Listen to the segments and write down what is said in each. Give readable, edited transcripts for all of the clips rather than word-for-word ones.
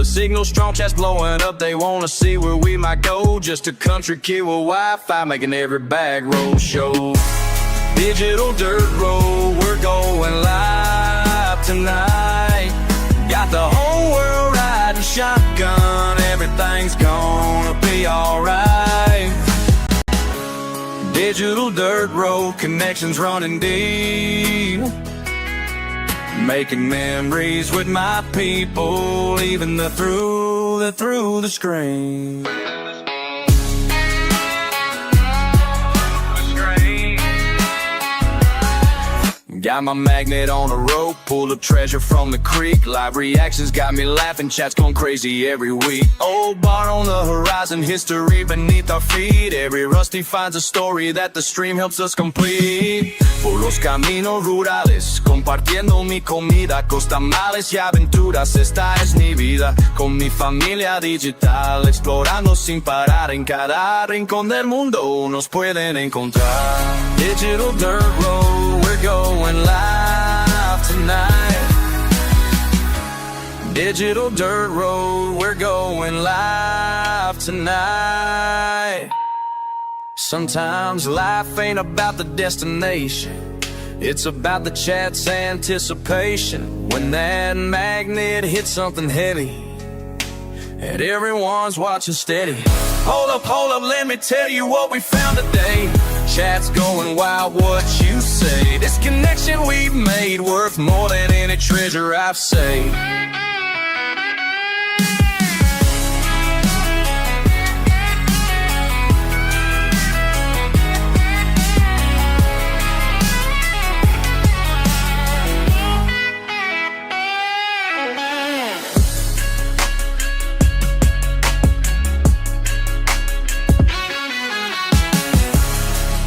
the signal strong, chats blowing up. They wanna see where we might go. Just a country kid with Wi-Fi, making every bag roll show. Digital dirt road, we're going live tonight. Got the whole world riding shotgun. Everything's gonna be alright. Digital dirt road, connections running deep. Making memories with my people, even through the screen. Got my magnet on a rope, pulled up treasure from the creek. Live reactions got me laughing, chats going crazy every week. Old bar on the horizon, history beneath our feet. Every rusty finds a story that the stream helps us complete. Por los caminos rurales, compartiendo mi comida. Costamales y aventuras, esta es mi vida. Con mi familia digital, explorando sin parar. En cada rincón del mundo nos pueden encontrar. Digital dirt road, we're going live tonight. Digital dirt road, we're going live tonight. Sometimes life ain't about the destination, it's about the chat's anticipation. When that magnet hits something heavy and everyone's watching steady. Hold up, let me tell you what we found today. Chat's going wild, what you say? This connection we've made worth more than any treasure I've saved.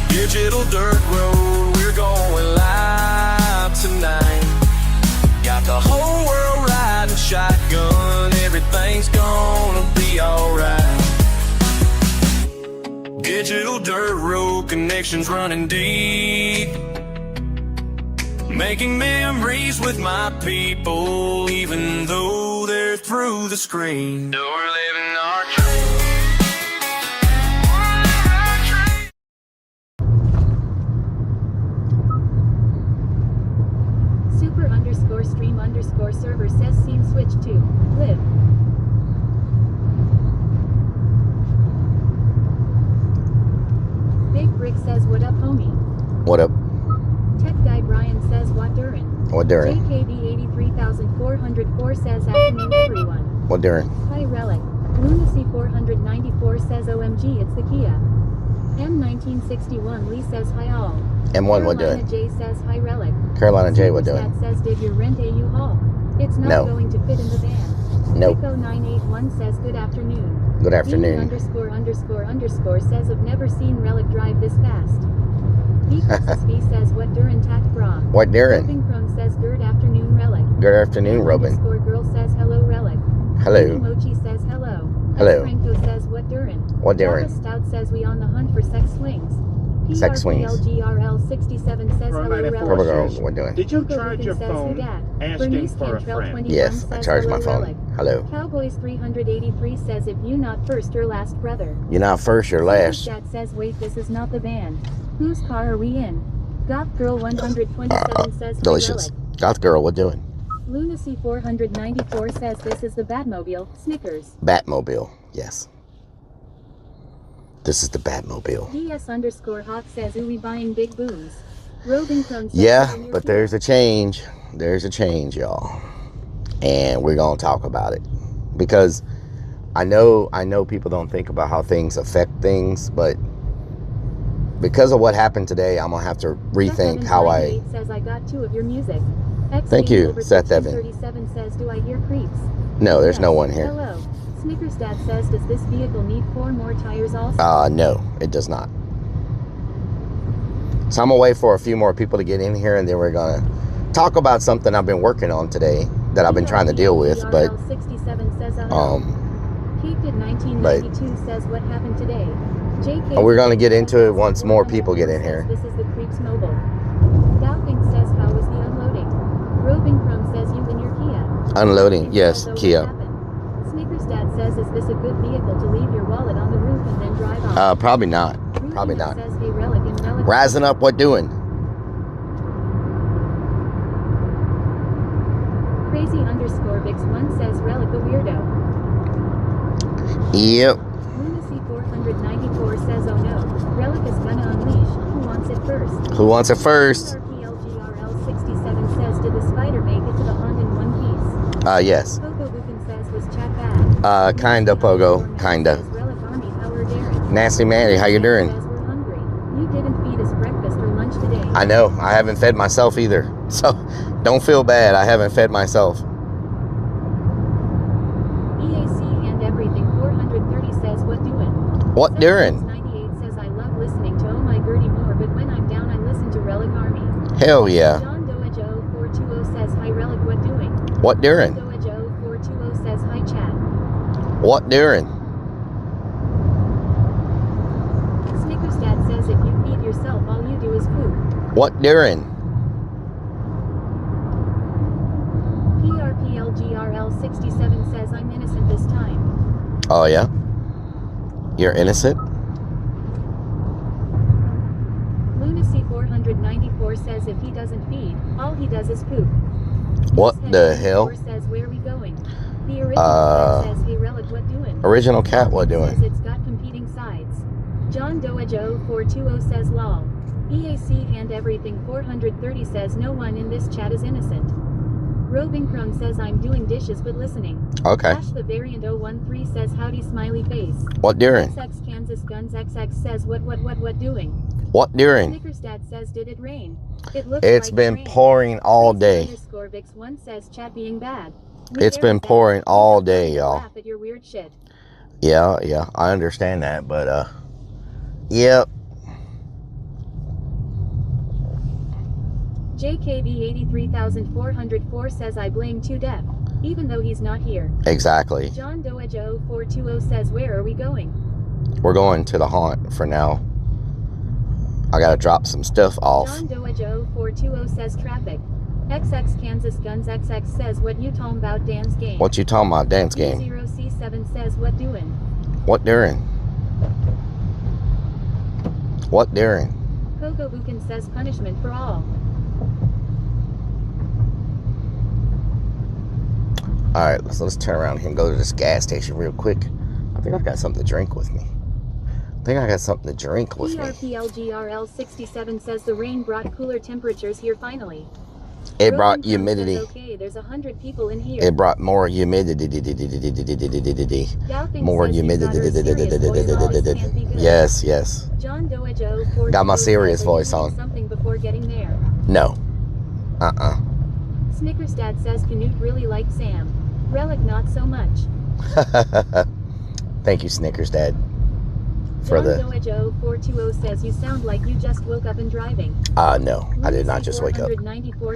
Digital dirt road, we're going live tonight. Got the whole world riding shotgun. Everything's gonna be alright. Digital dirt road, connections running deep. Making memories with my people, even though they're through the screen. We're living our dreams. Server says scene switch to live. Big Brick says what up homie. What up? Tech Guy Brian says what durin'. What durin'? JKB 83404 says afternoon everyone. What durin'? Hi Relic. Lunacy 494 says OMG it's the Kia. M1961 Lee says hi all. M1 what doing? Carolina J says hi Relic. Carolina J what doing? Superstat says did you rent a U-Haul? It's not going to fit in the van. Nope. Rico 981 says good afternoon. Good afternoon. ___ says I've never seen Relic drive this fast. B says what durin' tack bra. What durin'? Robin Crone says good afternoon Relic. Good afternoon, Robin. Girl says hello Relic. Hello. Mochi says hello. Hello. Franco says what durin'. What durin'? Stout says we on the hunt for sex swings. Sex swings. PRPLGRL 67 says hello Purple girl, Relic. what doing? Did you charge your phone asking for a friend? Yes, I charged my phone. Hello. Cowboys 383 says if you not first or last brother. You're not first, you're last. Chat says wait this is not the band. Whose car are we in? Goth Girl 127 says delicious. Goth girl, what doing? Lunacy 494 says this is the Batmobile. Snickers. Batmobile, yes. This is the Batmobile. DS_Hawk says ooh we buying big booms. Roving Crone says yeah, but there's a change. There's a change, y'all. And we're gonna talk about it. Because I know people don't think about how things affect things, but because of what happened today, I'm gonna have to rethink how I says I got 2 of your music. Thank you, Seth Evan. 37 says do I hear creeps? No, there's no one here. Hello. Snickers Dad says does this vehicle need 4 more tires also? No, it does not. So I'm gonna wait for a few more people to get in here, and then we're gonna talk about something I've been working on today that I've been trying to deal with, but Keith did 1992 says what happened today. JK we're gonna get into it once more people get in here. This is the Creeps Mobile. Dowpink says how was the unloading? Roving Crumb says you in your Kia. Unloading, yes, Kia. Snickersdad says, is this a good vehicle to leave your wallet on the roof and then drive off? Probably not. Probably not. Says, hey, Rellik and Rellik. Rising up, what doing? Crazy_Vix1 says, Rellik the weirdo. Yep. Lunacy494 says, oh no, Rellik is gonna unleash. Who wants it first? Who wants it first? RPLGRL67 says, did the spider make it to the hunt in one piece? Yes. Pogo Buchan says, was chat bad? Kinda, Pogo. Kinda. Relic Army, how are Darren? Nasty Manny, how you doing? Says, we're hungry. You didn't feed us breakfast or lunch today. I know. I haven't fed myself either. So, don't feel bad. I haven't fed myself. EAC and everything 430 says, what doing? What doing? 98 says, I love listening to Oh My Gertie Moore, but when I'm down I listen to Relic Army. Hell yeah. John Doajo 420 says, hi Relic, what doing? What doing? Doajo 420 says, hi chat. What doing? Snickersdad says, if you feed yourself all you do is poop. What doing? PRPLGRL67 says, I'm innocent this time. Oh yeah? You're innocent? Lunacy 494 says, if he doesn't feed, all he does is poop. What the hell? Says, where are we going? The original says, hey Relic, what doing? Original cat, what Says doing? it's got competing sides. John Doajo 420 says, lol. EAC and everything 430 says, no one in this chat is innocent. Roving Crone says, I'm doing dishes but listening. Okay. Ash the Variant 013 says, howdy smiley face. What doing? XX Kansas Guns XX says, what doing? What doing? Snickersdad says, did it rain? It looks It's like been it rained. pouring all day. Vix1 says, chat being bad. It's been pouring all day, y'all. Laugh at your weird shit. Yeah, I understand that, but yep. JKB 83404 says, I blame 2Def, even though he's not here. Exactly. John Doajo 420 says, where are we going? We're going to the haunt for now. I gotta drop some stuff off. John Doajo 420 says, traffic. XX Kansas Guns XX says, what you talking about dance game? What you talking about, dance game? 0C7 says, what doing? What doing? What doing? Pogo Buchan says, punishment for all. Alright, let's turn around here and go to this gas station real quick. I think I got something to drink with me. PRPLGRL67 says, the rain brought cooler temperatures here finally. It Rowan brought Crumb humidity. says, okay, there's 100 people in here. It brought more humidity. Doubting More says, you got her serious voice, always can't be good. Yes. John Doajo 420 Got my serious says, voice you on. need something before getting there. No. Snickersdad says, Canute really liked Sam. Relic not so much. Thank you, Snickers Dad. John Doajo 420 says, you sound like you just woke up and driving. No, I did not just wake up.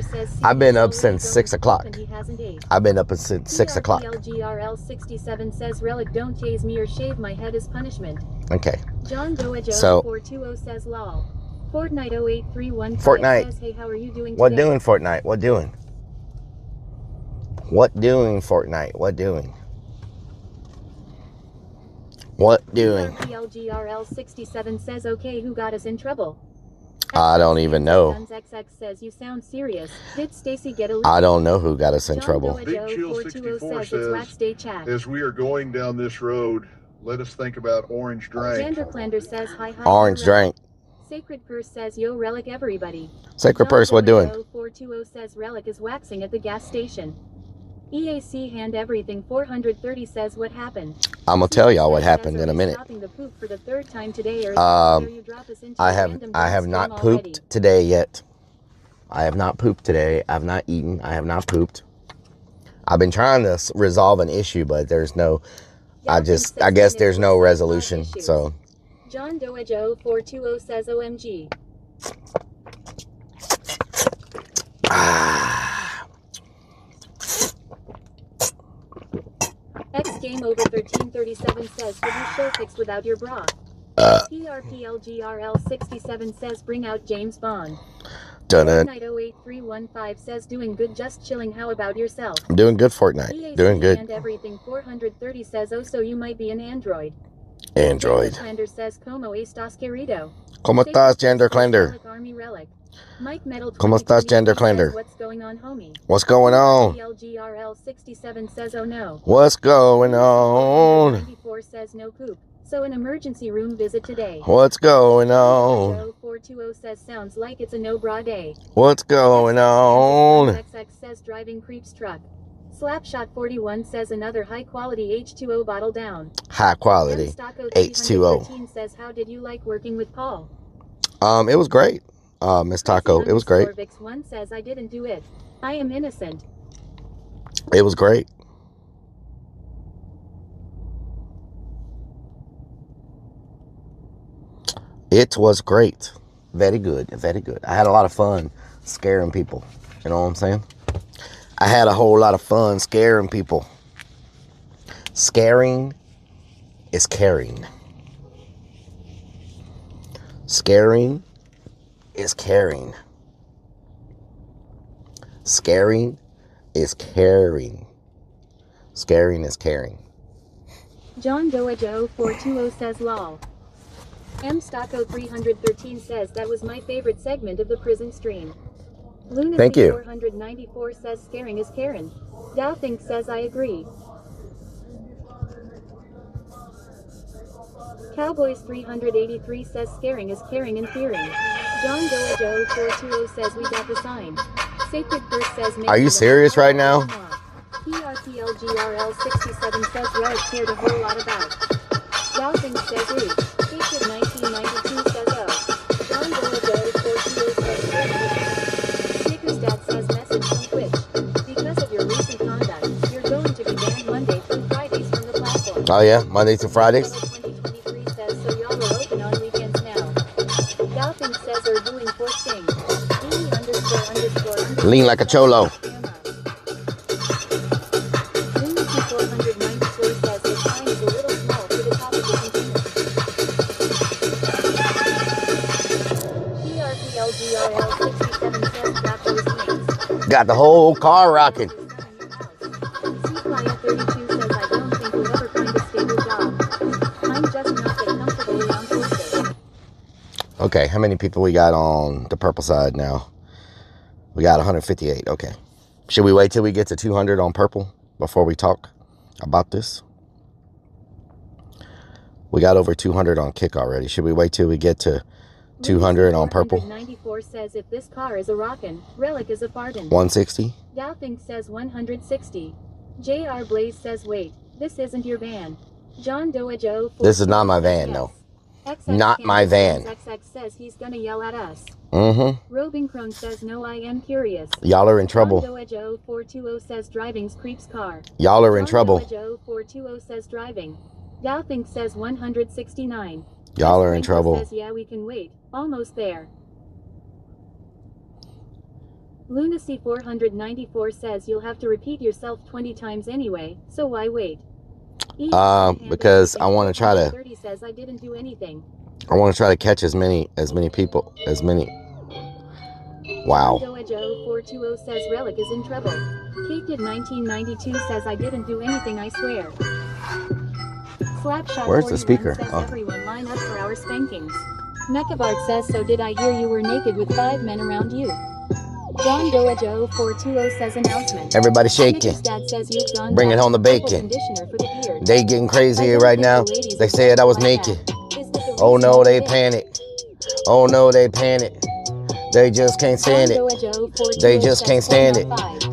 Says, I've been up since 6 o'clock. and he hasn't ate. I've been up since 6 o'clock. LGRL67 says, Relic, don't tase me or shave my head as punishment. Okay. John Doajo So, 420 says, lol. Fortnite 08315 Fortnite. says, hey, how are you doing today? What doing, Fortnite? What doing? What doing, Fortnite? What doing? What doing? LGRL67 says, okay, who got us in trouble? I don't even know. Guns XX says, you sound serious. Did Stacy get a I don't know who got us in trouble. Big Chill 64 says, as we are going down this road, let us think about orange drink. Janderplander says, hi. Orange drink. Sacred Purse says, yo, Relic everybody. Sacred Purse, what doing? 420 says, Relic is waxing at the gas station. EAC hand everything 430 says, what happened? I'm gonna tell y'all what happened in a minute. The poop for the third time today, or I have not pooped today yet. I have not pooped today. I've not eaten. I have not pooped. I've been trying to resolve an issue, but there's no. I guess there's no resolution. So. John Doajo 420 says, OMG. X Game Over 1337 says, did you show pics without your bra? PRPLGRL67 says, bring out James Bond. Done. Fortnite 08315 says doing good, just chilling. How about yourself? I'm doing good, Fortnite. EAC Doing good. And everything 430 says, oh, so you might be an android. Android. Clander says, como estás, querido? ¿Cómo estás, Gender Clander? Army Relic. Mike Metal ¿Cómo estás, Gender Clander? What's going on, homie? What's going on? LGRL 67 says, oh no. What's going on? 94 says, no poop. So an emergency room visit today. What's going on? 420 says, sounds like it's a no bra day. What's going on? XX says, driving creeps truck. Slapshot 41 says, another high quality H2O bottle down. High quality H2O. Says, how did you like working with Paul? It was great. Miss Taco, it was great. Vix1 says, I didn't do it. I am innocent. It was great. It was great. Very good. Very good. I had a lot of fun scaring people. You know what I'm saying? I had a whole lot of fun scaring people. Scaring is caring. Scaring is caring. Scaring is caring. Scaring is caring. John Doe Joe 420 says lol. M Stocko 313 says that was my favorite segment of the prison stream. Lunacy Thank you. 494 says scaring is Karen. Dowthink says I agree. Cowboys 383 says scaring is caring and fearing. John Doe Joe 420 says we got the sign. Sacred Curse says are you serious right now? PRTLGRL 67 says Relic cared a whole lot about. Dowthink says ooh. Sacred 1992 says oh. John Doe Joe 420 says Shaker's dad says message from Twitch. Because of your recent conduct, you're going to be banned Monday through Fridays from the platform. Oh yeah, Monday through Fridays? 2023 says so y'all are open on weekends now. Dowthink says are doing 4 things. Lean like a cholo. Lunacy 494 says his time is a little small for the topic to continue. PRPLGRL 67 says drop those links. Got the whole car rocking. Cplaya 32 says I don't think we'll ever find a stable job. I'm just not that comfortable around horses. Okay, how many people we got on the purple side now? We got 158. Okay. Should we wait till we get to 200 on purple before we talk about this? We got over 200 on kick already. Should we wait till we get to 200 on purple? 94 says if this car is a rockin', Relic is a fartin'. 160? Dowthink says 160. JR Blaze says wait, this isn't your van. John Doe Joe. This is not my van, no. Not my van. XX says he's gonna yell at us. Mm-hmm. Robin Crone says no, I am curious. Y'all are in trouble. John Doe Joe 420 says driving's creeps car. Y'all are in trouble. John Doe Joe 420 says driving. Dowthink says 169. Y'all are in trouble. Says yeah, we can wait. Almost there. Lunacy 494 says you'll have to repeat yourself 20 times anyway, so why wait? Because I want to try to. 30 says I didn't do anything. I want to try to catch as many people as many. Wow. Doa Joe 420 says Relic is in trouble. Kid 1992 says I didn't do anything, I swear. Slapshot Where's the speaker? Says Oh. everyone line up for our spankings. Mechabart says so did I hear you were naked with 5 men around you. John Doa Joe 420 says announcement. Everybody shaking. Dad says you've gone Bringing home the bacon. For the beard. They getting crazy right now. They said I was naked. Oh no, they panicked. Oh no, they panicked. They just can't stand it. They just can't stand it.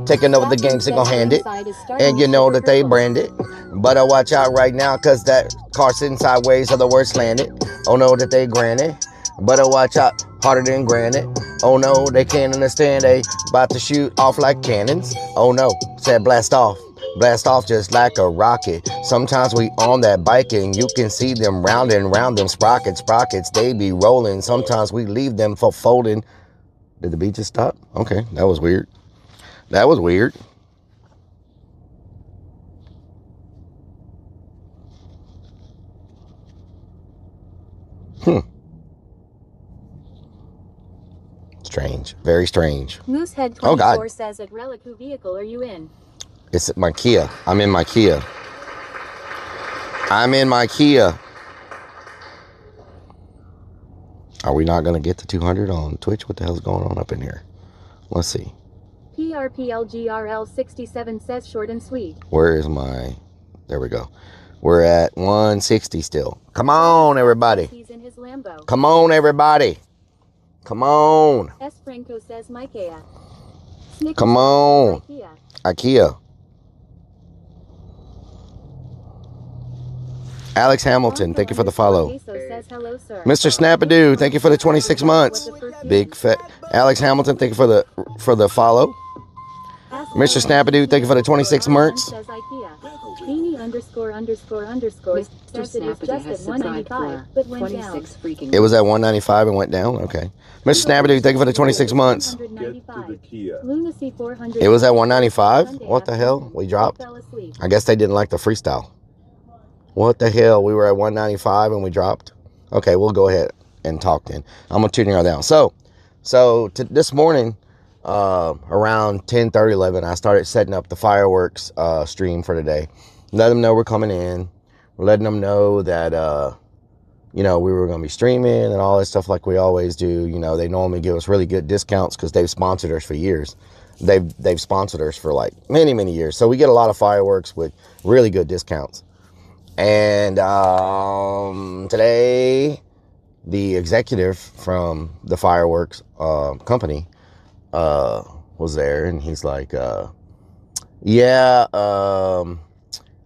Taking over the games, they gonna hand it. And you know that they brand it. But I watch out right now, cause that car sitting sideways or the word slanted. Oh no, that they granted. But I watch out, harder than granite. Oh no, they can't understand. They about to shoot off like cannons. Oh no, said blast off. Blast off just like a rocket. Sometimes we on that bike and you can see them round and round them sprockets. They be rolling. Sometimes we leave them for folding. Did the beat just stop? Okay, that was weird. That was weird. Strange. Very strange. Moosehead24 Oh, God. says, at Rellik, who vehicle are you in? It's my Kia. I'm in my Kia. I'm in my Kia. Are we not going to get to 200 on Twitch? What the hell's going on up in here? Let's see. PRPLGRL67 says short and sweet. Where is my... There we go. We're at 160 still. Come on, everybody. He's in his Lambo. Come on, everybody. Come on. S. Franco says Mikea. Come on. IKEA. Alex Hamilton, thank you for the follow. Mr. Snapadoo, thank you for the 26 months. Big fat. Alex Hamilton, thank you for the follow. Mr. Snapadoo, thank you for the 26 months. Beanie____ says it is just at 195, but went down. It was at 195 and went down? Okay. Mr. Snapadoo, thank you for the 26 months. Lunacy 400. It was at 195? What the hell? We dropped? I guess they didn't like the freestyle. What the hell? We were at 195 and we dropped? Okay, we'll go ahead and talk then. I'm going to tune y'all down. So this morning, around 10:30, 11, I started setting up the fireworks stream for today. Let them know we're coming in. We're letting them know that, we were going to be streaming and all that stuff like we always do. You know, they normally give us really good discounts because they've sponsored us for years. They've sponsored us for like many, many years. So we get a lot of fireworks with really good discounts. And today, the executive from the fireworks company was there, and he's like,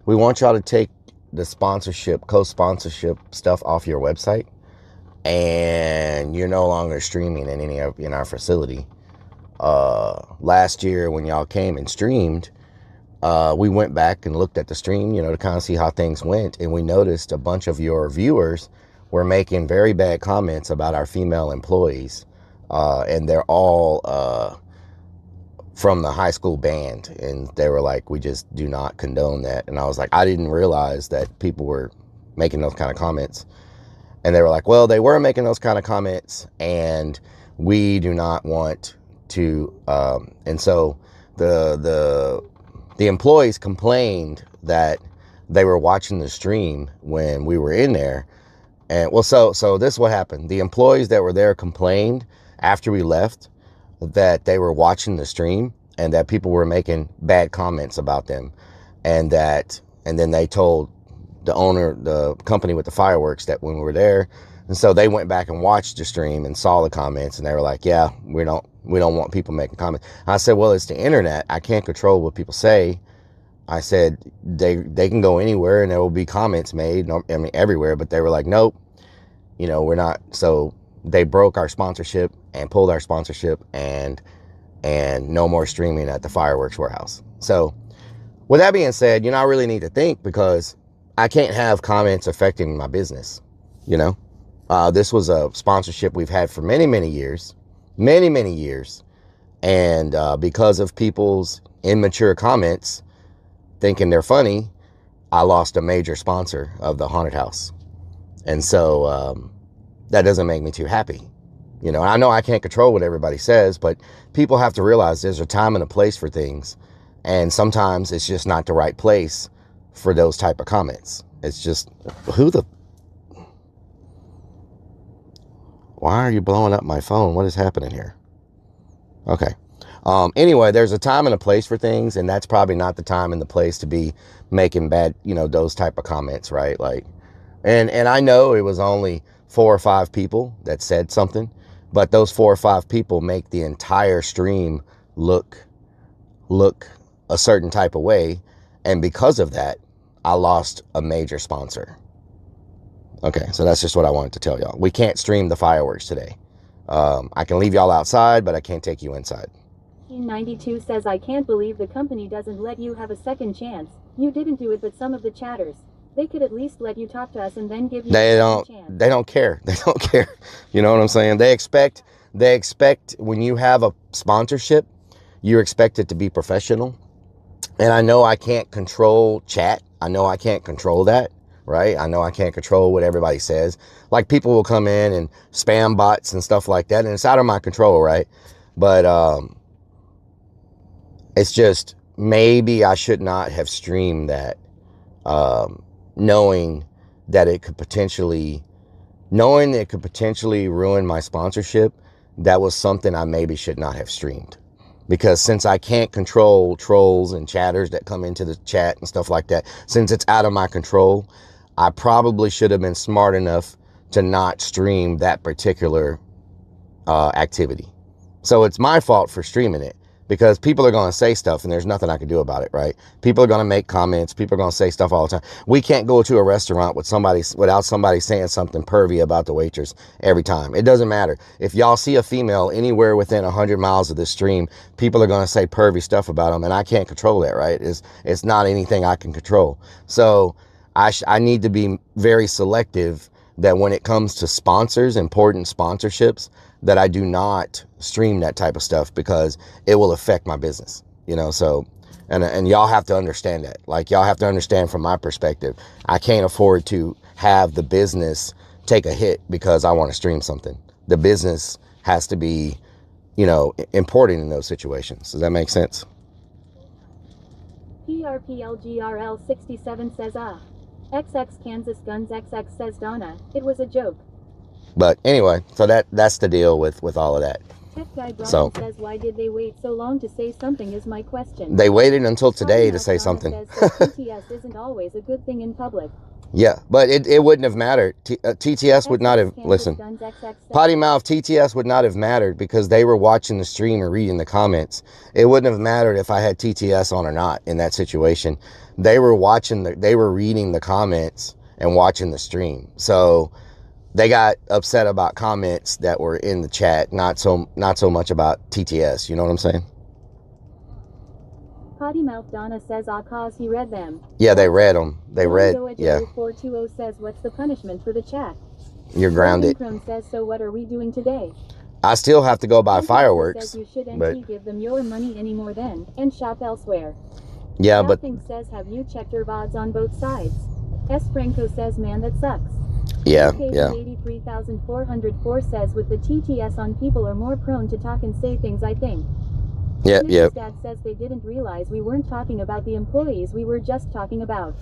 we want y'all to take the sponsorship, co-sponsorship stuff off your website, and you're no longer streaming in our facility. Last year when y'all came and streamed, we went back and looked at the stream, to kind of see how things went. And we noticed a bunch of your viewers were making very bad comments about our female employees. And they're all from the high school band. And they were like, we just do not condone that. And I was like, I didn't realize that people were making those kind of comments. And they were like, well, they were making those kind of comments and we do not want to. And so the employees complained that they were watching the stream when we were in there. And well, so this is what happened. The employees that were there complained after we left that they were watching the stream and that people were making bad comments about them. And then they told the owner, the company with the fireworks, that when we were there. And so they went back and watched the stream and saw the comments, and they were like, yeah, we don't want people making comments. I said, well, it's the internet. I can't control what people say. I said, they can go anywhere and there will be comments made, everywhere. But they were like, nope, we're not. So they broke our sponsorship and pulled our sponsorship and no more streaming at the fireworks warehouse. So with that being said, I really need to think, because I can't have comments affecting my business. This was a sponsorship we've had for many, many years. Many, many years. And because of people's immature comments, thinking they're funny, I lost a major sponsor of the haunted house. And so that doesn't make me too happy. I know I can't control what everybody says, but people have to realize there's a time and a place for things. And sometimes it's just not the right place for those type of comments. It's just, why are you blowing up my phone? What is happening here? Okay. Anyway, there's a time and a place for things, and that's probably not the time and the place to be making bad, those type of comments, right? Like, and I know it was only 4 or 5 people that said something, but those 4 or 5 people make the entire stream look a certain type of way. And because of that, I lost a major sponsor. Okay, so that's just what I wanted to tell y'all. We can't stream the fireworks today. I can leave y'all outside, but I can't take you inside. 92 says, I can't believe the company doesn't let you have a second chance. You didn't do it, but some of the chatters. They could at least let you talk to us and then give you a second chance. They don't care. They don't care. You know what I'm saying? They expect when you have a sponsorship, you expect it to be professional. And I know I can't control chat. I know I can't control that. right? I know I can't control what everybody says. Like people will come in and spam bots and stuff like that, and it's out of my control, right? But it's just maybe I should not have streamed that, knowing that it could potentially ruin my sponsorship. That was something I maybe should not have streamed. Because since I can't control trolls and chatters that come into the chat and stuff like that, since it's out of my control, I probably should have been smart enough to not stream that particular activity. So it's my fault for streaming it, because people are going to say stuff and there's nothing I can do about it, right? People are going to make comments. People are going to say stuff all the time. We can't go to a restaurant without somebody saying something pervy about the waitress every time. It doesn't matter. If y'all see a female anywhere within 100 miles of this stream, people are going to say pervy stuff about them, and I can't control that, right? It's not anything I can control. So I need to be very selective that when it comes to sponsors, important sponsorships, that I do not stream that type of stuff, because it will affect my business, you know? So, and y'all have to understand that. Like, y'all have to understand from my perspective, I can't afford to have the business take a hit because I want to stream something. The business has to be, you know, important in those situations. Does that make sense? PRPLGRL 67 says, XX Kansas Guns XX says Donna, it was a joke. But anyway, so that's the deal with all of that. Tech guy Brian says, why did they wait so long to say something is my question. They waited until today to say something. Says TTS isn't always a good thing in public. Yeah, but it wouldn't have mattered. TTS would not have, listen, potty mouth, TTS would not have mattered because they were watching the stream and reading the comments. It wouldn't have mattered if I had TTS on or not in that situation. They were reading the comments and watching the stream. So they got upset about comments that were in the chat, not so much about TTS. You know what I'm saying? Potty mouth Donna says, cause he read them. Yeah, they read them. They read, yeah. 420 says, what's the punishment for the chat? You're grounded. Says, so what are we doing today? I still have to go buy fireworks. Says you shouldn't give them your money anymore then, and shop elsewhere. Yeah, but says, have you checked your VODs on both sides? S. Franco says, man, that sucks. Yeah, yeah. 83,404 says, with the TTS on, people are more prone to talk and say things, I think. Yeah, yeah. Dad says they didn't realize we weren't talking about the employees, we were just talking about.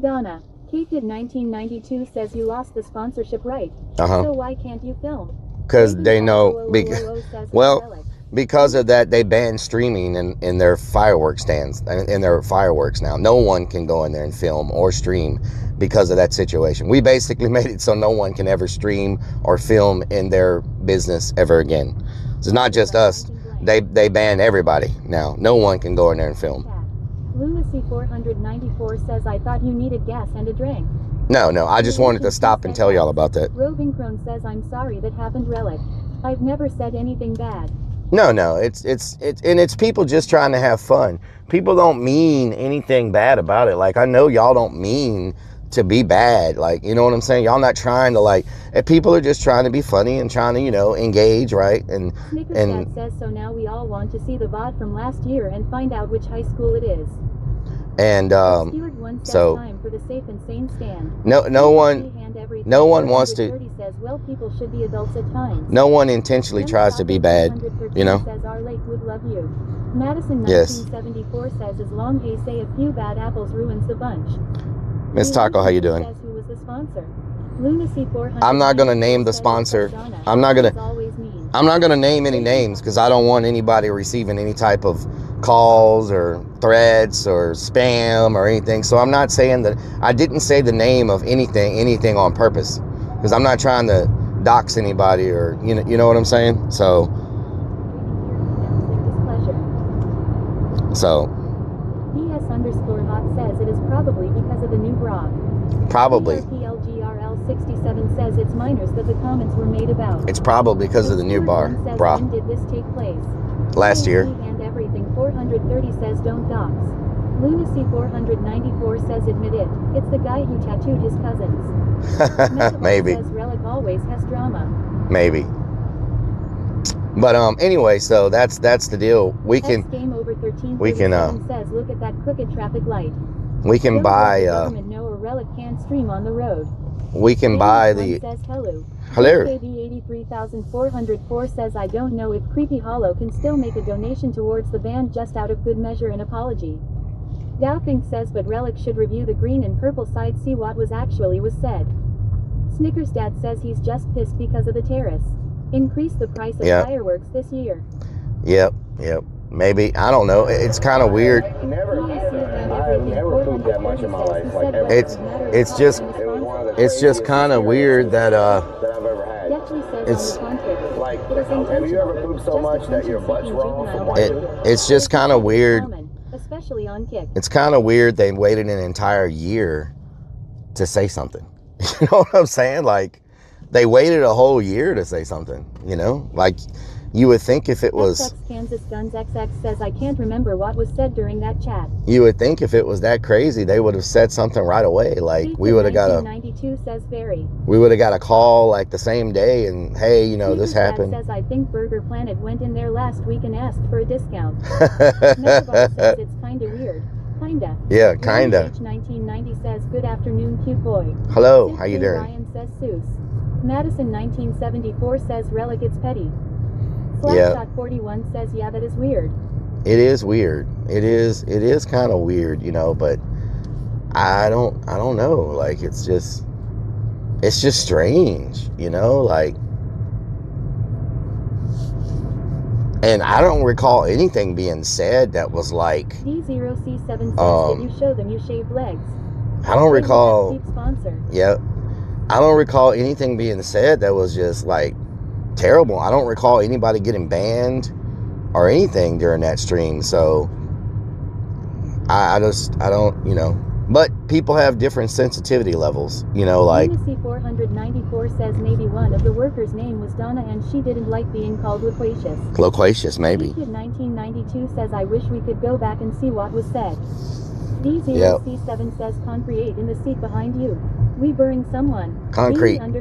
Donna, Kid 1992 says you lost the sponsorship right. So why can't you film? Because they know, because of that, they banned streaming in their fireworks stands, in their fireworks now. No one can go in there and film or stream because of that situation. We basically made it so no one can ever stream or film in their business ever again. It's not just us. They ban everybody now. No one can go in there and film. Lunacy 494 says, I thought you needed gas and a drink. No, I just wanted to stop and tell y'all about that. Roving Crone says, I'm sorry that happened, Rellik. I've never said anything bad. No, it's people just trying to have fun. People don't mean anything bad about it. Like, I know y'all don't mean to be bad. Like, you know what I'm saying? Y'all not trying to, people are just trying to be funny and trying to, engage, right? And Snickersdad says, so now we all want to see the VOD from last year and find out which high school it is. And so time for the safe and sane stand. No one wants to. Says, well, people should be adults at times. No one intentionally tries to be bad, Says, our lake would love you. Madison 1974 says, as long as say a few bad apples ruins the bunch. Miss Taco, how you doing? Says, who was the sponsor? Lunacy 400. I'm not gonna name the sponsor. I'm not gonna name any names because I don't want anybody receiving any type of calls or threats or spam or anything. So I'm not saying that. I didn't say the name of anything on purpose because I'm not trying to dox anybody or you know what I'm saying. So DS_Hawk says it is probably because of the new bra. Probably. PLGRL 67 says it's minors that the comments were made about. It's probably because of the new bra. When did this take place? Last year. And everything 430 says don't dox. Lunacy 494 says admit it. It's the guy who tattooed his cousins. Maybe. Says Rellik always has drama. Maybe. But anyway, so that's the deal. We can Game over 13 we can says look at that crooked traffic light. we can buy Relic can't stream on the road. We can buy the... Says hello. Hello. KB83404 says I don't know if Creepy Hollow can still make a donation towards the band just out of good measure and apology. Dowfink says but Relic should review the green and purple side, see what was said. Snickersdad says he's just pissed because of the tariffs. Increase the price of fireworks this year. Yep. Maybe, I don't know. It's kind of weird. I've never pooped that much in my life. Like it's just kind of weird that I've ever had. it's like, have you ever pooped so much that your butt's raw? it's just kind of weird. Especially on Kick. It's kind of weird they waited an entire year to say something. You know what I'm saying? Like, they waited a whole year to say something, you know? Like, you would think if it was... Kansas Guns XX says I can't remember what was said during that chat. You would think if it was that crazy, they would have said something right away. Like, we would have got a... 92 says very. We would have got a call, like, the same day, and, hey, you know, this happened. Says I think Burger Planet went in there last week and asked for a discount. Metabot says it's kinda weird. Kinda. Yeah, kinda. H1990 says good afternoon, cute boy. Hello, how you doing? Ryan says Seuss. Madison 1974 says Relic, it's petty. Yeah. 41 says yeah, that is weird. It is weird. It is kind of weird, you know, but I don't know. Like, it's just strange, you know, like, and I don't recall anything being said that was like D0C7 says did you show them you shaved legs? I don't recall. Sponsor. Yeah. I don't recall anything being said that was just like terrible. I don't recall anybody getting banned or anything during that stream. So I don't, you know, but people have different sensitivity levels, you know, like C494 says maybe one of the workers' name was Donna and she didn't like being called loquacious. Loquacious, maybe. 1992 says I wish we could go back and see what was said. D0C7 says concrete in the seat behind you. We burying someone. Concrete. ____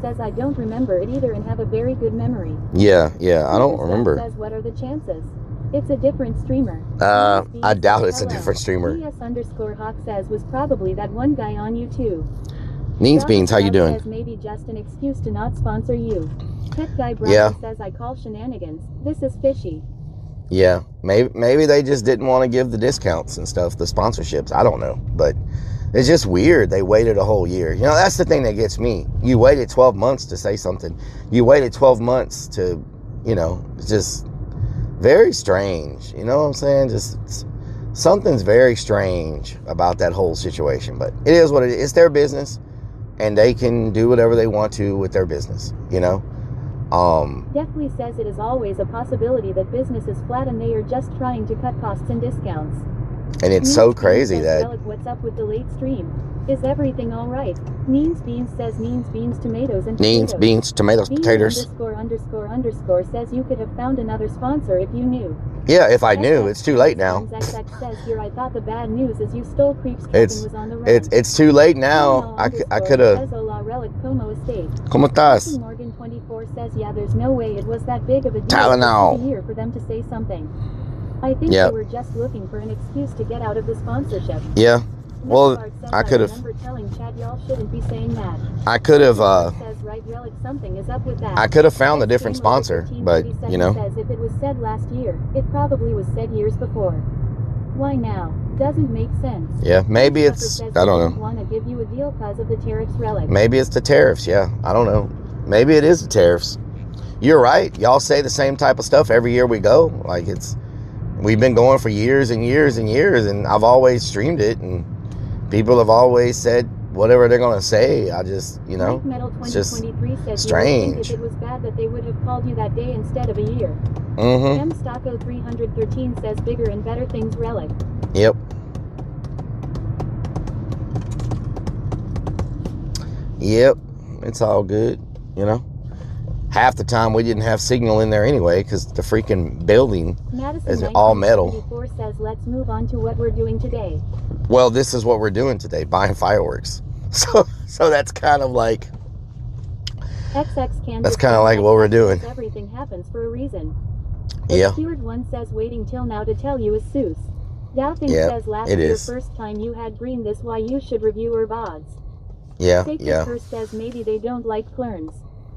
says I don't remember it either and have a very good memory. Yeah, I don't remember. Says what are the chances? It's a different streamer. I doubt it's a different streamer. DS_Hawk says was probably that one guy on YouTube. Needs Beans, how you doing? Says maybe just an excuse to not sponsor you. Tech Guy Brown says I call shenanigans. This is fishy. Yeah, maybe they just didn't want to give the discounts and stuff, the sponsorships. I don't know, but it's just weird. They waited a whole year. You know, that's the thing that gets me. You waited 12 months to say something. You waited 12 months to, you know, it's just very strange. You know what I'm saying? Just something's very strange about that whole situation. But it is what it is. It's their business, and they can do whatever they want to with their business, you know? Definitely says it is always a possibility that business is flat and they are just trying to cut costs and discounts. And it's so crazy that... What's up with the late stream? Is everything all right? Neens Beans says Neens Beans tomatoes and potatoes. Neens Beans tomatoes potatoes. ___ says you could have found another sponsor if you knew. Yeah, if I knew. It's too late now. XX says here I thought the bad news is you stole Creep's truck and was on the run. It's too late now. I could have. ¿Cómo estás? Morgan 24 says yeah, there's no way it was that big of a deal Tylenol. Year for them to say something. I think they were just looking for an excuse to get out of the sponsorship. Yeah. Well, I could have. I could have. I could have found a different sponsor, but you know. Says if it was said last year, it probably was said years before. Why now? Doesn't make sense. Yeah, maybe it's. I don't know. Want to give you a deal because of the tariffs, Relic. Maybe it's the tariffs. Yeah, I don't know. Maybe it is the tariffs. You're right. Y'all say the same type of stuff every year we go. Like it's. We've been going for years and years and years, and I've always streamed it, and people have always said whatever they're gonna say. I just, you know, it's just strange. If it was bad that they would have called you that day instead of a year. Mm-hmm. Stocko 313 says bigger and better things, Relic. Yep. Yep. It's all good, you know. Half the time we didn't have signal in there anyway because the freaking building is all metal. Says, let's move on to what we're doing today. Well, this is what we're doing today, buying fireworks. So that's kind of like that's kind of like what we're doing. Everything happens for a reason. Yeah. Stewart 1 says waiting till now to tell you is Seuss. Doubting Yeah, says last it year is. first time you had green this why you should review her VODs. Yeah, Sacred yeah. Curse says maybe they don't like clones.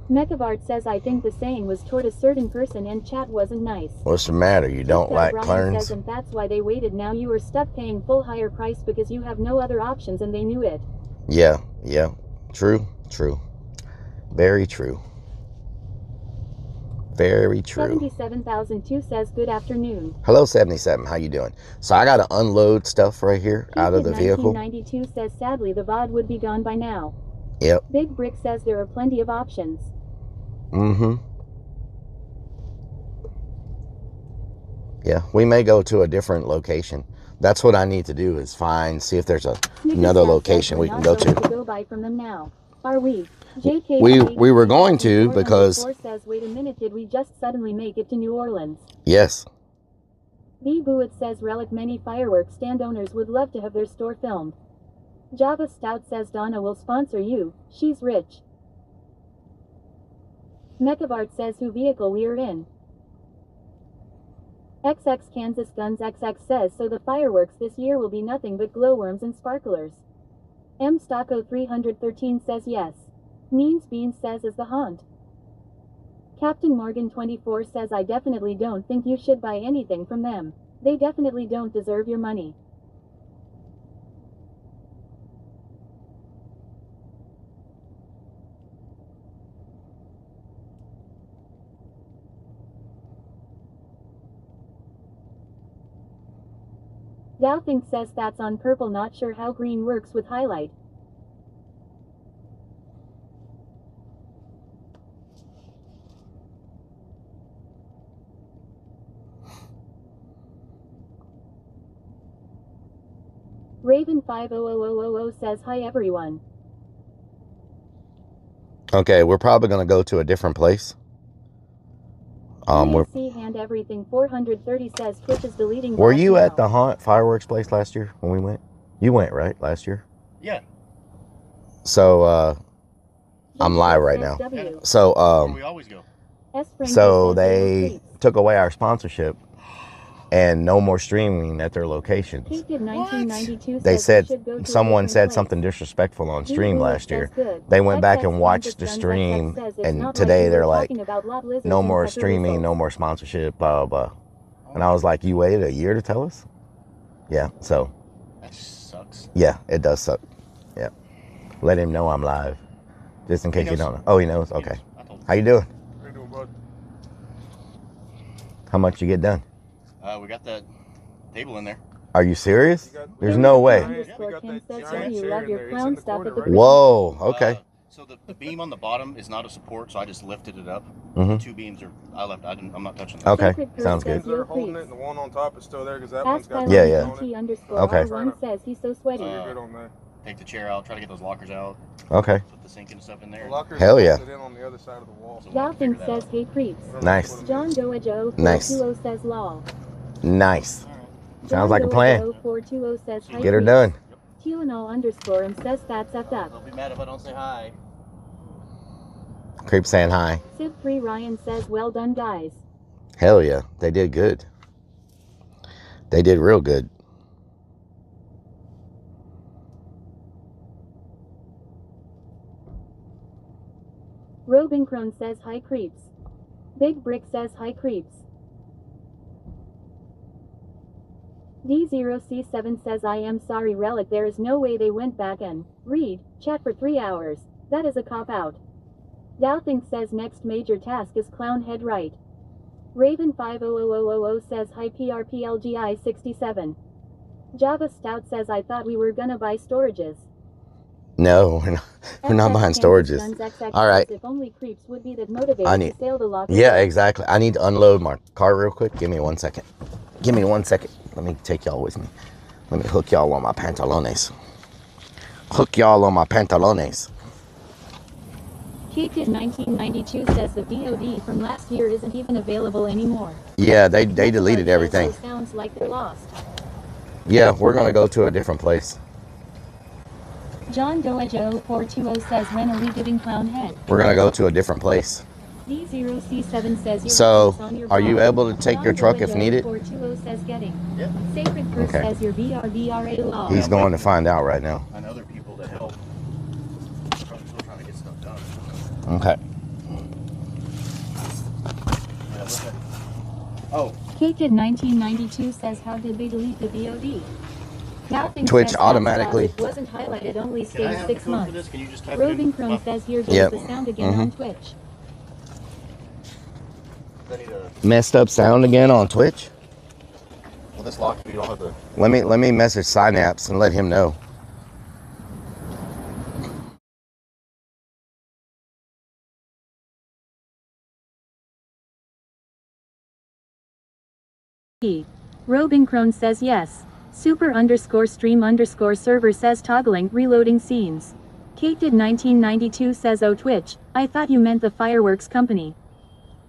Mechavart says I think the saying was toward a certain person and chat wasn't nice. What's the matter? You don't Just like Brian clones? says and that's why they waited. Now you are stuck paying full higher price because you have no other options and they knew it. Yeah, yeah. True, true. Very true. Very true. 77,002 says good afternoon. Hello, 77. How you doing? So I got to unload stuff right here out of the vehicle. 1992 says sadly the VOD would be gone by now. Yep. Big Brick says there are plenty of options. Mm-hmm. Yeah, we may go to a different location. That's what I need to do is see if there's another location we can go to. Go buy from them now. Are we? JK We were going to because says wait a minute, did we just suddenly make it to New Orleans? yes. B Buit says Rellik many firework stand owners would love to have their store filmed. Java Stout says Donna will sponsor you, she's rich. Mechavart says who vehicle we are in. XX Kansas Guns XX says so the fireworks this year will be nothing but glowworms and sparklers. M Stocko 313 says yes. Means Beans says is the haunt. Captain Morgan 24 says I definitely don't think you should buy anything from them. They definitely don't deserve your money. Dowthink says that's on purple, not sure how green works with highlight. Raven 50000 says hi everyone. Okay, we're probably going to go to a different place. We're hand everything 430 says Twitch is deleting. Were you at the haunt fireworks place last year when we went? You went, right, last year? Yeah. So I'm live right now. So we always go. So they took away our sponsorship and no more streaming at their locations. They said someone said something disrespectful on stream last year. They went back and watched the stream, and today they're like, no more streaming, no more sponsorship, blah, blah, blah. And I was like, you waited a year to tell us? Yeah, so. That sucks. Yeah, it does suck. Yeah. Let him know I'm live, just in case you don't know. Oh, he knows? Okay. How you doing? How you doing, bud? How much you get done? We got that table in there. Are you serious? There's no way. Whoa, okay. So the beam on the bottom is not a support, so I just lifted it up. Mm-hmm. 2 beams are, I'm not touching that. Okay, sounds good. They're holding it, and the one on top is still there because that one's got Yeah, yeah. Okay. Says he's so sweaty. good on that. Take the chair out, try to get those lockers out. Okay. Put the sink and stuff in there. Hell yeah. In on the other side of the wall. Dolphin says hey creeps. Nice. John Doajo 420 Nice. says lol. Nice. Sounds like a plan. 420 says hi Get her creeps. done. Tylenol_him says that's effed up. Don't be mad if I don't say hi. Creep saying hi. Sid3 Ryan says well done guys. Hell yeah. They did good. They did real good. Robincrone says hi creeps. Big Brick says hi creeps. D0C7 says I am sorry Rellik, there is no way they went back and read chat for 3 hours. That is a cop out. Dowthink says next major task is clown head right. Raven 50000 says hi PRPLGI 67. Java Stout says I thought we were gonna buy storages. No, we're not buying storages. All right. If only creeps would be that motivated to sail the locker. Yeah, exactly. I need to unload my car real quick. Give me 1 second. Give me 1 second. Let me take y'all with me. Let me hook y'all on my pantalones. Hook y'all on my pantalones. Kid 1992 says the DOD from last year isn't even available anymore. Yeah, they deleted everything. Sounds like they're lost. Yeah, we're gonna go to a different place. John Doajo 420 says when are we giving clown head? We're gonna go to a different place. D0C7 says So, on your are you phone. able to take your truck if needed? 420 says getting. Yeah. Sacred Curse Okay. says your VRA law. He's going to find out right now. And other people to help. I'm still trying to get stuff done. Okay. Yeah, look at, oh, KKid1992 says, how did they delete the VOD? Nothing Twitch says automatically. It wasn't highlighted, only can I stays have 6 the code for months. this? Can you just type it Roving in? Chrome says, here goes Yep. the sound again on Twitch. I need a, Messed up sound again on Twitch? well, this lock, you don't have to. Let me message Synapse and let him know. Robin Crone says yes. Super_stream_server says toggling reloading scenes. KateDid1992 says oh Twitch, I thought you meant the fireworks company.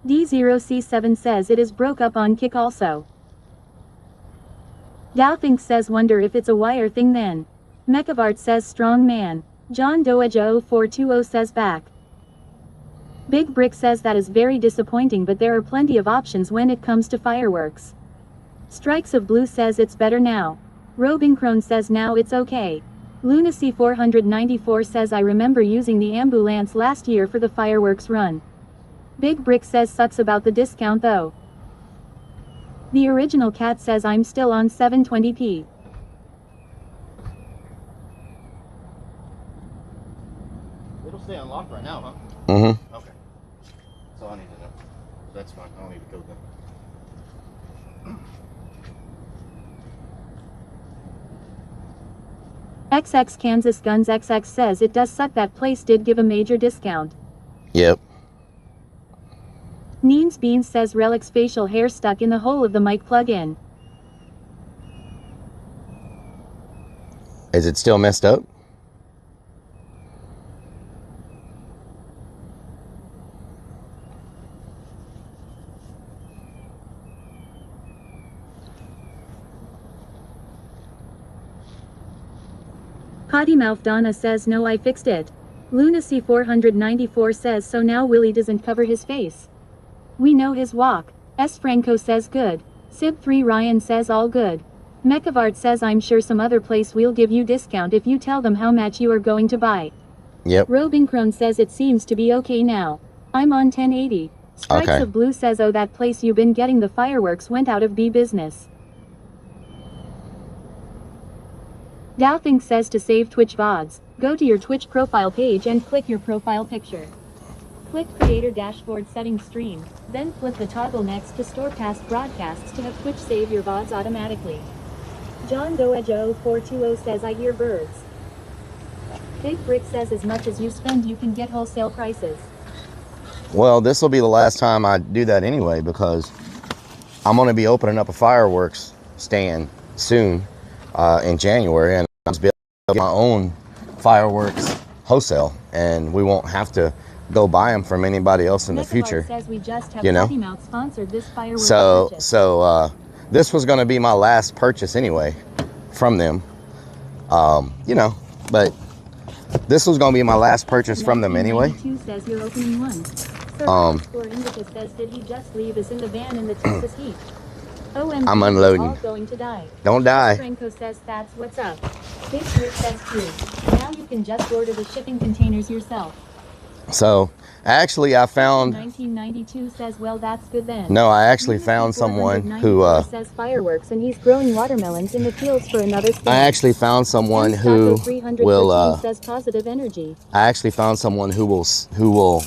D0C7 says it is broke up on Kick also. Dowthink says wonder if it's a wire thing then. Mechivart says strong man. John Doejo 420 says back. Big Brick says that is very disappointing, but there are plenty of options when it comes to fireworks. Strikes of Blue says it's better now. Robin Crone says now it's okay. Lunacy 494 says I remember using the ambulance last year for the fireworks run. Big Brick says sucks about the discount though. The original cat says I'm still on 720p. It'll stay unlocked right now, huh? Mm-hmm. Okay. That's all I need to know. That's fine. I don't need to code them. XX Kansas Guns XX says it does suck that place did give a major discount. Yep. Neens Beans says Rellik's facial hair stuck in the hole of the mic plug-in. Is it still messed up? Potty Mouth Donna says no, I fixed it. Lunacy 494 says so now Willie doesn't cover his face. We know his walk. S Franco says good. Sib3 Ryan says all good. Mechivart says I'm sure some other place will give you discount if you tell them how much you are going to buy. Yep. Robin Crone says it seems to be okay now. I'm on 1080. Strikes Okay. of Blue says oh that place you been getting the fireworks went out of business. Dowthink says to save Twitch VODs, go to your Twitch profile page and click your profile picture. Click Creator Dashboard Settings Stream, then flip the toggle next to Store Past Broadcasts to have Twitch save your VODs automatically. John Doejo 420 says I hear birds. Big Brick says as much as you spend you can get wholesale prices. Well, this will be the last time I do that anyway, because I'm going to be opening up a fireworks stand soon in January, and I'm going to get my own fireworks wholesale, and we won't have to go buy them from anybody else in the future. Says we just have you know? Potty Mouth sponsored this fireworks purchase. So this was going to be my last purchase anyway from them, you know, but this was going to be my last purchase from them anyway. Says you're opening one. Indica says did he just leave us in the van in the Texas heat? OMG, I'm unloading. All going to die. Don't die. Franco says that's what's up. Big Rick says true. Now you can just order the shipping containers yourself. So actually I found 1992 says well that's good then. No, I actually found someone who says fireworks and he's growing watermelons in the fields for another stand. I actually found someone who will says positive energy. I actually found someone who will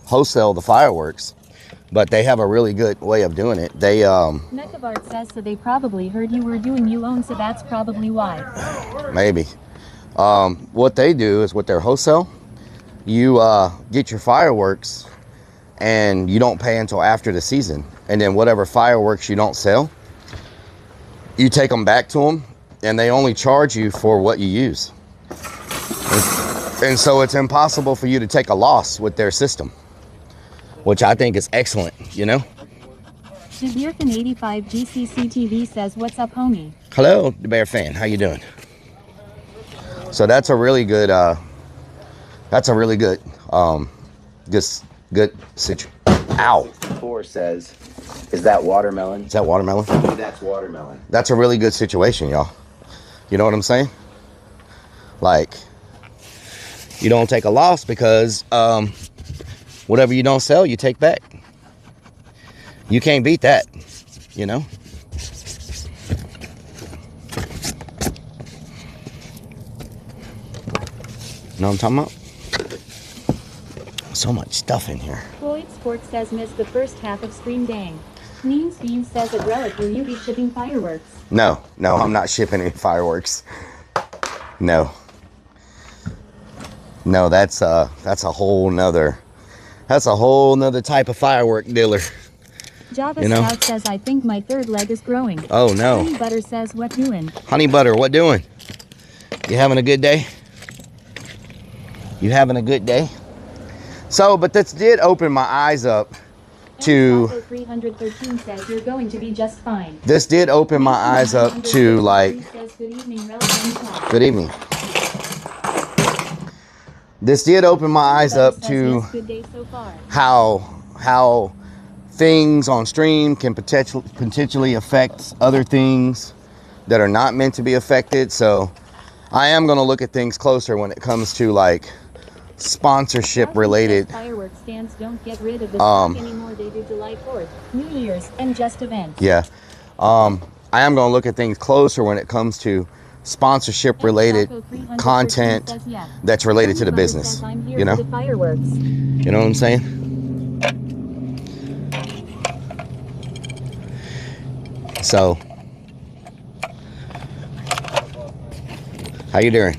wholesale the fireworks, but they have a really good way of doing it. They Mechivart says so they probably heard you were doing you own, so that's probably why. Maybe. What they do is with their wholesale, you get your fireworks and you don't pay until after the season, and then whatever fireworks you don't sell, you take them back to them and they only charge you for what you use. And so it's impossible for you to take a loss with their system, which I think is excellent, you know? Jabirkin 85 GCC TV says, what's up, homie? Hello, the Bear fan. How you doing? So that's a really good, good situation. Ow. 4 says, is that watermelon? Is that watermelon? That's watermelon. That's a really good situation, y'all. You know what I'm saying? Like, you don't take a loss because whatever you don't sell, you take back. You can't beat that, you know? Know what I'm talking about? So much stuff in here. Floyd Sports says missed the first half of stream dang. Mean Steam says at Rellik, will you be shipping fireworks? No, I'm not shipping any fireworks. No, that's a whole nother type of firework dealer. Java You know? Scout says I think my third leg is growing. Oh no. Honey Butter says what doing? Honey Butter, what doing? You having a good day? You having a good day? So, but this did open my eyes up to. 313 says you're going to be just fine. This did open my eyes up to like. Says, good evening, Rellik. Good evening. This did open my eyes up to yes, good day so far. how things on stream can potentially affect other things that are not meant to be affected. So I am going to look at things closer when it comes to like sponsorship related. Firework stands don't get rid of the stock anymore. They do July 4th, New Year's, and just events. Yeah. I am going to look at things closer when it comes to sponsorship related content that's related to the business. You know? You know what I'm saying? So, how you doing?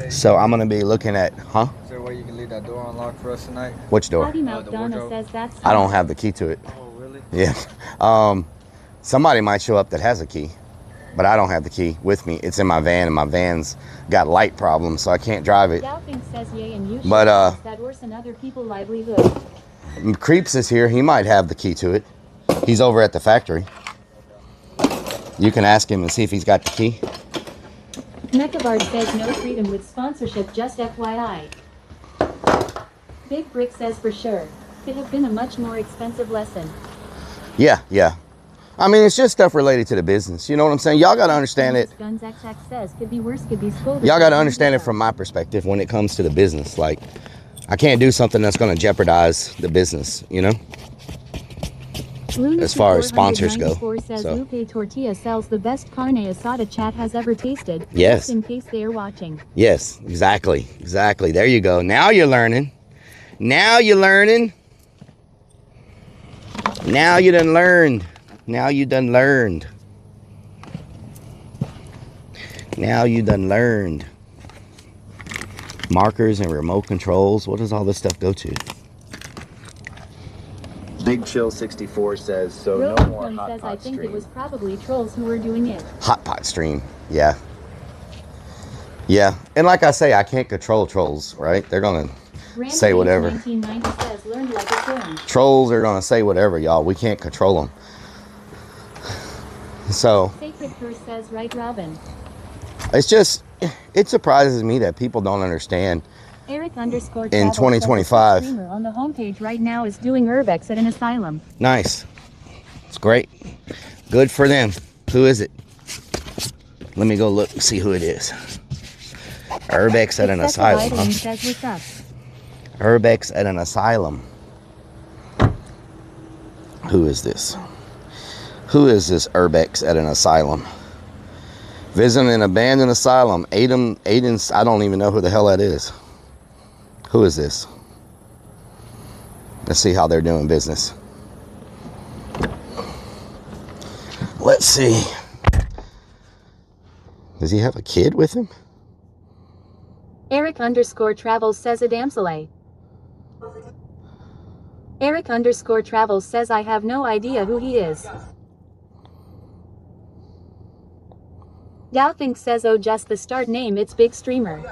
So I'm gonna be looking at, huh? Is there a way you can leave that door unlocked for us tonight? Which door? I don't have the key to it. Oh, really? Yeah. Somebody might show up that has a key, but I don't have the key with me. It's in my van, and my van's got light problems, so I can't drive it. But that worsen other people's livelihood. Creeps is here. He might have the key to it. He's over at the factory. You can ask him and see if he's got the key. Mechavard says no freedom with sponsorship, just FYI. Big Brick says for sure. Could have been a much more expensive lesson. Yeah. I mean, it's just stuff related to the business. You know what I'm saying? Y'all got to understand it. Guns XX says could be worse, could be scolded. Y'all got to understand it from my perspective when it comes to the business. Like, I can't do something that's going to jeopardize the business, you know? As far as sponsors go. Says So. Lupe Tortilla sells the best carne asada chat has ever tasted. Yes. Just in case they are watching. Yes, exactly. There you go. Now you're learning. Now you done learned. Now you done learned. Markers and remote controls. What does all this stuff go to? Big Chill 64 says, so no more hot says pot I think stream. it was probably trolls who were doing it. Hot pot stream. Yeah. And like I say, I can't control trolls, right? They're going to say whatever. 1990 says, learned like a film. Trolls are going to say whatever, y'all. We can't control them. So. Sacred Curse says, right, Robin. It's just, it surprises me that people don't understand. Eric _ in 2025. Streamer on the homepage right now is doing urbex at an asylum. Nice. It's great. Good for them. Who is it? Let me go look and see who it is. Urbex at an asylum. Huh? Says, what's up? Urbex at an asylum. Who is this? Who is this Urbex at an asylum? Visiting an abandoned asylum. Aiden's, I don't even know who the hell that is. Who is this? Let's see how they're doing business. Let's see. Does he have a kid with him? Eric _ Travels says a damsel. Eric _ Travels says I have no idea who he is. Dowthink says oh just the start name, it's big streamer.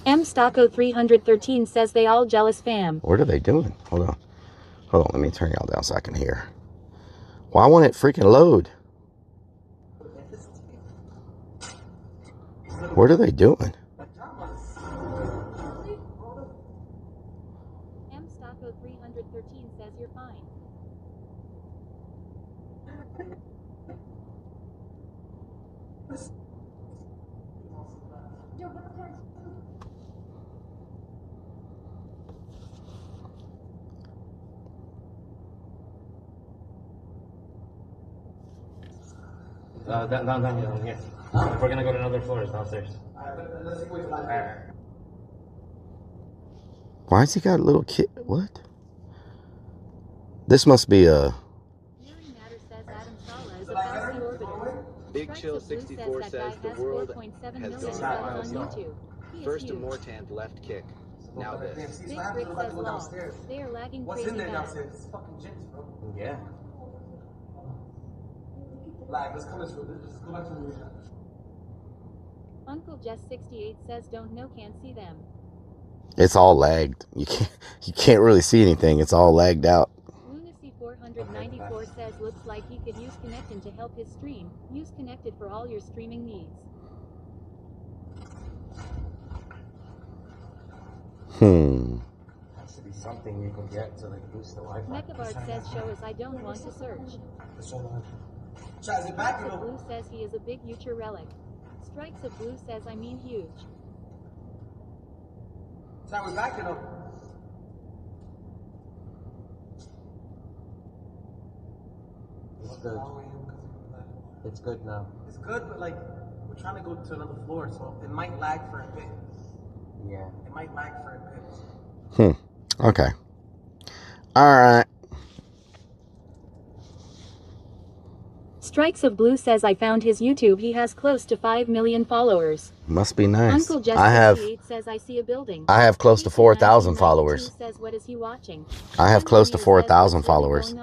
M Stocko 313 says they all jealous fam. What are they doing? Hold on, let me turn y'all down so I can hear. Why won't it freaking load? What are they doing? Down here. We're gonna go to another floor, it's downstairs. Why has he got a little kid? What? This must be a... Big Chill 64 says the world has gone first to Mortant left kick. Now this. Big Rick says law. They are lagging crazy bad. Yeah. Let's go back to the movie. Uncle Jess 68 says don't know, can't see them. It's all lagged. You can't really see anything. It's all lagged out. Lunacy 494 says looks like he could use Connectin to help his stream. Use Connected for all your streaming needs. That should be something you can get to like boost the Wi-Fi. Mechabard says show us I don't want to search. Is it back? Strikes of Blue says he is a big future relic. Strikes of Blue says I mean huge. We're back, It's good. It's good now. It's good, but like, we're trying to go to another floor, so it might lag for a bit. Yeah. It might lag for a bit. Okay. All right. Strikes of Blue says I found his YouTube. He has close to 5 million followers. Must be nice. Uncle Jess 68 says I see a building. I have close to 4,000 followers. Says what is he watching? I have close to 4,000 followers.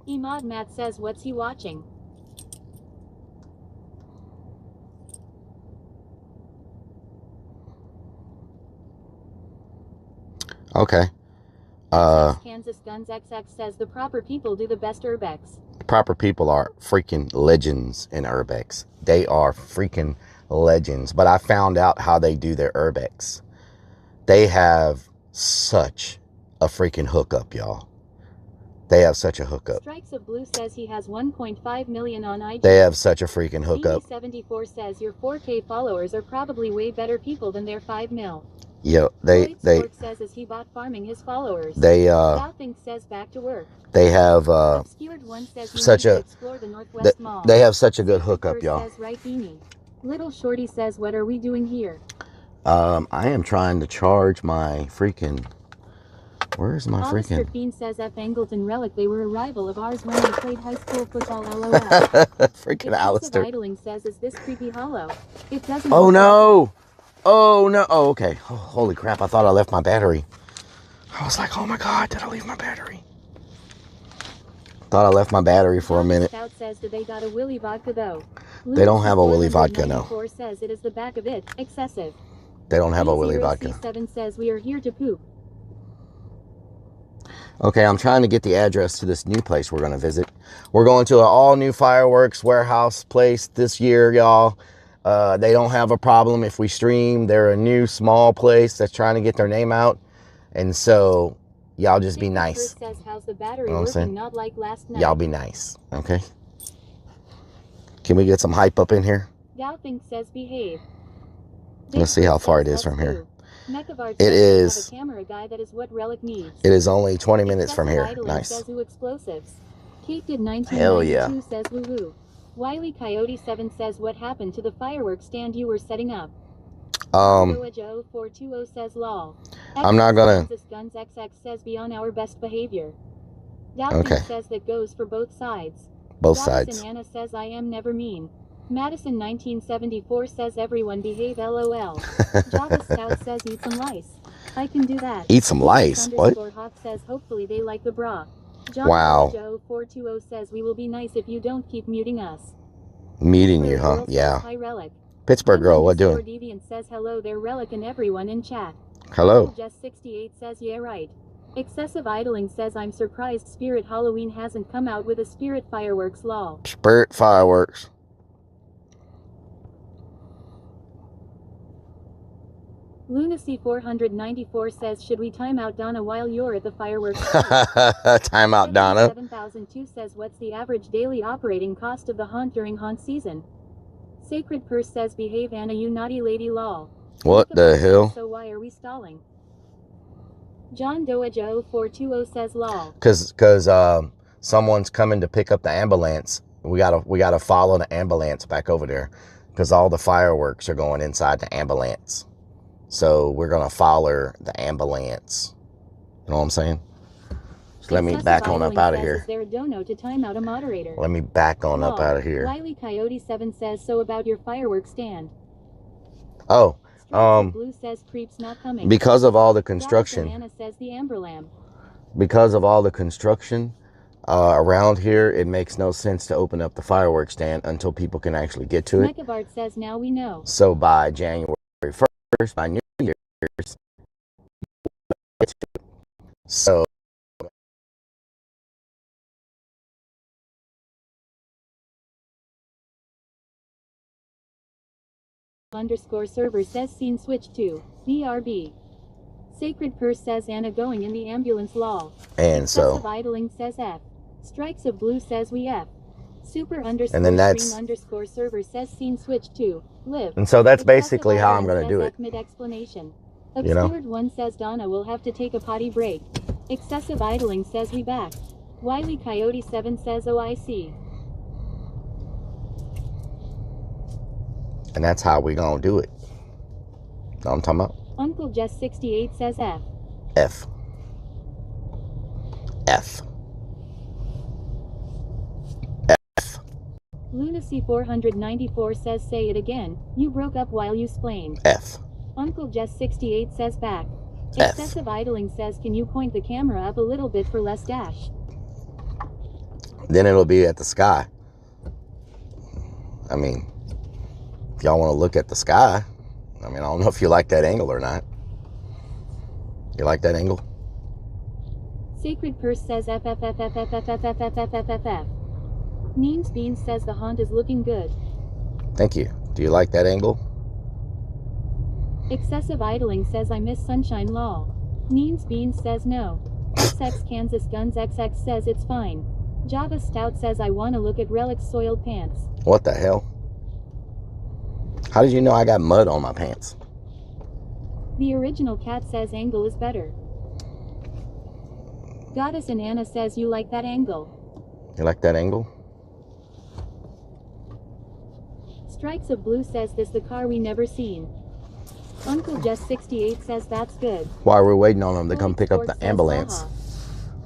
Emad Matt says what's he watching? Okay. Kansas Guns XX says the proper people do the best urbex. Proper people are freaking legends in urbex. They are freaking legends. But I found out how they do their urbex. They have such a freaking hookup, y'all. They have such a hookup. Strikes of Blue says he has 1.5 million on IG. They have such a freaking hookup. 74 says your 4K followers are probably way better people than their 5 mil. Yo, they says as he bought farming his followers. They says back to work. They have Obscured one says such a explore the Northwest Mall. they have such a good hookup, y'all. Says right beanie. Little Shorty says what are we doing here? I am trying to charge my freaking. Where is my Alistair freaking? Fiend says F. Angleton Relic. They were a rival of ours when we played high school football. LOL. Freaking Alistair. Idling says is this creepy hollow? It doesn't. Oh no. Oh no. Oh, okay. Oh, holy crap. I thought I left my battery. I was like, oh my God, did I leave my battery? Thought I left my battery for a minute. Scout says that they got a Willy vodka though. They don't have a Willy vodka, no. Says it is the back of it. Excessive. They don't have a Willy vodka. 7 says we are here to poop. Okay, I'm trying to get the address to this new place we're going to visit. We're going to an all-new fireworks warehouse place this year, y'all. They don't have a problem if we stream. They're a new small place that's trying to get their name out. And so, y'all just be nice. Says, how's the battery you know what I'm saying? Not like last night. Y'all be nice, okay? Can we get some hype up in here? Galping says behave. Let's see how far it is from here. It is. A camera guy that is what Relic needs. It is only 20 minutes from here. Nice. Says who explosives. Kate did 1992 Hell yeah. Says woo woo. Wiley Coyote 7 says what happened to the fireworks stand you were setting up. Joe 420 says lol. I'm not gonna. Guns XX says be on our best behavior. Okay. Says that goes for both sides. Both sides. Anna says I am never mean. Madison 1974 says everyone behave LOL. Java Scout says eat some lice. I can do that. Eat some lice? What? Hawk says hopefully they like the bra. Wow. Joe 420 says we will be nice if you don't keep muting us. Muting you, huh? Yeah. Hi Relic. Pittsburgh girl, what doing? Deviant says hello there Relic and everyone in chat. Hello. Just 68 says yeah right. Excessive idling says I'm surprised Spirit Halloween hasn't come out with a Spirit fireworks lol. Spirit fireworks. Lunacy 494 says, should we time out Donna while you're at the fireworks? Time out Donna. 7002 says, what's the average daily operating cost of the haunt during haunt season? Sacred Purse says, behave Anna, you naughty lady, lol. What the hell? So why are we stalling? John Doeja 0420 says, lol. Cause someone's coming to pick up the ambulance. We gotta follow the ambulance back over there, because all the fireworks are going inside the ambulance. So we're gonna follow the ambulance. You know what I'm saying? So let me back on up out of here. Is there a dono to time out a moderator? Let me back on up out of here. Wiley Coyote 7 says, so about your fireworks stand. Oh, Blue says, creeps not coming. because of all the construction. Anna says, the Amberlam. Because of all the construction around here, it makes no sense to open up the fireworks stand until people can actually get to it. Mechabart says, now we know. So by January 1st, by New Year's, so _ server says, scene switch to BRB. Sacred Purse says, Anna going in the ambulance, lol. And so Excessive idling says F. Strikes of Blue says, we F. Super _ and then that's _ server says, scene switch to live. and so that's basically how I'm gonna do it. Mid explanation. You know? Obscured One says, Donna will have to take a potty break. Excessive idling says, we back. Wiley Coyote 7 says, oh I see. And that's how we gonna do it. Know what I'm talking about? Uncle Jess 68 says F. F. F. F. Lunacy 494 says, say it again, you broke up while you splained. F. Uncle Jess 68 says back. F. Excessive idling says, can you point the camera up a little bit for less dash? Then it'll be at the sky. I mean, if y'all want to look at the sky, I mean, I don't know if you like that angle or not. You like that angle? Sacred Purse says F. Neens Beans says the haunt is looking good. Thank you. Do you like that angle? Excessive idling says I miss sunshine, lol. Neens Beans says no. XX Kansas Guns XX says it's fine. Java Stout says I wanna look at Rellik's soiled pants. What the hell? How did you know I got mud on my pants? The original cat says angle is better. Goddess and Anna says you like that angle. You like that angle? Strikes of Blue says this the car we never seen. Uncle Jess 68 says that's good. While we're waiting on them to come pick up the ambulance.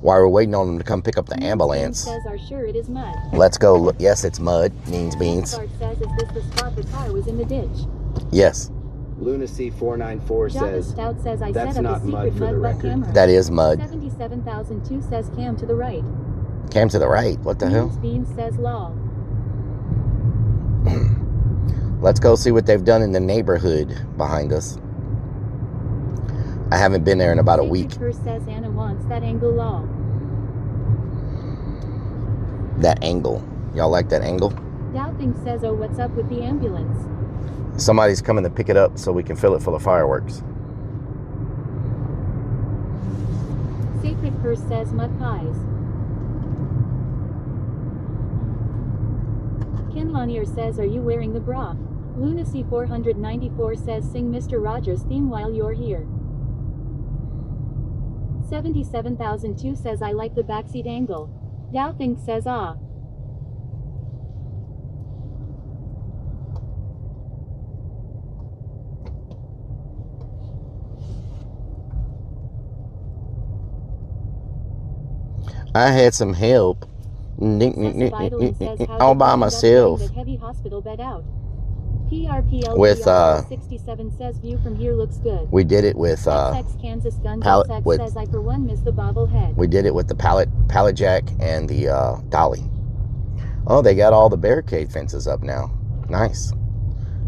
While we're waiting on them to come pick up the ambulance. Says are sure it is mud. Let's go look. Yes, it's mud. Means beans. Says is this the spot the car was in the ditch? Yes. Lunacy 494 Java says, Stout says I that's set up not a secret mud for the mud butt record. camera. That is mud. 77,002 says cam to the right. Cam to the right. What the hell? Beans says lol. Let's go see what they've done in the neighborhood behind us. I haven't been there in about a week. Purse says Anna wants that angle, lol. That angle. Y'all like that angle? Doubting says, oh, what's up with the ambulance? Somebody's coming to pick it up so we can fill it full of fireworks. Sacred Purse says mud pies. Ken Lanier says, are you wearing the bra? Lunacy 494 says, sing Mr. Rogers' theme while you're here. 77,002 says, I like the backseat angle. Doubting says, ah. I had some help. All by myself. Heavy hospital bed out. PRPL with 67 says view from here looks good. We did it with Kansas Guns pallet with, says I for one miss the bobblehead. We did it with the pallet jack and the dolly. Oh, they got all the barricade fences up now. Nice.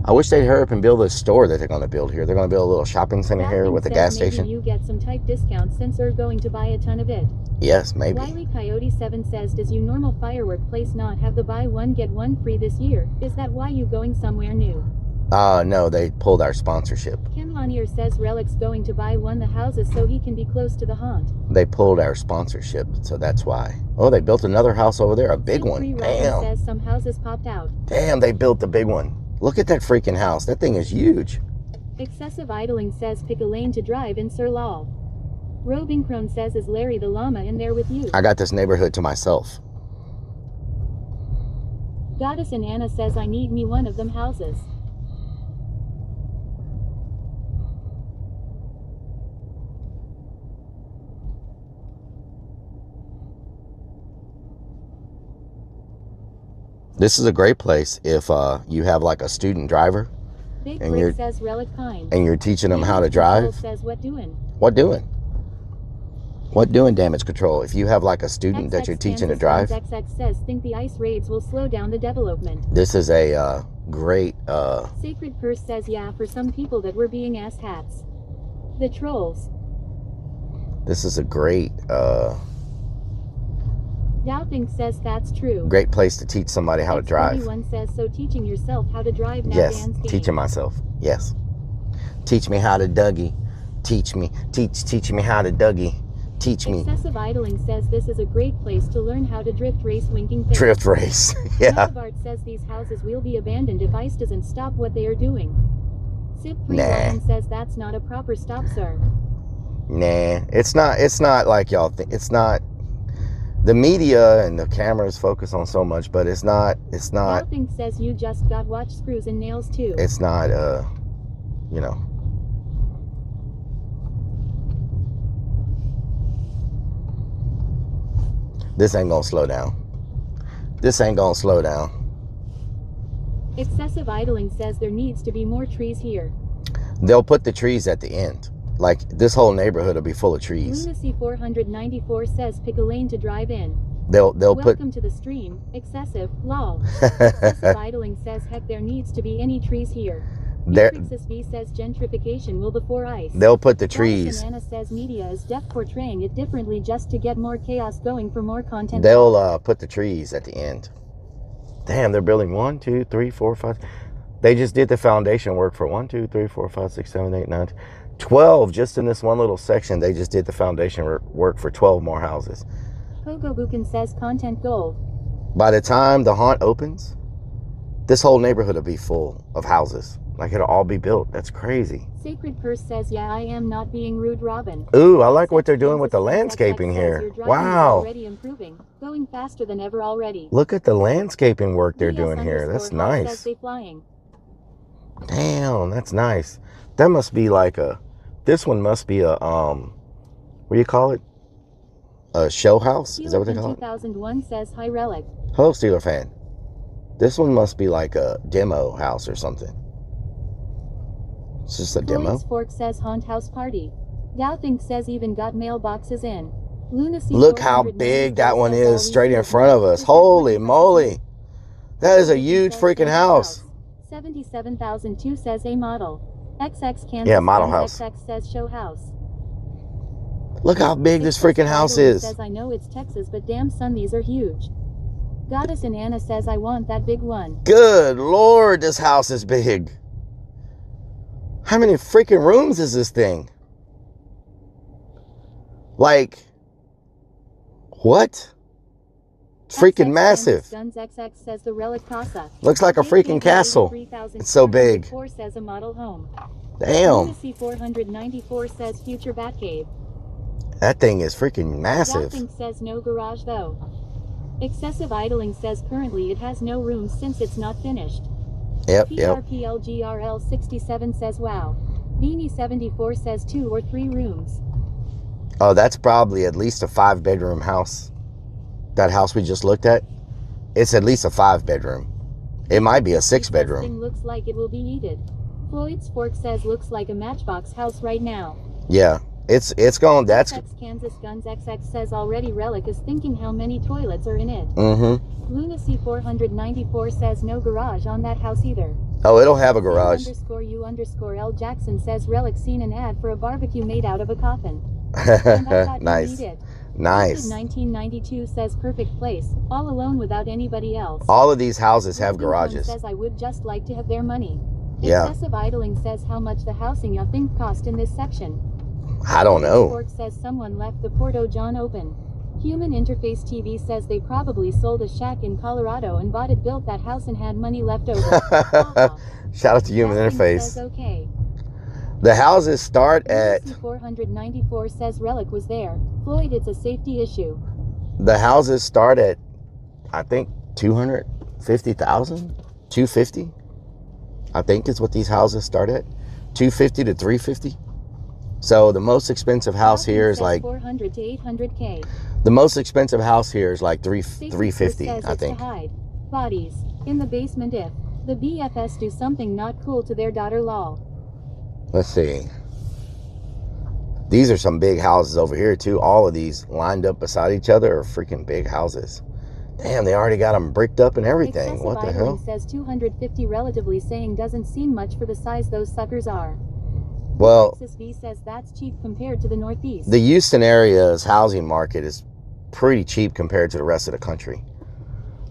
I wish they'd hurry up and build a store that they're going to build here. They're going to build a little shopping center here with a gas station. You get some type discount since you're going to buy a ton of it. Yes, maybe. Wiley Coyote 7 says, does you normal firework place not have the buy one get one free this year? Is that why you going somewhere new? No, they pulled our sponsorship. Ken Lanier says Rellik's going to buy one of the houses so he can be close to the haunt. They pulled our sponsorship, so that's why. Oh, they built another house over there, a big one. Damn. Says some houses popped out. Damn, they built the big one. Look at that freaking house. That thing is huge. Excessive idling says pick a lane to drive in Sir Lal. Roving Crone says is Larry the llama in there with you? I got this neighborhood to myself. Goddess and Anna says I need me one of them houses. This is a great place if you have like a student driver Big and you're says Rellik Pine. And you're teaching them how to drive. Says what doing? What doing? What doing, damage control? If you have like a student that you're teaching to drive. XX says think the ice raids will slow down the development. This is a great Sacred Purse says yeah for some people that were being ass hats. The trolls. This is a great Doubting says that's true. great place to teach somebody how to drive. Everyone says so teaching yourself how to drive now. Yes, teaching myself. Yes. Teach me how to Dougie. Teach me how to Dougie. Teach me. Excessive idling says this is a great place to learn how to drift race winking face. Drift race. Yeah. Bart says these houses will be abandoned if ICE doesn't stop what they are doing. Sip Nah. says that's not a proper stop, sir. Nah. It's not like y'all think. It's not. The media and the cameras focus on so much, but it's not. Doubting says you just got watch screws and nails too. It's not. You know. This ain't gonna slow down. This ain't gonna slow down. Excessive idling says there needs to be more trees here. They'll put the trees at the end. Like, this whole neighborhood will be full of trees. Lunacy 494 says pick a lane to drive in. They'll put. Welcome to the stream. Excessive. Lol. Excessive idling says heck there needs to be any trees here. Matrixus V says gentrification will before ICE. They'll put the trees. Anna says media is deaf portraying it differently just to get more chaos going for more content. They'll put the trees at the end. Damn, they're building 1, 2, 3, 4, 5. They just did the foundation work for 1, 2, 3, 4, 5, 6, 7, 8, 9, 12. Just in this one little section, they just did the foundation work for 12 more houses. Pogobukin says content gold. By the time the haunt opens, this whole neighborhood will be full of houses. Like, it'll all be built. That's crazy. Sacred Purse says, yeah, I am not being rude, Robin. Ooh, I like what they're doing with the landscaping here. Wow. Already improving, going faster than ever already. Look at the landscaping work they're doing here. That's nice. Damn, that's nice. That must be like this one must be a, what do you call it? A show house? Is that what they call it? 2001 says, hi, Rellik. Hello, Steeler fan. This one must be like a demo house or something. It's just a demo. Fork says haunt house party. Doubting says even got mailboxes in. Lunacy. Look how big that one is straight in front of us. Holy moly. That is a huge freaking house. 77,002 says a model. XX Kansas. Yeah, model house. XX says show house. Look how big this freaking house is. Says I know it's Texas, but damn son, these are huge. Goddess and Anna says I want that big one. Good Lord, this house is big. How many freaking rooms is this thing? Like, what? Freaking massive. Guns XX says the Rellik Casa. Looks like a freaking castle. It's so big. Says a model home. Damn. 494 says future Batcave. That thing is freaking massive. Doubting says no garage though. Excessive idling says currently it has no rooms since it's not finished. Yep. PRPLGRL 67 says wow. Beanie 74 says 2 or 3 rooms. Oh, that's probably at least a 5-bedroom house. That house we just looked at, it's at least a 5-bedroom. It might be a 6-bedroom. Thing looks like it will be heated. Floyd's Fork says looks like a Matchbox house right now. Yeah, it's going. That's Kansas Guns XX says already Rellik is thinking how many toilets are in it. Lunacy 494 says no garage on that house either. Oh, it'll have a garage. _U_L Jackson says Rellik seen an ad for a barbecue made out of a coffin. Nice. Nice. 1992 says perfect place, all alone without anybody else. All of these houses have garages. Says I would just like to have their money. Yeah. Excessive idling says how much the housing you think cost in this section. I don't know. Fork says someone left the Porto John open. Human Interface TV says they probably sold a shack in Colorado and bought it, built that house and had money left over. Shout out to Human Interface. Says okay. The houses start at... 494 says Rellik was there. Floyd, it's a safety issue. The houses start at, I think, 250,000? 250? I think is what these houses start at. 250 to 350. So the most expensive house here is like 400 to 800K. The most expensive house here is like 350, I think. To hide bodies in the basement if the BFS do something not cool to their daughter lol. Let's see. These are some big houses over here too. All of these lined up beside each other are freaking big houses. Damn, they already got them bricked up and everything. Excessive What the hell? Says 250 relatively saying doesn't seem much for the size those suckers are. Well, Texas V says that's cheap compared to the Northeast. The Houston area's housing market is pretty cheap compared to the rest of the country.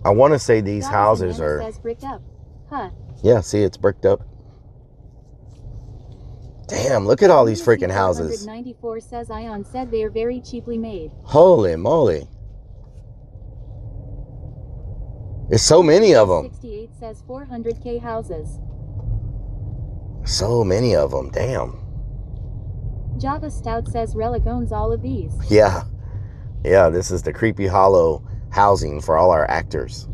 I want to say these houses are... Says bricked up. Huh. Yeah, see, it's bricked up. Damn, look at all these freaking houses. 194 says Ion said they are very cheaply made. Holy moly. There's so many of them. 68 says 400K houses. So many of them, damn. Java Stout says Rellik owns all of these. Yeah. Yeah, this is the Creepy Hollow housing for all our actors.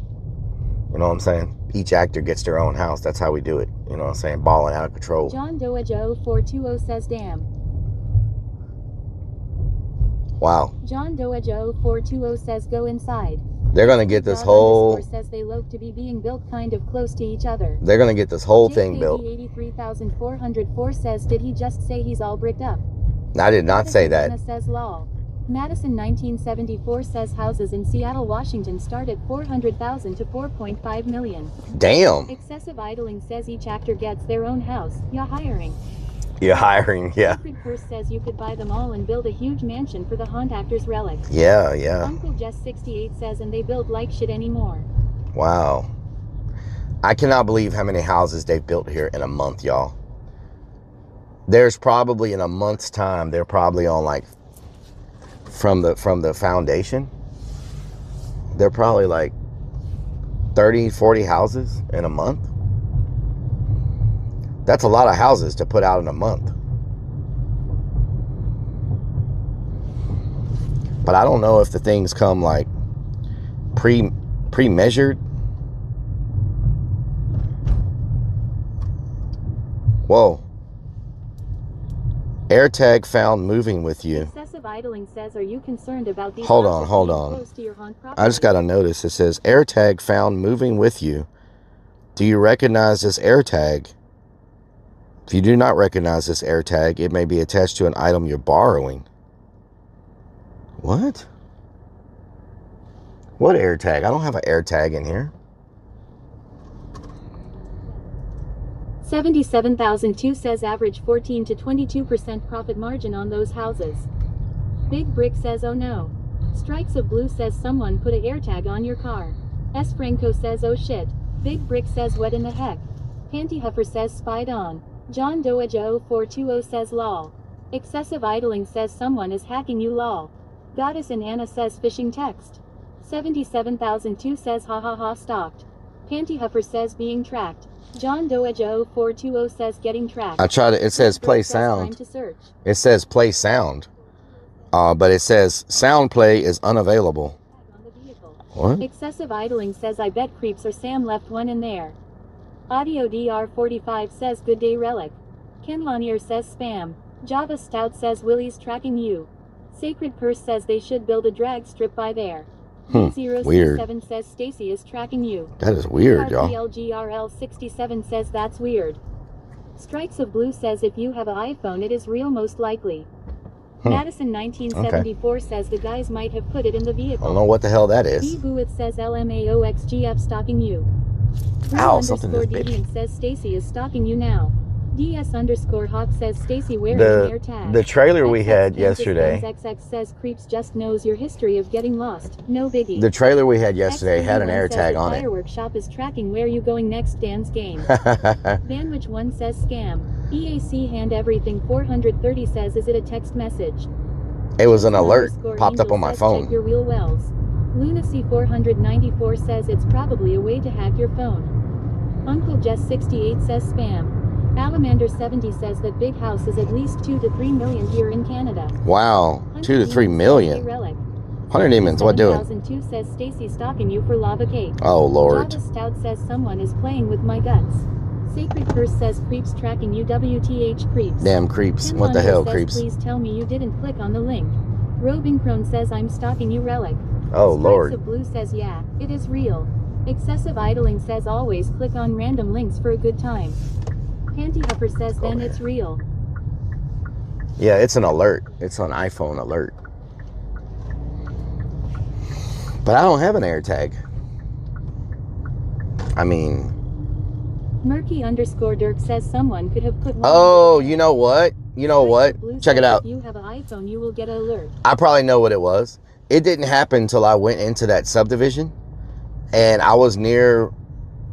You know what I'm saying? Each actor gets their own house. That's how we do it. You know what I'm saying? Balling out of control. John Doejo 420 says damn. Wow. John Doejo 420 says go inside. They're going to get this whole... says they look to be being built kind of close to each other. They're going to get this whole thing built. 83,404 says did he just say he's all bricked up? I did not say that. Says lol. Madison 1974 says houses in Seattle, Washington start at 400,000 to 4.5 million. Damn. Excessive idling says each actor gets their own house. You're hiring. You're hiring, yeah. Secret Purse says you could buy them all and build a huge mansion for the haunt actor's relic. Yeah, yeah. Uncle Jess 68 says and they build like shit anymore. Wow. I cannot believe how many houses they've built here in a month, y'all. There's probably in a month's time, they're probably on like from the foundation, they're probably like 30, 40 houses in a month. That's a lot of houses to put out in a month. But I don't know if the things come like pre-measured. Whoa. AirTag found moving with you. Excessive idling says, are you concerned about these? Hold on. Close to your haunt property? I just got a notice. It says AirTag found moving with you. Do you recognize this AirTag? If you do not recognize this AirTag, it may be attached to an item you're borrowing. What? What AirTag? I don't have an AirTag in here. 77,002 says average 14 to 22% profit margin on those houses. Big Brick says oh no. Strikes of Blue says someone put a AirTag on your car. S. Franco says oh shit. Big Brick says what in the heck. Panty Huffer says spied on. John Doejo 420 says lol. Excessive idling says someone is hacking you lol. Goddess and Anna says phishing text. 77,002 says ha ha ha stalked. Panty Huffer says being tracked. John Doejo 420 says getting tracked. I tried it. It says play sound. It says play sound. But it says sound play is unavailable. What? Excessive idling says I bet creeps or Sam left one in there. Audio DR45 says good day Rellik. Ken Lanier says spam. Java Stout says Willie's tracking you. Sacred Purse says they should build a drag strip by there. Weird. 067 says Stacy is tracking you. That is weird, y'all. RPLGRL 67 says that's weird. Strikes of Blue says if you have an iPhone it is real most likely. Madison 1974 says the guys might have put it in the vehicle. I don't know what the hell that is. B-Boo it says LMAOXGF stalking you. Ow, something just bit me. Deviant says Stacy is stalking you now. DS_Hawk says Stacy wearing an air tag. The trailer we had XX yesterday. XX says creeps just knows your history of getting lost. No biggie. The trailer we had yesterday had an X31 air says tag the on it. Firework shop is tracking where you going next. Dan's game. Vanwich 1 says scam. EAC hand everything 430 says is it a text message? It was an alert Underscore popped up Angel on my says, phone. Check your wheel wells. Lunacy 494 says it's probably a way to hack your phone. Uncle Jess 68 says spam. Alamander 70 says that big house is at least 2 to 3 million here in Canada. Wow, 2 to 3 million. Relic. 100 demons, what doing? 7002 says Stacy stalking you for lava cake. Oh Lord. Java Stout says someone is playing with my guts. Sacred Curse says creeps tracking you. WTH creeps. Damn creeps. Tim What the Hunter hell, says, creeps? Please tell me you didn't click on the link. Robing Crone says I'm stalking you. Relic. Oh Stripes Lord. of Blue says yeah, it is real. Excessive idling says always click on random links for a good time. Panty Hupper says then it's real. Yeah, it's an alert. It's an iPhone alert. But I don't have an AirTag. I mean... Murky_Dirk says someone could have put one. Oh, you know what? You know what? Check it out. If you have an iPhone, you will get an alert. I probably know what it was. It didn't happen until I went into that subdivision. And I was near...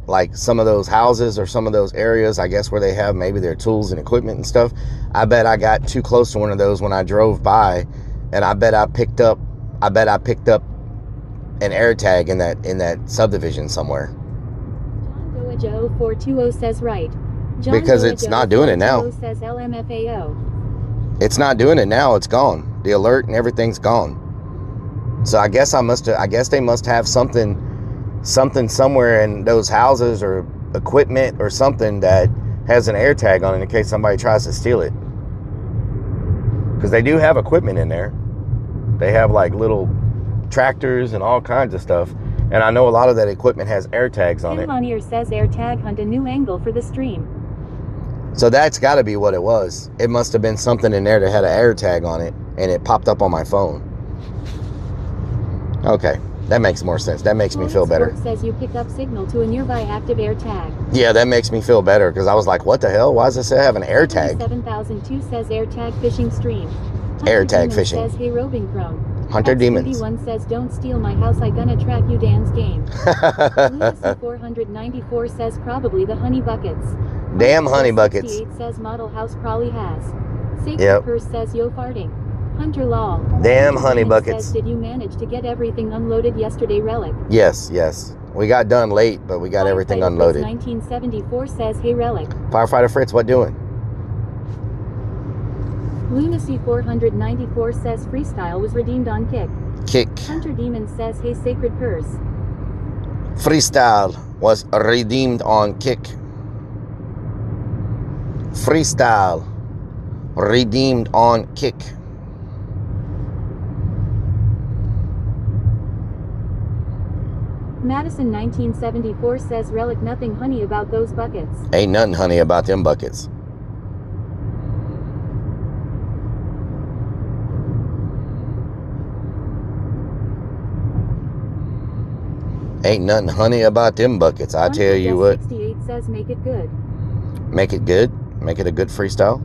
like some of those houses or some of those areas, I guess, where they have maybe their tools and equipment and stuff. I bet I got too close to one of those when I drove by, and I bet I picked up an air tag in that subdivision somewhere. John Doajo 420 says right. John Because it's not doing it now. Says LMFAO. It's not doing it now. It's gone. The alert and everything's gone. So I guess they must have something somewhere in those houses or equipment or something that has an air tag on it in case somebody tries to steal it. Because they do have equipment in there. They have like little tractors and all kinds of stuff. And I know a lot of that equipment has air tags on it. Tim Lanier says air tag hunt a new angle for the stream. So that's got to be what it was. It must have been something in there that had an air tag on it and it popped up on my phone. Okay. That makes more sense. That makes me feel better. Says you pick up signal to a nearby active air tag. Yeah, that makes me feel better because I was like, what the hell? Why does it say have an air tag? 7002 says air tag fishing stream. Air tag fishing. Says hey roving crone. Hunter demons. 1 says don't steal my house, I gonna track you. Dan's game. Lunacy 494 says probably the honey buckets. Damn honey buckets. 68 says model house probably has. Sacred Curse says yo farting. Hunter Law. Damn honey buckets. Says, did you manage to get everything unloaded yesterday, Relic? Yes. We got done late, but we got everything unloaded. 1974 says, hey, Relic. Firefighter Fritz, what doing? Lunacy 494 says Freestyle was redeemed on Kick. Hunter Demon says, hey, Sacred Curse. Freestyle was redeemed on Kick. Freestyle redeemed on Kick. Madison 1974 says Relic nothing honey about those buckets. Ain't nothing honey about them buckets. Ain't nothing honey about them buckets. I tell you what. 68 says make it good. Make it good. Make it a good freestyle.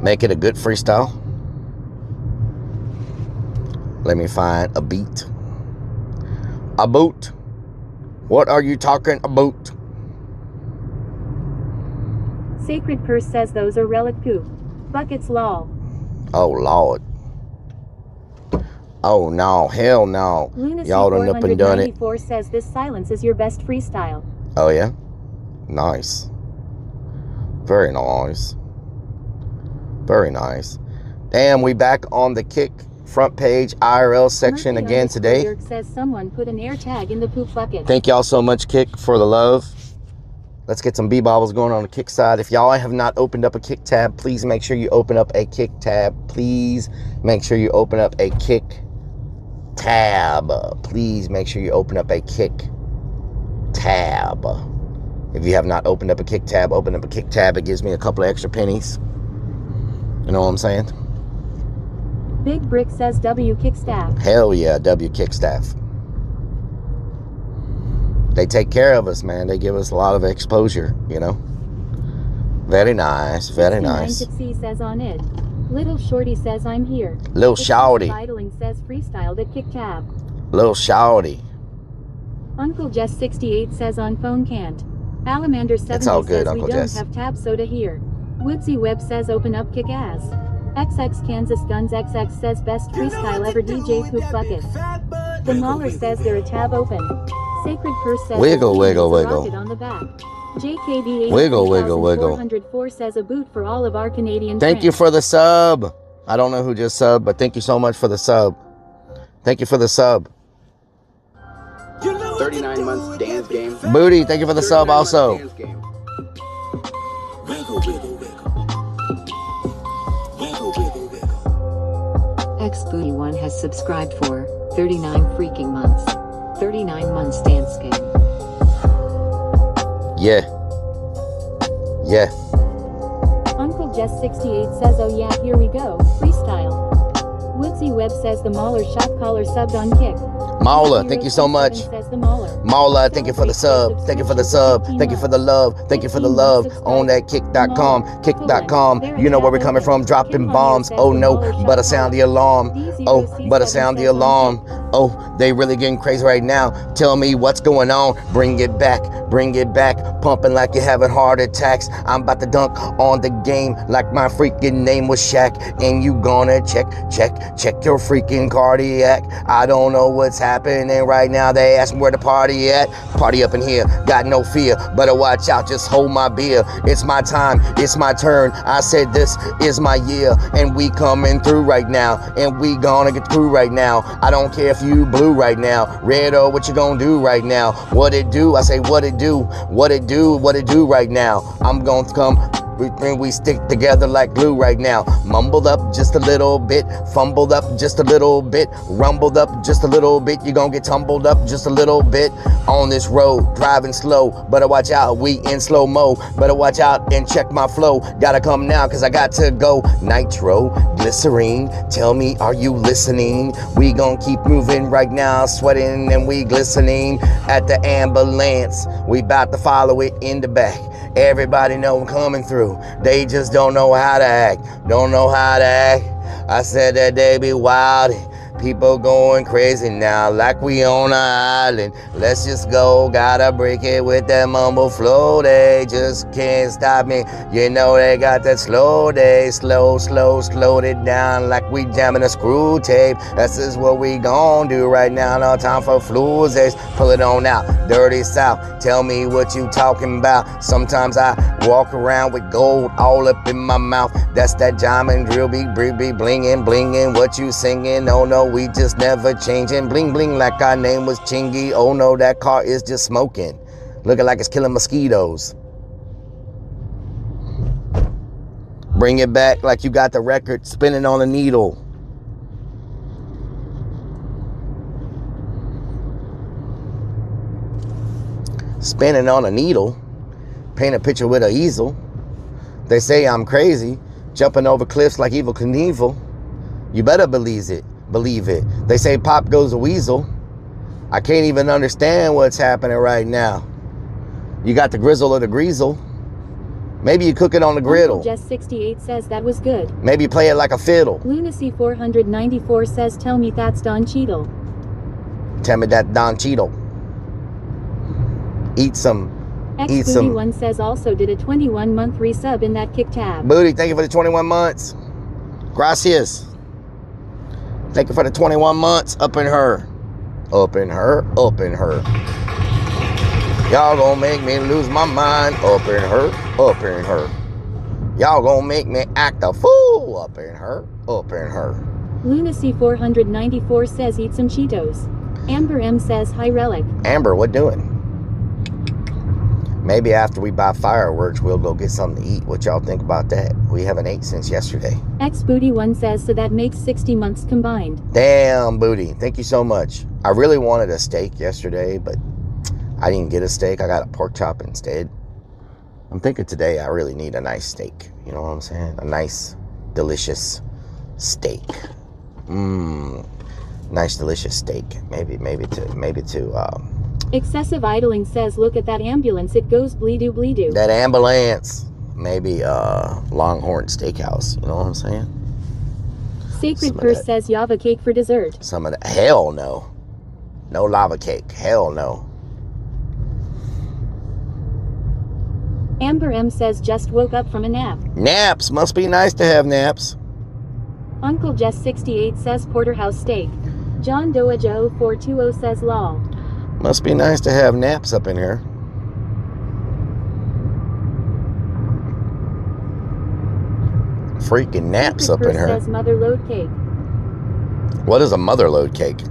Make it a good freestyle. Let me find a beat. A boot. What are you talking about? Sacred Curse says those are Relic poop. Buckets lol. Oh Lord. Oh no, hell no. Y'all done up and done it. 494 says this silence is your best freestyle. Oh yeah? Nice. Very nice. Very nice. Damn, we back on the Kick front page IRL section again today. Says someone put an air tag in the poop bucket. Thank y'all so much, Kick, for the love. Let's get some B-bobbles going on the Kick side. If y'all have not opened up a Kick tab, please make sure you open up a Kick tab. Please make sure you open up a Kick tab. Please make sure you open up a Kick tab. If you have not opened up a Kick tab, open up a Kick tab. It gives me a couple of extra pennies. You know what I'm saying? Big Brick says W Kickstaff. Hell yeah, W Kickstaff. They take care of us, man. They give us a lot of exposure, you know. Very nice, very nice. Says on it. Little Shorty says I'm here. Little Shorty. Idling says freestyle that kick tab. Little Shorty. Uncle Jess 68 says on phone can't. Alamander 70 It's all good, says Uncle we don't Jess. have tab soda here. Woodsy Webb says open up kick ass. XX Kansas Guns XX says best freestyle ever DJ Poop Bucket. The Mauler says there a tab open. Sacred Purse says wiggle, wiggle, a wiggle. rocket on the back. JKB Wiggle, wiggle, wiggle. 404 says a boot for all of our Canadian Thank friends. you for the sub. I don't know who just subbed, but thank you so much for the sub. Thank you for the sub. 39 months dance game. Booty, thank you for the sub also. Dance game. Wiggle, wiggle, wiggle. Wiggle, wiggle, wiggle. XBooty1 has subscribed for 39 freaking months. 39 months dance game. Yeah. Yeah. Uncle Jess 68 says oh yeah here we go, freestyle. Woodsy Webb says the Mauler shot caller subbed on kick. Mauler, thank you so much. Mauler, thank you for the sub. Thank you for the sub. Thank you for the love. Thank you for the love. On that kick.com. Kick.com. You know where we're coming from. Dropping bombs. Oh no, better sound the alarm. Oh, better sound the alarm. Oh, they really getting crazy right now. Tell me what's going on. Bring it back. Bring it back. Pumping like you're having heart attacks. I'm about to dunk on the game like my freaking name was Shaq. And you gonna check your freaking cardiac. I don't know what's happening right now. They ask me where the party at. Party up in here. Got no fear. Better watch out. Just hold my beer. It's my time. It's my turn. I said this is my year. And we coming through right now. And we gonna get through right now. I don't care if you blue right now. Red or what you gonna do right now. What it do? I say what it do. What it do? What it do right now. I'm gonna come. We stick together like glue right now. Mumbled up just a little bit. Fumbled up just a little bit. Rumbled up just a little bit. You gonna get tumbled up just a little bit. On this road, driving slow. Better watch out, we in slow-mo. Better watch out and check my flow. Gotta come now, cause I got to go. Nitro, glycerine, tell me, are you listening? We gonna keep moving right now, sweating and we glistening. At the ambulance, we about to follow it in the back. Everybody know I'm coming through. They just don't know how to act. Don't know how to act. I said that they be wild. People going crazy now like we on an island. Let's just go. Gotta break it with that mumble flow. They just can't stop me. You know they got that slow day. Slow it down like we jamming a screw tape. This is what we gon' do right now. No time for floozies. Pull it on out. Dirty South. Tell me what you talking about. Sometimes I walk around with gold all up in my mouth. That's that diamond drill be blingin'. What you singing? Oh no. We just never changing. Bling bling like our name was Chingy. Oh no, that car is just smoking. Looking like it's killing mosquitoes. Bring it back like you got the record spinning on a needle. Spinning on a needle. Paint a picture with an easel. They say I'm crazy. Jumping over cliffs like Evel Knievel. You better believe it. They say pop goes a weasel. I can't even understand what's happening right now. You got the grizzle or the greasel. Maybe you cook it on the griddle. Jess 68 says that was good. Maybe play it like a fiddle. Lunacy 494 says tell me that's Don Cheadle. Tell me that Don Cheadle. Eat some. X41 says also did a 21-month resub in that kick tab. Booty, thank you for the 21 months. Gracias. Thank you for the 21 months. Up in her. Up in her. Up in her. Y'all gonna make me lose my mind. Up in her. Up in her. Y'all gonna make me act a fool. Up in her. Up in her. Lunacy 494 says eat some Cheetos. Amber M says hi Rellik. Amber, what doing? Maybe after we buy fireworks, we'll go get something to eat. What y'all think about that? We haven't ate since yesterday. XBooty1 says so that makes 60 months combined. Damn, Booty. Thank you so much. I really wanted a steak yesterday, but I didn't get a steak. I got a pork chop instead. I'm thinking today I really need a nice steak. You know what I'm saying? A nice, delicious steak. Nice, delicious steak. Maybe to Excessive idling says, look at that ambulance, it goes bleedoo bleedoo. That ambulance. Maybe Longhorn Steakhouse. You know what I'm saying? Sacred Purse says Java cake for dessert. Some of that. Hell no. No lava cake. Hell no. Amber M says just woke up from a nap. Naps. Must be nice to have naps. Uncle Jess 68 says porterhouse steak. John Doe Joe 420 says lol. Must be nice to have naps up in here. Freaking naps up in here. Says mother load cake. What is a mother load cake?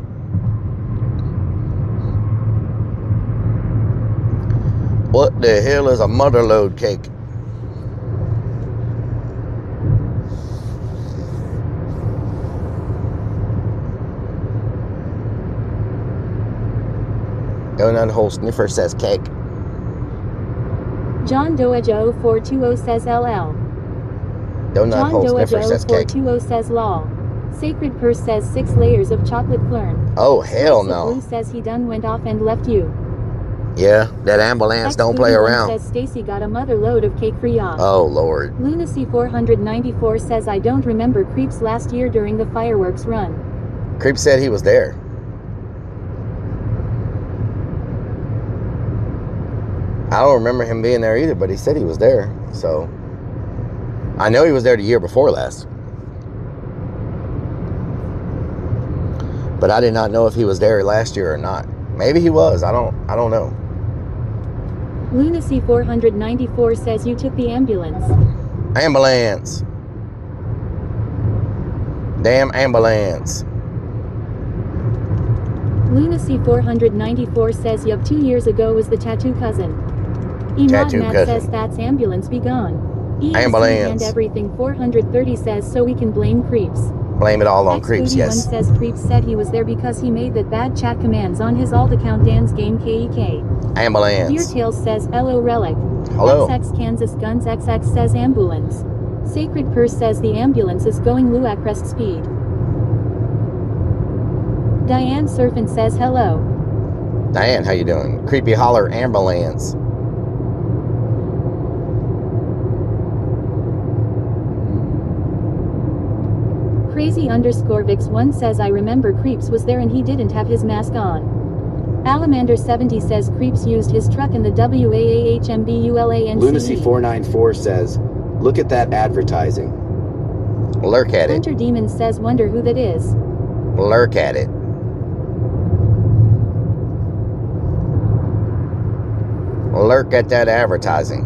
What the hell is a mother load cake? Donut hole sniffer says cake. John Doe Joe 420 says LL. Donut hole sniffer says cake. John Doe Joe 420 says lol. Sacred Purse says 6 layers of chocolate flern. Oh hell no. Blue says he done went off and left you. Yeah, that ambulance don't play around. Says Stacy got a mother load of cake for y'all. Oh Lord. Lunacy 494 says I don't remember Creeps last year during the fireworks run. Creep said he was there. I don't remember him being there either, but he said he was there. So I know he was there the year before last. But I did not know if he was there last year or not. Maybe he was. I don't know. Lunacy 494 says you took the ambulance. Ambulance. Damn ambulance. Lunacy 494 says yup, 2 years ago was the tattoo cousin. Emad Matt says that's ambulance be gone. Ambulance. And everything 430 says so we can blame Creeps. Blame it all on Creeps, yes. Says Creeps said he was there because he made that bad chat commands on his alt account Dan's game KEK. Ambulance. Dear Tales says LO Rellik. Hello. XX Kansas Guns XX says ambulance. Sacred Purse says the ambulance is going Luac crest speed. Diane Surfin says hello. Diane, how you doing? Creepy holler ambulance. Crazy_Vix1 says I remember Creeps was there and he didn't have his mask on. Alamander70 says Creeps used his truck in the WAAHMBULANCE. Lunacy 494 says, look at that advertising. Lurk at it. Hunter Demon says wonder who that is. Lurk at it. Lurk at that advertising.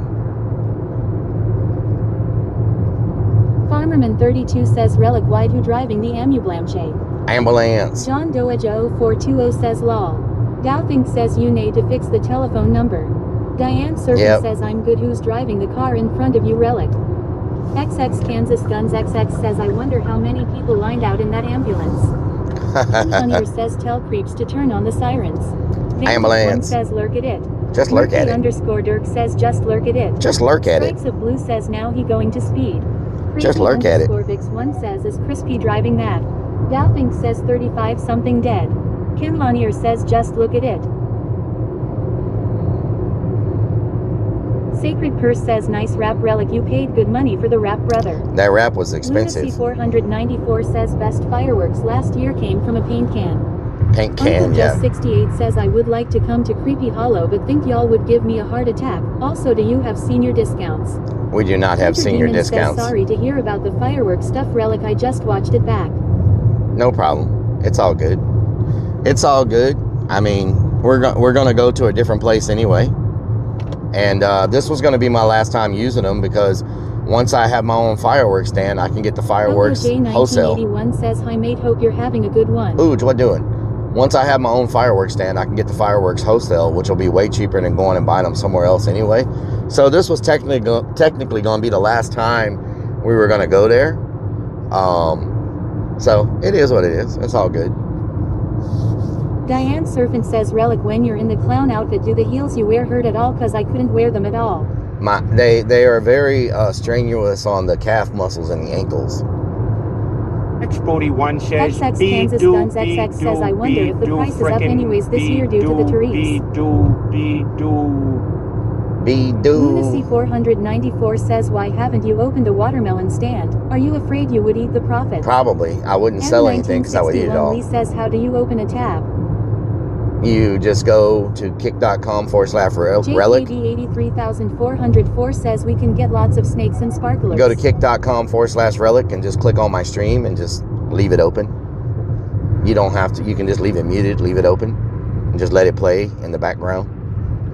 Farmerman32 says Rellik I who driving the ambulance. Ambulance. John Doe Joe 420 says lol. Dowthing says you need to fix the telephone number. Diane Surfin says I'm good who's driving the car in front of you Rellik. XX Kansas Guns XX says I wonder how many people lined out in that ambulance. Hunter says tell Creeps to turn on the sirens. Ambulance. Says lurk at it. Just lurk at it. _Dirk says just lurk at it. Just lurk at it. Strikes of Blue says now he going to speed. Just lurk at it. Vix1 says is Crispy driving that. Dowthing says 35 something dead. Kim Lanier says just look at it. Sacred Purse says nice rap Rellik you paid good money for the rap brother. That rap was expensive. Lunacy 494 says best fireworks last year came from a paint can. Paint can, Uncle yeah. 68 says I would like to come to Creepy Hollow but think y'all would give me a heart attack. Also do you have senior discounts? We do not have senior discounts. Says, sorry to hear about the fireworks stuff Rellik I just watched it back. No problem. It's all good. It's all good. I mean, we're going to go to a different place anyway. And this was going to be my last time using them because once I have my own fireworks stand, I can get the fireworks wholesale. J1981 says hi mate, hope you're having a good one. Ooh, what doing? Once I have my own fireworks stand, I can get the fireworks wholesale, which will be way cheaper than going and buying them somewhere else anyway. So this was technically going to be the last time we were going to go there. So it is what it is. It's all good. Diane Surfin says Rellik when you're in the clown outfit do the heels you wear hurt at all cause I couldn't wear them at all. They are very strenuous on the calf muscles and the ankles. X41 says, XX Kansas Guns XX says, I wonder if the price is up anyways this year due to the tariffs. Lunacy 494 says, why haven't you opened a watermelon stand? Are you afraid you would eat the profits? Probably. I wouldn't sell anything because I would eat it all. Lee says, how do you open a tab? You just go to kick.com/relic. JKD83404 says we can get lots of snakes and sparklers. Go to kick.com/relic and just click on my stream and just leave it open. You don't have to, you can just leave it muted, leave it open, and just let it play in the background.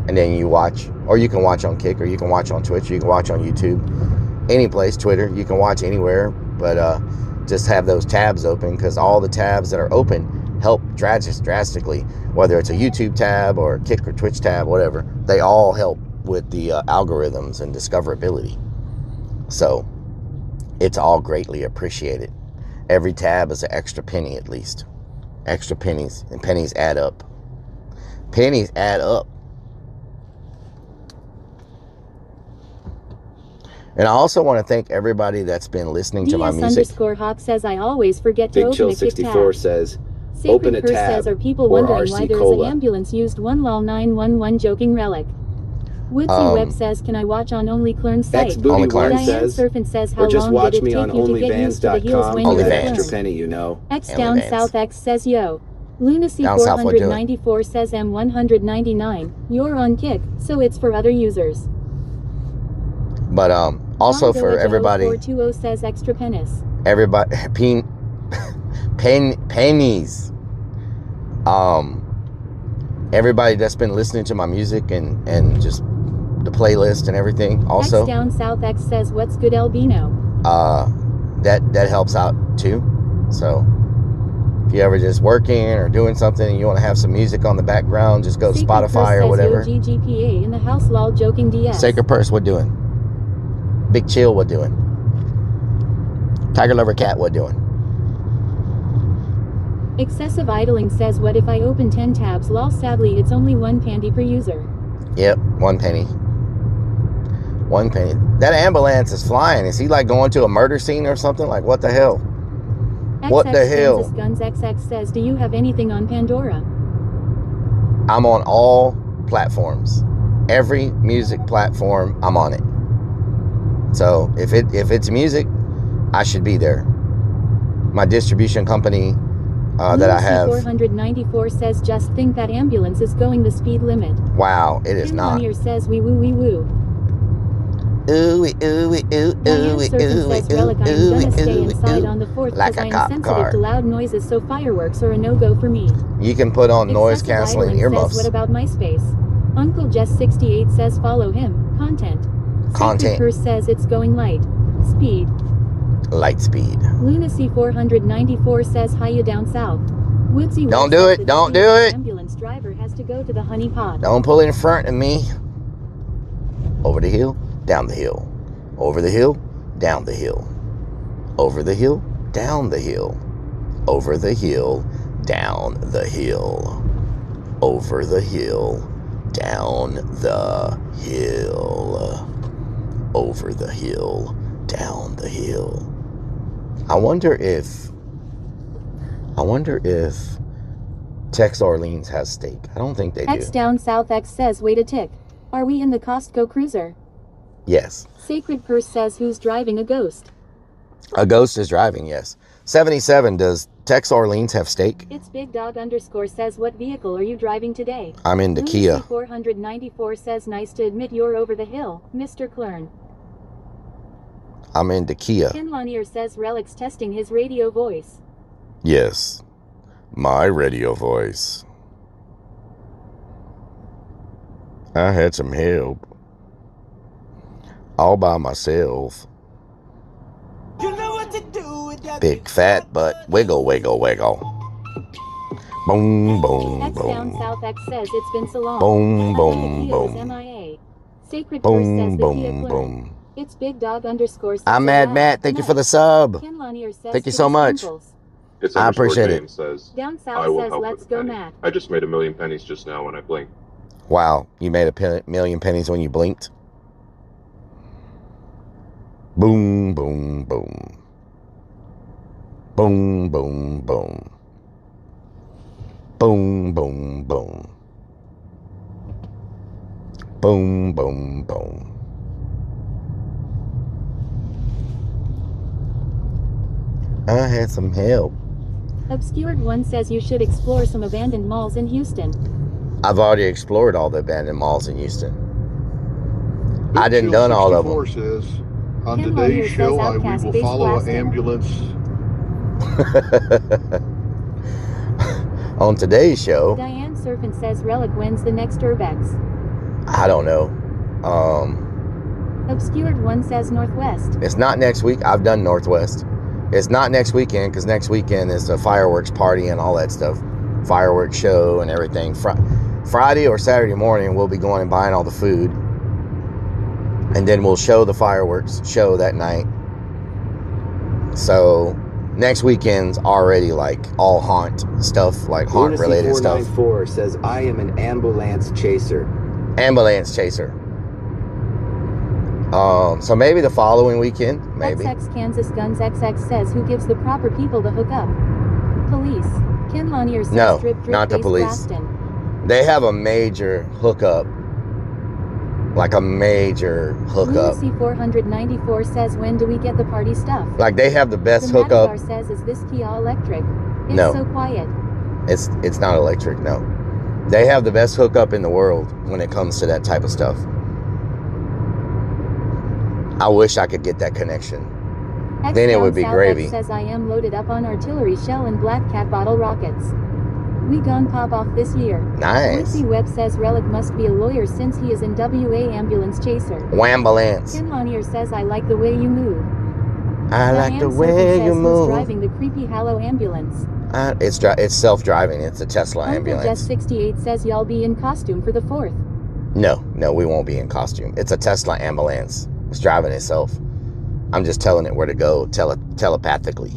And then you watch, or you can watch on Kick, or you can watch on Twitch, or you can watch on YouTube, any place, Twitter, you can watch anywhere, but just have those tabs open, because all the tabs that are open help drastically, whether it's a YouTube tab or a Kick or Twitch tab, whatever, they all help with the algorithms and discoverability. So it's all greatly appreciated. Every tab is an extra penny at least. Extra pennies, and pennies add up. Pennies add up. And I also want to thank everybody that's been listening to my music. _Hawk says, I always forget to open a Kick tab. Big Chill 64 says, open a tab. Says, are people wondering why there's an ambulance used? One lol 911 joking Relic. Woodsy Web says, can I watch on Only Clern's site? X-Booty1 says, Surfin says, how or just long watch did it me take on you to get used to the heels when you're an extra penny, you know. X down south X says, yo. Lunacy 494 says, M199, you're on Kick, so it's for other users. But also for everybody. 420 says extra penis. Everybody, pennies. Everybody that's been listening to my music and just the playlist and everything. Also, X down south X says, what's good albino? That helps out too. So if you ever just working or doing something and you want to have some music on the background, just go to Spotify or whatever. GGPA in the house lol joking DS. Sacred Purse, what doing? Big Chill, what doing? Tiger Lover Cat, what doing? Excessive idling says, what if I open 10 tabs? Lol, sadly it's only 1 penny per user. Yep, 1 penny. 1 penny. That ambulance is flying. Is he like going to a murder scene or something? Like, what the hell? What the hell? Guns XX says, do you have anything on Pandora? I'm on all platforms. Every music platform, I'm on it. So if it's music, I should be there. My distribution company that I have. 494 says, just think that ambulance is going the speed limit. Wow, it is not. Here says, wee woo wee woo. Ooh, ooh, ooh, ooh, ooh, says, Relic, I'm gonna stay inside on the 4th because I'm sensitive to loud noises, so fireworks are a no-go for me. You can put on noise canceling earmuffs. Says, what about MySpace? Uncle Jess 68 says, follow him. Content. Curse says it's going light. Speed. Light speed. Lunacy 494 says, hiya down south. Woodsy don't do it. Don't do it. Ambulance driver has to go to the honey pot. Don't pull in front of me. Over the hill, down the hill. Over the hill, down the hill. Over the hill, down the hill. Over the hill, down the hill. Over the hill, down the hill. Over the hill, down the hill. I wonder if Tex Orleans has steak. I don't think they do. X down south X says, wait a tick. Are we in the Costco cruiser? Yes. Sacred Purse says, who's driving a ghost? A ghost is driving, yes. 77, does Tex Orleans have steak? It's Big Dog _ says, what vehicle are you driving today? I'm in the Kia. 494 says, nice to admit you're over the hill, Mr. Klern. I'm in the Kia. Ken Lanier says, Relic's testing his radio voice. Yes, my radio voice. I had some help. All by myself. You know what to do with that big fat butt. Wiggle, wiggle, wiggle. Boom, boom, X boom. down south X says it's been so long. Boom, boom, boom. MIA. Sacred Boom, boom, boom. It's Big Dog _ I'm Mad Matt. Thank you for the sub. Ken Lanier says, Thank you so much. It's I appreciate it. Says, down south I will says, help let's with go, penny. Matt. I just made 1,000,000 pennies just now when I blinked. Wow, you made $1,000,000 pennies when you blinked. Boom, boom, boom. Boom, boom, boom. Boom, boom, boom. Boom, boom, boom. I had some help. Obscured One says you should explore some abandoned malls in Houston. I've already explored all the abandoned malls in Houston. I didn't done all of them. Says, on today's show, we will follow an ambulance. On today's show, Diane Serpent says Rellik wins the next Urbex. I don't know. Obscured One says Northwest. It's not next week. I've done Northwest. It's not next weekend because next weekend is a fireworks party and all that stuff. Fireworks show and everything. Friday or Saturday morning, we'll be going and buying all the food. And then we'll show the fireworks show that night. So next weekend's already like all haunt stuff, like haunt related stuff. 494 says, I am an ambulance chaser. Ambulance chaser. So maybe the following weekend, maybe. XX Kansas Guns XX says who gives the proper people to hook up? Police. Ken Lanier says No, drip, not the police. Blastin'. They have a major hookup. Like a major hookup. Lunacy 494 says when do we get the party stuff? Like they have the best the hookup. Matador says is this Kia electric? It's No. so quiet. It's not electric, no. They have the best hookup in the world when it comes to that type of stuff. I wish I could get that connection. Then it would be gravy. Says I am loaded up on artillery shell and black cat bottle rockets. We gon' pop off this year. Nice. Lucy Webb says Rellik must be a lawyer since he is in WA ambulance chaser. Wambulance. Ken Lanier says I like the way you move. I like the way you move. Who's driving the creepy Hallow ambulance? It's self-driving. It's a Tesla ambulance. Jess 68 says y'all be in costume for the 4th. No, we won't be in costume. It's a Tesla ambulance. It's driving itself. I'm just telling it where to go telepathically.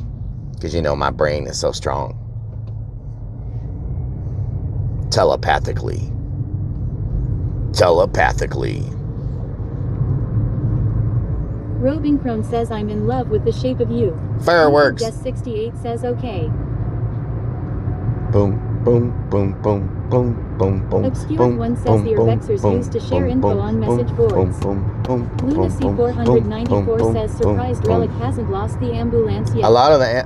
Because, you know, my brain is so strong. Telepathically. Robing Crone says I'm in love with the shape of you. Fireworks. Jess 68 says okay. Boom, boom, boom, boom, boom, boom, boom. Obscured One says the Urbexers used to share info on message boards. Lunacy 494 says surprised Rellik hasn't lost the ambulance yet. A lot of the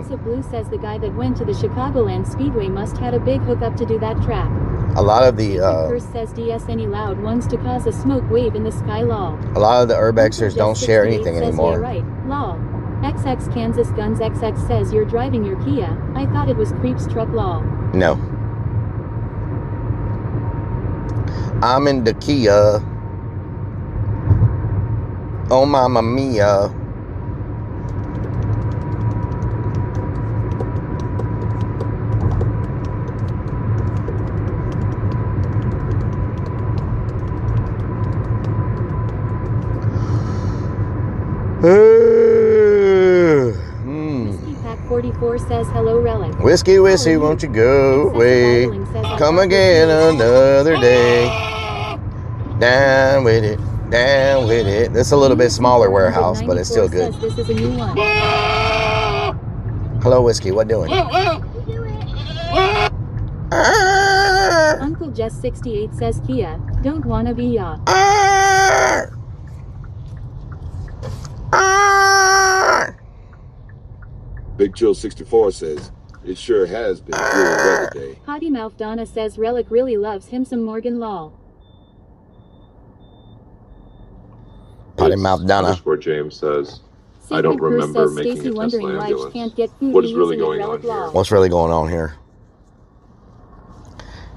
Stripes of Blue says the guy that went to the Chicagoland Speedway must had a big hookup to do that track. a lot of the Curse says DS any loud ones to cause a smoke wave in the sky law. a lot of the Urbexers don't share anything says, anymore. Yeah, right. Law. XX Kansas Guns XX says you're driving your Kia. I thought it was Creep's truck law. No. I'm in the Kia. Oh, mamma mia. Whiskey Pack 44 says hello Rellik. Whiskey, won't you go away? Come again another day. Down with it, down with it. This is a little bit smaller warehouse, but it's still good. This is a new one. Hello, Whiskey, what doing? Uncle Jess 68 says Kia, don't wanna be ya. Big Chill 64 says, it sure has been a good weather day. Potty Mouth Donna says Rellik really loves him some Morgan Law. Potty Mouth Donna. Where James says, I don't remember making a Tesla ambulance. Can't get food What is really going on here? What's really going on here?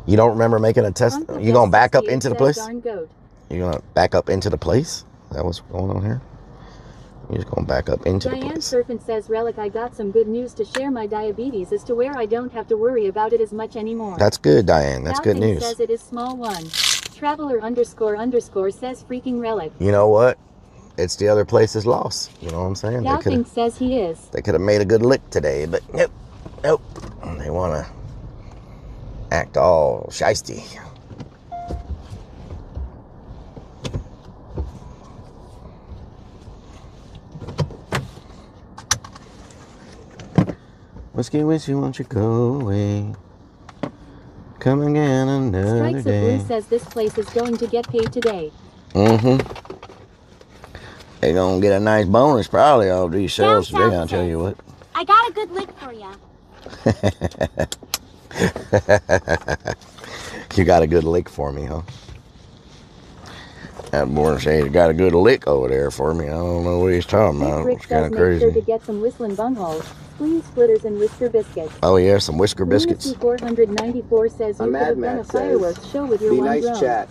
You don't remember making a Tesla? You gonna back up into the place? You gonna back up into the place? Is that what's going on here? You're just gonna back up into the Diane place. Serpent says Rellik I got some good news to share. My diabetes is to where I don't have to worry about it as much anymore. That's good, Diane. That's good news. Says it is small one. Traveler _ says freaking Rellik. You know what? It's the other place's loss. You know what I'm saying? Doubting says he is. They could have made a good lick today, but nope. They wanna act all shiesty. Whiskey, won't you go away? Come again another Strikes of day. Blue says this place is going to get paid today. Mm-hmm. They're gonna get a nice bonus probably off these sales today, I'll tell you what. I got a good lick for ya. You got a good lick for me, huh? That boy said he got a good lick over there for me. I don't know what he's talking about. It's kind of crazy. Make sure to get some whistling bunghauls, spleen splitters, and whisker biscuits. Oh yeah, some whisker biscuits. Lunacy 494 says you could have done a fireworks show with your be one nice drone. chat.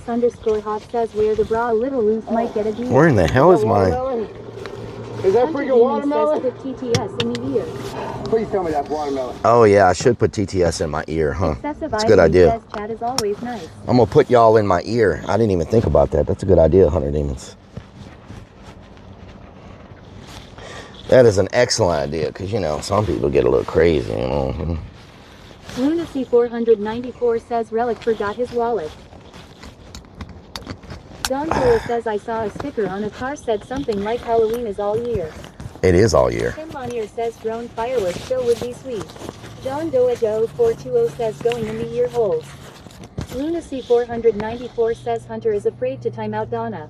DS_hot says where the bra a little loose might get a deal. Where in the hell is my... Is that freaking watermelon? Says put TTS in the ear. Please tell me that's watermelon. Oh yeah, I should put TTS in my ear, huh? Excessive That's a good idea. Says chat is always nice. I'm gonna put y'all in my ear. I didn't even think about that. That's a good idea, Hunter Demons. That is an excellent idea, because, you know, some people get a little crazy, you know. Lunacy 494 says Rellik forgot his wallet. Don Taylor says I saw a sticker on a car said something like Halloween is all year. It is all year. Tim Monier says drone fireworks show would be sweet. John Doe Joe 420 says going in the ear holes. Lunacy 494 says Hunter is afraid to time out Donna.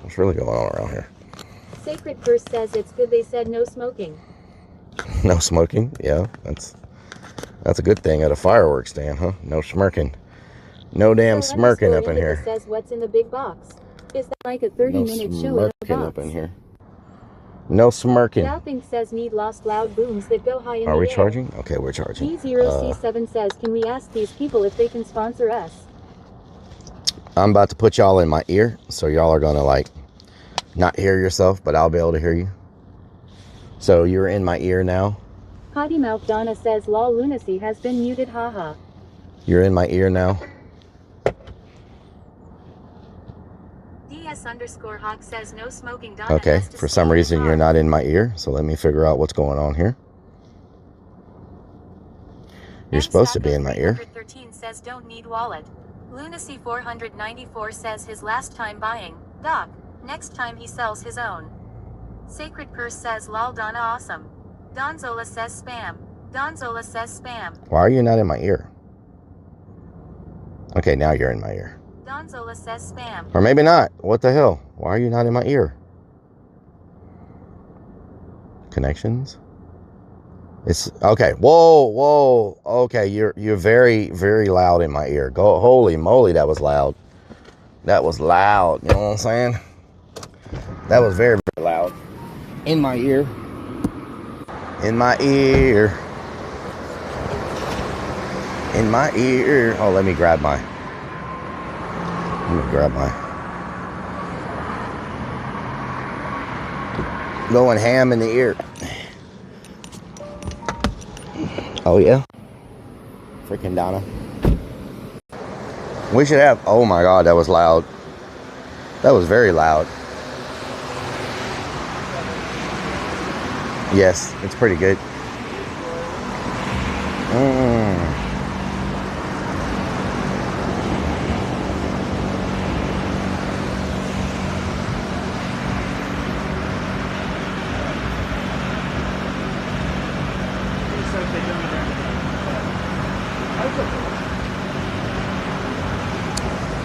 What's really going on around here? Sacred Curse says it's good they said no smoking. No smoking? Yeah, that's a good thing at a fireworks stand, huh? No smirking. No damn smirking up in here. Says what's in the big box. Is that like a 30-minute show in a box? Up in here. No smirking. Southing says need lost loud booms that go high in the air. Are we charging? Okay, we're charging. D0C7 says can we ask these people if they can sponsor us? I'm about to put y'all in my ear, so y'all are gonna like not hear yourself, but I'll be able to hear you. So you're in my ear now. Potty Mouth Donna says lol lunacy has been muted, haha. You're in my ear now. DS_Hawk says no smoking. Donna Okay, for some reason you're not in my ear, so let me figure out what's going on here. You're supposed to be in my ear. 13 says don't need wallet. Lunacy 494 says his last time buying. Doc, next time he sells his own. Sacred Curse says lol Donna awesome. Donzola says spam. Donzola says spam. Why are you not in my ear? Okay, now you're in my ear. Donzola says spam. Or maybe not. What the hell? Why are you not in my ear? Connections? It's okay. Whoa. Okay, you're very, very loud in my ear. Go, holy moly, that was loud. That was loud. You know what I'm saying? That was very, very loud. In my ear. In my ear. In my ear. Oh, let me grab my. Going ham in the ear. Oh yeah. Freaking Donna. We should have. Oh my God, that was loud. That was very loud. Yes, it's pretty good.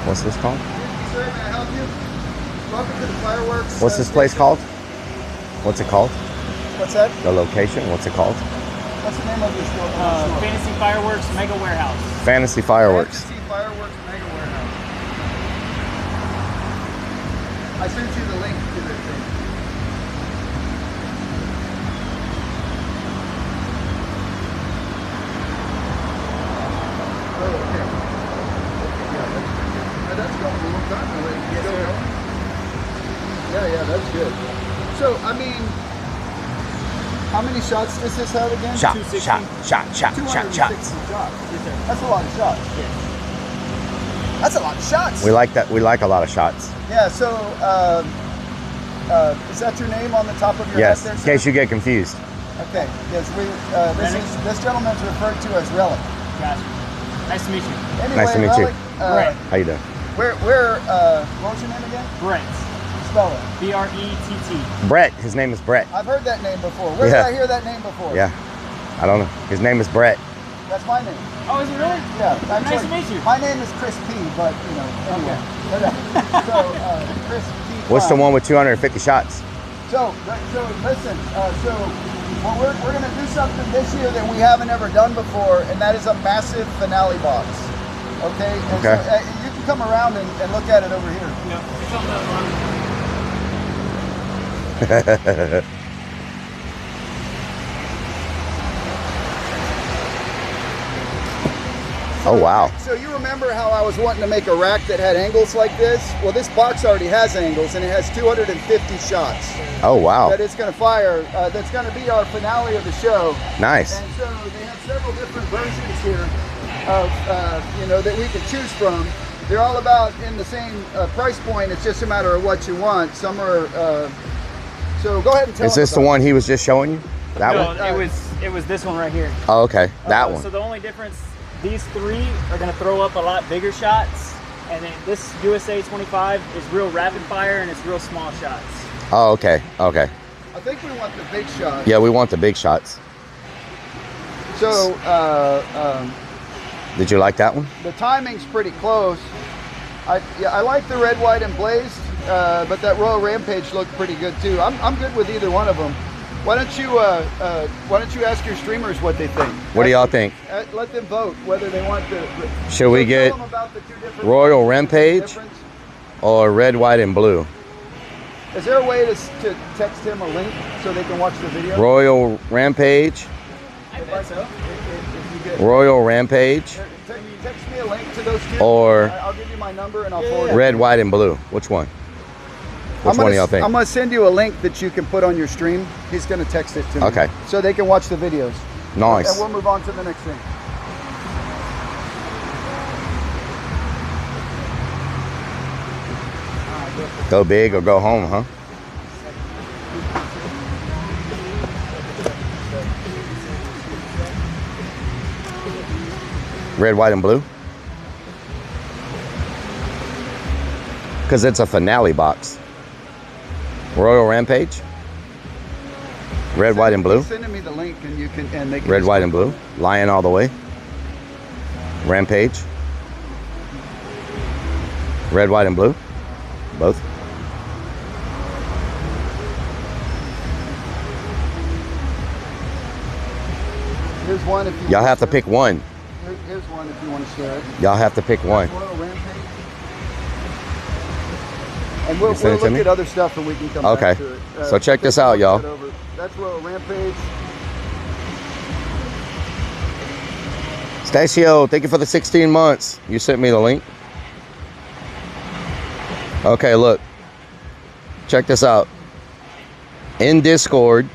What's this called? Sir, may I help you? Welcome to the fireworks. What's this place called? What's it called? What's that? The location? What's it called? What's the name of your store? Fantasy Fireworks Mega Warehouse. Fantasy Fireworks. Fantasy Fireworks Mega Warehouse. I sent you the link to the thing. Oh, okay. Yeah, that's going a long time already. Yes, sir. Yeah, that's good. So, I mean, how many shots does this have again? Shot. 260? Shots. Yes, sir. That's a lot of shots. Yeah. That's a lot of shots. We like that. We like a lot of shots. Yeah, so is that your name on the top of your Yes, head there, in sir? case you get confused. Okay, yes, this gentleman's referred to as Rellik. Gotcha. Nice to meet you. Anyway, Nice to meet you. Rellik, How you doing? what was your name again? Brett. Spell it. B-R-E-T-T. Brett. His name is Brett. I've heard that name before. Where did I hear that name before? Yeah. I don't know. His name is Brett. That's my name. Oh, is it really? Yeah. Actually, Nice to meet you. My name is Chris P, but, you know, anyway. Okay. So, Chris P. What's the one with 250 shots? So listen, well, we're going to do something this year that we haven't ever done before, and that is a massive finale box. Okay? And Okay. So, you can come around and look at it over here. Yeah. Oh, wow. So you remember how I was wanting to make a rack that had angles like this? Well, this box already has angles, and it has 250 shots. Oh, wow. That it's going to fire. That's going to be our finale of the show. Nice. And so they have several different versions here of, you know, that we can choose from. They're all about in the same price point. It's just a matter of what you want. Some are. So go ahead and tell. Is this the one he was just showing you? That no, one? it was this one right here. Oh, okay. That one. So the only difference, these three are going to throw up a lot bigger shots, and then this USA 25 is real rapid fire and it's real small shots. Oh, okay. Okay. I think we want the big shots. Yeah, we want the big shots. So did you like that one? the timing's pretty close. I like the red, white, and blazed, but that Royal Rampage looked pretty good too. I'm good with either one of them. Why don't you ask your streamers what they think? What do y'all think? Let them vote whether they want to. Should we get tell them about the two different Royal Rampage difference. or red, white, and blue? Is there a way to text him a link so they can watch the video? Royal Rampage, I bet so. If you get Royal Rampage, text me a link to those two. or I'll give you my number and I'll forward it. red, white, and blue. Which one? Which one do y'all think? I'm going to send you a link that you can put on your stream. He's going to text it to me. Okay. So they can watch the videos. Nice. And we'll move on to the next thing. Go big or go home, huh? Red, white, and blue? Because it's a finale box. Royal Rampage? Red, white, and blue? Sending me the link and you can and they can Red, white, and blue. Lion all the way. Rampage. Red, white, and blue. Both. Here's one if you Y'all have to pick one. Here's one if you want to share it. Y'all have to pick one. Royal Rampage. And we'll send it to look me? at other stuff and we can come Okay. back to it. So check this out, y'all. That's Royal Rampage. Stacio, thank you for the 16 months. You sent me the link. Okay, look. Check this out. In Discord.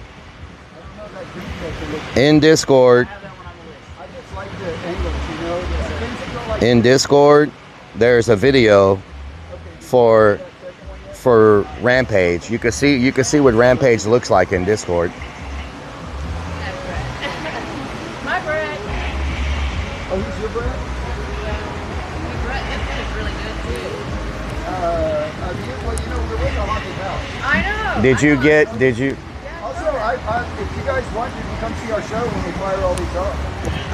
In Discord. In Discord, there's a video for Rampage. You can see what Rampage looks like in Discord. My Brett. Oh, who's your Brett? Brett, it's really good too. Well, you know, we're with the haunted house. I know. Did you? Also, if you guys want, you can come see our show when we fire all these off.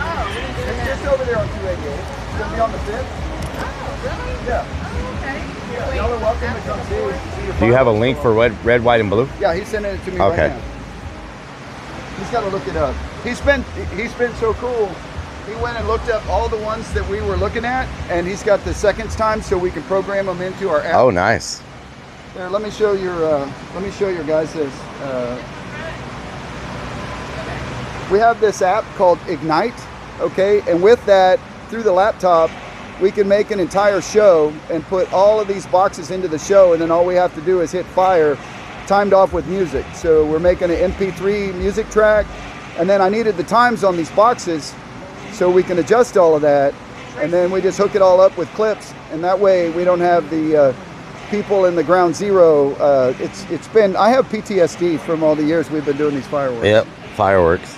Oh, It's just over there on 288. It's going to be on the 5th. Oh, really? Yeah. Oh, okay. Yeah, y'all are welcome to come see your Do you have a link for red, white, and blue? Yeah, he's sending it to me Okay. right now. He's got to look it up. He's been so cool. He went and looked up all the ones that we were looking at, and he's got the seconds time so we can program them into our app. Oh, nice. Here, let me show your guys this. We have this app called Ignite, okay? And with that, through the laptop, we can make an entire show and put all of these boxes into the show, and then all we have to do is hit fire, timed off with music. So we're making an MP3 music track, and then I needed the times on these boxes so we can adjust all of that, and then we just hook it all up with clips, and that way we don't have the people in the ground zero, it's been, I have PTSD from all the years we've been doing these fireworks. Yep, fireworks.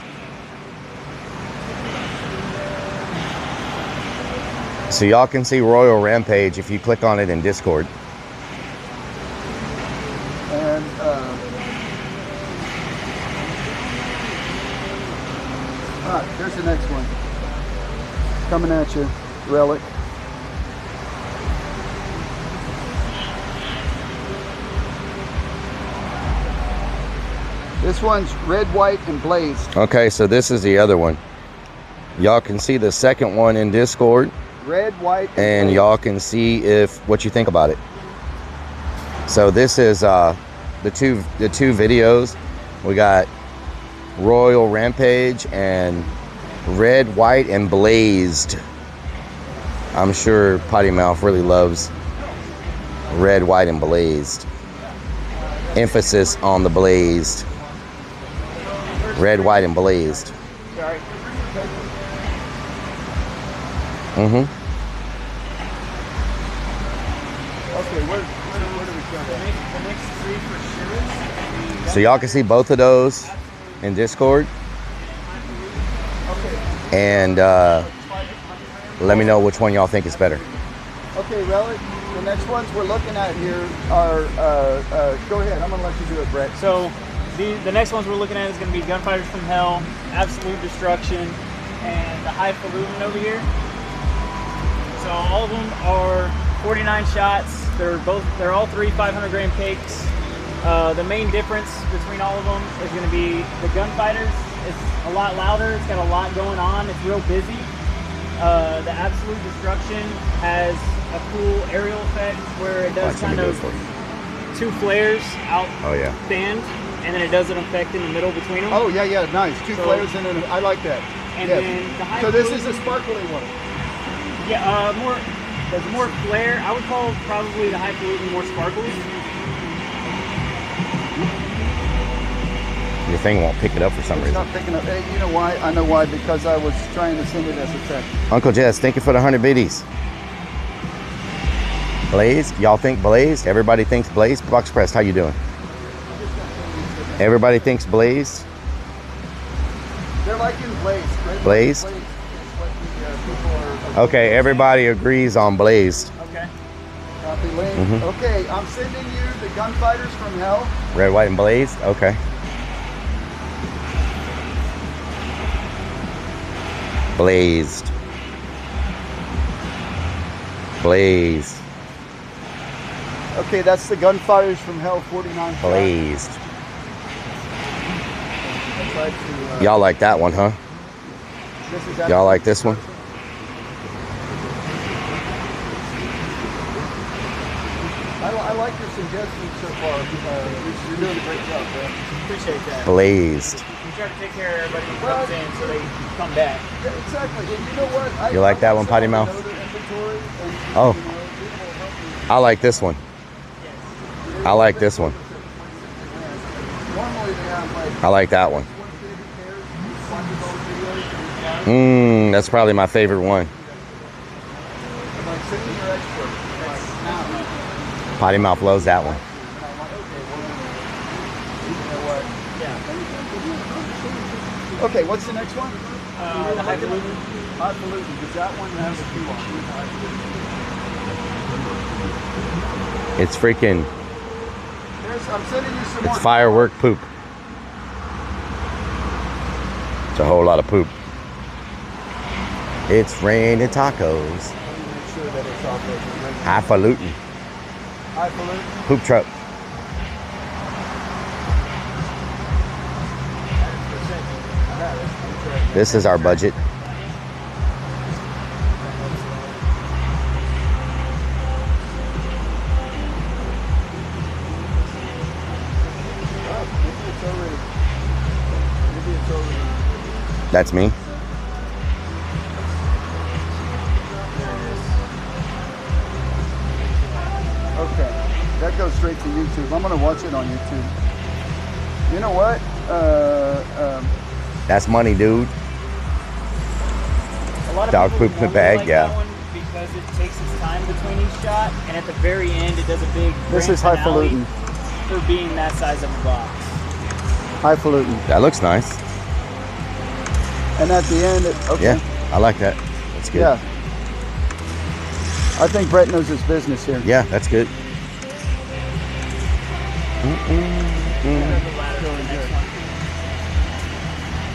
So y'all can see Royal Rampage if you click on it in Discord. And here's the next one. Coming at you, Rellik. This one's red, white, and blazed. Okay, so this is the other one. Y'all can see the second one in Discord. Red, white, and y'all can see what you think about it. So this is the two videos. We got Royal Rampage and red, white, and blazed. I'm sure Potty Mouth really loves red, white, and blazed. Emphasis on the blazed. Red, white, and blazed. Sorry. Okay, where do we go? The next three for sure. So y'all can see both of those in Discord. And let me know which one y'all think is better. Okay, Rellik, the next ones we're looking at here are, go ahead, I'm going to let you do it, Brett. So the next ones we're looking at is going to be Gunfighters from Hell, Absolute Destruction, and the Highfalutin over here. So all of them are 49 shots. They're all three 500 gram cakes. The main difference between all of them is going to be the Gunfighters. It's a lot louder. It's got a lot going on. It's real busy. The Absolute Destruction has a cool aerial effect where it does kind of two flares out stand, and then it does an effect in the middle between them. Oh yeah, nice. Two flares in it. I like that. And then the so this is a sparkly one. Yeah, there's more flare. I would call probably the Highfalutin more sparkly. Your thing won't pick it up for some reason. It's not picking up. Hey, you know why? I know why. Because I was trying to send it as a text. Uncle Jess, thank you for the 100 biddies. Blaze, y'all think Blaze? Everybody thinks Blaze. Box Press, how you doing? Everybody thinks Blaze. They're liking Blaze. Blaze. Okay, everybody agrees on Blazed. Okay. Copy link. Okay, I'm sending you the Gunfighters from Hell. Red, white, and Blazed. Okay. Blazed. Blazed. Okay, that's the Gunfighters from Hell 49. Blazed. Y'all like that one, huh? Y'all like this one? I like your suggestions so far. You're doing a great job, man. Appreciate that. Blazed. We try to take care of everybody who comes in so they come back. Yeah, exactly. And you know what? You like that one, Potty Mouth? Oh. I like this one. I like this one. I like that one. That's probably my favorite one. Potty Mouth loves that one. Okay, what's the next one? The Highfalutin. Highfalutin, because that one has a few on. It's freaking. I'm sending you some It's more. firework poop. It's a whole lot of poop. It's raining tacos. Highfalutin. Highfalutin. Poop truck. This is our budget. That's me. Okay, that goes straight to YouTube. I'm gonna watch it on YouTube. You know what? That's money, dude. A lot of Dog people poop in the don't bag, like yeah. that one because it takes its time between each shot, and at the very end it does a big This grand is finale highfalutin. for being that size of a box. Highfalutin. That looks nice. And at the end, okay. Yeah, I like that. That's good. Yeah. I think Brett knows his business here. Yeah, that's good.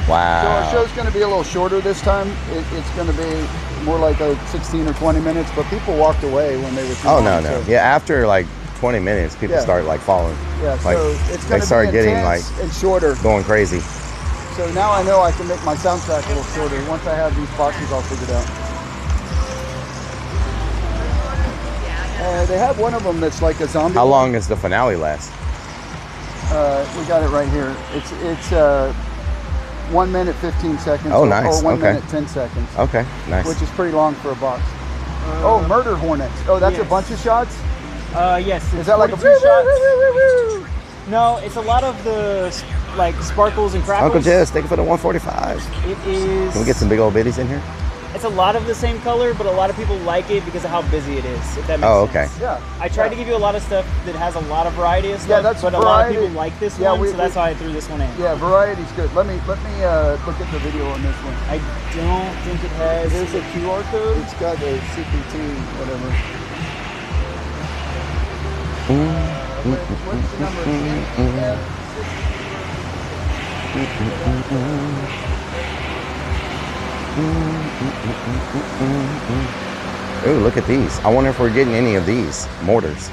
Wow. So our show's going to be a little shorter this time. It's going to be more like a 16 or 20 minutes, but people walked away when they were too Oh, long, no. so- Yeah, after like 20 minutes, people Yeah. start like falling. Yeah, Like, so it's they going to start be getting like intense and shorter. going crazy. So now I know I can make my soundtrack a little shorter once I have these boxes all figured out. They have one of them that's like a zombie. How long does the finale last? We got it right here. It's 1 minute 15 seconds. Oh, nice. Or 1 Okay. minute 10 seconds. Okay, nice. Which is pretty long for a box. Oh, murder hornets. Oh, that's a yes. bunch of shots. Yes. Is that like a 42 shots? No, it's a lot of the like sparkles and crackles. Uncle Jess, thank you for the 145. It is. Can we get some big old biddies in here? It's a lot of the same color, but a lot of people like it because of how busy it is. If that makes Oh, sense. okay. Yeah. I tried to give you a lot of stuff that has a lot of variety of stuff, Yeah, that's but a lot of variety. people like this Yeah, one, we- so that's why I threw this one in. Yeah, variety's good. Let me look at the video on this one. I don't think it has. There's a QR code. It's got a CPT, whatever. What's the number? Ooh, look at these. I wonder if we're getting any of these mortars.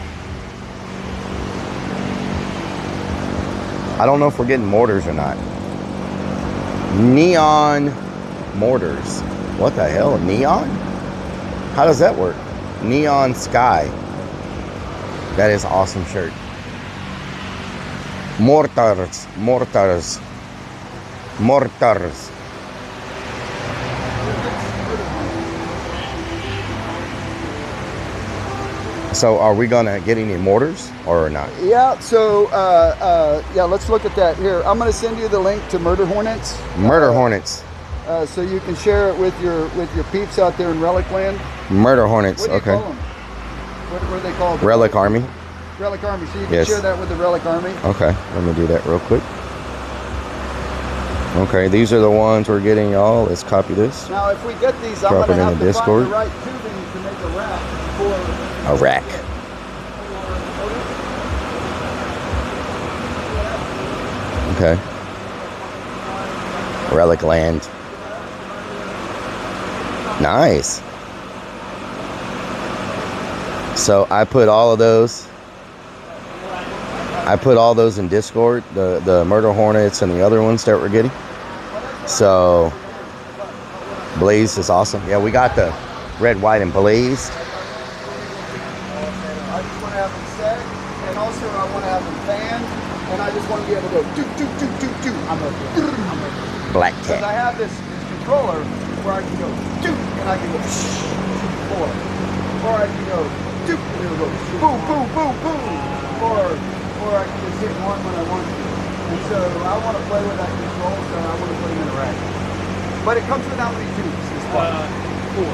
I don't know if we're getting mortars or not. Neon mortars. What the hell? Neon? How does that work? Neon sky. That is awesome shirt. Mortars. Mortars. Mortars. So are we gonna get any mortars or not? Yeah, so yeah, let's look at that here. I'm gonna send you the link to Murder Hornets. Murder Hornets. So you can share it with your peeps out there in Relic Land. Murder Hornets. What do you Okay. call them? What are they called? Relic Army. Relic Army. So you can Yes. share that with the Relic Army. Okay, let me do that real quick. Okay, these are the ones we're getting, y'all. Let's copy this. Now, if we get these, I'm Drop gonna it in have the to Discord. find the right tubing to make a rack for. A rack. Okay. Relic Land. Nice. So I put all of those. I put all those in Discord, the Murder Hornets and the other ones that we're getting. So Blaze is awesome. Yeah, we got the red, white, and blazed. I just want to have them set, and also I want to have them fanned, and I just want to be able to go do do do do do. I'm a Black because I cat. have this controller where I can go do, and I can go four, or I can go do, and it'll go boom boom boom boom, or I can just hit one when I want to. And so I want to play with that control, so I want to put them in a rack. But it comes with how many tubes? This one? 4.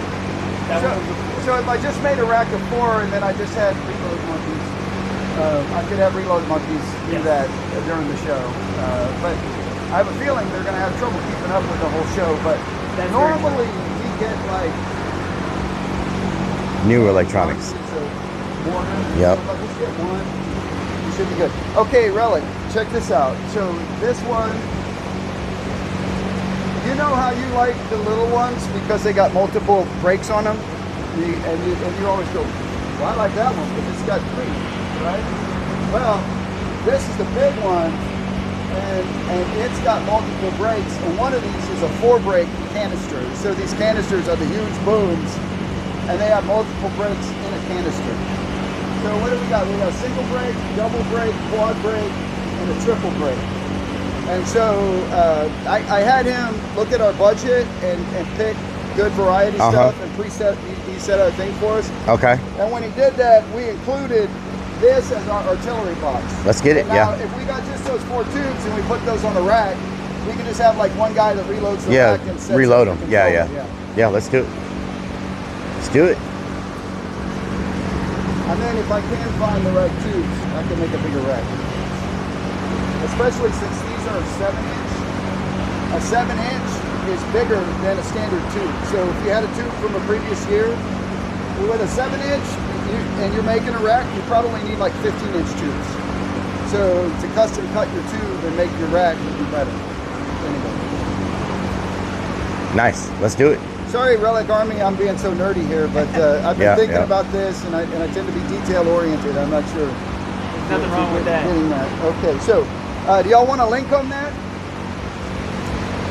So if I just made a rack of 4 and then I just had reload monkeys, I could have reload monkeys do that during the show. But I have a feeling they're going to have trouble keeping up with the whole show. But normally we get like New electronics. Yep. If I just get one, it should be good. Okay, Relic, check this out. So this one, you know how you like the little ones because they got multiple brakes on them? And you always go, well, I like that one because it's got 3, right? Well, this is the big one, and it's got multiple brakes, and one of these is a 4-brake canister. So these canisters are the huge booms, and they have multiple brakes in a canister. So what do we got? We got a single brake, double brake, quad brake, and a triple brake. And so I had him look at our budget and pick good variety stuff and preset. He set a thing for us. Okay. And when he did that, we included this as our artillery box. Let's get it. And now, Yeah. if we got just those 4 tubes and we put those on the rack, we can just have like one guy that reloads the rack and sets reload up them. the Yeah. controller. Yeah. Let's do it. Let's do it. And then if I can find the right tubes, I can make a bigger rack. Especially since these are 7-inch. A 7-inch is bigger than a standard tube. So if you had a tube from a previous year, with a 7-inch and you're making a rack, you probably need like 15-inch tubes. So to custom cut your tube and make your rack would be better. Anyway. Nice. Let's do it. Sorry, Rellik Army, I'm being so nerdy here, but I've been thinking about this, and I tend to be detail oriented. I'm not sure. There's nothing wrong with that. Getting that. Okay, so do y'all want a link on that?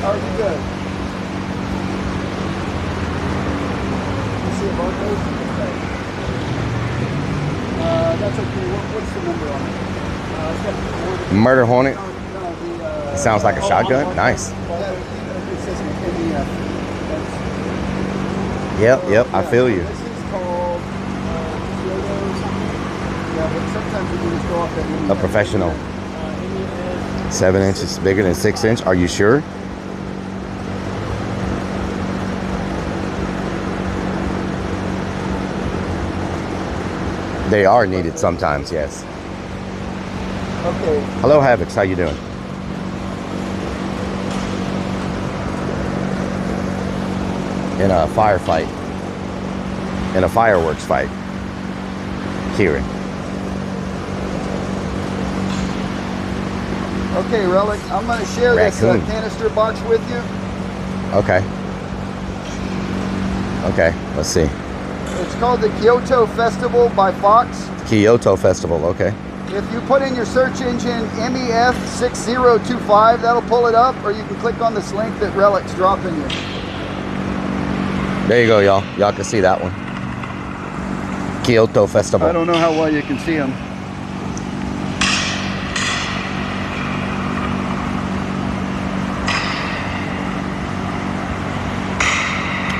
Are you good? You see a barcode? Okay. That's okay. What's the number on it? Murder Hornet. Sounds like a shotgun. Nice. Yep, I feel you. This is called yeah, but sometimes you just go off that A professional. 7 inches bigger than 6 inch. Are you sure? They are needed sometimes, yes. Okay. Hello, Havocs. How you doing? In a firefight. In a fireworks fight. Kieran. Okay, Rellik, I'm going to share this canister box with you. Okay. Okay, let's see. It's called the Kyoto Festival by Fox. Kyoto Festival, okay. If you put in your search engine MEF6025, that'll pull it up, or you can click on this link that Rellik's dropping you. There you go, y'all. Y'all can see that one. Kyoto Festival. I don't know how well you can see them.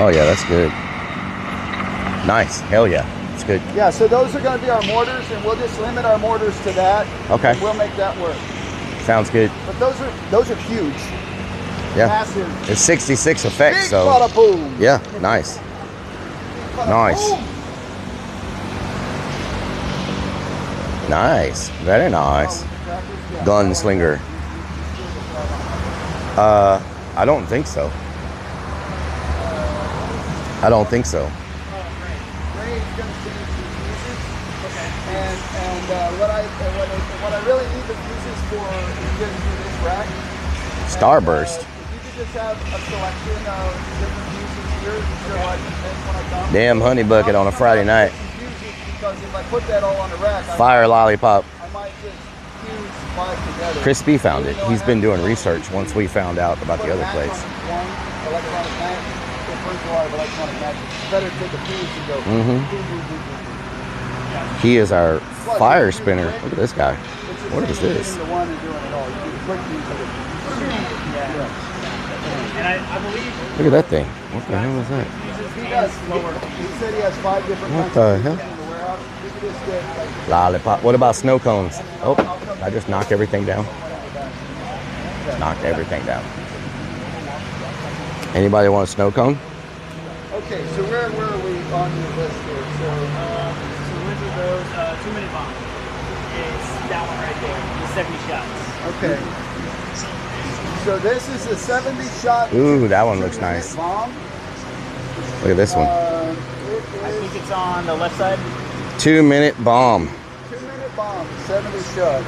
Oh yeah, that's good. Nice. Hell yeah. It's good. Yeah, so those are going to be our mortars, and we'll just limit our mortars to that. Okay. And we'll make that work. Sounds good. But those are huge. Yeah. Massive. It's 66 effects, Big so. bada boom. Yeah, nice. Nice. Boom. Nice. Very nice. Gunslinger. I don't think so. I don't think so. What I really need the fuses for this rack. Starburst. If you could just have a selection of different fuses here, so when I come. Damn honey bucket on a Friday night. Because if I put that all on the rack, Fire lollipop. I might just fuse 5 together. Chris B found it. He's been doing research once we found out about the other place. Electronic match, it burns a lot of electronic matches. It's better to take a fuse and go. He is our fire spinner. Look at this guy. What is this? And I believe. Look at that thing. What the hell is that? He said he has 5 different What the hell? Lollipop. What about snow cones? Oh, I just knocked everything down. Knocked everything down. Anybody want a snow cone? Okay, so where are we on your list here? So which of those 2-minute bomb? It's that one right there. The 70 shots. Okay. So this is a 70 shot. Ooh, that one looks nice. Bomb. Look at this one. I think it's on the left side. 2-minute bomb. 2-minute bomb, 70 shots.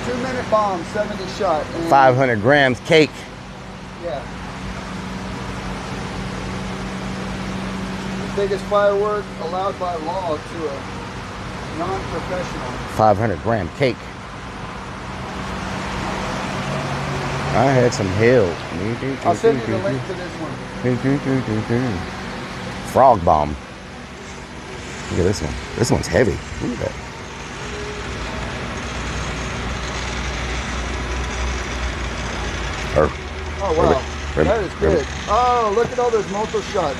2-minute bomb, 70 shot. 500 grams cake. Yeah. The biggest firework allowed by law to a non-professional. 500 gram cake. I had some hell. I'll send you the link to this one. Frog bomb. Look at this one. This one's heavy. Look at that. Oh wow, that is good. Oh, look at all those multiple shots.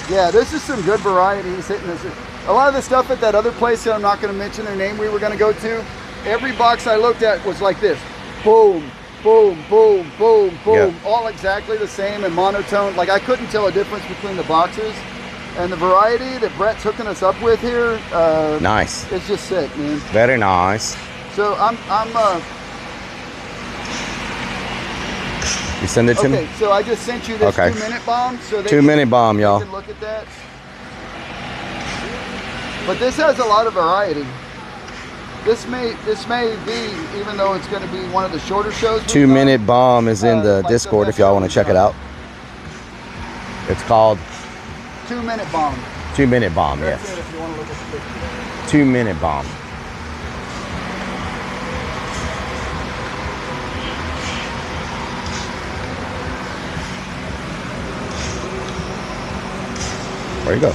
Yeah, this is some good variety. He's hitting this. A lot of the stuff at that other place that I'm not going to mention their name we were going to go to, every box I looked at was like this. Boom, boom, boom, boom, boom. Yep. All exactly the same and monotone. Like I couldn't tell a difference between the boxes. And the variety that Brett's hooking us up with here, nice. It's just sick, man. Very nice. So you send it to me? Okay, so I just sent you this 2-minute bomb. So they 2-minute bomb, y'all. can look at that. But this has a lot of variety. This may be, even though it's going to be one of the shorter shows. 2-minute bomb is in the Discord if y'all want to check it out. It's called 2-minute bomb. 2-minute bomb, That's yes. it if you want to look at the picture. 2-minute bomb. Where'd you go?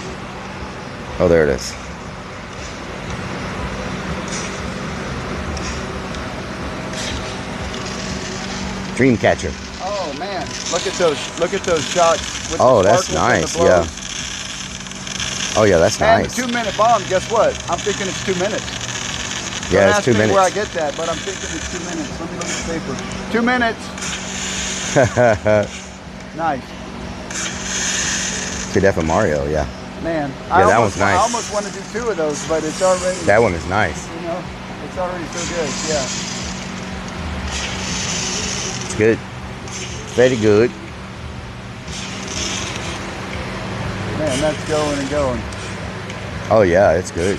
Oh, there it is. Dreamcatcher. Oh man, look at those shots. With Oh, the that's sparkles and nice. the blows. Yeah. Oh yeah, that's And nice. the 2-minute bomb, guess what? I'm thinking it's 2 minutes. Yeah, Don't it's ask 2 me minutes. where I get that, but I'm thinking it's 2 minutes. Let me look at the paper. 2 minutes. Nice. Kid F and Mario, yeah. Man, Yeah, that one's nice. I almost want to do 2 of those, but it's already. That one is nice. You know, it's already so good. Yeah. It's good. Very good. Man, that's going and going. Oh yeah, it's good.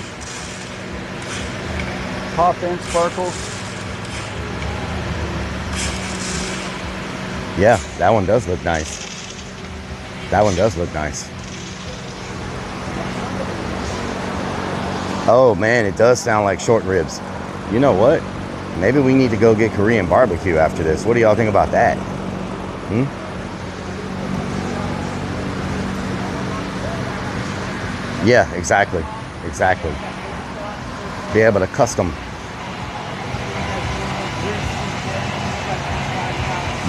Pop and sparkles. Yeah, that one does look nice. That one does look nice. Oh man, it does sound like short ribs. You know what? Maybe we need to go get Korean barbecue after this. What do y'all think about that? Yeah, exactly. Exactly. Be able to custom.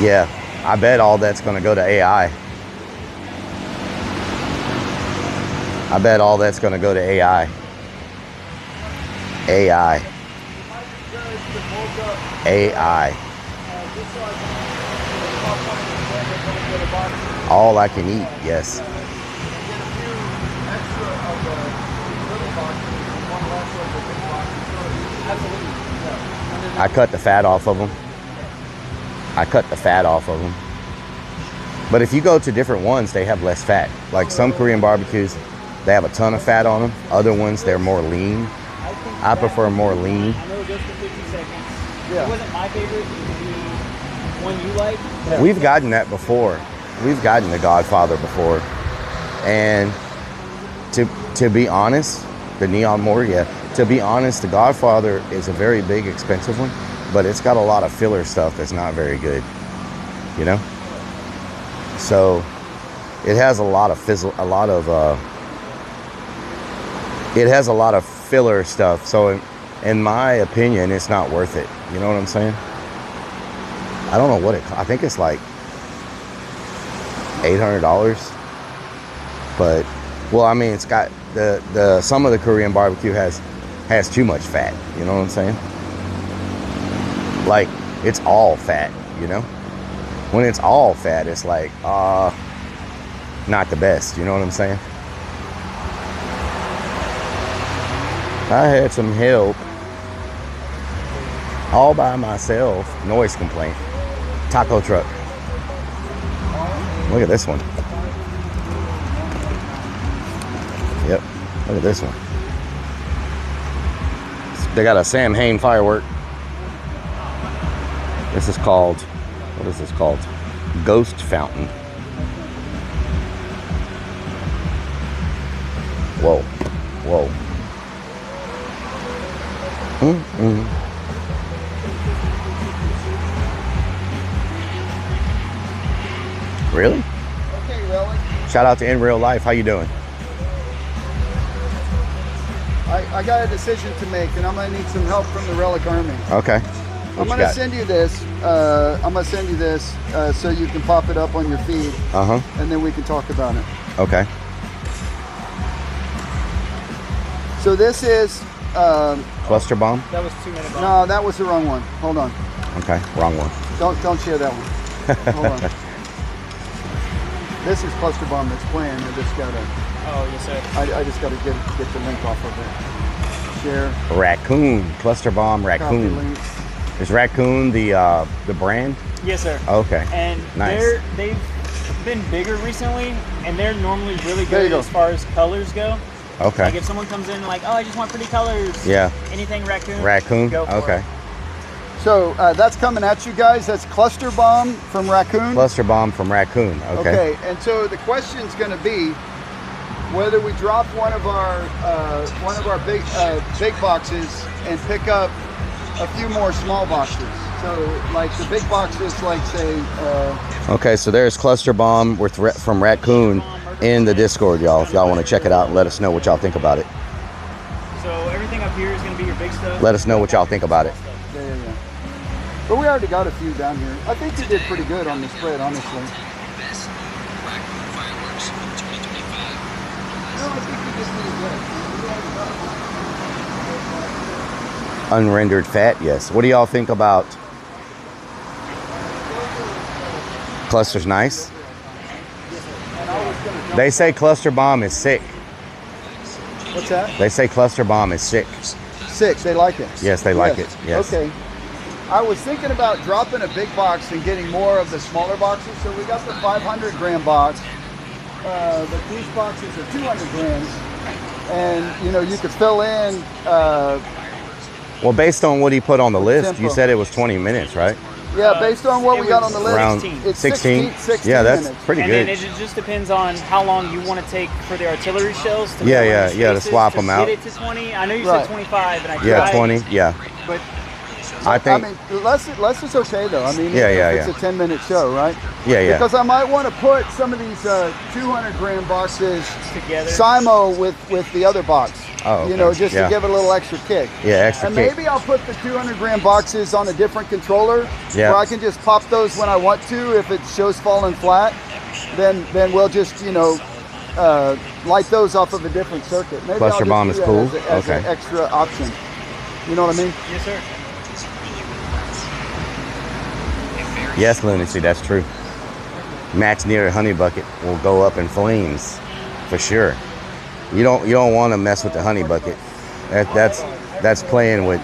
Yeah, I bet all that's going to go to AI. I bet all that's going to go to AI. AI. AI. All I can eat, yes. I cut the fat off of them. But if you go to different ones, they have less fat. Like some Korean barbecues, they have a ton of fat on them. Other ones, they're more lean. I prefer more lean. I know it goes for 50 seconds. Yeah. It wasn't my favorite. It was the one you like. We've gotten that before. We've gotten the Godfather before. And to be honest, the Neon More, yeah. To be honest, the Godfather is a very big, expensive one, but it's got a lot of filler stuff that's not very good, you know? So it has a lot of it has a lot of filler stuff. So in my opinion, it's not worth it. You know what I'm saying? I don't know what I think it's like $800. But, well, I mean, it's got some of the Korean barbecue has too much fat. You know what I'm saying? Like, it's all fat, you know? When it's all fat, it's like, not the best. You know what I'm saying? I had some help all by myself. Noise complaint. Taco truck. Look at this one. Yep. Look at this one. They got a Sam Hain firework. This is called, what is this called? Ghost Fountain. Whoa. Whoa. Really? Okay, Rellik. Shout out to In Real Life. How you doing? I got a decision to make, and I'm gonna need some help from the Rellik Army. Okay. I'm gonna send you this. So you can pop it up on your feed. And then we can talk about it. Okay. So this is cluster bomb. That was 2 minutes. No, that was the wrong one. Hold on. Okay, wrong one. Don't share that one. Hold on. This is Cluster Bomb that's playing. I just gotta. Oh yes, sir. I just gotta get the link off of it. Share. Raccoon, Cluster Bomb, Raccoon. Is Raccoon the brand? Yes, sir. Okay. And nice. they've been bigger recently, and they're normally really good as far as colors go. Okay. Like if someone comes in like, oh, I just want pretty colors. Yeah. Anything raccoon. Raccoon. Go for Okay. it. So that's coming at you guys. That's Cluster Bomb from Raccoon. Cluster Bomb from Raccoon. Okay. Okay. And so the question's going to be whether we drop one of our big boxes and pick up a few more small boxes. So like the big boxes, like say. Okay, so there's Cluster Bomb from Raccoon in the Discord, y'all. If y'all want to check it out and let us know what y'all think about it. So everything up here is going to be your big stuff. Let us know what y'all think about it. Yeah. But we already got a few down here. I think you did pretty good on the spread, honestly. Unrendered fat, yes. What do y'all think about Cluster's nice? They say Cluster Bomb is sick. What's that? They say Cluster Bomb is sick. Sick, they like it. Yes, they like it. Yes. Okay. I was thinking about dropping a big box and getting more of the smaller boxes. So we got the 500 gram box, but these boxes are 200 grams. And you know, you could fill in. Well, based on what he put on the list, tempo. you said it was 20 minutes, right? Yeah, based on what we got on the list, around it's 16. 16 yeah, that's minutes. pretty and good. then it just depends on how long you want to take for the artillery shells. To To swap them out. Get it to 20. I know you Right. said 25, and I Yeah, tried, 20. Yeah. But I think. I mean, less is okay though. I mean, it's a 10-minute show, right? Yeah. Because I might want to put some of these 200 gram boxes together, simo with the other box. Oh, okay. You know, just to give it a little extra kick. Yeah, extra and kick. Maybe I'll put the 200 gram boxes on a different controller, where I can just pop those when I want to. If it shows falling flat, then we'll just light those off of a different circuit. Maybe Cluster Bomb is cool. As an extra option. You know what I mean? Yes, sir. Yes, Lunacy, that's true. Match near a honey bucket will go up in flames, for sure. You don't want to mess with the honey bucket. That's playing with.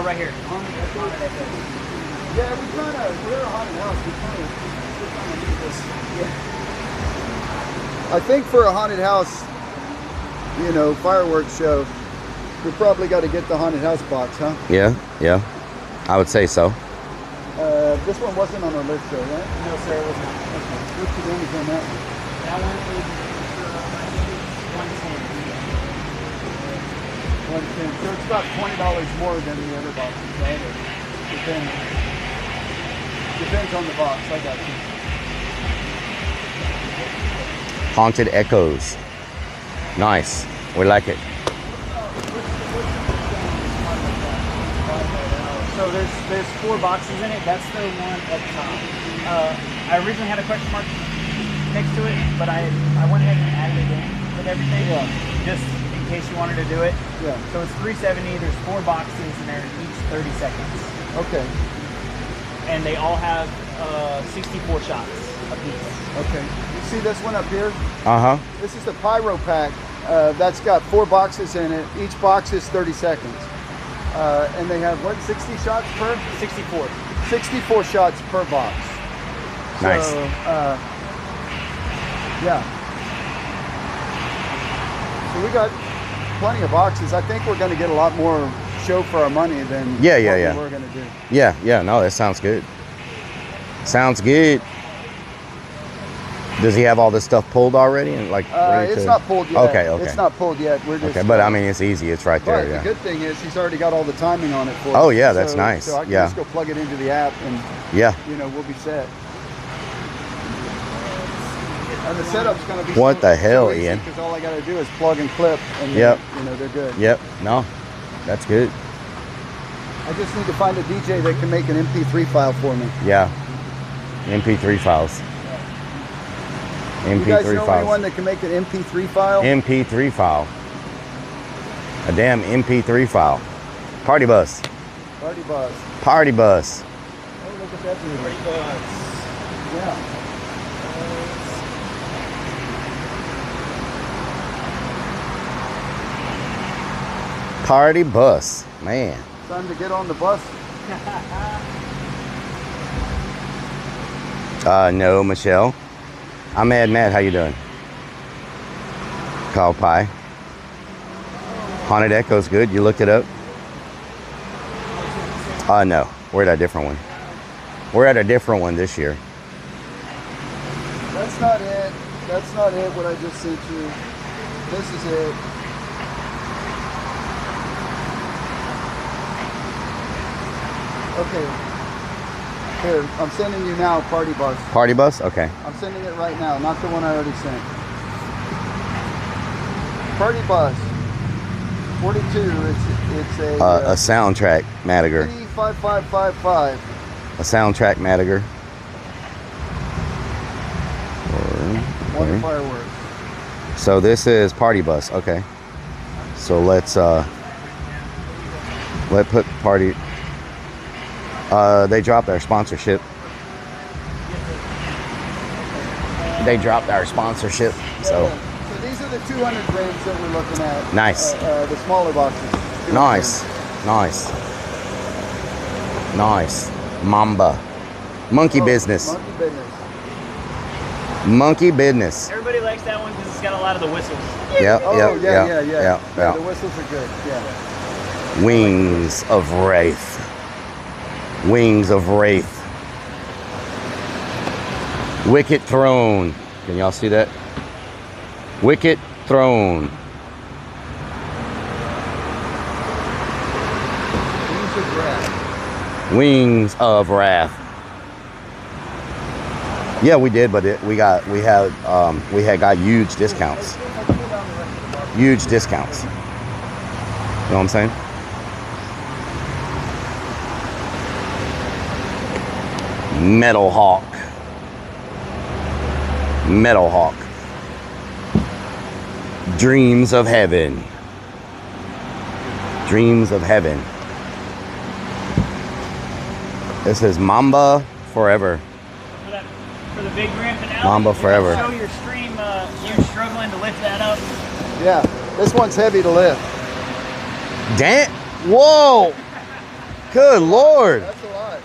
Right here. Yeah, we're a haunted house. I think for a haunted house, fireworks show, we probably got to get the haunted house box, huh? Yeah. I would say so. This one wasn't on our list though, right? No, sir, it was not. Okay. What's the damage on that one? That one is 110. 110. So it's about $20 more than the other boxes, right? Or depends on the box. I got you. Haunted Echoes. Nice. We like it. So there's 4 boxes in it. That's the one at the top. I originally had a question mark next to it, but I went ahead and added it in with everything, just in case you wanted to do it. Yeah. So it's $370. There's 4 boxes, and they're each 30 seconds. Okay. And they all have 64 shots apiece. Okay. You see this one up here? Uh-huh. This is the Pyro Pack. That's got 4 boxes in it. Each box is 30 seconds. And they have, 60 shots per? 64. 64 shots per box. Nice. So, yeah. So we got plenty of boxes. I think we're going to get a lot more show for our money than what we were going to do. Yeah. No, that sounds good. Sounds good. Does he have all this stuff pulled already? And it's not pulled yet. Okay. It's not pulled yet. We're just. Okay, but I mean, it's easy. It's right there. The good thing is he's already got all the timing on it for us. Oh yeah, that's nice. So I can just go plug it into the app and we'll be set. And the setup's going to be. What the hell, Ian? Because all I got to do is plug and clip, and they're good. Yep. No, that's good. I just need to find a DJ that can make an MP3 file for me. Yeah. MP3 files. MP3 you guys know files. anyone that can make an MP3 file? MP3 file. A damn MP3 file. Party bus. Party bus. Party bus. Oh, look at that dude. Party bus. Yeah. Party bus. Man. Time to get on the bus. No, Michelle. I'm Mad Matt. How you doing? Cow pie. Haunted Echo's good. You looked it up? No. We're at a different one. We're at a different one this year. That's not it. That's not it, what I just sent you. This is it. Okay. Here, I'm sending you now Party Bus. Party bus? Okay. I'm sending it right now, not the one I already sent. Party Bus. 42. It's A soundtrack, Madiger. 5555. A soundtrack, Madiger. One firework. So this is Party Bus. Okay. So let's put party. They dropped our sponsorship. They dropped our sponsorship. So These are the 200 grams that we're looking at. Nice. The smaller boxes. Nice. Nice. Nice. Mamba. Monkey business. Monkey business. Monkey business. Everybody likes that one because it's got a lot of the whistles. Yep. Oh, Yep. yeah. Yep. The whistles are good. Yeah. Wings of Wraith. Wings of Wraith. Wicked Throne. Can y'all see that? Wicked Throne. Wings of Wrath. Yeah, we did, but we had got huge discounts. Huge discounts. You know what I'm saying? Metal Hawk. Metal Hawk. Dreams of Heaven. Dreams of Heaven. This is Mamba Forever. For the big grand finale. Mamba Forever. Show your stream, you struggling to lift that up. Yeah, this one's heavy to lift. Damn! Whoa! Good Lord! That's a lot.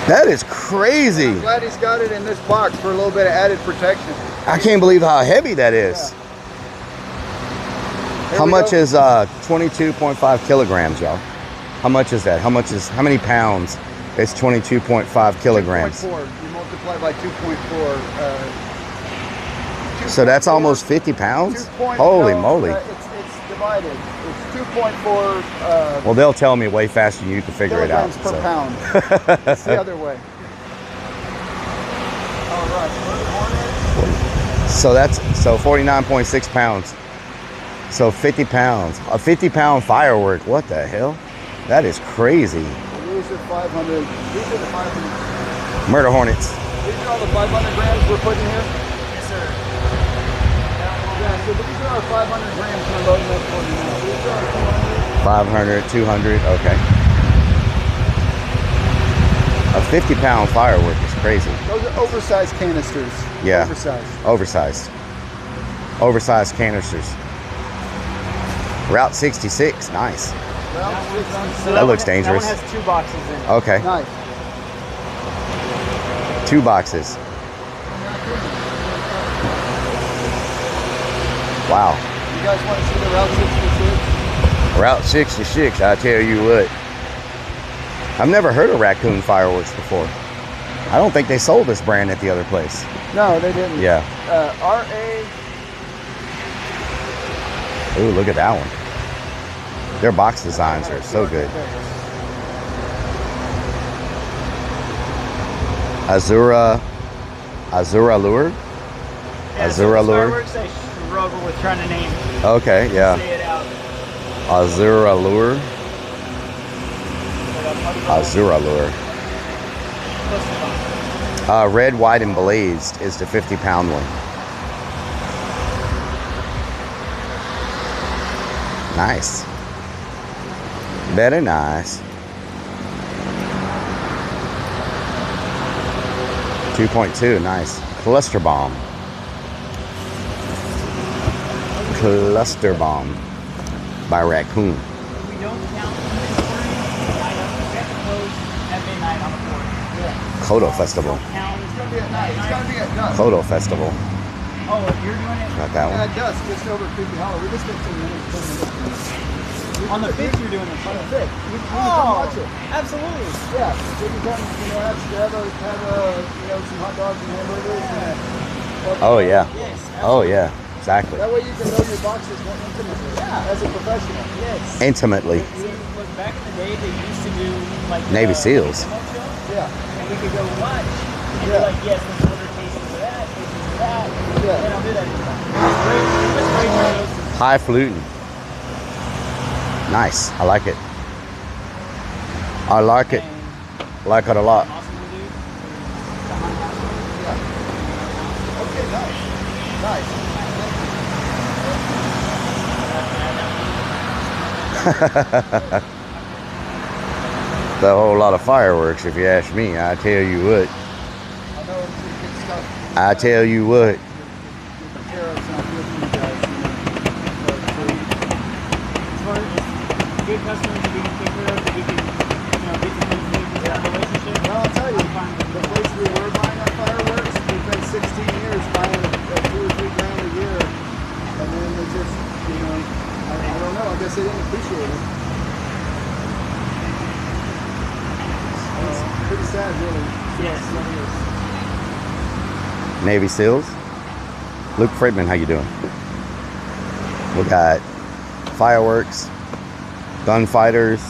That is crazy. I'm glad he's got it in this box for a little bit of added protection. I can't believe how heavy that is. Yeah. How much is 22.5 kilograms, y'all? How much is that? How many pounds? It's 22.5 kilograms. 2.4. You multiply by 2.4. So that's almost 50 pounds? Holy moly. It's divided. It's 2.4. Well, they'll tell me way faster than you can figure it out. Per pound. It's the other way. All right. So that's 49.6 pounds. So 50 pounds. A 50-pound firework. What the hell? That is crazy. These are 500. These are the 500. Murder Hornets. These are all the 500 grams we're putting here? Yes, sir. Yeah, so these are our 500 grams we're loading up for you now. These are our 500, 200, okay. A 50-pound firework is crazy. Those are oversized canisters. Yeah. Oversized. Oversized canisters. Route 66, nice. That looks dangerous. That one has 2 boxes in it. Okay. Nice. 2 boxes. Wow. You guys want to see the Route 66? Route 66, I tell you what. I've never heard of raccoon fireworks before. I don't think they sold this brand at the other place. No, they didn't. Yeah. RA. Ooh, look at that one. Their box designs are so good. Azura Lure? Yeah, Azura Lure? Fireworks I struggle with trying to name. Okay, yeah. Say it out. Azura Lure. Azura Lure. Red, white, and blazed is the 50-pound one. Nice. Very nice. 2.2, nice. Cluster bomb. Cluster bomb by Raccoon. We don't count inventory items. We have to close at midnight on the 4th. Yeah. Kodo Festival. It's gonna be at night. It's gonna be at dusk. Kodo Festival. Oh, you're doing it? Got that one. Yeah, at dusk, just over Creepy Hollow. We just 15 minutes. On the 5th, you're doing this. On the 5th. You can Oh, come watch it. absolutely. Yeah. So you can come, have some hot dogs and hamburgers. And, Oh yeah. Yes. Oh yeah. Exactly. that way you can know your boxes more intimately. Yeah. As a professional. Yes. Intimately. Look, back in the day, they used to do like Navy SEALs. demo show, Yeah. and we could go watch. And Yeah. be like, yes, let's order cases of that, cases of that. Yeah. They don't do that anymore. It's great. It's great for those. Highfalutin. Nice. I like it. I like it. Like it a lot. Awesome to do. Okay, nice. Nice. A whole lot of fireworks, if you ask me. I tell you what. I know it's good stuff. I tell you what. The carrots sound good for you guys. As far as good customers that we can take care of, that we can, get to the relationship. Well, I'll tell you, the place we were buying our fireworks, we spent 16 years buying like $2 or $3 grand a year, and then they just, I don't know. I guess they didn't appreciate it. It's pretty sad, really. Yes. Navy SEALs. Luke Friedman, how you doing? We got fireworks, gunfighters.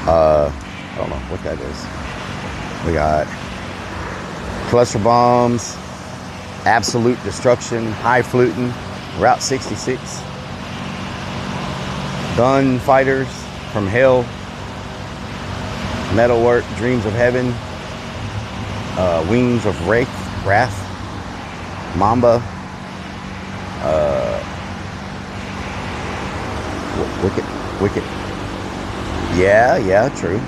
I don't know what that is. We got cluster bombs, absolute destruction, highfalutin, Route 66, gunfighters from hell, metalwork, dreams of heaven, wings of wrath, mamba, wicked. Yeah, true.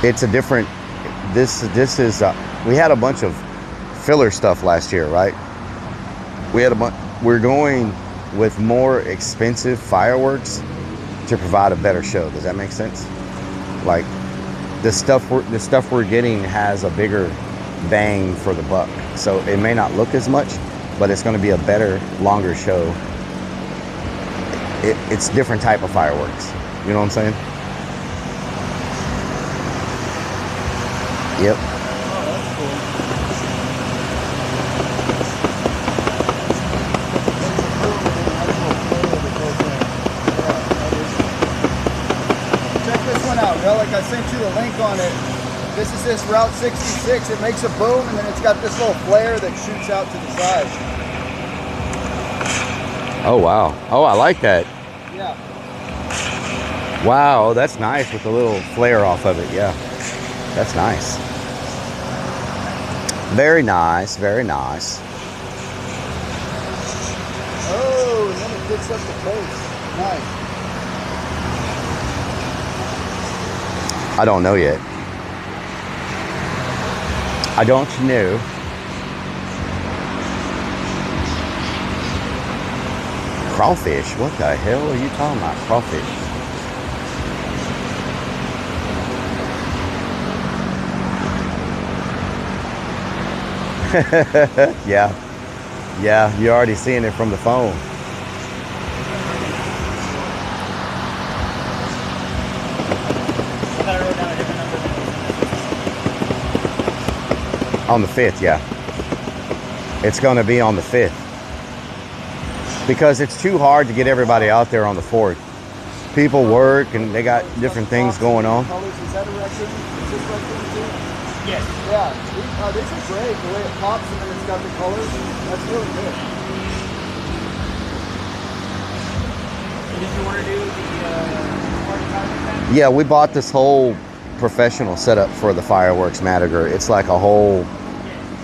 It's a different, this is, we had a bunch of filler stuff last year, right? We're going with more expensive fireworks to provide a better show. Does that make sense? Like the stuff we're getting has a bigger bang for the buck. So it may not look as much, but it's going to be a better, longer show. It's different type of fireworks. You know what I'm saying? Yep. Rellik, I sent you a link on it. This is this Route 66. It makes a boom, and then it's got this little flare that shoots out to the side. Oh, wow. Oh, I like that. Yeah. Wow, that's nice with the little flare off of it. Yeah, that's nice. Very nice, very nice. Oh, and then it picks up the pace. Nice. I don't know yet. I don't know. Crawfish? What the hell are you talking about? Crawfish? Yeah, you're already seeing it from the phone. On the 5th, yeah. It's going to be on the 5th. Because it's too hard to get everybody out there on the 4th. People work and they got different things going on. Is that a raccoon? Is this raccoon too? Yes. Yeah. This is great. The way it pops and then it's got the colors. That's really good. Did you want to do the Yeah, we bought this whole professional setup for the fireworks Madiger. It's like a whole,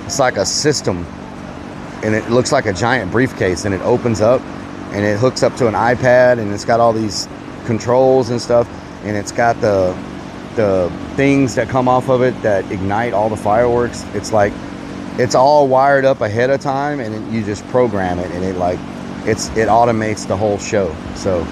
it's like a system and it looks like a giant briefcase, and it opens up and it hooks up to an iPad, and it's got all these controls and stuff, and it's got the things that come off of it that ignite all the fireworks. It's like it's all wired up ahead of time, and you just program it, and it automates the whole show. So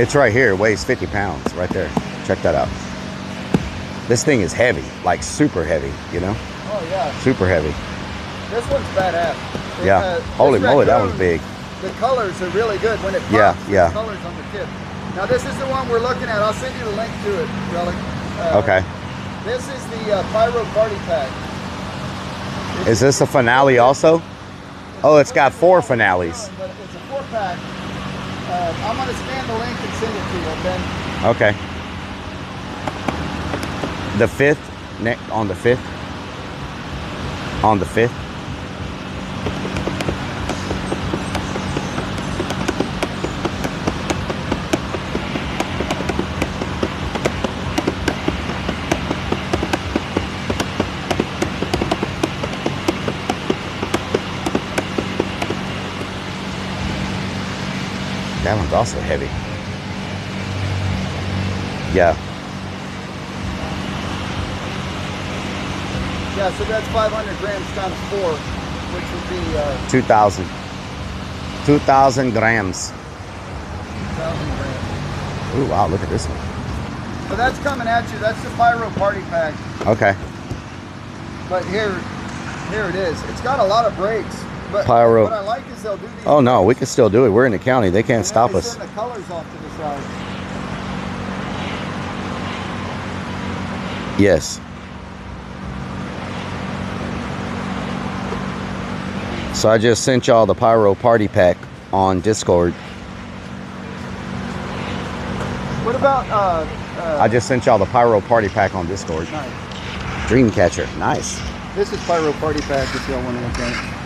it's right here. It weighs 50 pounds right there. Check that out. This thing is heavy, like super heavy, you know? Oh, yeah. Super heavy. This one's badass. Yeah. Holy moly, that one's big. The colors are really good when it pops. Yeah. The colors on the tip. Now, this is the one we're looking at. I'll send you the link to it, Rellik. Okay. This is the Pyro Party Pack. Is this a finale also? Oh, it's got 4 finales. But it's a 4-pack. I'm going to scan the link and send it to you, okay? Okay. The 5th, on the 5th. On the 5th. That one's also heavy. Yeah. Yeah, so that's 500 grams times 4, which would be 2,000. 2,000 grams. 2,000 grams. Ooh, wow, look at this one. So that's coming at you. That's the Pyro Party Pack. Okay. But here it is. It's got a lot of brakes. But Pyro. what I like is they'll do these. Oh no, we can still do it. We're in the county. They can't stop us. Send the colors off to the side. Yes. So I just sent y'all the Pyro Party Pack on Discord. What about I just sent y'all the Pyro Party Pack on Discord. Nice. Dreamcatcher, nice. This is Pyro Party Pack if y'all want to look at it.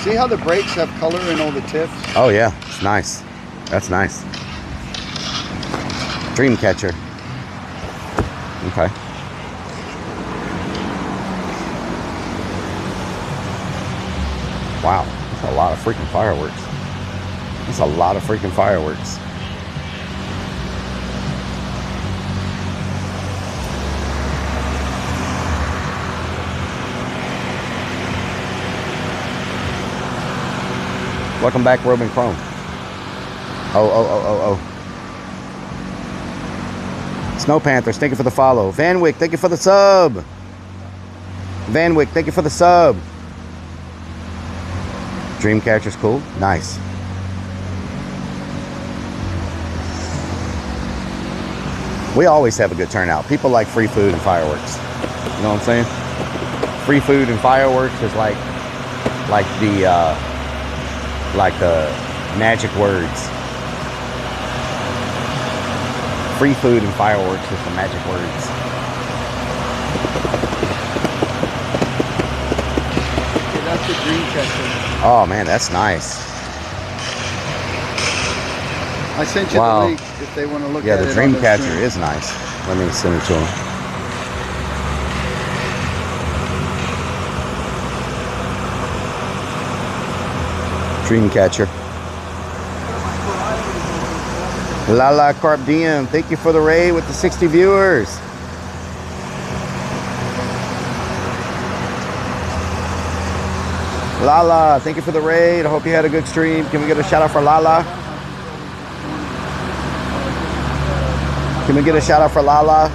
See how the brakes have color in all the tips? Oh yeah, it's nice. That's nice. Dreamcatcher. Okay. Wow, that's a lot of freaking fireworks. That's a lot of freaking fireworks. Welcome back, Robin Chrome. Oh. Snow Panthers, thank you for the follow. Van Wick, thank you for the sub. Van Wick, thank you for the sub. Dreamcatcher's cool. Nice. We always have a good turnout. People like free food and fireworks. You know what I'm saying? Free food and fireworks is like the magic words. Free food and fireworks is the magic words. Okay, that's the Dreamcatcher. Oh man, that's nice. I sent you the link if they want to look at it. Yeah, the Dreamcatcher is nice. Let me send it to them. Dreamcatcher. Lala Carp DM, thank you for the raid with the 60 viewers. Lala, thank you for the raid. I hope you had a good stream. Can we get a shout out for Lala? Can we get a shout out for Lala?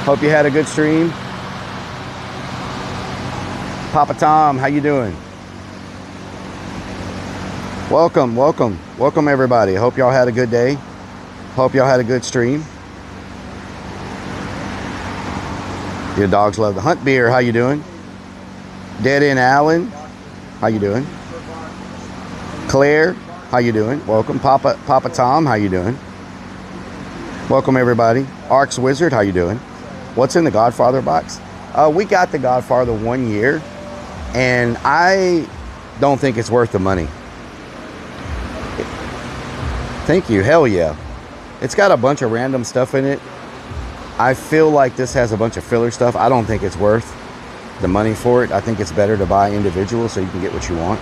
Hope you had a good stream. Papa Tom, how you doing? Welcome everybody. Hope y'all had a good day. Hope y'all had a good stream. Your dogs love the hunt beer. How you doing? Dead End Allen, how you doing? Claire, how you doing? Welcome. Papa Tom, how you doing? Welcome everybody. Arcs Wizard, how you doing? What's in the Godfather box? We got the Godfather 1 year. And I don't think it's worth the money. Thank you. Hell yeah. It's got a bunch of random stuff in it. I feel like this has a bunch of filler stuff. I don't think it's worth the money for it. I think it's better to buy individual so you can get what you want.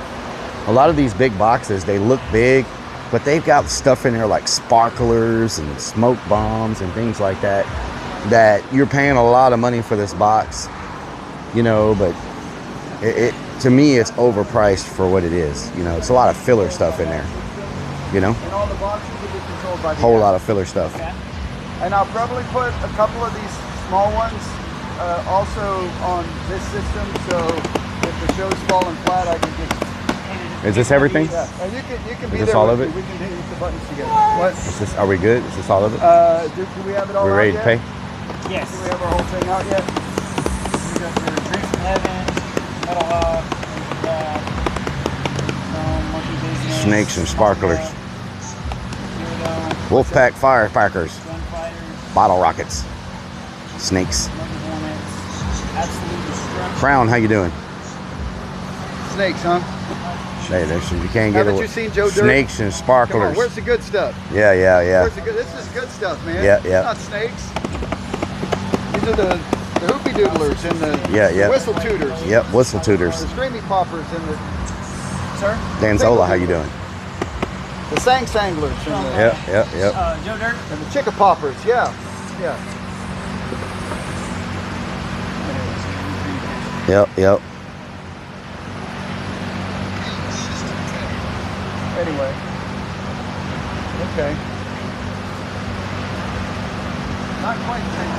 A lot of these big boxes, they look big, but they've got stuff in there like sparklers and smoke bombs and things like that, that you're paying a lot of money for this box, you know, but to me, it's overpriced for what it is. You know, it's a lot of filler stuff in there, you know, And all the boxes will be controlled by the whole app. lot of filler stuff. And I'll probably put a couple of these small ones also on this system, so if the show's falling flat, I can just... Is this everything? Yeah, and you can be Is this there all with of me. it? We can hit the buttons together. What? Is this, are we good? Is this all of it? Do we have it all We out ready yet? to pay? Yes. Do we have our whole thing out yet? We got your Dreams from Heaven, Metal Hawk, Monkey Business, Snakes and sparklers. Weirdo, Wolfpack firecrackers. Gunfighters, Bottle rockets. Snakes. Murder Hornets, Absolute Destruction. Crown, how you doing? Snakes, huh? Hey, there's you can't get Haven't away. you seen Joe Dirt? Snakes and Come sparklers. on, where's the good stuff? Yeah, yeah, yeah. Where's the good? This is good stuff, man. Yeah, It's yeah. not snakes. These are the hoopy doodlers and the, Yeah, yeah. the whistle tutors. Yep, whistle tutors. The screamy poppers and the... Sir? Danzola, how you doing? The sang sanglers and the... Yep, yep, yep. Joe Dirt. And the chicka poppers, yeah. Yeah. Yep, yep. Anyway. Okay. Not quite the same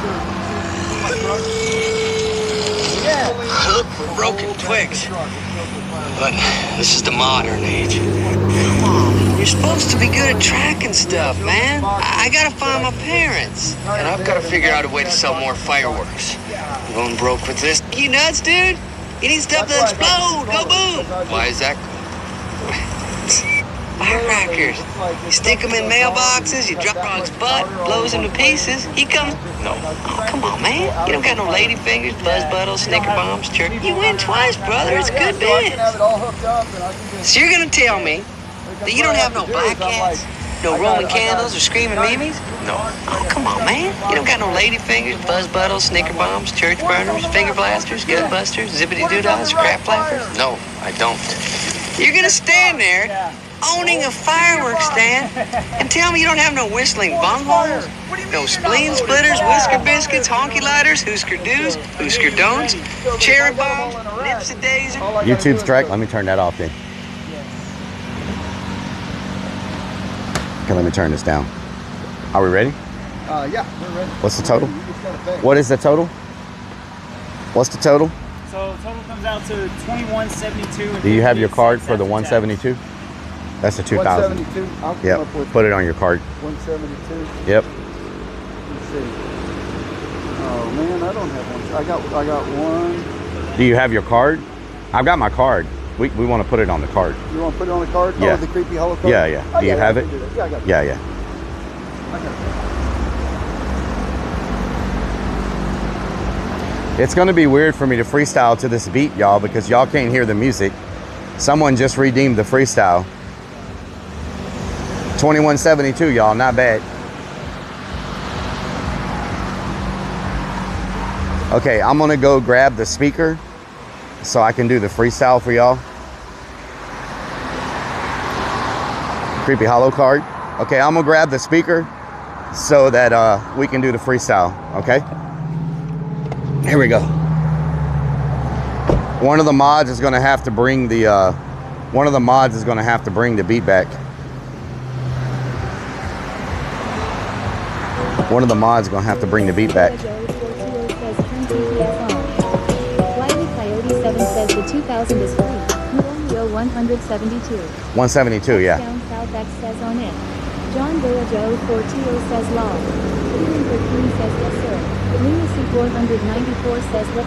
Yeah. Look for broken twigs. But this is the modern age. Come on, you're supposed to be good at tracking stuff, man. I gotta find my parents. And I've gotta figure out a way to sell more fireworks. I'm going broke with this. You nuts, dude? You need stuff to explode. Go boom. Why is that? Firecrackers. You stick them in mailboxes, you drop Frog's butt, blows him to pieces. He comes. No. Oh, come on, man. You don't got no lady fingers, buzz buttles, snicker bombs, church. You win twice, brother. It's good biz. So you're gonna tell me that you don't have no black cats, no Roman candles, or screaming mimes? No. Oh, come on, man. You don't got no lady fingers, buzz buttles, snicker bombs, church burners, finger blasters, gun busters, zippity doodads, crap flappers? No, I don't. You're gonna stand there owning a fireworks stand and tell me you don't have no whistling bunghorns, no spleen splitters, whisker biscuits, honky lighters, Husker do's, Husker don'ts, cherry bombs, nips a daisy. YouTube strike. Let me turn that off then. Okay, let me turn this down. Are we ready? Yeah, we're ready. What's the total? You just gotta pay. What is the total? What's the total? So total comes out to $21.72. Do you have your card for the 172? That's the 2000. 172. I'll come Yep. up with Put it on your card. 172. Yep. Let's see. Oh man, I don't have one. I got one. Do you have your card? I've got my card. We want to put it on the card. You want to put it on the card? Yeah. Oh, the creepy hollow card? Yeah, yeah. Oh, Do you have I it? can do that. Yeah, I got it. Yeah, yeah. I got it. It's going to be weird for me to freestyle to this beat, y'all, because y'all can't hear the music. Someone just redeemed the freestyle. 2172, y'all. Not bad. Okay, I'm going to go grab the speaker so I can do the freestyle for y'all. Creepy hollow card. Okay, I'm going to grab the speaker so that we can do the freestyle, okay? Here we go. One of the mods is going to have to bring the beat back. One of the mods is going to have to bring the beat back. Coyote 7 says the 2000 is free. You only owe 172. 172, yeah. Down South X says on it. John Doa Joe 420 says law. Feeling for Queen says yes sir. Lunacy 494 says what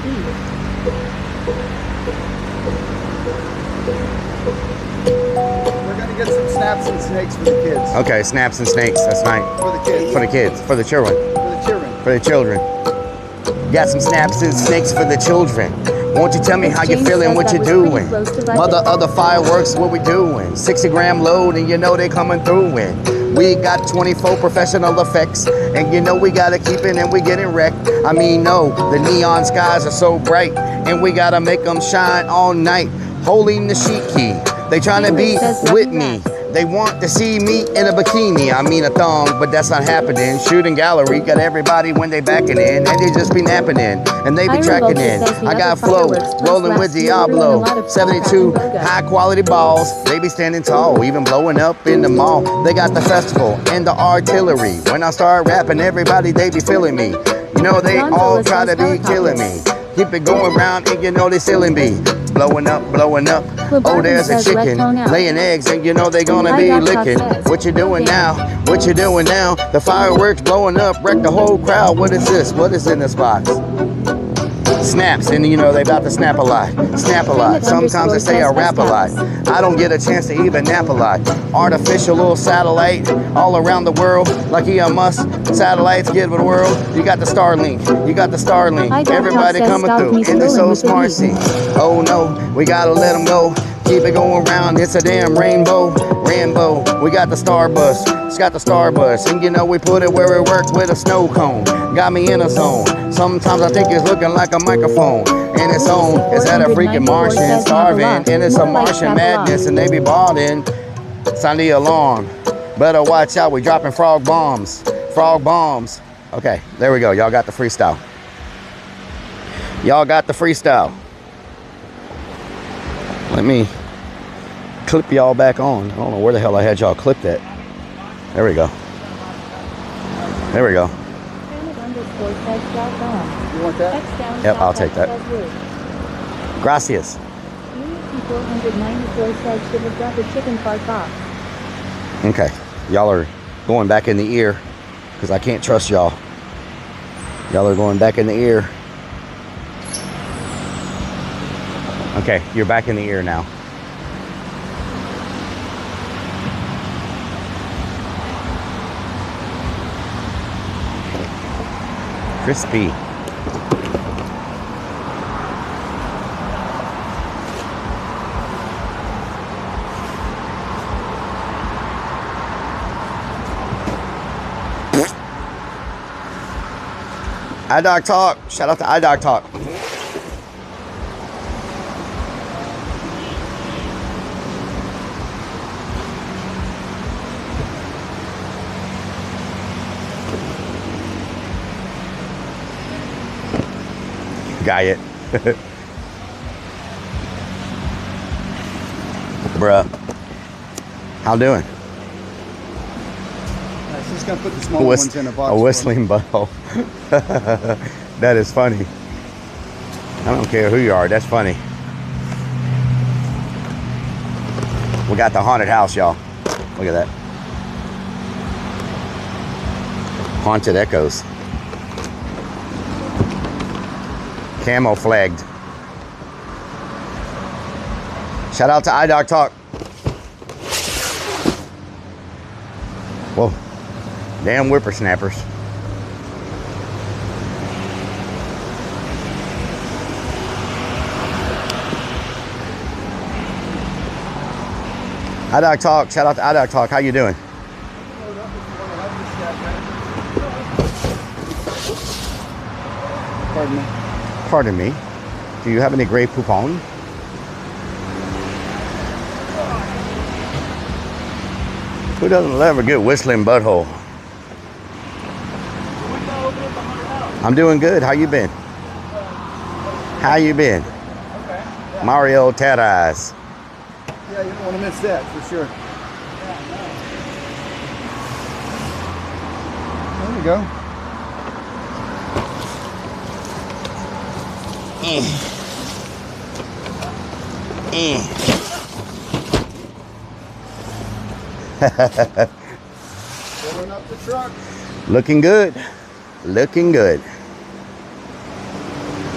We're gonna get some snaps and snakes for the kids. Okay, snaps and snakes. That's nice. For the kids. For the kids. For the children. For the children. For the children. Got some snaps and snakes for the children. Won't you tell me how you feeling, what you doing? Other fireworks, what we doing? 60-gram load, and you know they coming through. And we got 24 professional effects, and you know we gotta keep it, and we getting wrecked. I mean, no, the neon skies are so bright, and we gotta make them shine all night. Holding the sheet key, they trying to be with me. They want to see me in a bikini, I mean a thong, but that's not happening. Shooting gallery, got everybody when they backing in, and they just be napping in, and they be tracking in. I got flow, rolling with Diablo, 72 high quality balls. They be standing tall, even blowing up in the mall. They got the festival and the artillery. When I start rapping, everybody, they be feeling me. You know, they all try to be killing me. Keep it going round, and you know they ceiling be blowing up, blowing up. Oh, there's a chicken laying eggs, and you know they gonna be licking. What you doing now? What you doing now? The fireworks blowing up, wreck the whole crowd. What is this? What is in this box? Snaps, and you know they about to snap a lot. Snap a lot. Sometimes they say I rap a lot. I don't get a chance to even nap a lot. Artificial little satellite all around the world, like Elon Musk. Satellites get with the world. You got the Starlink. You got the Starlink. Everybody coming through, and they're so smart. See, oh no, we gotta let them go. Keep it going round. It's a damn rainbow. Rainbow. We got the Starbus. It's got the Starbus, and you know we put it where it worked with a snow cone. Got me in a zone. Sometimes I think it's looking like a microphone. In its own, is that a freaking Martian starving? And it's a Martian madness, and they be balling. Sound the alarm. Better watch out, we dropping frog bombs. Frog bombs. Okay, there we go. Y'all got the freestyle. Y'all got the freestyle. Let me clip y'all back on. I don't know where the hell I had y'all clipped at. There we go. There we go. You want that? Yep, I'll take that. Gracias. 494 says should have dropped a chicken fart box. Okay, y'all are going back in the ear because I can't trust y'all. Y'all are going back in the ear. Okay, you're back in the ear now. Crispy. iDog Talk. Shout out to iDog Talk. Got it. Bruh. How doing? Just gonna put the small ones in a box. A whistling butthole. That is funny. I don't care who you are. That's funny. We got the haunted house, y'all. Look at that. Haunted echoes. Camo flagged. Shout out to iDog Talk. Whoa. Damn whippersnappers. iDog Talk. Shout out to iDog Talk. How you doing? Pardon me. Pardon me. Do you have any Grey Poupon? Who doesn't love a good whistling butthole? I'm doing good. How you been? How you been? Mario Terraz. Yeah, you don't want to miss that for sure. There we go. Filling up the truck. Looking good. Looking good.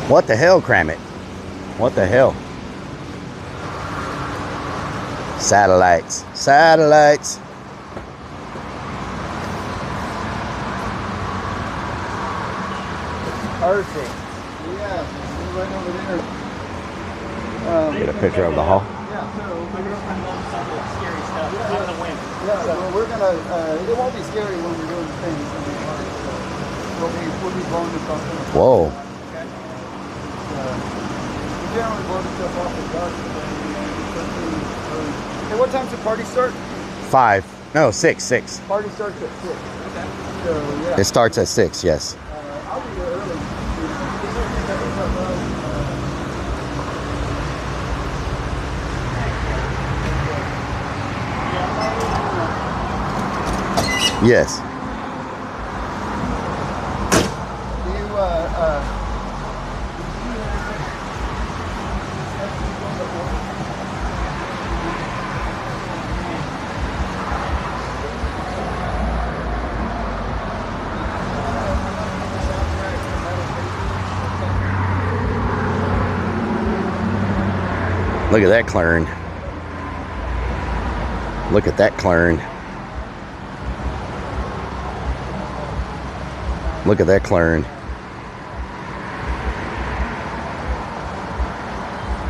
What the hell, cram it? What the hell? Satellites. Satellites. Perfect. Yeah, right over there. Get a picture of the hall. Yeah, so my girlfriend loves some of the scary stuff. Not the wind. Yeah, well, we're gonna. It won't be scary when we're doing the things. We'll be blowing this off. Whoa. Okay. We generally blow the stuff off the dark. Hey, what time's the party start? 5. No, 6. Party starts at 6. Okay. So yeah. It starts at 6. Yes. I'll be there early. Yes. Look at that clearing. Look at that clearing. Look at that clearing.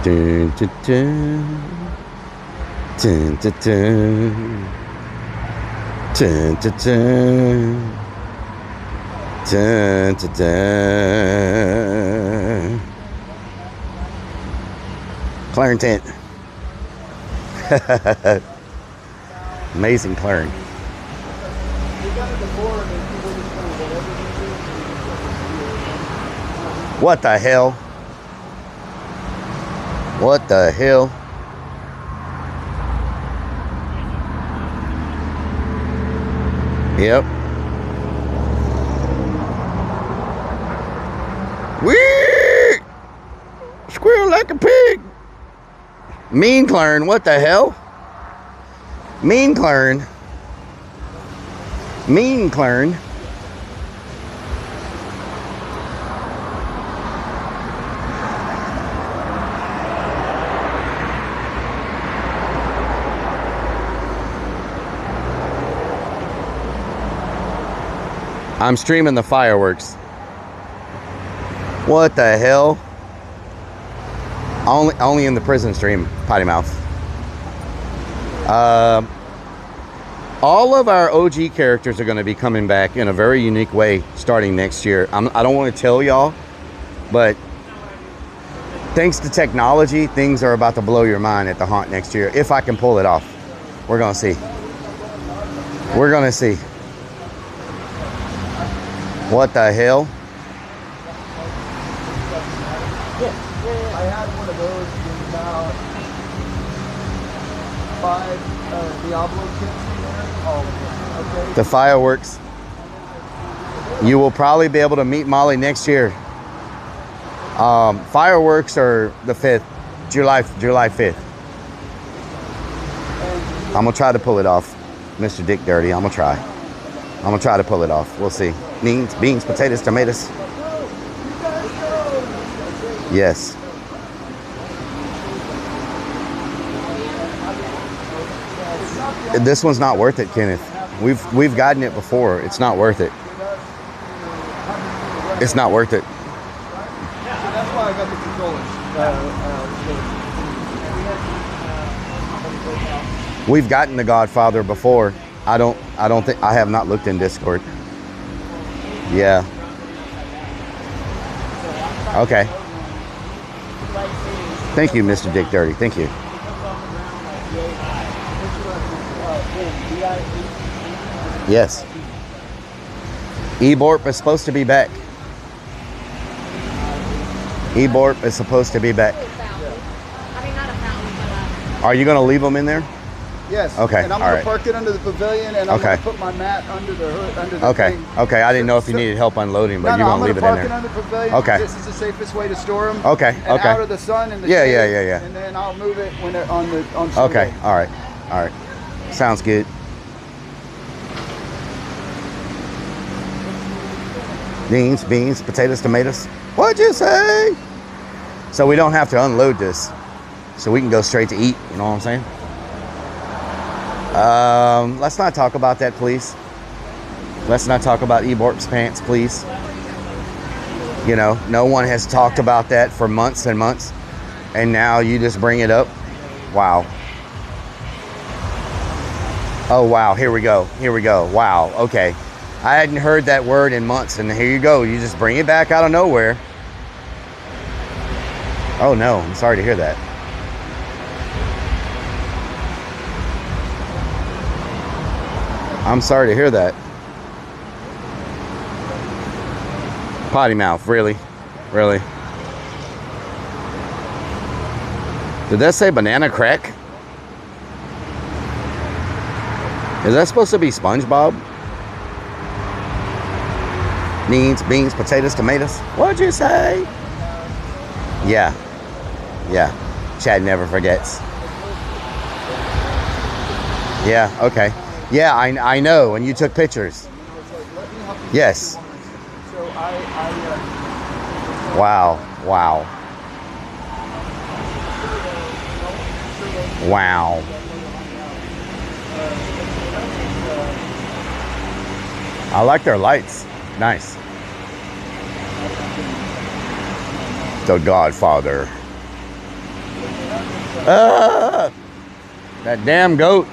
Dun, dun, dun. Dun, dun, dun. Dun, dun, dun. Dun, dun, dun. Clearing tent. Amazing clearing. What the hell? What the hell? Yep. Wee! Squeal like a pig. Mean clearing. What the hell? Mean clearing. Mean clearing. I'm streaming the fireworks. What the hell? Only in the prison stream, potty mouth. All of our OG characters are going to be coming back in a very unique way starting next year. I don't want to tell y'all, but thanks to technology, things are about to blow your mind at the haunt next year. If I can pull it off, we're going to see. We're going to see. What the hell? I had one of those in about 5 Diablo kits in there. Okay. The fireworks. You will probably be able to meet Molly next year. Fireworks are the 5th, July 5th. I'm gonna try to pull it off, Mr. Dick Dirty. I'm gonna try to pull it off. We'll see. Beans, potatoes, tomatoes. Yes. This one's not worth it, Kenneth. We've gotten it before. It's not worth it. It's not worth it. So that's why I got the controllers. We've gotten the Godfather before. I don't think I have not looked in Discord. Yeah. Okay. Thank you, Mr. Dick Dirty. Thank you. Yes. Eborp is supposed to be back. Eborp is supposed to be back. Are you going to leave them in there? Yes. Okay. And I'm going to park it under the pavilion, and I'm going to put my mat under the hood. Under the thing. Okay. I didn't know if you needed help unloading, but you're going to leave it in there. I'm going to park it under the pavilion. Okay. This is the safest way to store them. Okay. And out of the sun and the shade. Yeah. And then I'll move it when they're on Sunday. Okay. All right. Sounds good. Beans, potatoes, tomatoes. What'd you say? So we don't have to unload this. So we can go straight to eat. You know what I'm saying? Let's not talk about that, please. Let's not talk about Eborp's pants, please. You know, no one has talked about that for months and months. And now you just bring it up. Wow. Oh, wow. Here we go. Here we go. Wow. Okay. I hadn't heard that word in months, and here you go. You just bring it back out of nowhere. Oh, no. I'm sorry to hear that. I'm sorry to hear that. Potty mouth. Really? Really? Did that say banana crack? Is that supposed to be SpongeBob? Beans, potatoes, tomatoes. What'd you say? Yeah. Yeah. Chad never forgets. Yeah, okay. Yeah, I know, and you took pictures. Yes. Wow. Wow. Wow. I like their lights. Nice. The Godfather. Ah, that damn goat.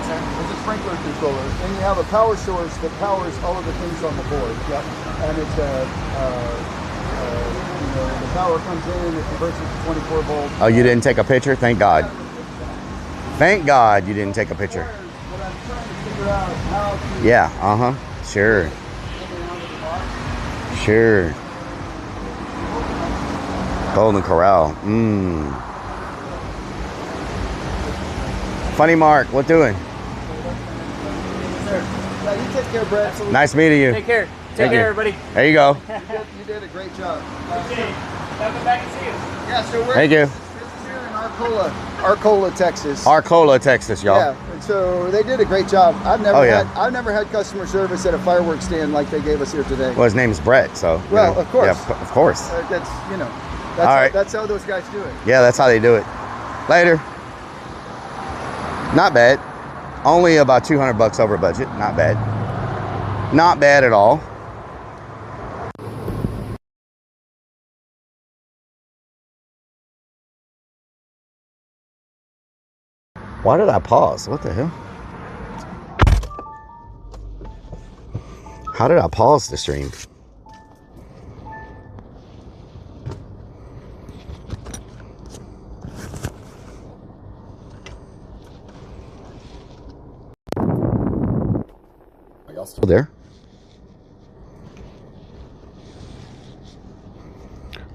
There's a sprinkler controller, and you have a power source that powers all of the things on the board. Yep. And it's the power comes in, it converts it to 24 volts. Oh, you didn't take a picture? Thank God. Thank God you didn't take a picture. Yeah, sure. Sure. Golden Corral. Funny Mark, what doing? You take care, Brett. Nice meeting you. Take care. Take care, everybody. There you go. You did a great job. I'll come back and see you. Yeah, so we're Thank you. This is here in Arcola, Texas. Arcola, Texas, y'all. Yeah, and so they did a great job. I've never Oh, never had customer service at a fireworks stand like they gave us here today. Well, his name's Brett, so. Well, of course. Yeah, of course. That's All right. That's how those guys do it. Yeah, that's how they do it. Later. Not bad. Only about 200 bucks over budget. Not bad. Not bad at all. Why did I pause? What the hell? How did I pause the stream? Are y'all still there?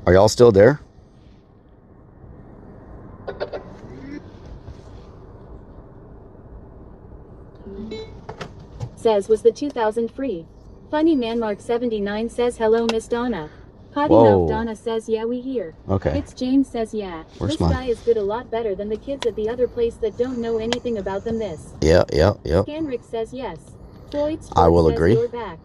Are y'all still there? Says was the 2000 free. Funny man Mark 79 says hello Miss Donna. Potty Whoa. mouth Donna says yeah we hear. Okay. It's James says yeah. Where's this mine? guy is good a lot better than the kids at the other place that don't know anything about them this. Yeah. Scanrick says yes. Floyd Sports I will says agree. you're back.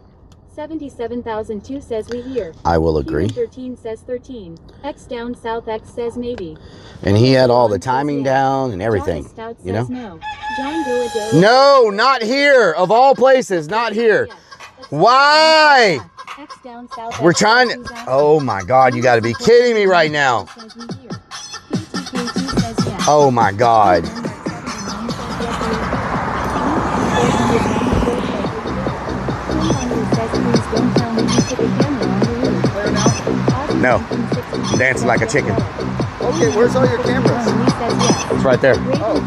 77,002 says we hear. I will agree. 13 says 13. X down south X says maybe. And he had all the timing down and everything. John Stout You know? says no. John Doajo. No, not here. Of all places, not here. Why? X down south We're X trying says to. Oh my God, you got to be kidding me right now. Oh my God. No, I'm dancing like a chicken. Okay, where's all your cameras? It's right there. Oh.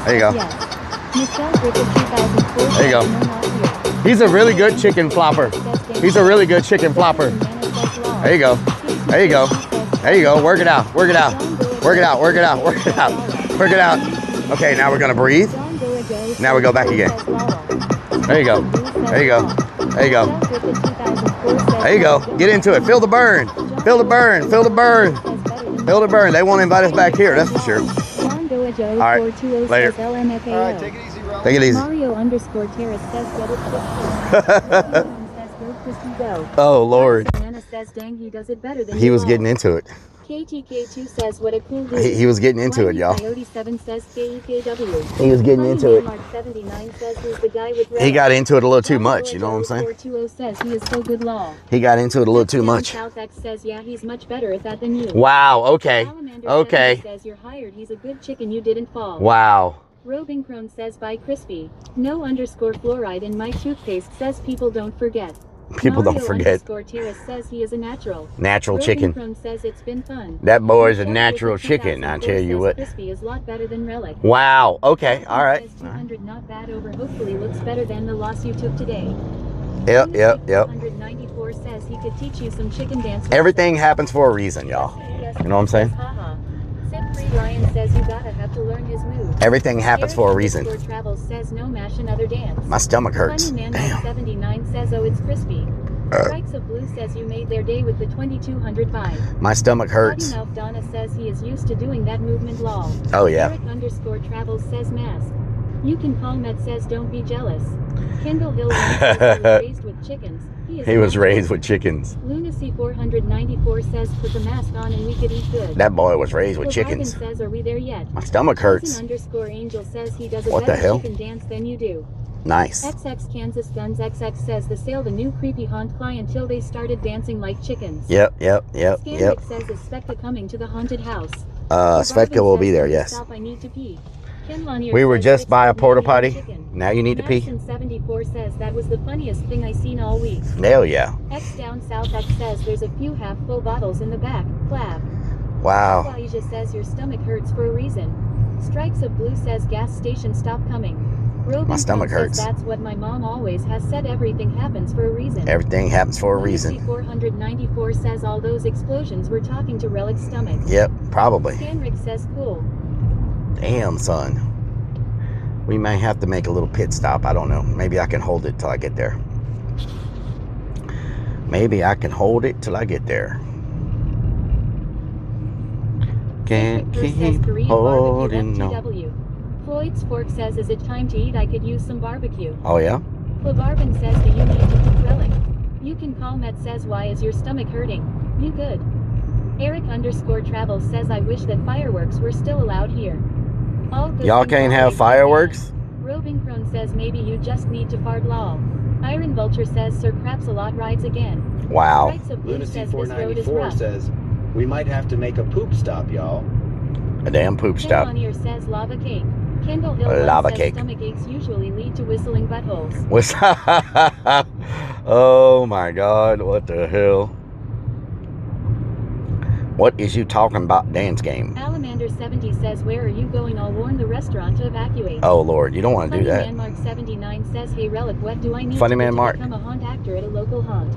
There you go. There you go. He's a really good chicken flopper. He's a really good chicken flopper. There you go. There you go. There you go. Work it out. Work it out. Work it out. Work it out. Work it out. Work it out. Okay, now we're gonna breathe. Now we go back again. There you go. There you go. There you go. There you go. Get into it. Feel the burn. Feel the burn. Feel the burn. Feel the burn. They won't invite us back here, that's for sure. All right. Later. All right, take it easy, Ron. Take it easy. Mario underscore Terrace says get it. Oh, Lord. Anna says dang he does it better than He you was all. getting into it. KTK2 says what a cool dude. He was getting into it, y'all. Coyote 7 says KEKW. He was getting into it. Mark 79 says who's the guy with He got into it a little too much, you know what I'm saying? 420 says he is so good law. He got into it a little too much. South X says yeah, he's much better at that than you. Wow, okay. Okay. Says you're hired, he's a good chicken, you didn't fall. Wow. Roving Crone says by crispy. No underscore fluoride in my toothpaste says people don't forget. People don't forget. Terrace says he is a natural. Natural chicken. Crone says it's been fun. That boy's a natural chicken, I tell you what. Crispy is a lot better than Rellik. Wow. Okay. All right. 200 not bad over. Hopefully looks better than the loss you took today. Yep. 194 says he could teach you some chicken dance. Everything happens for a reason, y'all. You know what I'm saying? Ryan says you gotta have to learn his moves. Everything happens for a reason. Travels says no mash another dance. My stomach hurts. Funny Man 79 says oh it's crispy. Strikes of Blue says you made their day with the 2200 vibe. My stomach hurts. Mouth Donna says he is used to doing that movement lol. Oh yeah. Eric underscore travels says mask. You can call Met says don't be jealous. Kendall Hill says he was raised with chickens. He was raised with chickens. Lunacy 494 says put the mask on and we could eat good. That boy was raised with chickens. Says are we there yet? My stomach hurts. Underscore Angel says he does a what the better hell? chicken dance than you do. Nice. XX Kansas Guns XX says the sale the new creepy haunt client until they started dancing like chickens. Yep. Scanric says is Sveka coming to the haunted house. Sveka will be there, yes. I need to pee. We were just by a porta potty. Now you need to pee. 74 says that was the funniest thing I seen all week. Hell yeah. X down south X says there's a few half full bottles in the back. Clap. Wow. Asia says your stomach hurts for a reason. Strikes of Blue says gas station stop coming. Robin my stomach hurts. That's what my mom always has said. Everything happens for a reason. Everything happens for a reason. 494 says all those explosions were talking to Rellik's stomach. Yep, probably. Scanric says cool. Damn, son. We may have to make a little pit stop. I don't know. Maybe I can hold it till I get there. Maybe I can hold it till I get there. Can't keep holding no. Floyd's Fork says, is it time to eat? I could use some barbecue. Oh, yeah? Clavarbin says, do you need to cook Rellik? You can call Met says, why is your stomach hurting? You good. Eric underscore travels says, I wish that fireworks were still allowed here. Y'all can't have fireworks? Roving Crone says, maybe you just need to fart lol. Iron Vulture says, Sir Craps a lot rides again. Wow. Lunacy 494 says, we might have to make a poop stop, y'all. A damn poop stop. Ken says, lava cake. Kendall Hill lava says cake. Stomach aches usually lead to whistling buttholes. Oh my God, what the hell? What is you talking about, dance game? Alamander 70 says, where are you going? I'll warn the restaurant to evacuate. Oh Lord, you don't want to do that. Funny Man Mark 79 says, hey Rellik, what do I need Funny to Man Mark. become a haunt actor at a local haunt?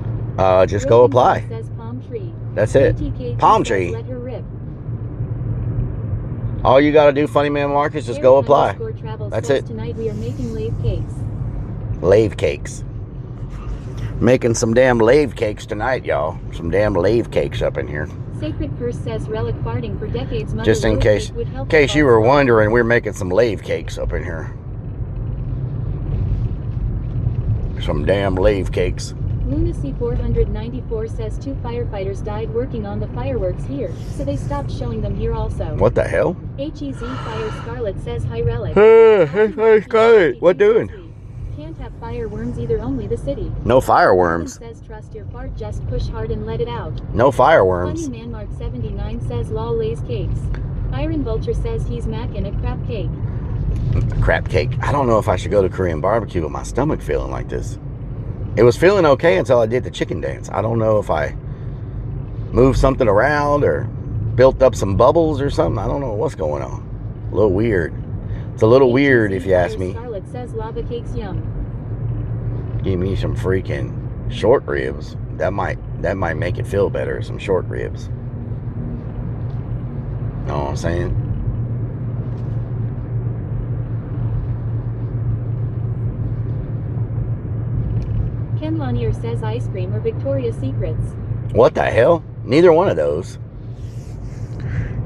Just go apply. Says palm tree. That's it. Palm tree. Let her rip. All you gotta do, Funny Man Mark, is just go apply. That's it. Tonight we are making lave cakes. Lave cakes. Making some damn lave cakes tonight, y'all. Some damn lave cakes up in here. Sacred Purse says Rellik farting for decades. Just in case you were wondering, we're making some lave cakes up in here. Some damn lave cakes. Lunacy 494 says 2 firefighters died working on the fireworks here, so they stopped showing them here also. What the hell? HEZ Fire Scarlet says hi Rellik. Hey Scarlet, what doing? Can't have fireworms either, only the city. No fireworms. Says trust your fart, just push hard and let it out. No fireworms. Funny Man Mark 79 says lol lays cakes. Iron Vulture says he's macking a crap cake. Crap cake. I don't know if I should go to Korean barbecue with my stomach feeling like this. It was feeling okay until I did the chicken dance. I don't know if I moved something around or built up some bubbles or something. I don't know what's going on. A little weird. It's a little weird if you ask me. Scarlet says lava cakes yum. Give me some freaking short ribs. That might make it feel better. Some short ribs. Know what I'm saying? Ken Lanier says ice cream or Victoria's Secrets. What the hell? Neither one of those.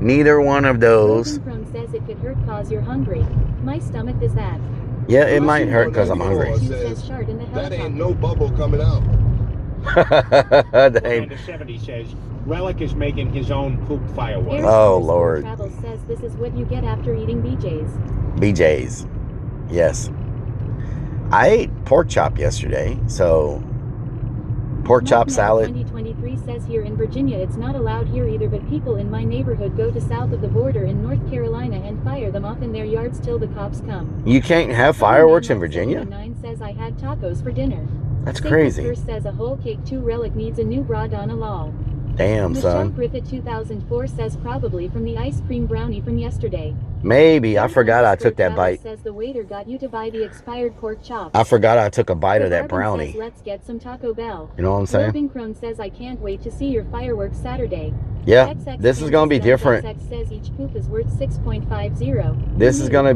Neither one of those. Crone says it could hurt cause you're hungry. My stomach does that. Yeah, it might hurt because I'm hungry. That ain't no bubble coming out. That ain't. Amanda 70 says Rellik is making his own poop fireworks. Oh, Lord. Travel says this is what you get after eating BJ's. BJ's. Yes. I ate pork chop yesterday, so pork chop salad. 2023 says here in Virginia it's not allowed here either, but people in my neighborhood go to south of the border in North Carolina and fire them off in their yards till the cops come. You can't have fireworks in Virginia? 9 says I had tacos for dinner. That's crazy. First says a whole cake 2 Rellik needs a new bra Donna Law. Damn, Michelle son. Griffith 2004 says probably from the ice cream brownie from yesterday. Maybe. I forgot I took that Travis bite. says the waiter got you to buy the expired pork chops. I forgot I took a bite of that Barbara brownie. Says, let's get some Taco Bell. You know what I'm saying? Robin Crone says I can't wait to see your fireworks Saturday. Yeah, XX this is gonna be different. XX says each poop is worth 6.50. This is gonna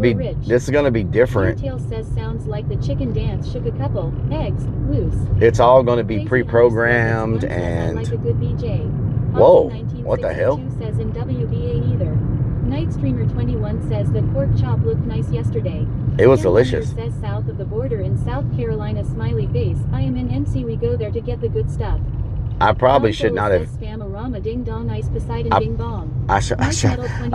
be different. Tail says sounds like the chicken dance shook a couple eggs loose. It's all gonna be pre-programmed and. Like a good BJ. Whoa! What the hell? Says in WBA either. Night Streamer 21 says that pork chop looked nice yesterday. It was delicious. Says south of the border in South Carolina smiley face. I am in NC. We go there to get the good stuff. I probably should not have. Spam-a-rama ding dong ice Poseidon ding bong. I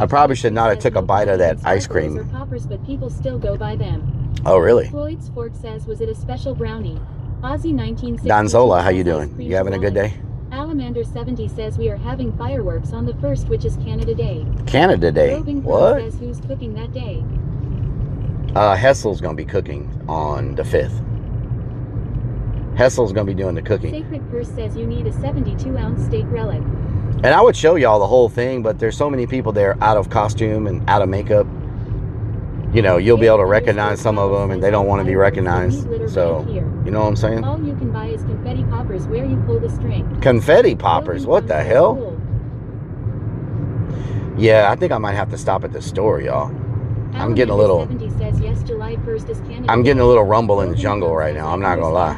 probably should not have took a bite of that ice cream. Or poppers, but people still go by them. Oh really? Floyd's Fork says, was it a special brownie? Aussie 1960. Donzola, how you doing? You having a good day? Alamander 70 says we are having fireworks on the 1st, which is Canada Day. Canada Day. What? Says who's cooking that day? Hessel's gonna be cooking on the 5th. Hessel's gonna be doing the cooking. Sacred Purse says you need a 72-ounce steak Rellik. And I would show y'all the whole thing, but there's so many people there out of costume and out of makeup. You know, you'll be able to recognize some of them, and they don't want to be recognized. So, you know what I'm saying? All you can buy is confetti poppers where you pull the string. Confetti poppers? What the hell? Yeah, I think I might have to stop at the store, y'all. I'm getting a little. I'm getting a little rumble in the jungle right now. I'm not gonna lie.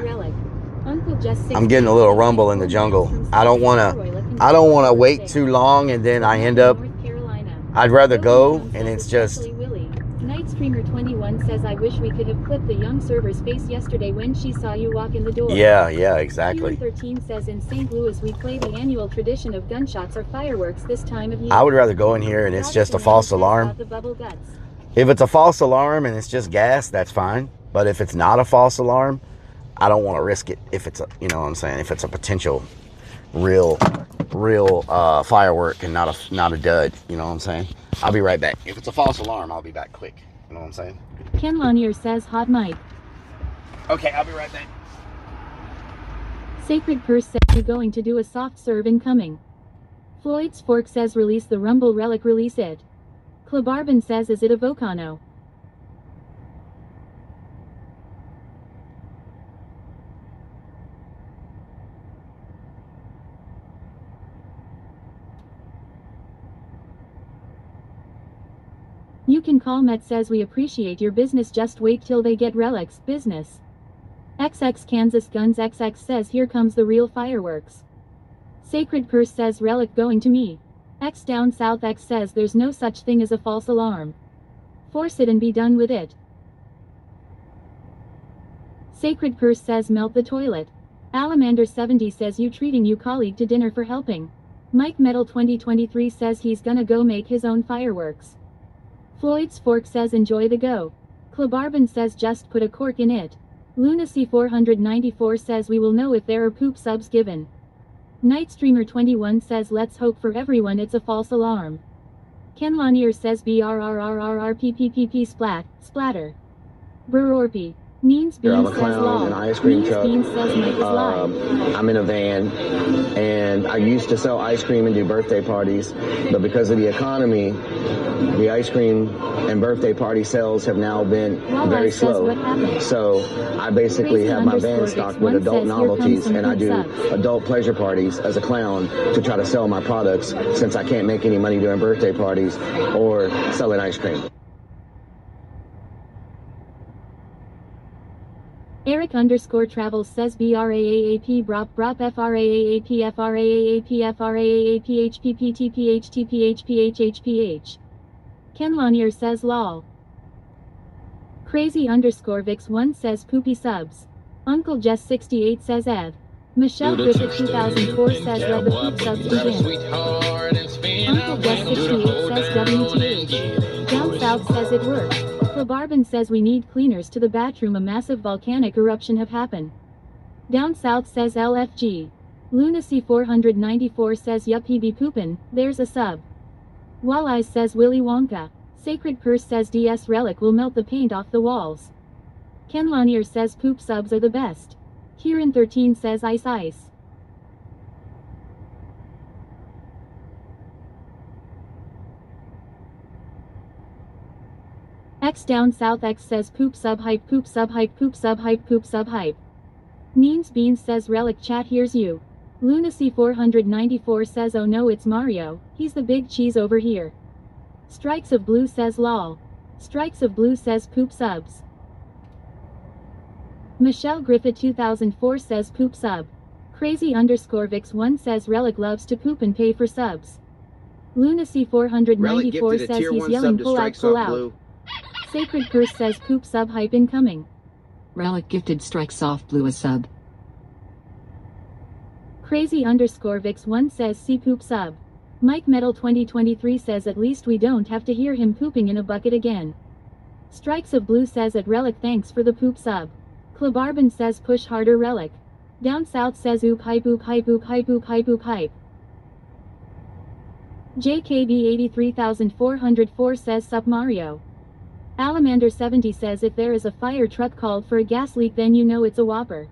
I'm getting a little rumble in the jungle. I don't wanna wait too long, and then I end up. I'd rather go, and it's just. Night Streamer 21 says I wish we could have clipped the young server's face yesterday when she saw you walk in the door. Yeah, exactly. 13 says in St. Louis we play the annual tradition of gunshots or fireworks this time of year. I would rather go in here and it's just a false alarm. If it's a false alarm and it's just gas, that's fine. But if it's not a false alarm, I don't want to risk it. If it's a, you know what I'm saying, if it's a potential real firework and not a dud, you know what I'm saying? I'll be right back. If it's a false alarm, I'll be back quick. You know what I'm saying? Ken Lanier says hot mic. Okay, I'll be right back. Sacred Purse says you're going to do a soft serve incoming. Floyd's Fork says release the Rumble Rellik, release it. Klabarbin says is it a Vocano? You can call Met says we appreciate your business, just wait till they get Rellik's business. XX Kansas Guns XX says here comes the real fireworks. Sacred Purse says Rellik going to me. X Down South X says there's no such thing as a false alarm. Force it and be done with it. Sacred Purse says melt the toilet. Alamander 70 says you treating you colleague to dinner for helping. Mike Metal 2023 says he's gonna go make his own fireworks. Floyd's Fork says enjoy the go. Klabarbin says just put a cork in it. Lunacy 494 says we will know if there are poop subs given. Night Streamer 21 says let's hope for everyone it's a false alarm. Ken Lanier says BRRRRRPPPP splat, splatter. Brorp. Neens Bean says law. Neens Bean says Mike is live. I'm in a van, and I used to sell ice cream and do birthday parties, but because of the economy, the ice cream and birthday party sales have now been very slow. So I basically have my van stocked with adult novelties, and I do adult pleasure parties as a clown to try to sell my products, since I can't make any money doing birthday parties or selling ice cream. Eric _ Travels says BRAAAP BROP BROP FRAAAP FRAAAP FRAAAP HPPTPHTPHPHHPH. Ken Lanier says lol. Crazy _ Vix1 says poopy subs. Uncle Jess 68 says Ev. Michelle Griffith 2004 says let the poop subs begin. Uncle Jess 68 says WTH. Down South says it worked. Clebarbin says we need cleaners to the bathroom. A massive volcanic eruption have happened. Down South says LFG. Lunacy 494 says yup he be poopin', there's a sub. Walleyes says Willy Wonka. Sacred Purse says DS Relic will melt the paint off the walls. Ken Lanier says poop subs are the best. Kieran 13 says ice ice. X Down South X says poop sub hype, poop sub hype, poop sub hype, poop sub hype. Neens Beans says Relic chat hears you. Lunacy 494 says oh no it's Mario, he's the big cheese over here. Strikes of Blue says lol. Strikes of Blue says poop subs. Michelle Griffith 2004 says poop sub. Crazy _ Vix 1 says Relic loves to poop and pay for subs. Lunacy 494 says he's yelling pull out, pull out. Sacred Purse says poop sub hype incoming. Relic gifted Strikes Off Blue a sub. Crazy _ Vix 1 says see poop sub. Mike Metal 2023 says at least we don't have to hear him pooping in a bucket again. Strikes of Blue says at Relic thanks for the poop sub. Clebarbin says push harder Relic. Down South says oop hype oop hype oop hype oop hype oop hype. JKB 83404 says sup Mario. Alamander 70 says if there is a fire truck called for a gas leak then you know it's a whopper.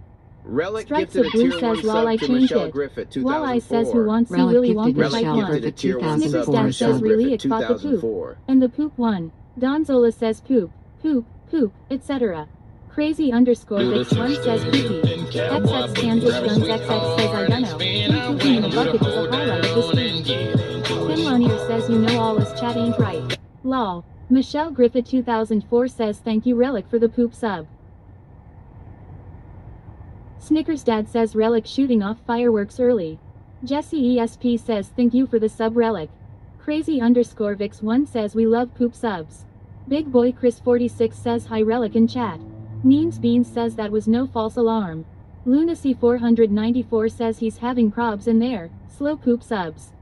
Relic Strikes gifted of a Blue tier says 1 lol I sub to changed Michelle it. Griffith Walleye 2004. says who wants see Relic Willy gifted Wonka fight Michelle one. Gifted a tier 1 Snickers sub to Dad Michelle says Griffith Rellik fought the poop. 2004. And the poop won. Donzola says poop, poop, poop, etc. Crazy _ Vix 1 says poopy. XX Kansas Guns XX says I dunno. Him pooping in a bucket was a highlight of the stream. Ken Lanier says you know all this chat ain't right. Lol. Michelle Griffith 2004 says thank you Relic for the poop sub. Snickers Dad says Relic shooting off fireworks early. Jesse ESP says thank you for the sub Relic. Crazy _ Vix 1 says we love poop subs. Big Boy Chris 46 says hi Relic in chat. Neens Beans says that was no false alarm. Lunacy 494 says he's having probs in there, slow poop subs.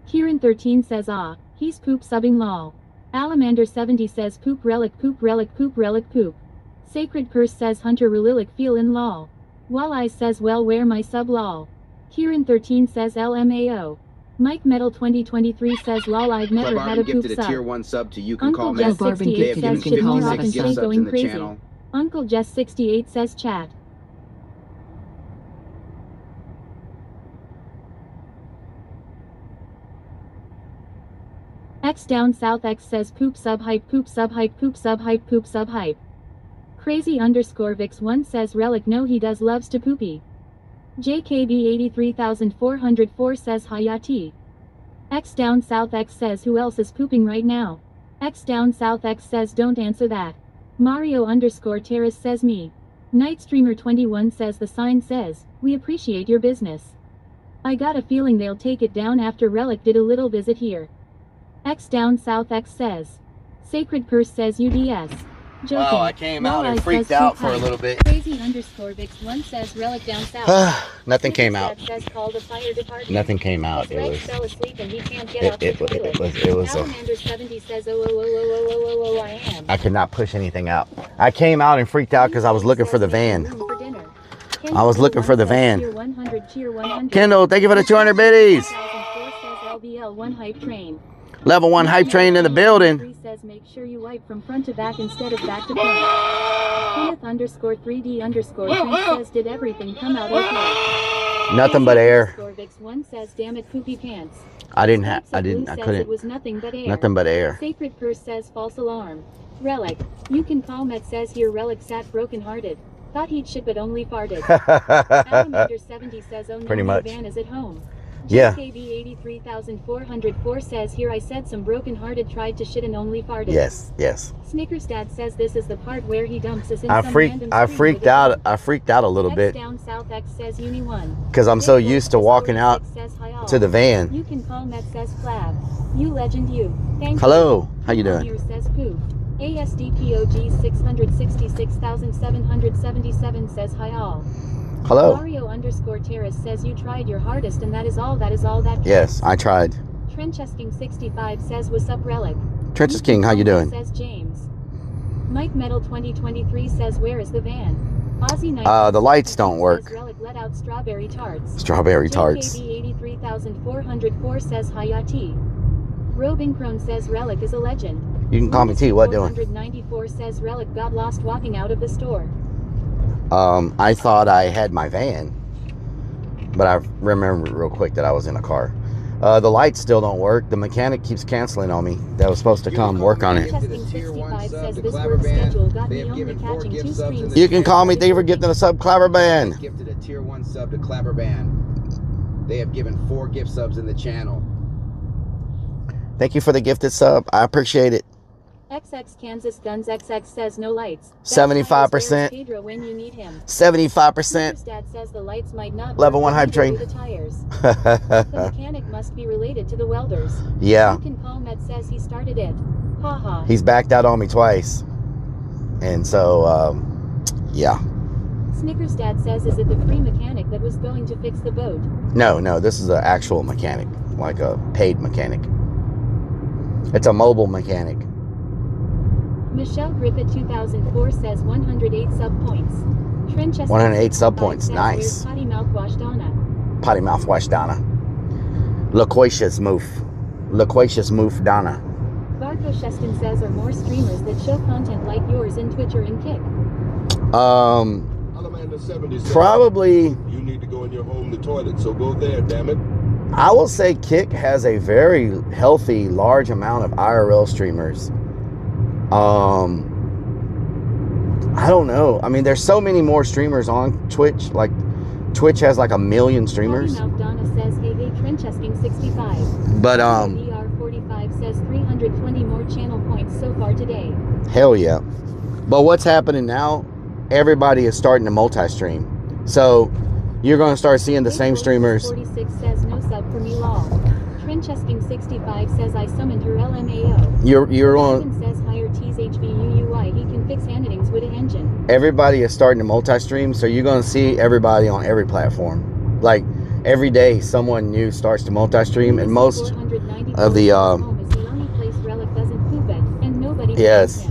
Kieran 13 says ah, he's poop subbing lol. Alamander 70 says poop Relic poop Relic poop Relic poop. Sacred Purse says Hunter Relilic feel in lol. Walleye says well where my sub lol. Kieran 13 says LMAO. Mike Metal 2023 says lol I've never had a poop gifted sub. a tier 1 sub to you can Uncle call Jess me. 68 says should more often stay subs going in the crazy. channel. Uncle Jess 68 says chat. X Down South X says poop sub hype poop sub hype poop sub hype poop sub hype. Crazy _ Vix 1 says Relic no he does loves to poopy. JKB 83404 says Hayati. X Down South X says who else is pooping right now? X Down South X says don't answer that. Mario _ Terrace says me. Nightstreamer 21 says the sign says, we appreciate your business. I got a feeling they'll take it down after Relic did a little visit here. X Down South X says. Sacred Purse says UDS. Joking. Wow, I came out and freaked out for a little bit. Crazy _ Vix 1 says Relic Down South. Nothing came out. Says call the fire department. Nothing came out. His legs fell asleep and he can't get off the toilet. It was Salamander 70 says oh I am. I could not push anything out. I came out and freaked out because I was looking for the van. I was looking for the van. Kendall, thank you for the 200 biddies. LBL 1 hype train. Level 1 hype train in the building. Says make sure you wipe from front to back instead of back to front. Kenneth _3D_ Trent says did everything come out okay? Nothing but air. Vix 1 says damn it poopy pants. I couldn't. It was nothing but air. Nothing but air. Sacred Purse says false alarm. Relic, you can call Met says here Relic sat broken hearted. Thought he'd shit but only farted. Alamander 70 says oh no Pretty much. Van is at home. Yeah. JKB 83404 says here I said some broken hearted tried to shit and only farted. Yes, yes. Snickers Dad says this is the part where he dumps us in I some freaked out a little bit. Down South X says Uni 1. Because I'm so used to walking out to the van. You can call Met says Flab. You legend you. Thank Hello. you. How you doing? Here says Poof. ASDPOG 666777 says hi all. Hello. Mario_Terrace says you tried your hardest and that is all that Yes, I tried. Trenchesking65 says what's up Relic. Trenches King, how you doing? Says James. Mike Metal 2023 says where is the van? Aussie The lights don't work. Says Relic let out strawberry tarts. Strawberry tarts. JKB 83404 says Hayati. Robin Crone says Relic is a legend. You can call me T. What doing? 494 says Relic got lost walking out of the store. I thought I had my van, but I remembered real quick that I was in a car. The lights still don't work. The mechanic keeps canceling on me. That was supposed to come work on it. You can call me D for gifting a sub Clapper Band. Gifted a tier 1 sub to Clapper Band. They have given 4 gift subs in the channel. Thank you for the gifted sub. I appreciate it. XX Kansas Guns XX says no lights. 75%. Pedro when you need him. 75%. Dad says the lights might not Level 1 hype train. The tires. The mechanic must be related to the welders. Yeah. You can call Med says he started it. Haha. He's backed out on me twice. And so, yeah. Snickers Dad says is it the free mechanic that was going to fix the boat? No, this is an actual mechanic. Like a paid mechanic. It's a mobile mechanic. Michelle Griffith 2004 says 108 sub points. 108 sub points. Nice. Potty mouthwash Donna. Potty mouthwash Donna. Loquacious moof. Loquacious moof Donna. Barco Sheston says are more streamers that show content like yours in Twitch or in Kick? Probably. You need to go in your home to toilet, so go there, damn it. I will say Kick has a very healthy, large amount of IRL streamers. I don't know. I mean, there's so many more streamers on Twitch. Like, Twitch has like 1 million streamers. Donna says, hey, Trenchesking 65. But, VR45 says 320 more channel points so far today. Hell yeah. But what's happening now, everybody is starting to multi-stream. So, you're going to start seeing the same streamers. 46 says no sub for me law. Trenchesking 65 says I summoned her LMAO. You're on. Says hire T's HBUUI. He can fix handings with an engine. Everybody is starting to multi-stream, so you're going to see everybody on every platform. Like every day, someone new starts to multi-stream, and most of the home is the only place Relic doesn't poop at, and nobody. Yes.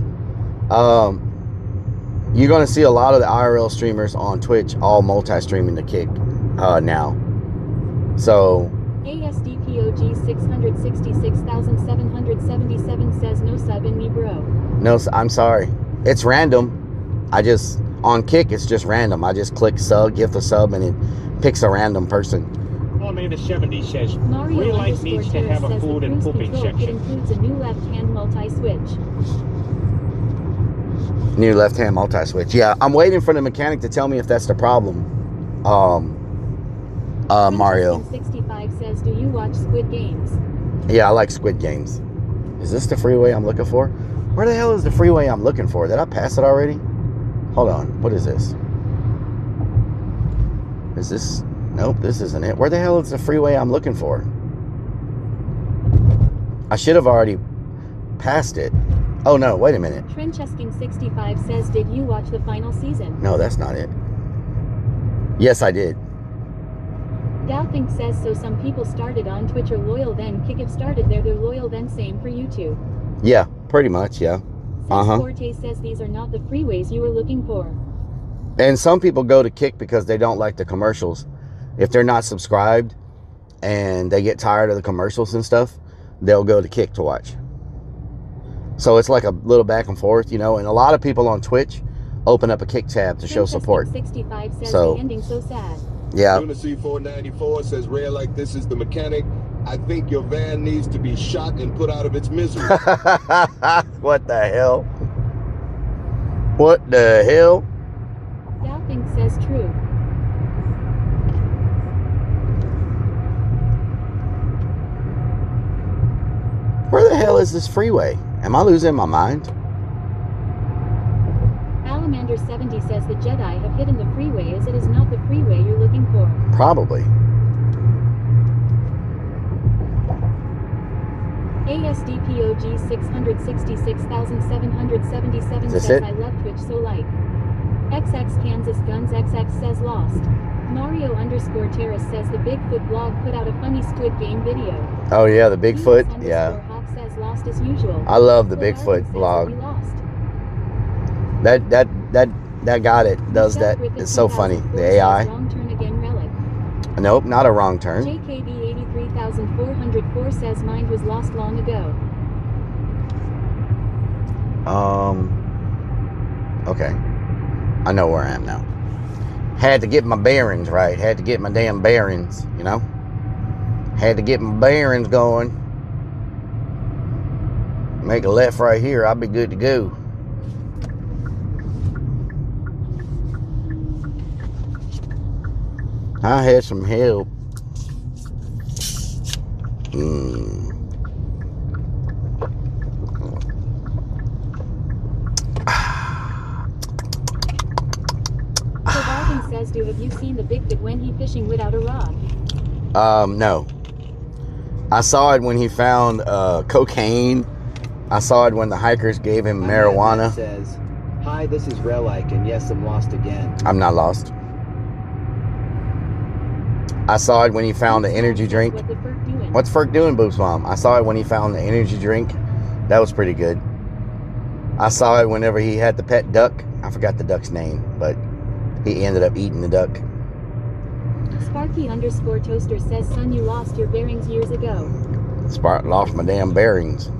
You're going to see a lot of the IRL streamers on Twitch all multi-streaming the Kick now. So. ASDPOG 666,777 says no sub in me, bro. No, I'm sorry. It's random. On Kick, it's just random. I just click sub, gift a sub, and it picks a random person. Element 70 says, Mario real life needs to have a food and pooping section. It includes a new left-hand multi-switch. New left-hand multi-switch. Yeah, I'm waiting for the mechanic to tell me if that's the problem. Mario. 65 says, do you watch Squid Games? Yeah, I like Squid Games. Is this the freeway I'm looking for? Where the hell is the freeway I'm looking for? Did I pass it already? Hold on. What is this? Is this? Nope, this isn't it. Where the hell is the freeway I'm looking for? I should have already passed it. Oh no, wait a minute. Trenchesking 65 says, did you watch the final season? No, that's not it. Yes, I did. Dowthink says, so some people started on Twitch are loyal then Kick if started there they're loyal then same for YouTube. Yeah, pretty much, yeah. Forte says these are not the freeways you were looking for. And some people go to Kick because they don't like the commercials. If they're not subscribed and they get tired of the commercials and stuff, they'll go to Kick to watch. So it's like a little back and forth, and a lot of people on Twitch open up a Kick tab to show support. 65 says the ending so sad. Yeah. Lunacy 494 says, Rare like this is the mechanic. I think your van needs to be shot and put out of its misery. What the hell? What the hell? Dowthink says true. Where the hell is this freeway? Am I losing my mind? Alamander 70 says the Jedi have hidden the freeway as it is not the freeway you're looking for. Probably. ASDPOG 666,777 says I love Twitch so like. XX Kansas Guns XX says lost. Mario _ Terrace says the Bigfoot blog put out a funny Squid Game video. Oh yeah, the Bigfoot. Yeah. Hawk says lost as usual. I love the Bigfoot blog. That got it. Does that? It's so funny. The AI. Wrong turn again, Rellik. Nope, not a wrong turn. JKB 83404 says mind was lost long ago. Okay. I know where I am now. Had to get my bearings right. Had to get my damn bearings, you know? Had to get my bearings going. Make a left right here. I'll be good to go. I had some help. Says, have you seen the Bigfoot when he fishing without a rod? No. I saw it when he found cocaine. I saw it when the hikers gave him marijuana. Says, hi, this is Rellik, and yes, I'm lost again. I'm not lost. I saw it when he found the energy drink. What's Ferk doing, Boobs Mom? I saw it when he found the energy drink. That was pretty good. I saw it whenever he had the pet duck. I forgot the duck's name, but he ended up eating the duck. Sparky _ Toaster says, son, you lost your bearings years ago. Lost my damn bearings.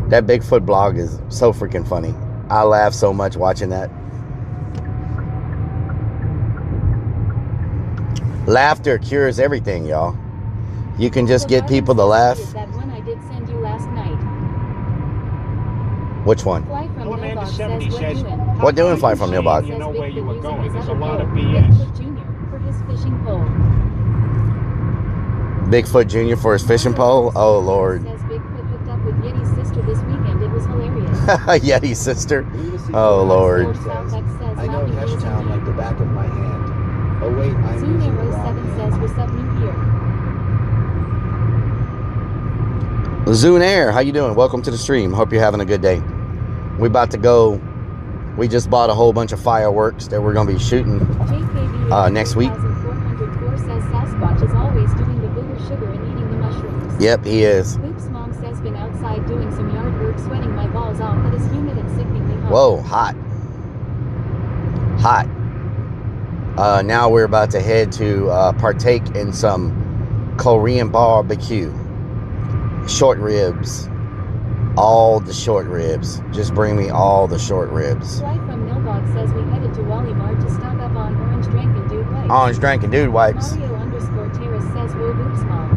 That Bigfoot blog is so freaking funny. I laugh so much watching that. Laughter cures everything, y'all. You can just get people to laugh. That one I did send you last night. Which one? Fly from Nilbog says, what doing Fly from Nilbog? You know where you were going. There's a lot of BS. BS. Junior for his fishing pole. Bigfoot Jr. for his fishing pole? Oh, Lord. Says Bigfoot hooked up with Yeti's sister this weekend. It was hilarious. Yeti's sister? Oh, Lord. I know Heshtown like the back of my hand. Oh, wait, I'm using the wrong hand. says, what's up, new here? Zune Air, how you doing? Welcome to the stream. Hope you're having a good day. We about to go. We just bought a whole bunch of fireworks that we're going to be shooting next week. 404 says Sasquatch is always doing the booger sugar and eating the mushrooms. Yep, he is. Luke's mom says been outside doing some yard work, sweating my balls off. That is humid and sickeningly hot. Whoa, hot. Hot. Now we're about to head to partake in some Korean barbecue. Short ribs. All the short ribs. Just bring me all the short ribs. Fly from Nilbog says we headed to Wally Mart to stock up on orange drink and dude wipes. Orange drink and dude wipes. Mario _ Terrace says whoa boops mom.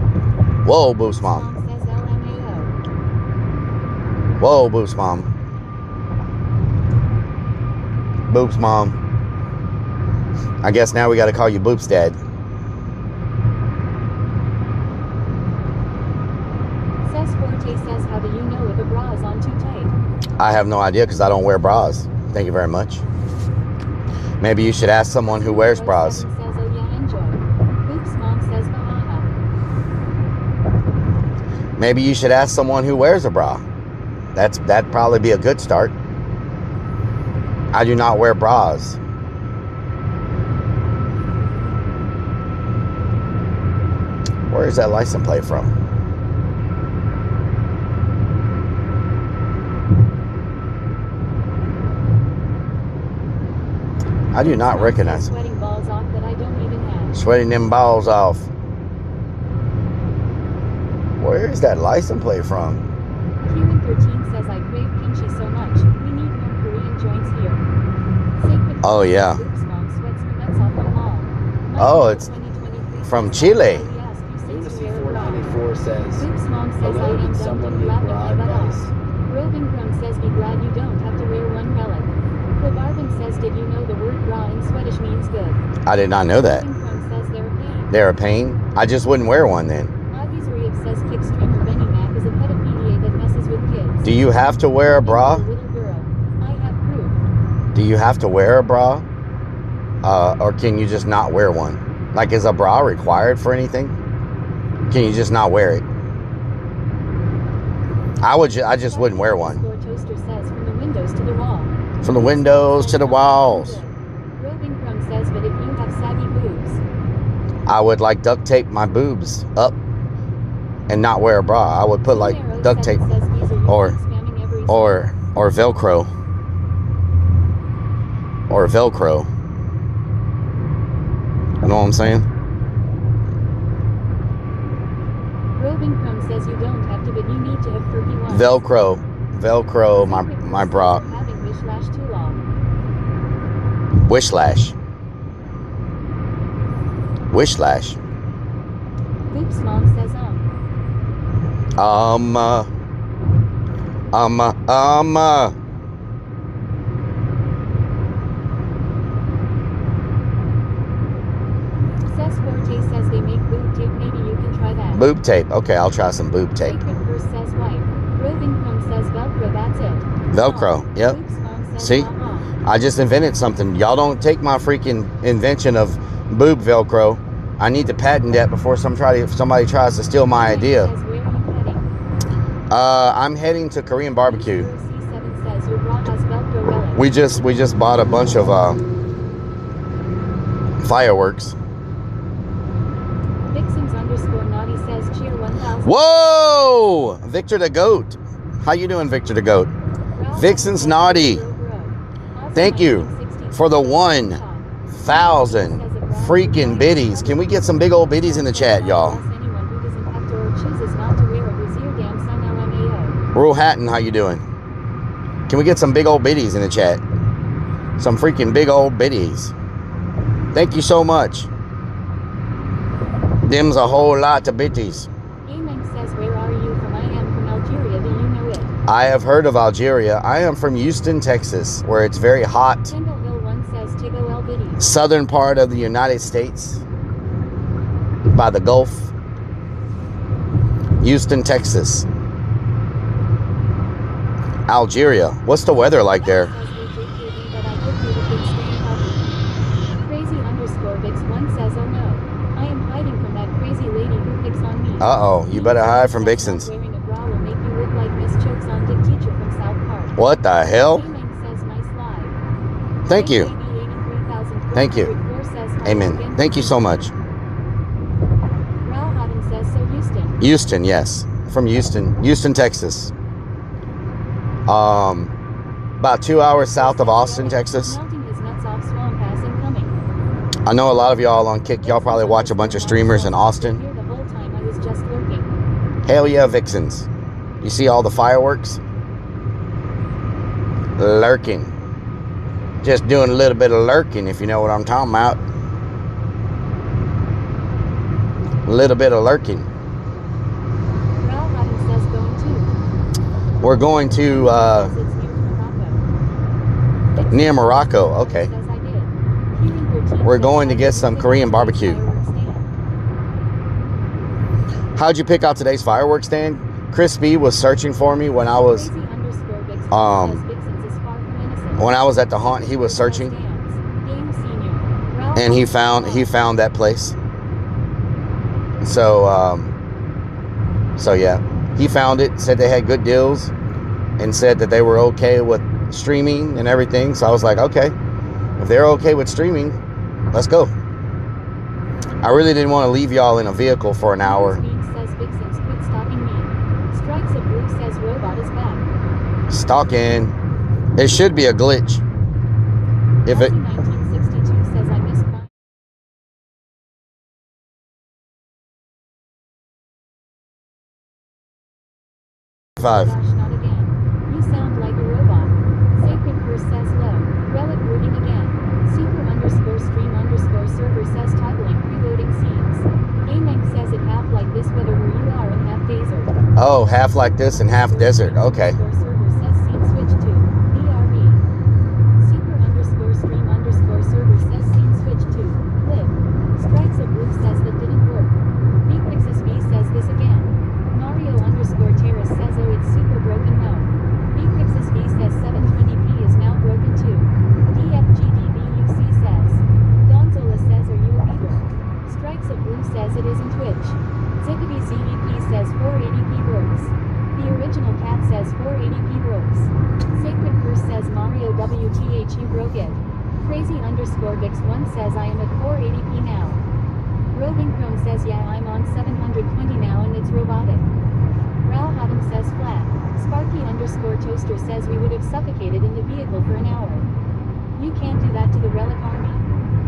Whoa boops mom. Says LMAO. Whoa boops mom. Boops mom. I guess now we got to call you Boops Dad. Says, how do you know if a bra is on too tight? I have no idea because I don't wear bras. Thank you very much. Maybe you should ask someone who wears bras. Says, oh yeah, enjoy. Oops, mom says, bahaha. Maybe you should ask someone who wears a bra. That'd probably be a good start. I do not wear bras. Where is that license plate from? I do not recognize. Sweating balls off that I don't even have. Sweating them balls off. Where is that license plate from? Q13 says I crave kimchi so much. We need more Korean joints here. Sacred Oh yeah. Oops, mom sweats her nuts off the mall. Oh, it's from Chile. Lunacy 494 says, Oops, mom says hello, I am did someone need laughing bra my butt off. advice? Roving Crumb says be glad you don't have to wear one relic. Barvin says, did you know the word bra in Swedish means good? I did not know that. Says they're a pain. They're a pain? I just wouldn't wear one then. Obvious Reeves says kick streamer Benny Mac is a pedophilia that messes with kids. Do you have to wear a bra? Little girl. I have proof. Do you have to wear a bra? Or can you just not wear one? Like, is a bra required for anything? Can you just not wear it? I just wouldn't wear one. Toaster says from the windows to the wall. From the windows to the walls. Roving Crumb says, but if you have saggy boobs, I would like duct tape my boobs up and not wear a bra. I would put like duct tape or Velcro. Or Velcro. You know what I'm saying? Roving Crumb says you don't have to, but you need to have perky ones. Velcro my bra. Having wishlash too long. Wishlash. Oops, Mom says Cess Forte says they make boob tape. Maybe you can try that. Boob tape. Okay, I'll try some boob tape. Sacred Verse says white. Roving Crumb says Velcro. That's it. Velcro. Yep. Oops, Mom says See? I just invented something. Y'all don't take my freaking invention of boob Velcro. I need to patent that before somebody tries to steal my idea. Says, where are you heading? I'm heading to Korean barbecue. C7 says your bra has Velcro relic. We just bought a bunch of fireworks. Vixens_naughty says cheer 1000. Whoa! Victor the Goat. How you doing, Victor the Goat? Vixens Naughty. Thank you for the 1,000 freaking biddies. Can we get some big old biddies in the chat, y'all? Rural Hatton, how you doing? Can we get some big old biddies in the chat? Some freaking big old biddies. Thank you so much. Them's a whole lot of bitties. Amen says, where are you from? I am from Algeria. Do you know it? I have heard of Algeria. I am from Houston, Texas, where it's very hot. Kendall Hill 1 says, Tigo L biddies. Southern part of the United States. By the Gulf. Houston, Texas. Algeria. What's the weather like there? Crazy_Vix1 says, oh no. I am hiding from that crazy lady who picks on me. Uh-oh, you better hide from Vixens. Wearing a bra will make you look like Miss Chokes on Dick Teacher from South Park. What the hell? Says, nice live. Thank you. Thank you. Amen. Thank you so much. Ralhadden says, so Houston. Houston, yes. From Houston. Houston, Texas. About 2 hours south of Austin, Texas. Melting his nuts off Swamp Pass incoming. I know a lot of y'all on Kick. Y'all probably watch a bunch of streamers in Austin. Here the whole time I was just lurking. Hell yeah, Vixens. You see all the fireworks? Lurking. Just doing a little bit of lurking, if you know what I'm talking about. A little bit of lurking. Ralhadden says going to. We're going to near Morocco. Okay. We're going to get some Korean barbecue. How'd you pick out today's fireworks stand? Chris B was searching for me when I was at the haunt. He was searching, and he found that place. So yeah, he found it. Said they had good deals, and said that they were okay with streaming and everything. So I was like, okay, if they're okay with streaming, let's go. I really didn't want to leave y'all in a vehicle for an hour. Stalking. It should be a glitch. If it. 1962 says I missed my. Five. Gosh, not again. You sound like a robot. Sacred Curse says low. Relic moving again. Super_stream_server says toggling reloading scenes. Amen says it half like this whether where you are and half desert. Oh, half like this and half desert. Okay. Server says scene switch to BRB. Super_stream_server says scene switch to live. Strikes a blue says that didn't work. BQuixSB says this again. Mario_Terrace says oh it's super broken no. BQuixSB says 720p is now broken too. DFGDBUC says. Donzola says are you a leader? Strikes a blue says it isn't Twitch. Zippity ZEP says 480p works. The original cat says 480p H, you broke it. Crazy underscore Vix1 says I am at 480p now. Roving Chrome says yeah, I'm on 720 now and it's robotic. Ralhaven says flat. Sparky underscore Toaster says we would have suffocated in the vehicle for an hour. You can't do that to the Rellik Army.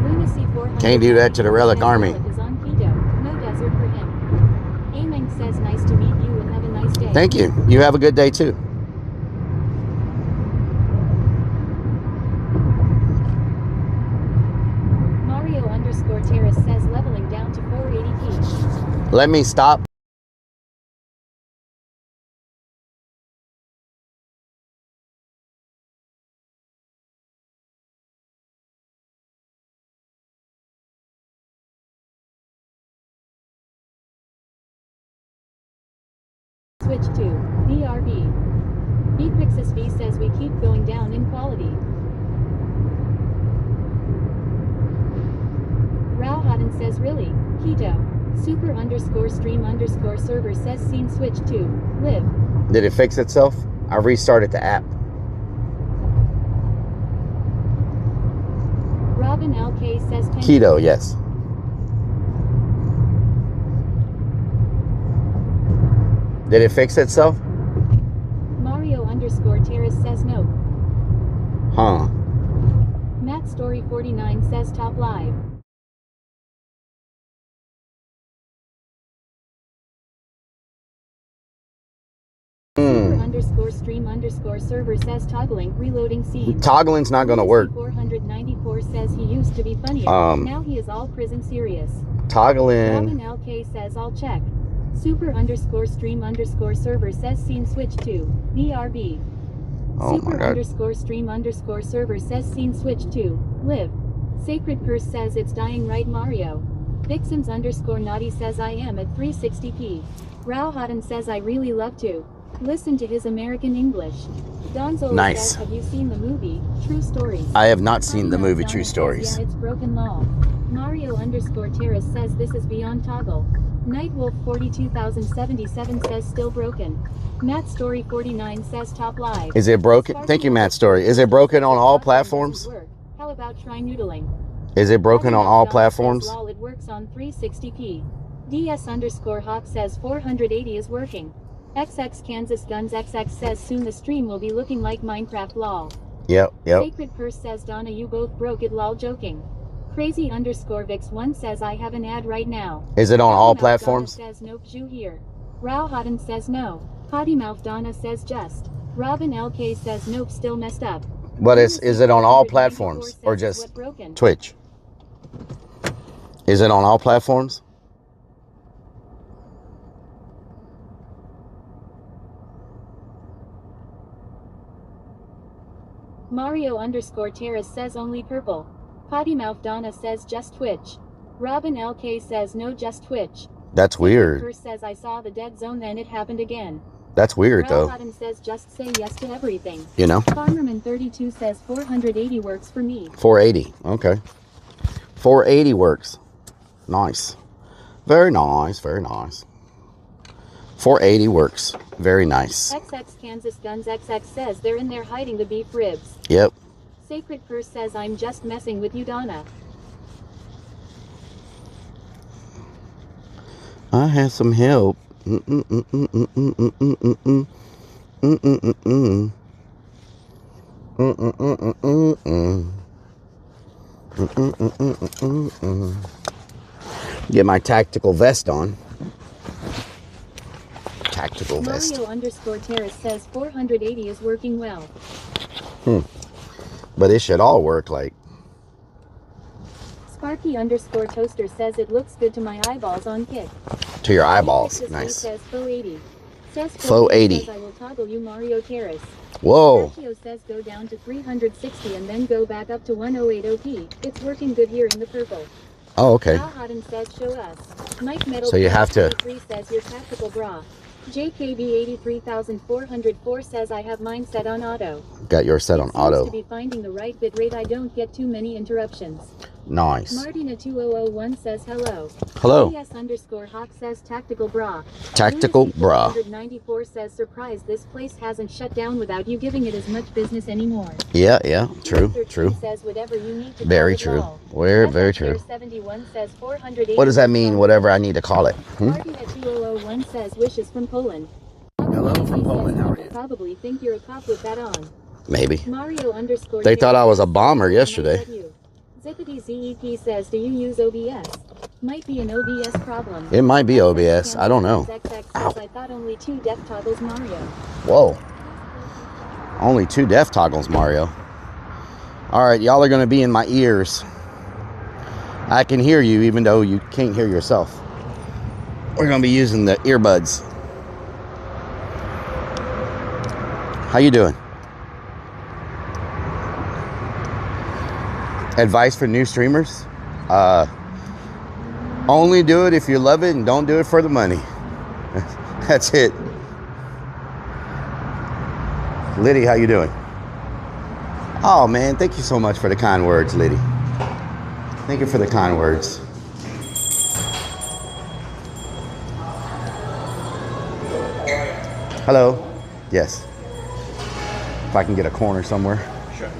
Lunacy 400 Can't do that to the Rellik Army. Is on keto. No desert for him. Ameng says nice to meet you and have a nice day. Thank you. You have a good day too. Mario underscore Terrace says leveling down to 480p. Let me stop. Switch to BRB. Bpixis V says we keep going down in quality. Rauhaden says really? Keto. Super underscore stream underscore server says scene switch to live. Did it fix itself? I restarted the app. Robin LK says Keto, yes. Did it fix itself? Mario underscore Terrace says no. Huh. Matt Story 49 says top live. Super underscore stream underscore server says toggling reloading scene. Toggling's not gonna work. 494 says he used to be funnier. Now he is all prison serious. Toggling. Robin LK says I'll check. Super underscore stream underscore server says scene switch to BRB. Oh Super my God. underscore stream underscore server says scene switch to live. Sacred Curse says it's dying right Mario. Vixens underscore naughty says I am at 360p. Rauhaden says I really love to listen to his American English. Donzo Nice. says have you seen the movie True Stories? I have not seen the movie True Stories. Yeah, it's broken law. Mario underscore Terrace says this is beyond toggle. Nightwolf 42077 says still broken. Matt Story 49 says top live. Is it broken? Thank you, Matt Story. Is it broken on all platforms? How about try noodling? Is it broken on all platforms? Says, lol, it works on 360p. DS underscore Hawk says 480 is working. XX Kansas Guns XX says soon the stream will be looking like Minecraft lol. Yep. Sacred Purse says Donna you both broke it lol joking. Crazy underscore Vix1 says I have an ad right now. Is it on all platforms? Says nope Jew here. Rauhaden says no. Potty Mouth Donna says just. Robin LK says nope still messed up. But is it on all platforms or just Twitch? Is it on all platforms? Mario underscore Terrace says only purple. Potty Mouth Donna says just Twitch. Robin LK says no just Twitch. That's weird. Curse says I saw the dead zone then it happened again. That's weird though. Ralph says just say yes to everything. You know? Farmerman 32 says 480 works for me. 480. Okay. 480 works. Nice. Very nice. Very nice. 480 works. Very nice. XX Kansas Guns XX says they're in there hiding the beef ribs. Yep. Sacred Curse says I'm just messing with you, Donna. I have some help. Get my tactical vest on. Tactical vest. Mario underscore Terrace says 480 is working well. But it should all work like. Sparky underscore Toaster says it looks good to my eyeballs on kick. To your eyeballs. Nice. Says 480. Says 480. Says I will toggle you Mario Terrace. Whoa. Sergio says go down to 360 and then go back up to 108 OP. It's working good here in the purple. Oh, okay. Al says show us. Mike Metal So you have to. Says your tactical bra. JKB 83404 says I have mine set on auto. Got yours set on auto. To be finding the right bit rate, I don't get too many interruptions. Nice. Martina2001 says hello. Hello. PS_Hawk says tactical bra. Tactical bra. 494 says surprise, this place hasn't shut down without you giving it as much business anymore. Yeah, true. Says whatever you need to Very true. Very true. 71 says 480. What does that mean, whatever I need to call it? Martina2001 says wishes from Poland. Hello from Poland, how are you? Probably think you're a cop with that on. Maybe. Mario_. They thought I was a bomber yesterday. Zippity ZEP says, do you use OBS? Might be an OBS problem. It might be OBS. I don't know. I thought only 2 death toggles, Mario. Whoa. Only 2 death toggles, Mario. Alright, y'all are going to be in my ears. I can hear you even though you can't hear yourself. We're going to be using the earbuds. How you doing? Advice for new streamers? Only do it if you love it and don't do it for the money. That's it. Liddy, how you doing? Oh man, thank you so much for the kind words, Liddy. Thank you for the kind words. Hello. Yes. If I can get a corner somewhere. Sure.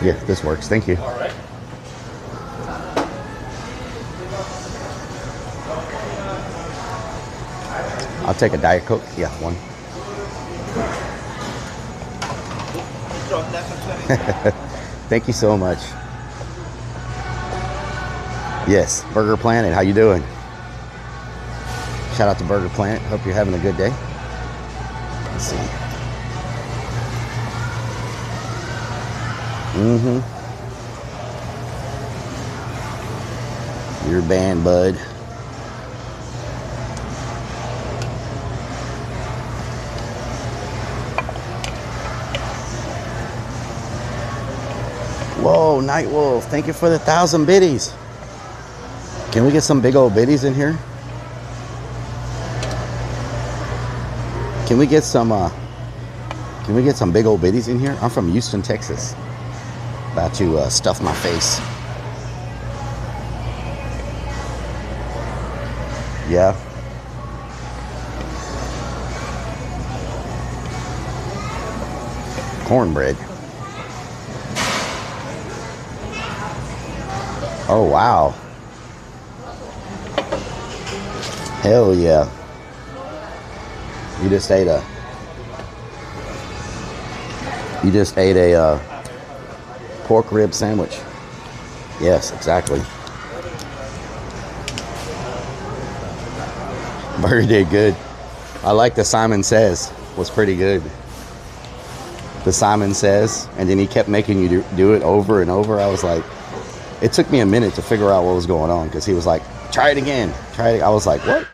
Yeah, this works. Thank you. All right. I'll take a Diet Coke. Yeah, one. Thank you so much. Yes, Burger Planet. How you doing? Shout out to Burger Planet. Hope you're having a good day. Let's see. Your band, bud. Whoa, Night Wolf. Thank you for the 1,000 biddies. Can we get some big old biddies in here? Can we get some big old biddies in here? I'm from Houston, Texas. About to stuff my face. Yeah. Cornbread. Oh wow. Hell yeah. You just ate a pork rib sandwich. Yes, exactly. Burger did good. I like the Simon Says. Was pretty good. The Simon Says, and then he kept making you do it over and over. I was like, it took me a minute to figure out what was going on because he was like, try it again. Try it. I was like, what?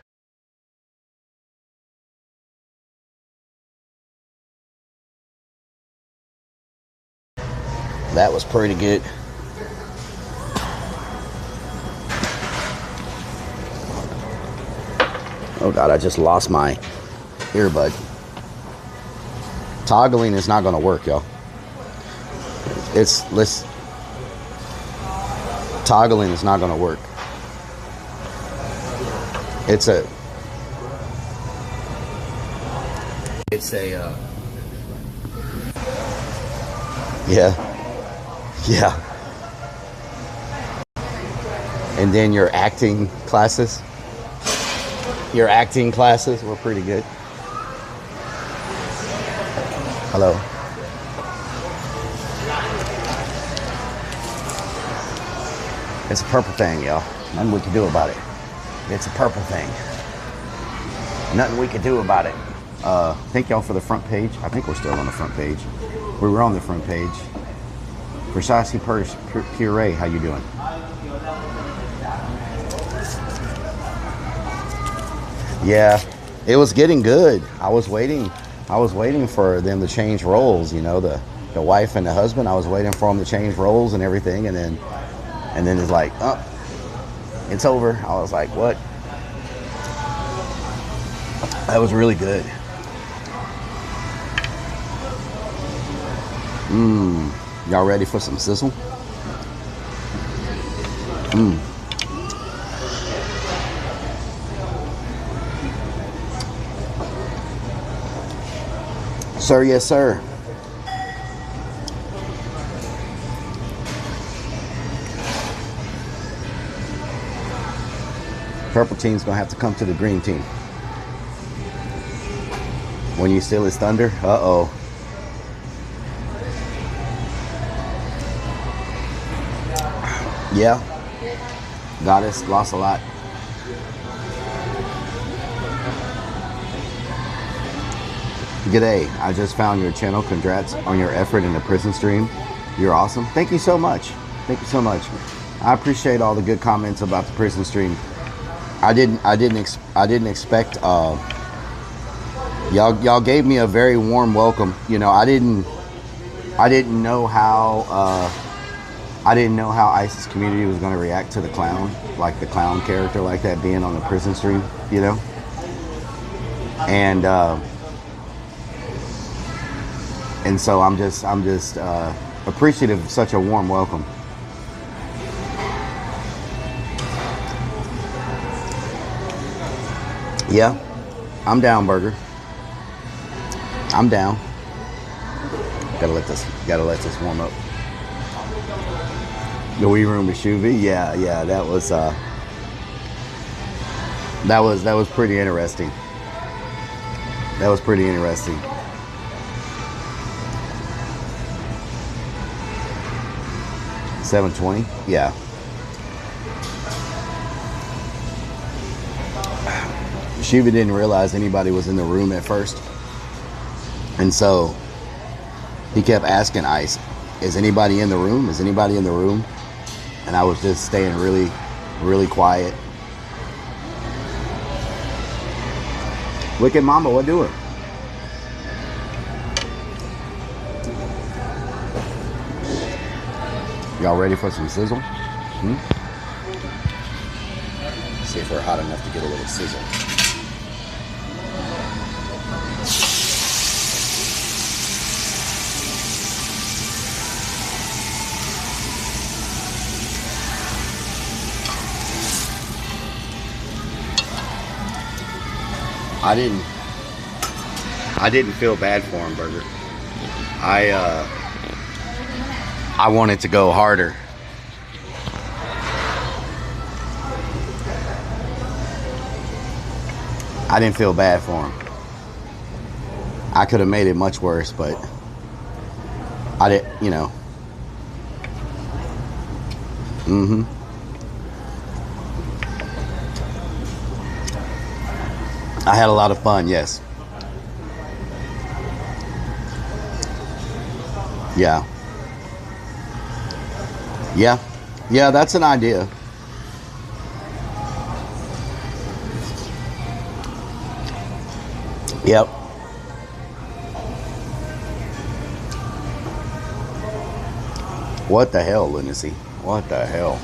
That was pretty good. Oh God, I just lost my earbud. Toggling is not gonna work, y'all. Toggling is not gonna work. It's a yeah. And then your acting classes were pretty good. Hello. It's a purple thing, y'all. Nothing we can do about it. It's a purple thing. Nothing we can do about it. Thank y'all for the front page. I think we're still on the front page. We were on the front page. Precisely Puree, how you doing? Yeah, it was getting good. I was waiting for them to change roles, you know, the wife and the husband. I was waiting for them to change roles and everything, and then it's like, oh, it's over. I was like, what? That was really good. Y'all ready for some sizzle? Sir, yes, sir. Purple team's gonna have to come to the green team. When you steal his thunder, uh-oh. Yeah. Goddess, lost a lot. G'day, I just found your channel. Congrats on your effort in the prison stream. You're awesome. Thank you so much. Thank you so much. I appreciate all the good comments about the prison stream. I didn't expect y'all gave me a very warm welcome. You know, I didn't know how ISIS community was going to react to the clown, like the clown character like that being on the prison stream, you know? And so I'm just appreciative of such a warm welcome. Yeah, I'm down, Burger. I'm down. Gotta let this warm up. The Wii Room with Shuvi, yeah, that was pretty interesting. That was pretty interesting. $720, yeah. Shiva didn't realize anybody was in the room at first, and so he kept asking Ice, "Is anybody in the room? Is anybody in the room?" And I was just staying really, really quiet. Look at Mama, what doing? Y'all ready for some sizzle? See if we're hot enough to get a little sizzle. I didn't feel bad for him, Burger. I wanted to go harder. I didn't feel bad for him. I could have made it much worse, but I didn't, you know. I had a lot of fun, yes. Yeah. Yeah, that's an idea. Yep. What the hell, lunacy? What the hell?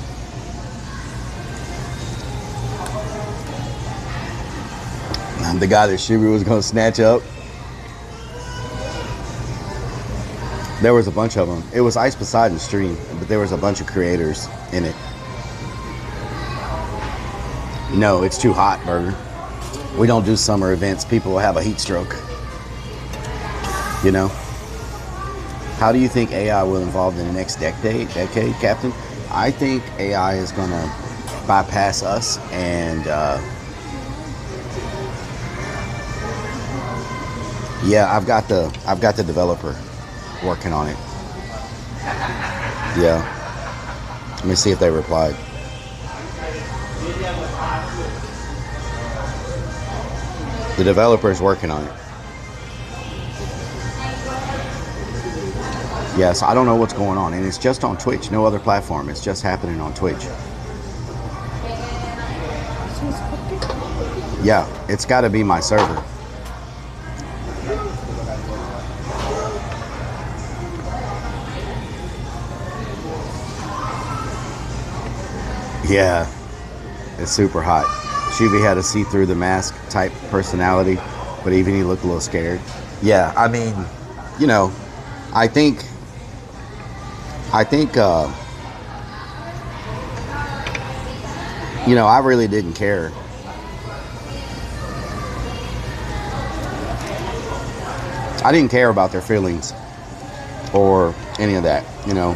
I'm the guy that Shibu was gonna snatch up. There was a bunch of them. It was Ice Poseidon's stream, but there was a bunch of creators in it. No, it's too hot, Burger. We don't do summer events. People will have a heat stroke. You know? How do you think AI will evolve in the next decade, Captain? I think AI is gonna bypass us and yeah, I've got the developer working on it. Yeah. Let me see if they replied. The developer's working on it. Yes, I don't know what's going on, and it's just on Twitch, no other platform. It's just happening on Twitch. Yeah, it's got to be my server. Yeah, it's super hot. Shuby had a see-through the mask type personality, but even he looked a little scared. Yeah, I mean, you know, I think you know, I really didn't care. I didn't care about their feelings or any of that, you know.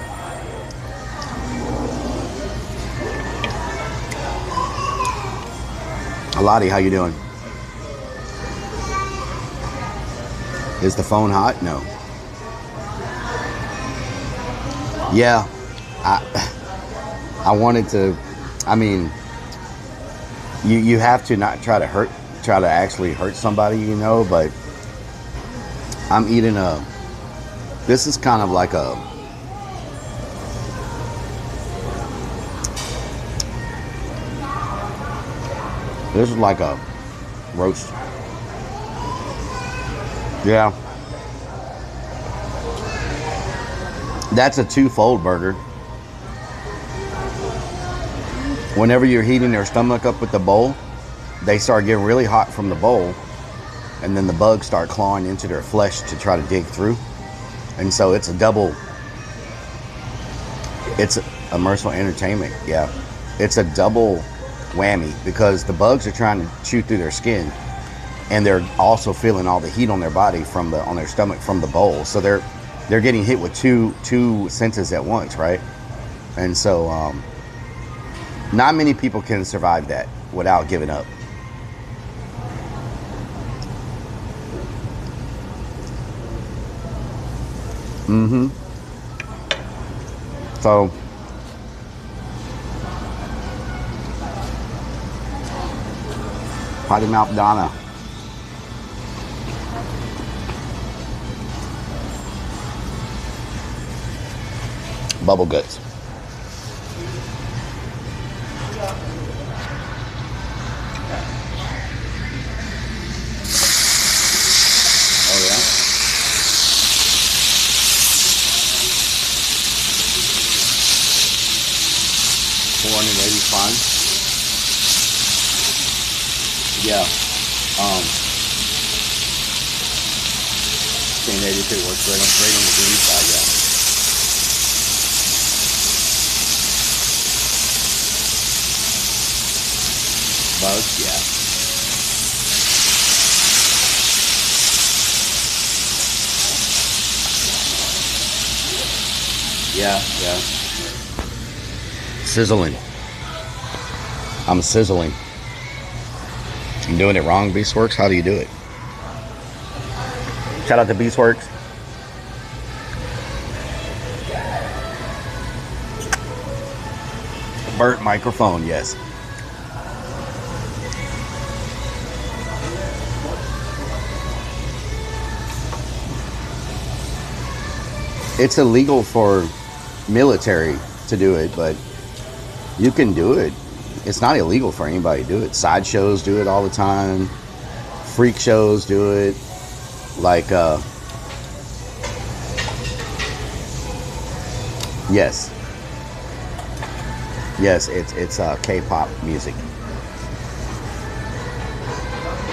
Lottie, how you doing? Is the phone hot? No. Yeah, I wanted to. I mean, you have to not try to actually hurt somebody, you know. But I'm eating this is kind of like this is like a roast. Yeah. That's a twofold burger. Whenever you're heating their stomach up with the bowl, they start getting really hot from the bowl, and then the bugs start clawing into their flesh to try to dig through. And so it's a double, it's immersive entertainment, yeah. It's a double whammy because the bugs are trying to chew through their skin, and they're also feeling all the heat on their body on their stomach from the bowl. So they're getting hit with two senses at once, right? And so not many people can survive that without giving up. Mm-hmm. So Potty Mouth Donna. Bubble guts. Oh yeah. $485. Yeah. 1082 works right on the green side, yeah. Bugs, yeah. Yeah. Sizzling. I'm sizzling. I'm doing it wrong, Beastworks. How do you do it? Shout out to Beastworks. Burnt microphone, yes. It's illegal for military to do it, but you can do it. It's not illegal for anybody to do it. Sideshows do it all the time. Freak shows do it. Like, yes. Yes, it's K-pop music.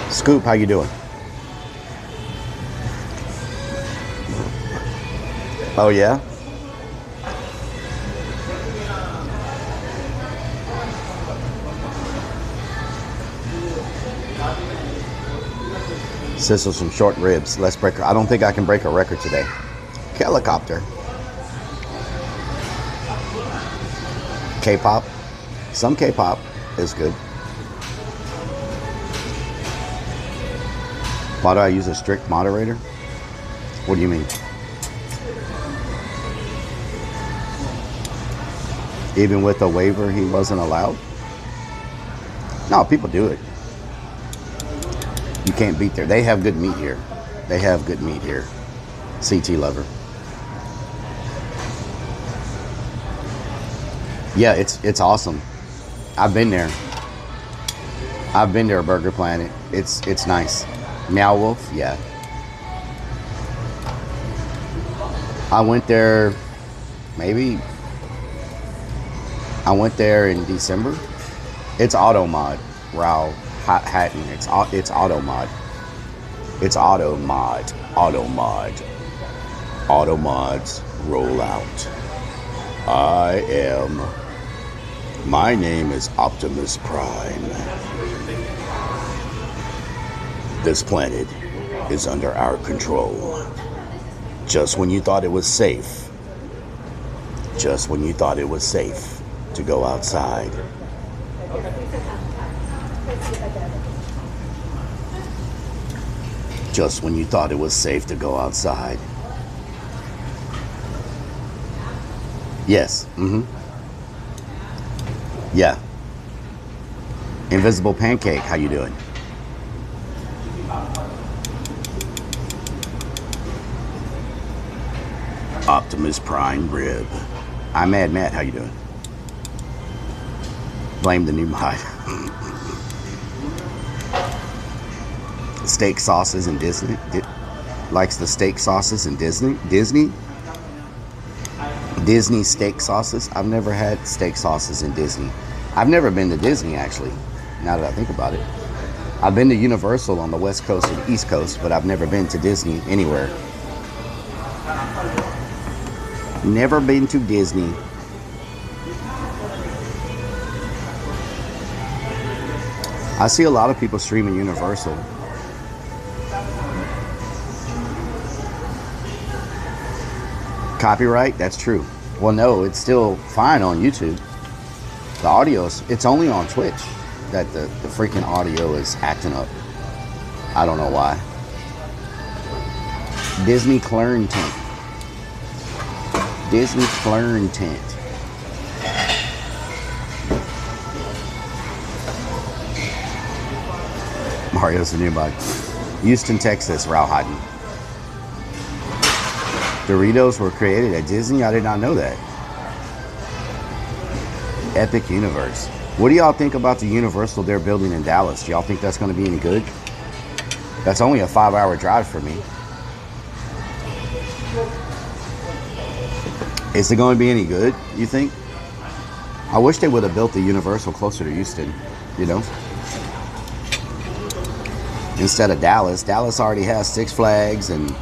Scoop, how you doing? Oh yeah? Sizzle some short ribs. Let's break. I don't think I can break a record today. Helicopter. K-pop. Some K-pop is good. Why do I use a strict moderator? What do you mean? Even with a waiver, he wasn't allowed? No, people do it. You can't beat there. They have good meat here. They have good meat here. CT lover. Yeah, it's awesome. I've been there. I've been there, Burger Planet. It's nice. Meow Wolf, yeah. I went there I went there in December. It's auto mod. Rao Hatton. It's auto mod. It's auto mod. Auto mod. Auto mods roll out. My name is Optimus Prime. This planet is under our control. Just when you thought it was safe. Just when you thought it was safe to go outside. Just when you thought it was safe to go outside. Yes. Yeah. Invisible Pancake, how you doing? Optimus Prime Rib. I'm Mad Matt, how you doing? Blame the new mod. Steak sauces in Disney. Likes the steak sauces in Disney. Disney steak sauces. I've never had steak sauces in Disney. I've never been to Disney, actually, now that I think about it. I've been to Universal on the West Coast and East Coast, but I've never been to Disney anywhere. Never been to Disney. I see a lot of people streaming Universal. Copyright? That's true. Well, no, it's still fine on YouTube. The audio, it's only on Twitch that the freaking audio is acting up. I don't know why. Disney Clern Tent. Disney Clern Tent. Mario's the new bug. Houston, Texas, Rauhaden. Doritos were created at Disney? I did not know that. Epic Universe. What do y'all think about the Universal they're building in Dallas? Do y'all think that's going to be any good? That's only a 5-hour drive for me. Is it going to be any good, you think? I wish they would have built the Universal closer to Houston, you know? Instead of Dallas. Dallas already has Six Flags and...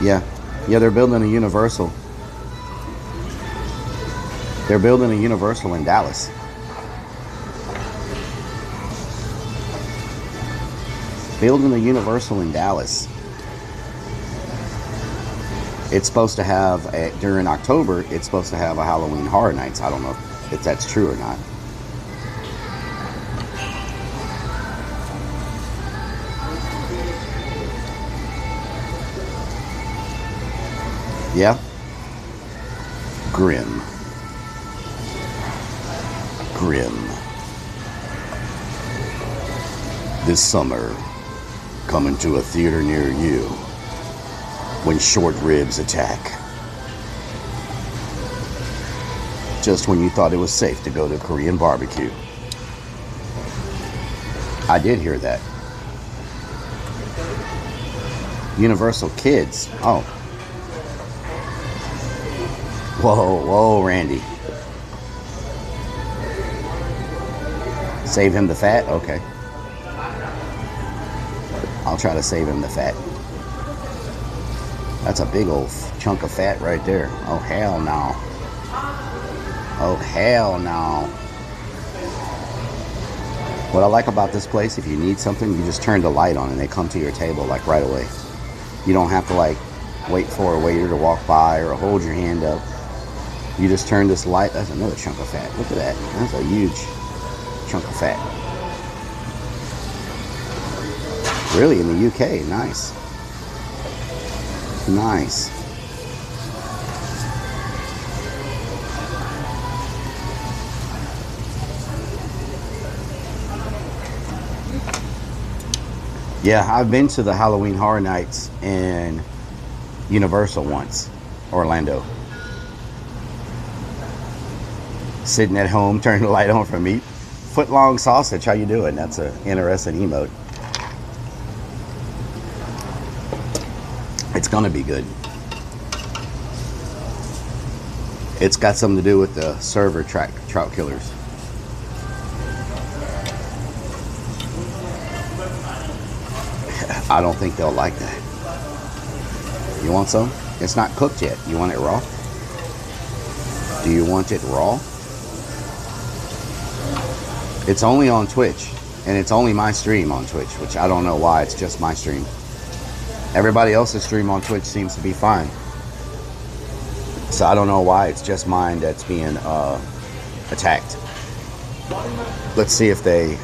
Yeah, they're building a Universal. They're building a Universal in Dallas. Building a Universal in Dallas. It's supposed to have, during October, it's supposed to have a Halloween Horror Nights. I don't know if that's true or not. Yeah. Grim. This summer, coming to a theater near you, when short ribs attack. Just when you thought it was safe to go to Korean barbecue. I did hear that. Universal Kids. Oh. Whoa, Randy. Save him the fat? Okay. I'll try to save him the fat. That's a big old chunk of fat right there. Oh, hell no. Oh, hell no. What I like about this place, if you need something, you just turn the light on and they come to your table like right away. You don't have to like wait for a waiter to walk by or hold your hand up. You just turn this light. That's another chunk of fat. Look at that. That's a huge chunk of fat. Really, in the UK. Nice. Nice. Yeah, I've been to the Halloween Horror Nights in Universal once, Orlando. Sitting at home, turning the light on for me. Foot-long sausage, how you doing? That's an interesting emote. It's gonna be good. It's got something to do with the server trout killers. I don't think they'll like that. You want some? It's not cooked yet. You want it raw? Do you want it raw? It's only on Twitch, and it's only my stream on Twitch, which I don't know why. It's just my stream. Everybody else's stream on Twitch seems to be fine. So I don't know why it's just mine that's being attacked. Let's see if they...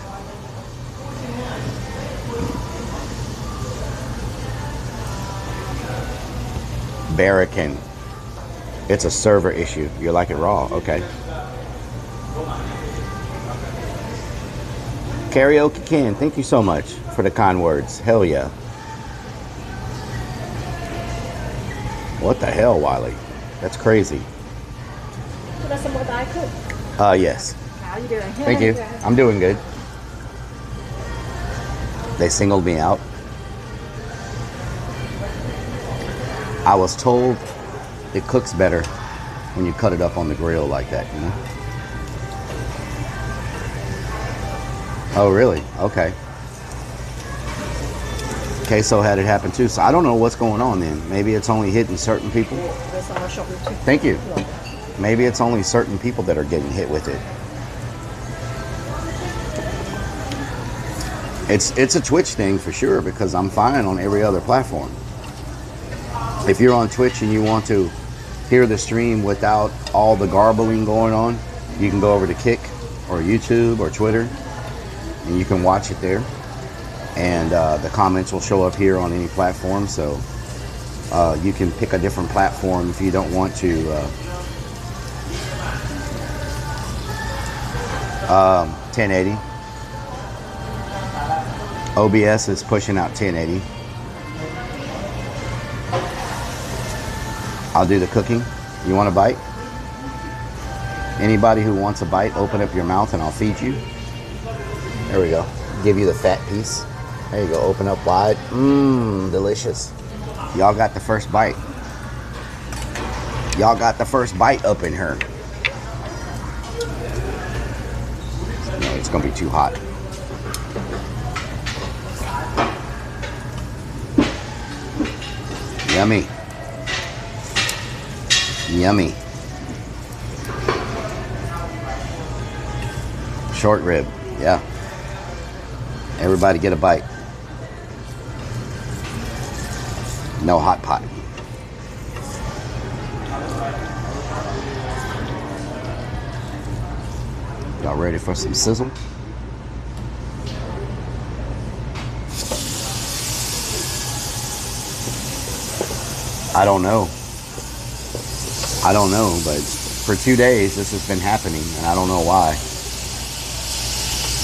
Barracan. It's a server issue. You like it raw? Okay. Karaoke Ken, thank you so much for the kind words. Hell yeah. What the hell, Wiley? That's crazy. So that's some more that I cook. Yes. How you doing? Thank you. I'm doing good. They singled me out. I was told it cooks better when you cut it up on the grill like that, you know? Oh, really? Okay. Queso had it happen too, so I don't know what's going on then. Maybe it's only hitting certain people. Thank you. Maybe it's only certain people that are getting hit with it. It's a Twitch thing for sure, because I'm fine on every other platform. If you're on Twitch and you want to hear the stream without all the garbling going on, you can go over to Kick or YouTube or Twitter, and you can watch it there. And the comments will show up here on any platform, so you can pick a different platform if you don't want to. 1080. OBS is pushing out 1080. I'll do the cooking. You want a bite? Anybody who wants a bite, open up your mouth and I'll feed you. There we go. Give you the fat piece. There you go. Open up wide. Mmm, delicious. Y'all got the first bite. Y'all got the first bite up in here. No, it's gonna be too hot. Yummy. Yummy. Short rib, yeah. Everybody get a bite. No hot pot. Y'all ready for some sizzle? I don't know. I don't know, but for 2 days this has been happening and I don't know why.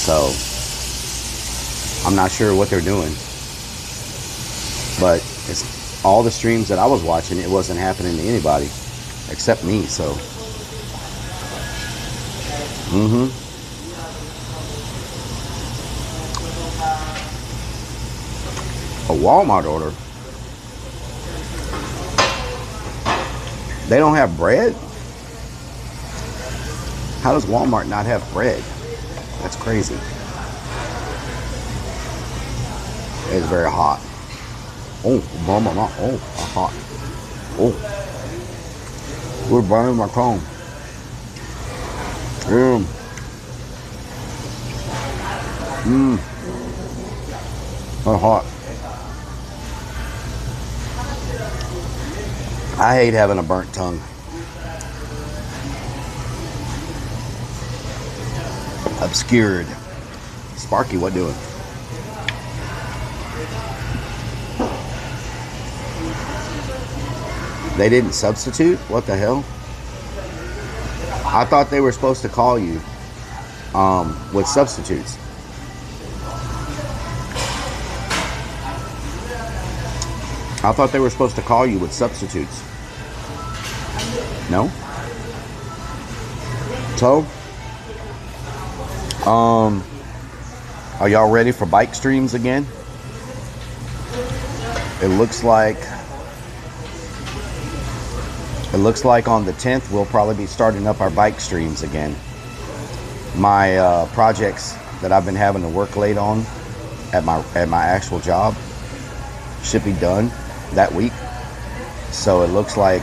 So I'm not sure what they're doing. But it's all the streams that I was watching, it wasn't happening to anybody except me, so. A Walmart order. They don't have bread? How does Walmart not have bread? That's crazy. It's very hot. Oh, mama, oh, hot. Oh, we're burning my tongue. Oh, hot. I hate having a burnt tongue. Obscured. Sparky, what doing? They didn't substitute? What the hell? I thought they were supposed to call you with substitutes. I thought they were supposed to call you with substitutes. No? So, are y'all ready for bike streams again? It looks like on the 10th we'll probably be starting up our bike streams again. My projects that I've been having to work late on at my actual job, should be done that week. So it looks like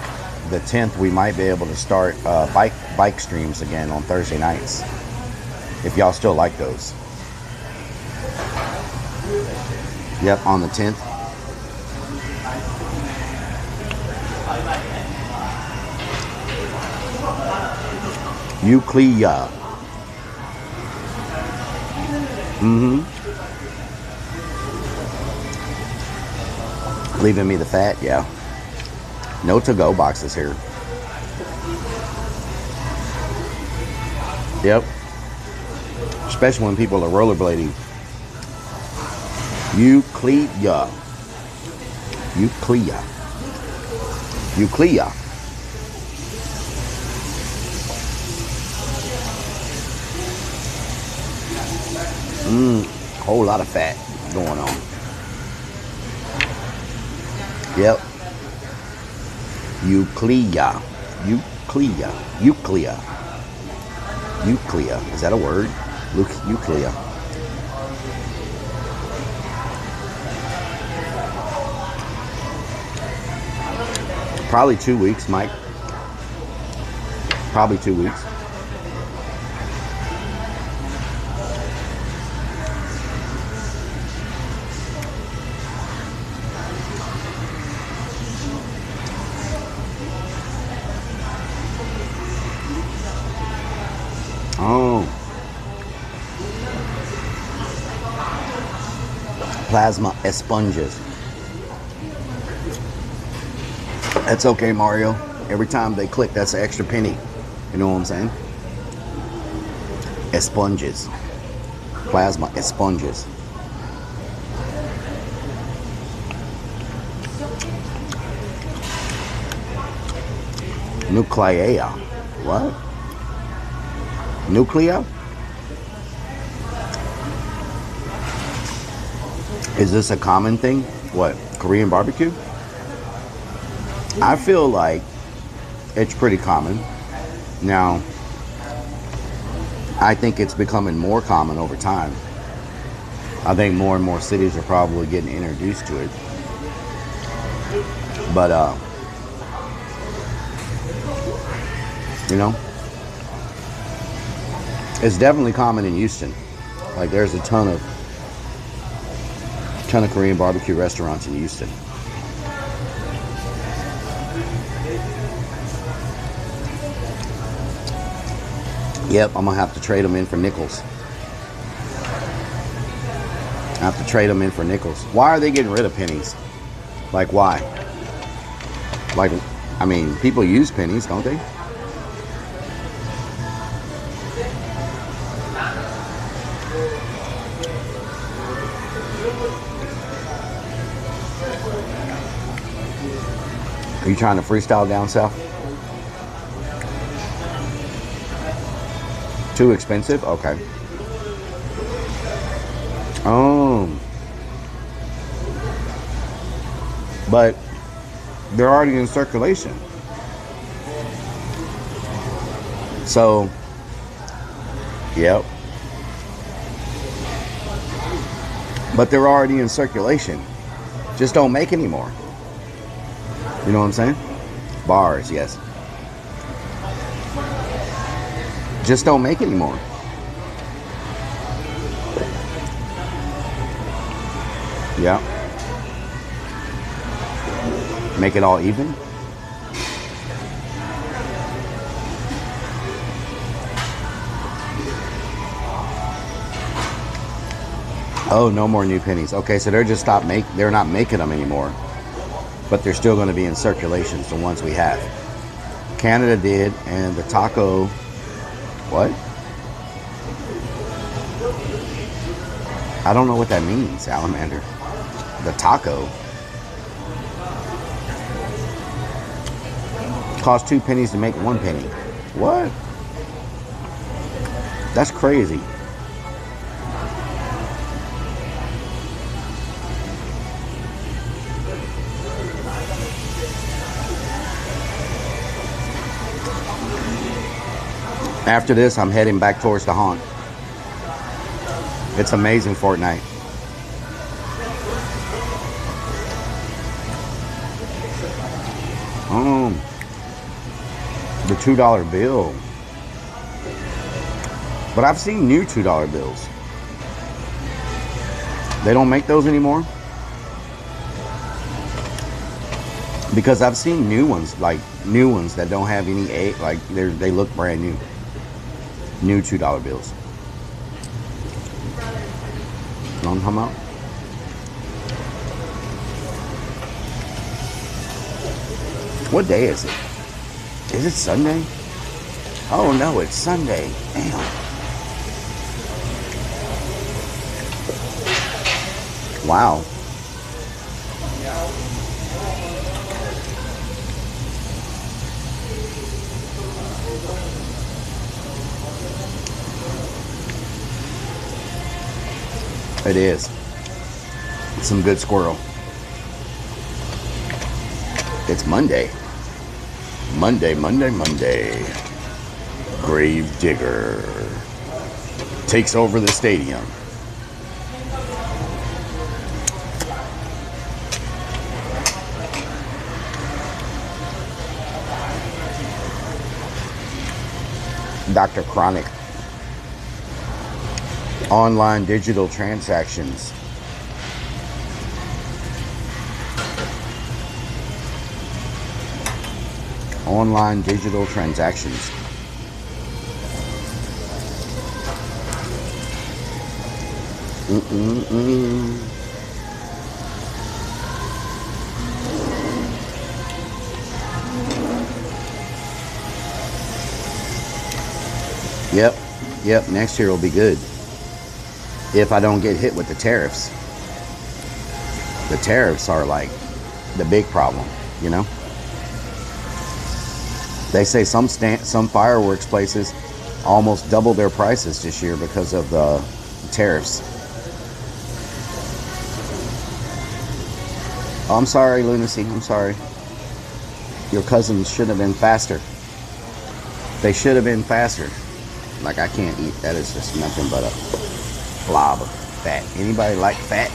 the 10th we might be able to start bike streams again on Thursday nights, if y'all still like those. Yep, on the 10th. Euclid. Leaving me the fat, yeah. No to-go boxes here. Yep. Especially when people are rollerblading. Euclid. Whole lot of fat going on. Yep. Euclid. Is that a word? Euclid. Probably 2 weeks, Mike. Probably 2 weeks. Oh. Plasma sponges. That's okay, Mario. Every time they click, that's an extra penny. You know what I'm saying? Sponges. Plasma sponges. Nuclea. What? Nuclea? Is this a common thing? What? Korean barbecue? I feel like it's pretty common. Now, I think it's becoming more common over time. I think more and more cities are probably getting introduced to it. But, you know, it's definitely common in Houston. Like, there's a ton of Korean barbecue restaurants in Houston. Yep, I'm gonna have to trade them in for nickels. I have to trade them in for nickels. Why are they getting rid of pennies? Like, why? Like, I mean, people use pennies, don't they? Are you trying to freestyle down south? Too expensive? Okay. But they're already in circulation. So, yep. But they're already in circulation. Just don't make any more. You know what I'm saying? Bars, yes. Just don't make any more. Yeah. Make it all even. Oh, no more new pennies. Okay, so they're just they're not making them anymore. But they're still going to be in circulation, the ones we have. Canada did, and the taco, what? I don't know what that means, Salamander. The taco. Cost 2 pennies to make 1 penny. What? That's crazy. After this, I'm heading back towards the haunt. It's amazing, Fortnite. The $2 bill. But I've seen new $2 bills. They don't make those anymore? Because I've seen new ones, like new ones that don't have any eight, like they look brand new. New $2 bills. You know what I'm talking about? What day is it? Is it Sunday? Oh no, it's Sunday. Damn. Wow. It is. It's some good squirrel. It's Monday. Monday. Grave digger takes over the stadium. Dr. Chronic. Online digital transactions. Online digital transactions. Yep, next year will be good. If I don't get hit with the tariffs. The tariffs are like the big problem, you know? They say some fireworks places almost double their prices this year because of the tariffs. Oh, I'm sorry, Lunacy. I'm sorry. Your cousins should have been faster. They should have been faster. Like, I can't eat. That is just nothing but a blob of fat. Anybody like fat?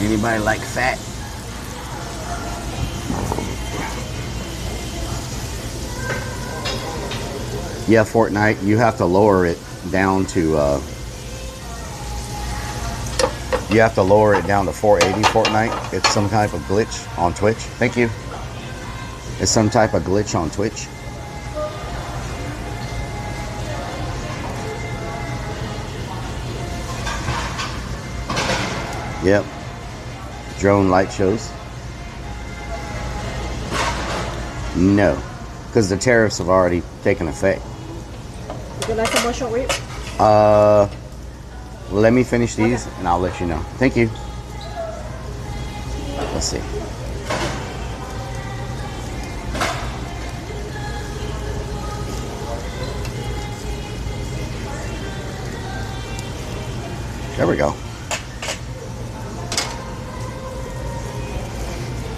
Anybody like fat? Yeah, Fortnite, you have to lower it down to you have to lower it down to 480 Fortnite. It's some type of glitch on Twitch. Thank you. It's some type of glitch on Twitch. Yep. Drone light shows. No, because the tariffs have already taken effect. Would you like some more short rib? Let me finish these and I'll let you know. Thank you. Let's see. There we go.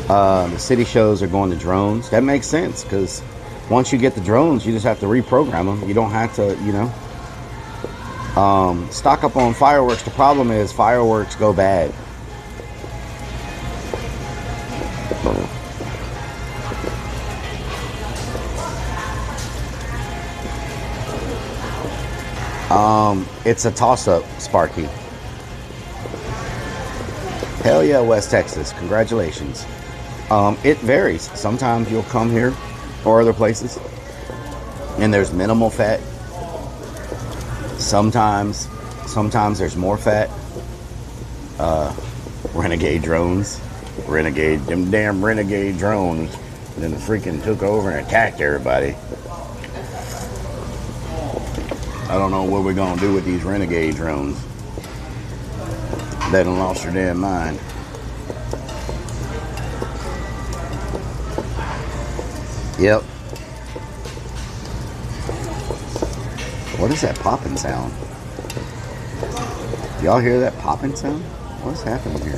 The city shows are going to drones. That makes sense because once you get the drones, you just have to reprogram them. You don't have to, you know. Stock up on fireworks. The problem is fireworks go bad. It's a toss-up, Sparky. Hell yeah, West Texas. Congratulations. It varies. Sometimes you'll come here or other places and there's minimal fat. Sometimes there's more fat. Renegade drones. Them damn renegade drones. And then the freaking took over and attacked everybody. I don't know what we're gonna do with these renegade drones. They done lost their damn mind. Yep. What is that popping sound? Y'all hear that popping sound? What's happening here?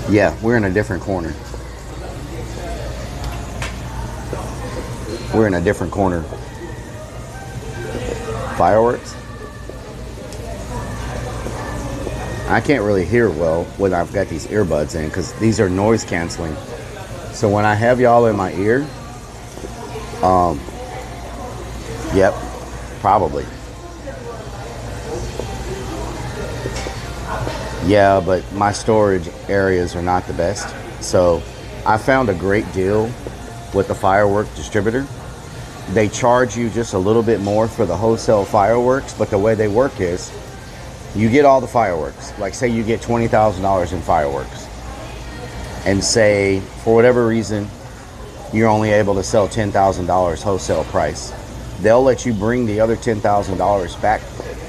Yeah, we're in a different corner. We're in a different corner. Fireworks? I can't really hear well when I've got these earbuds in because these are noise canceling. So when I have y'all in my ear, yep, probably. Yeah, but my storage areas are not the best. So I found a great deal with the firework distributor. They charge you just a little bit more for the wholesale fireworks, but the way they work is you get all the fireworks. Like say you get $20,000 in fireworks, and say for whatever reason you're only able to sell $10,000 wholesale price. They'll let you bring the other $10,000 back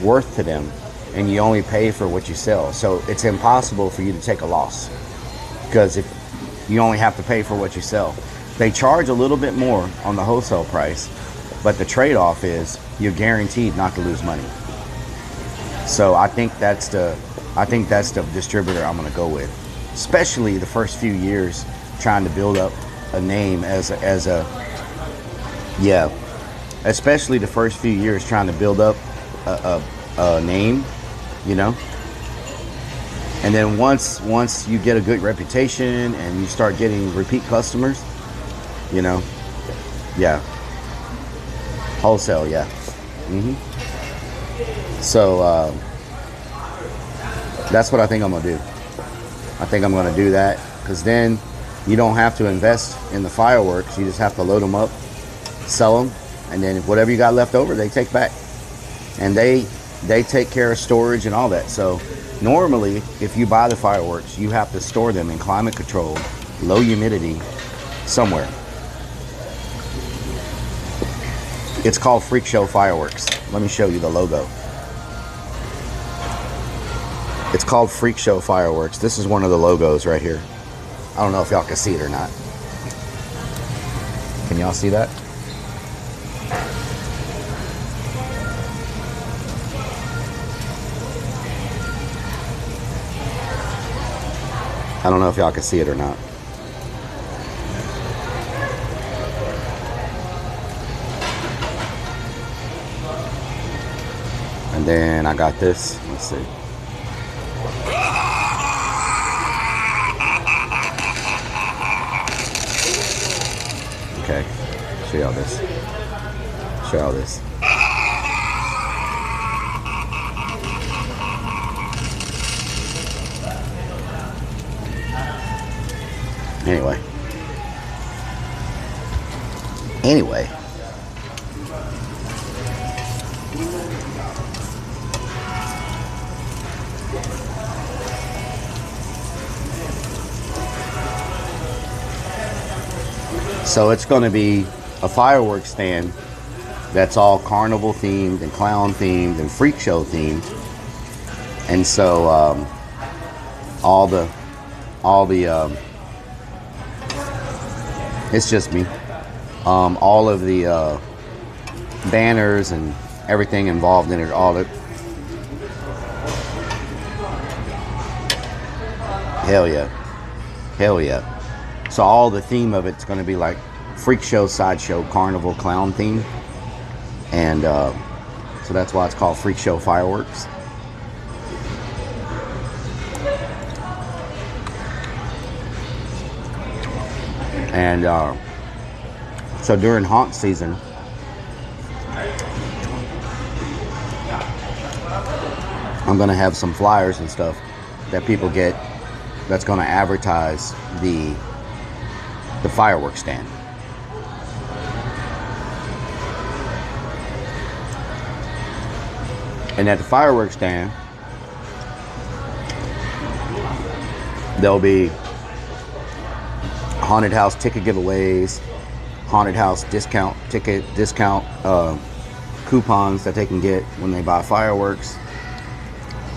worth to them, and you only pay for what you sell. So it's impossible for you to take a loss because if you only have to pay for what you sell. They charge a little bit more on the wholesale price, but the trade-off is you're guaranteed not to lose money. So I think that's the distributor I'm going to go with, especially the first few years trying to build up a name especially the first few years trying to build up a name, you know. And then once you get a good reputation and you start getting repeat customers, you know, yeah, wholesale, yeah. So that's what I think I'm gonna do. I think I'm gonna do that because then you don't have to invest in the fireworks. You just have to load them up, sell them, and then whatever you got left over, they take back, and they take care of storage and all that. So normally, if you buy the fireworks, you have to store them in climate controlled, low humidity, somewhere. It's called Freak Show Fireworks. Let me show you the logo. It's called Freak Show Fireworks. This is one of the logos right here. I don't know if y'all can see it or not. Can y'all see that? I don't know if y'all can see it or not. And then I got this. Let's see. Okay. Show y'all this. Show y'all this. Anyway. So it's going to be a fireworks stand that's all carnival themed and clown themed and freak show themed. And so it's just me. All of the banners and everything involved in it, hell yeah. So all the theme of it's going to be like freak show, sideshow, carnival, clown theme. And so that's why it's called Freak Show Fireworks. And so during haunt season, I'm going to have some flyers and stuff that people get that's going to advertise the fireworks stand. And at the fireworks stand, there'll be haunted house ticket giveaways, haunted house discount coupons that they can get when they buy fireworks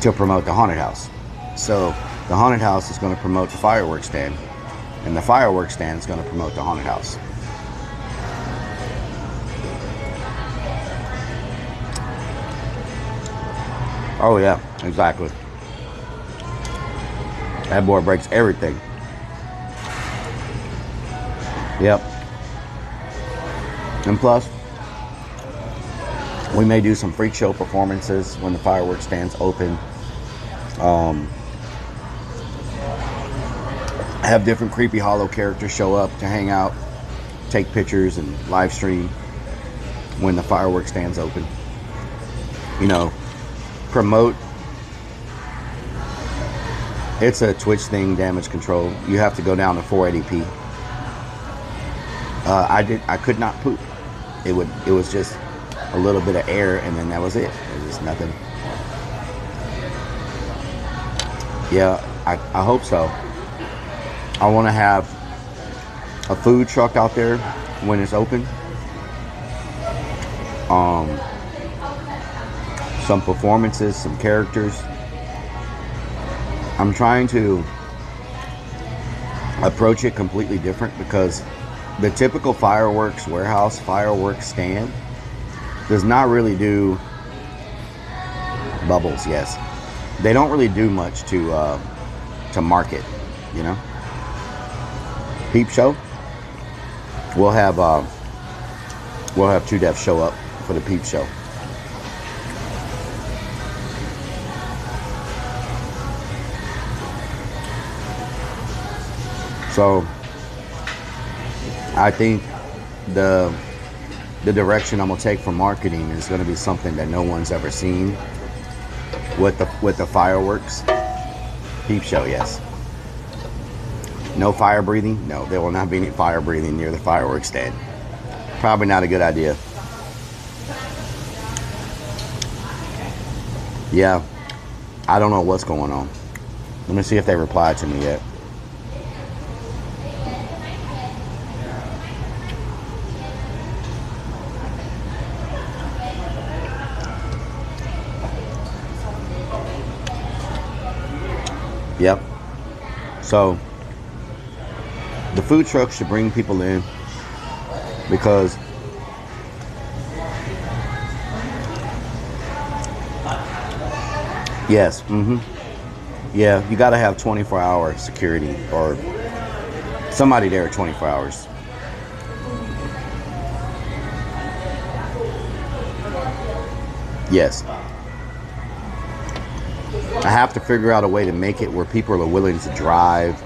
to promote the haunted house. So the haunted house is going to promote the fireworks stand, and the fireworks stand is going to promote the haunted house. Oh yeah, exactly. That boy breaks everything. Yep. And plus, we may do some freak show performances when the fireworks stand's open. Have different Creepy Hollow characters show up to hang out, take pictures, and live stream when the fireworks stand's open. You know, promote. It's a Twitch thing, damage control. You have to go down to 480p. I could not poop. It was just a little bit of air, and then that was it. It was just nothing. Yeah, I hope so. I want to have a food truck out there when it's open. Some performances, some characters. I'm trying to approach it completely different because the typical fireworks warehouse, fireworks stand does not really do bubbles. Yes, they don't really do much to market, you know. Peep show. We'll have 2 Def show up for the peep show. So I think the direction I'm gonna take for marketing is gonna be something that no one's ever seen with the fireworks. Peep show, yes. No fire breathing? No, there will not be any fire breathing near the fireworks stand. Probably not a good idea. Yeah, I don't know what's going on. Let me see if they replied to me yet. Yep. So the food truck should bring people in because yes, yeah, you got to have 24-hour security or somebody there at 24 hours. Yes. I have to figure out a way to make it where people are willing to drive.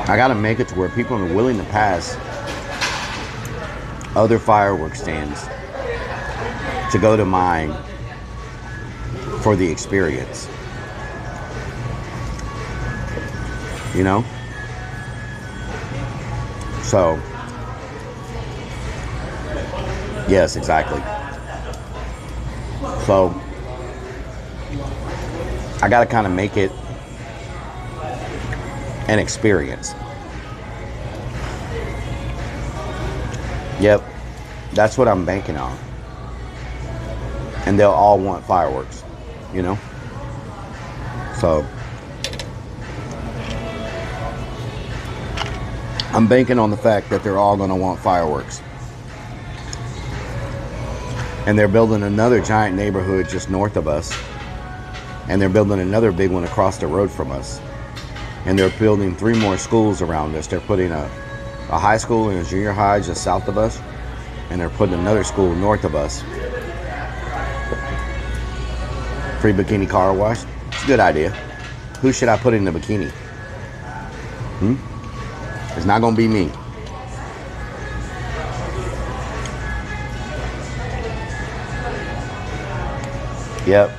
I got to make it to where people are willing to pass other fireworks stands to go to mine for the experience. You know? So, yes, exactly. So, I got to kind of make it an experience. Yep, that's what I'm banking on. And they'll all want fireworks, you know? So, I'm banking on the fact that they're all going to want fireworks. And they're building another giant neighborhood just north of us. And they're building another big one across the road from us. And they're building 3 more schools around us. They're putting a high school and a junior high just south of us. And they're putting another school north of us. Free bikini car wash. It's a good idea. Who should I put in the bikini? It's not going to be me. Yep.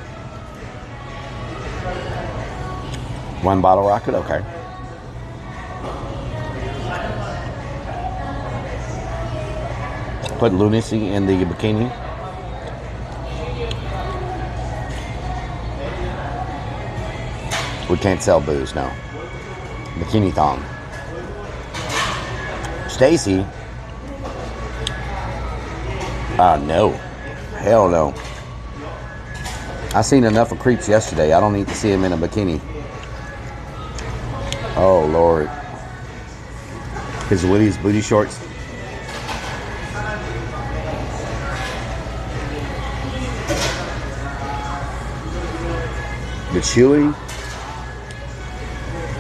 1 bottle rocket? Okay. Put lunacy in the bikini. We can't sell booze, no. Bikini thong. Stacy? No. Hell no. I seen enough of creeps yesterday. I don't need to see him in a bikini. Oh, Lord. His Woody's booty shorts. The chewing.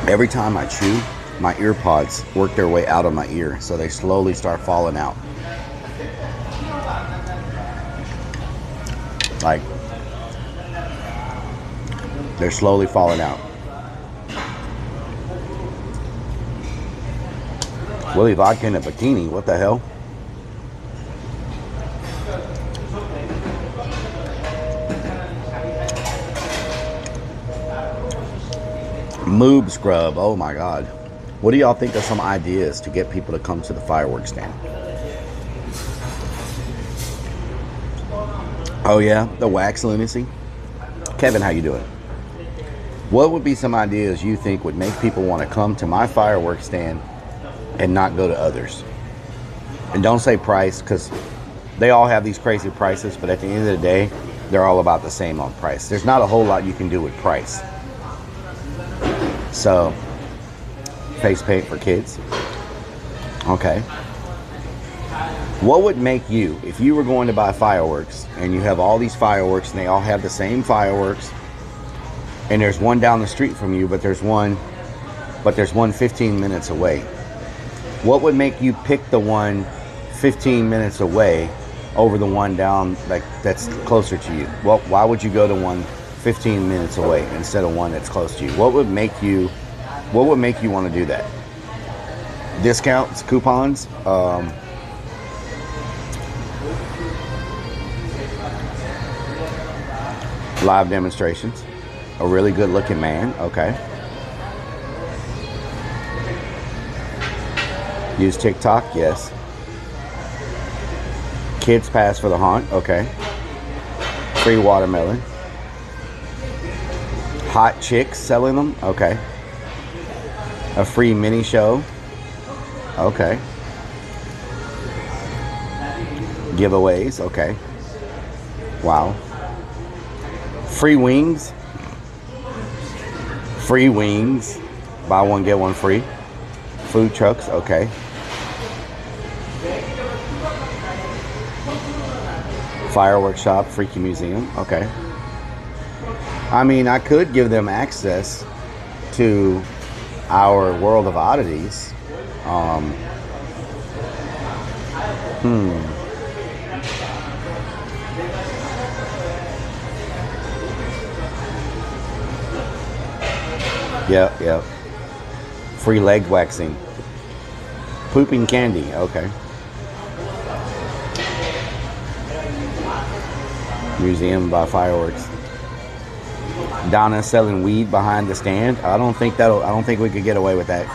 Every time I chew, my ear pods work their way out of my ear. So they slowly start falling out. Like, They're slowly falling out. Willie vodka in a bikini. What the hell? Moob scrub. Oh my God. What do y'all think of some ideas to get people to come to the fireworks stand? Oh yeah, the wax lunacy. Kevin, how you doing? What would be some ideas you think would make people want to come to my fireworks stand and not go to others? And don't say price, because they all have these crazy prices, but at the end of the day, they're all about the same on price. There's not a whole lot you can do with price. So, face paint for kids. Okay. What would make you, if you were going to buy fireworks and you have all these fireworks and they all have the same fireworks, and there's one down the street from you, but there's one 15 minutes away. What would make you pick the one 15 minutes away over the one down that's closer to you? Well, why would you go to one 15 minutes away instead of one that's close to you? What would make you want to do that? Discounts, coupons, live demonstrations, a really good looking man. Okay. Use TikTok, yes. Kids pass for the haunt, okay. Free watermelon. Hot chicks selling them, okay. A free mini show, okay. Giveaways, okay. Wow. Free wings. Free wings. Buy one, get one free. Food trucks, okay. Fireworks shop, freaky museum, okay. I mean, I could give them access to our world of oddities. Yep. Free leg waxing. Pooping candy, okay. Museum by fireworks. Donna selling weed behind the stand. I don't think we could get away with that.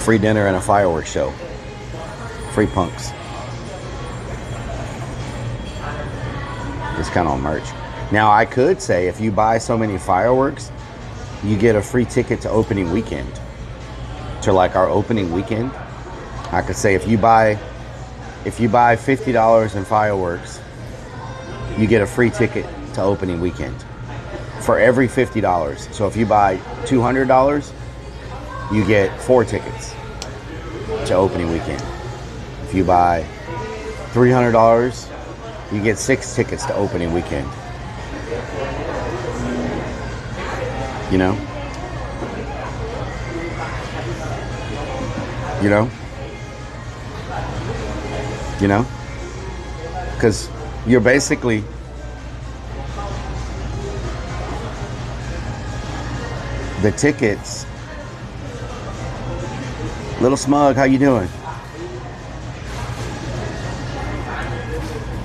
Free dinner and a fireworks show. Free punks. Discount on merch. Now I could say if you buy so many fireworks, you get a free ticket to opening weekend. To like our opening weekend. I could say if you buy $50 in fireworks, you get a free ticket to opening weekend for every $50. So if you buy $200, you get 4 tickets to opening weekend. If you buy $300, you get 6 tickets to opening weekend. You know? Because you're basically the tickets. Little Smug, how you doing?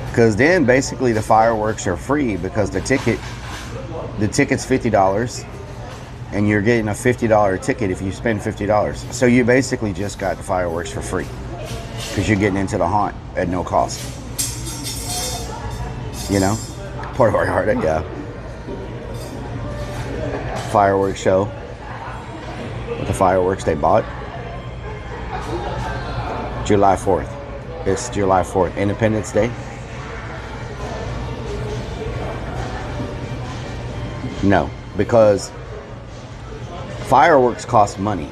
Because then basically the fireworks are free because the ticket's $50 and you're getting a $50 ticket if you spend $50. So you basically just got the fireworks for free because you're getting into the haunt at no cost. You know? Port Vallarta, yeah. Fireworks show with the fireworks they bought. July 4th. It's July 4th. Independence Day. No, because fireworks cost money.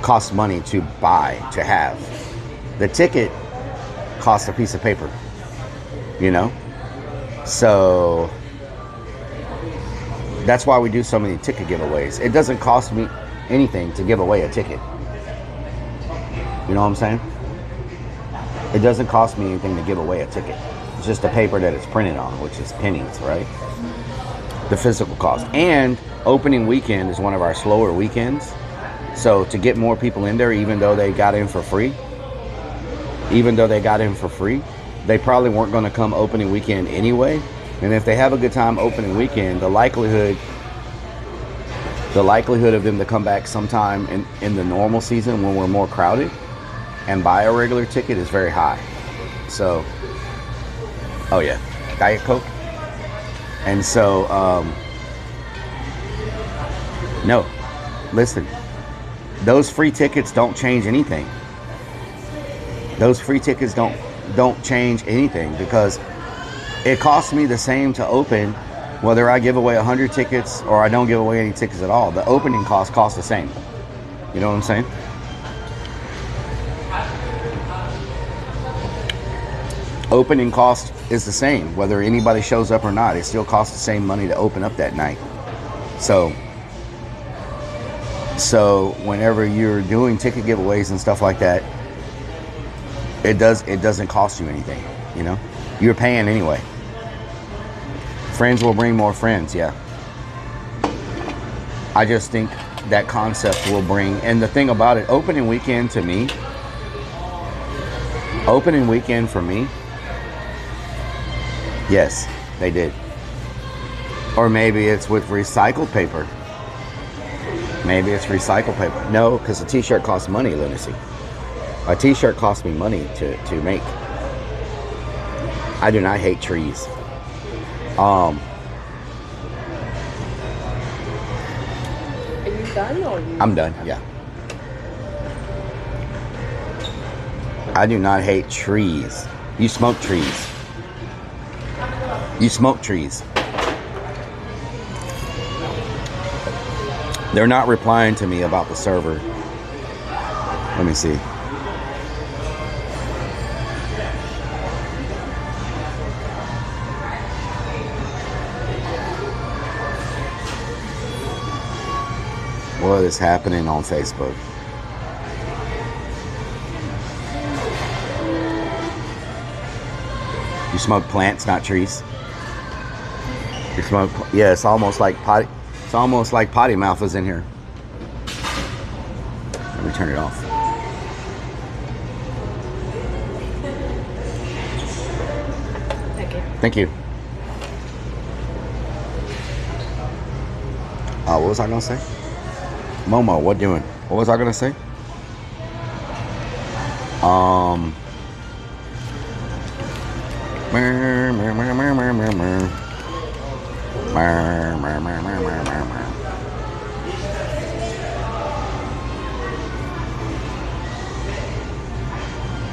Cost money to buy, to have. The ticket costs a piece of paper. You know? So that's why we do so many ticket giveaways. It doesn't cost me anything to give away a ticket. You know what I'm saying? It doesn't cost me anything to give away a ticket. It's just the paper that it's printed on, which is pennies, right? The physical cost. And opening weekend is one of our slower weekends. So to get more people in there, even though they got in for free, they probably weren't going to come opening weekend anyway. And if they have a good time opening weekend, the likelihood of them to come back sometime in the normal season when we're more crowded and buy a regular ticket is very high. So, oh yeah, Diet Coke. And so, no, listen, those free tickets don't change anything. Those free tickets don't change anything, because it costs me the same to open whether I give away 100 tickets or I don't give away any tickets at all. The opening costs the same. You know what I'm saying? Opening cost is the same whether anybody shows up or not. It still costs the same money to open up that night. So whenever you're doing ticket giveaways and stuff like that, it doesn't cost you anything, you know? You're paying anyway. Friends will bring more friends, yeah. I just think that concept will bring, and the thing about it, opening weekend for me, yes, they did. Or maybe it's with recycled paper. No, because a t-shirt costs money, Lunacy. A t-shirt costs me money to make. I do not hate trees. Are you done or you? I'm done, yeah. I do not hate trees. You smoke trees. They're not replying to me about the server. Let me see. What is happening on Facebook? You smoke plants, not trees. You smoke, yeah, it's almost like potty mouth is in here. Let me turn it off. Thank you. What was I gonna say? Momo, what doing? What was I gonna say?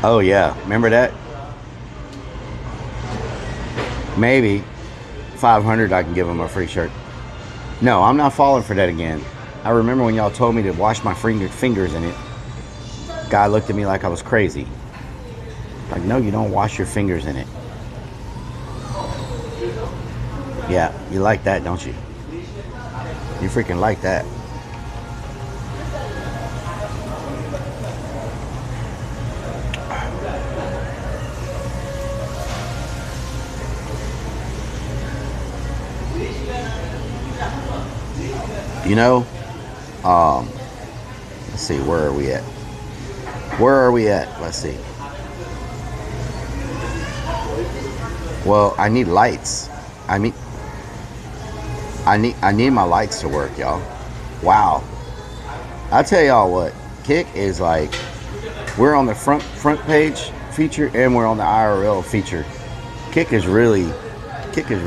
Oh yeah, remember that? Maybe 500 I can give him a free shirt. No, I'm not falling for that again. I remember when y'all told me to wash my fingers in it. Guy looked at me like I was crazy. Like, no, you don't wash your fingers in it. Yeah, you like that, don't you? You freaking like that. You know, let's see, where are we at? Let's see. Well, I need lights. I need my lights to work, y'all. Wow. I'll tell y'all what, Kick is like, we're on the front page feature and we're on the IRL feature. Kick is really taking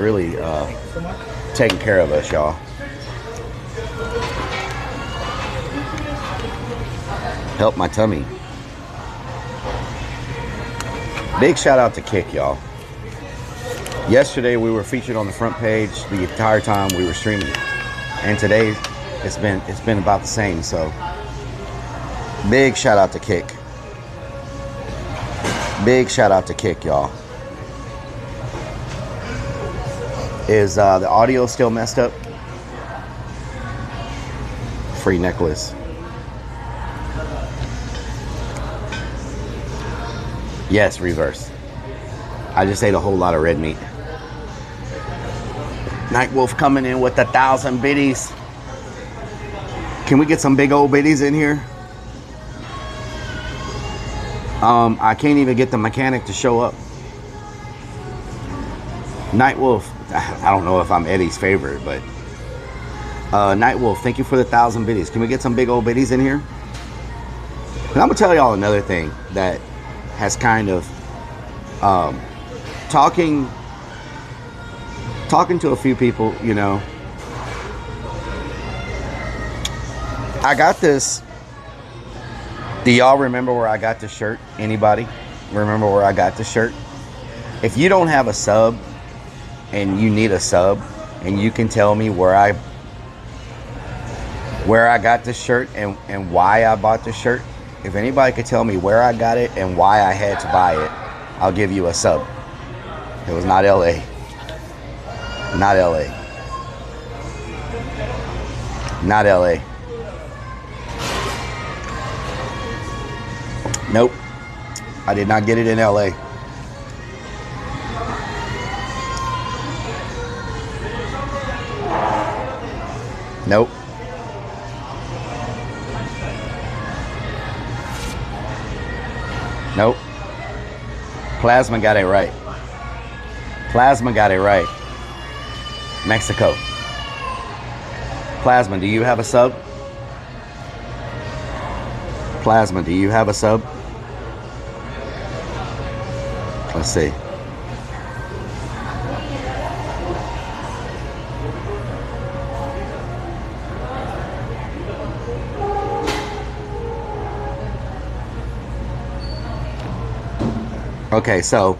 care of us, y'all. Help my tummy. Big shout out to Kick, y'all. Yesterday we were featured on the front page the entire time we were streaming it, and today it's been about the same. So big shout out to Kick. Big shout out to Kick, y'all. Is the audio still messed up? Free necklace. Yes, reverse. I just ate a whole lot of red meat. Nightwolf coming in with 1,000 biddies. Can we get some big old biddies in here? I can't even get the mechanic to show up. Nightwolf, I don't know if I'm Eddie's favorite, but Nightwolf, thank you for the 1,000 biddies. Can we get some big old biddies in here? And I'm gonna tell y'all another thing that has kind of talking to a few people, you know. I got this. Do y'all remember where I got this shirt? Anybody remember where I got this shirt? If you don't have a sub and you need a sub and you can tell me where I got this shirt and why I bought this shirt, if anybody could tell me where I got it and why I had to buy it, I'll give you a sub. It was not LA. Not LA. Not LA. Nope. I did not get it in LA. Nope. Nope. Plasma got it right. Plasma got it right. Mexico. Plasma, do you have a sub? Plasma, do you have a sub? Let's see. Okay, so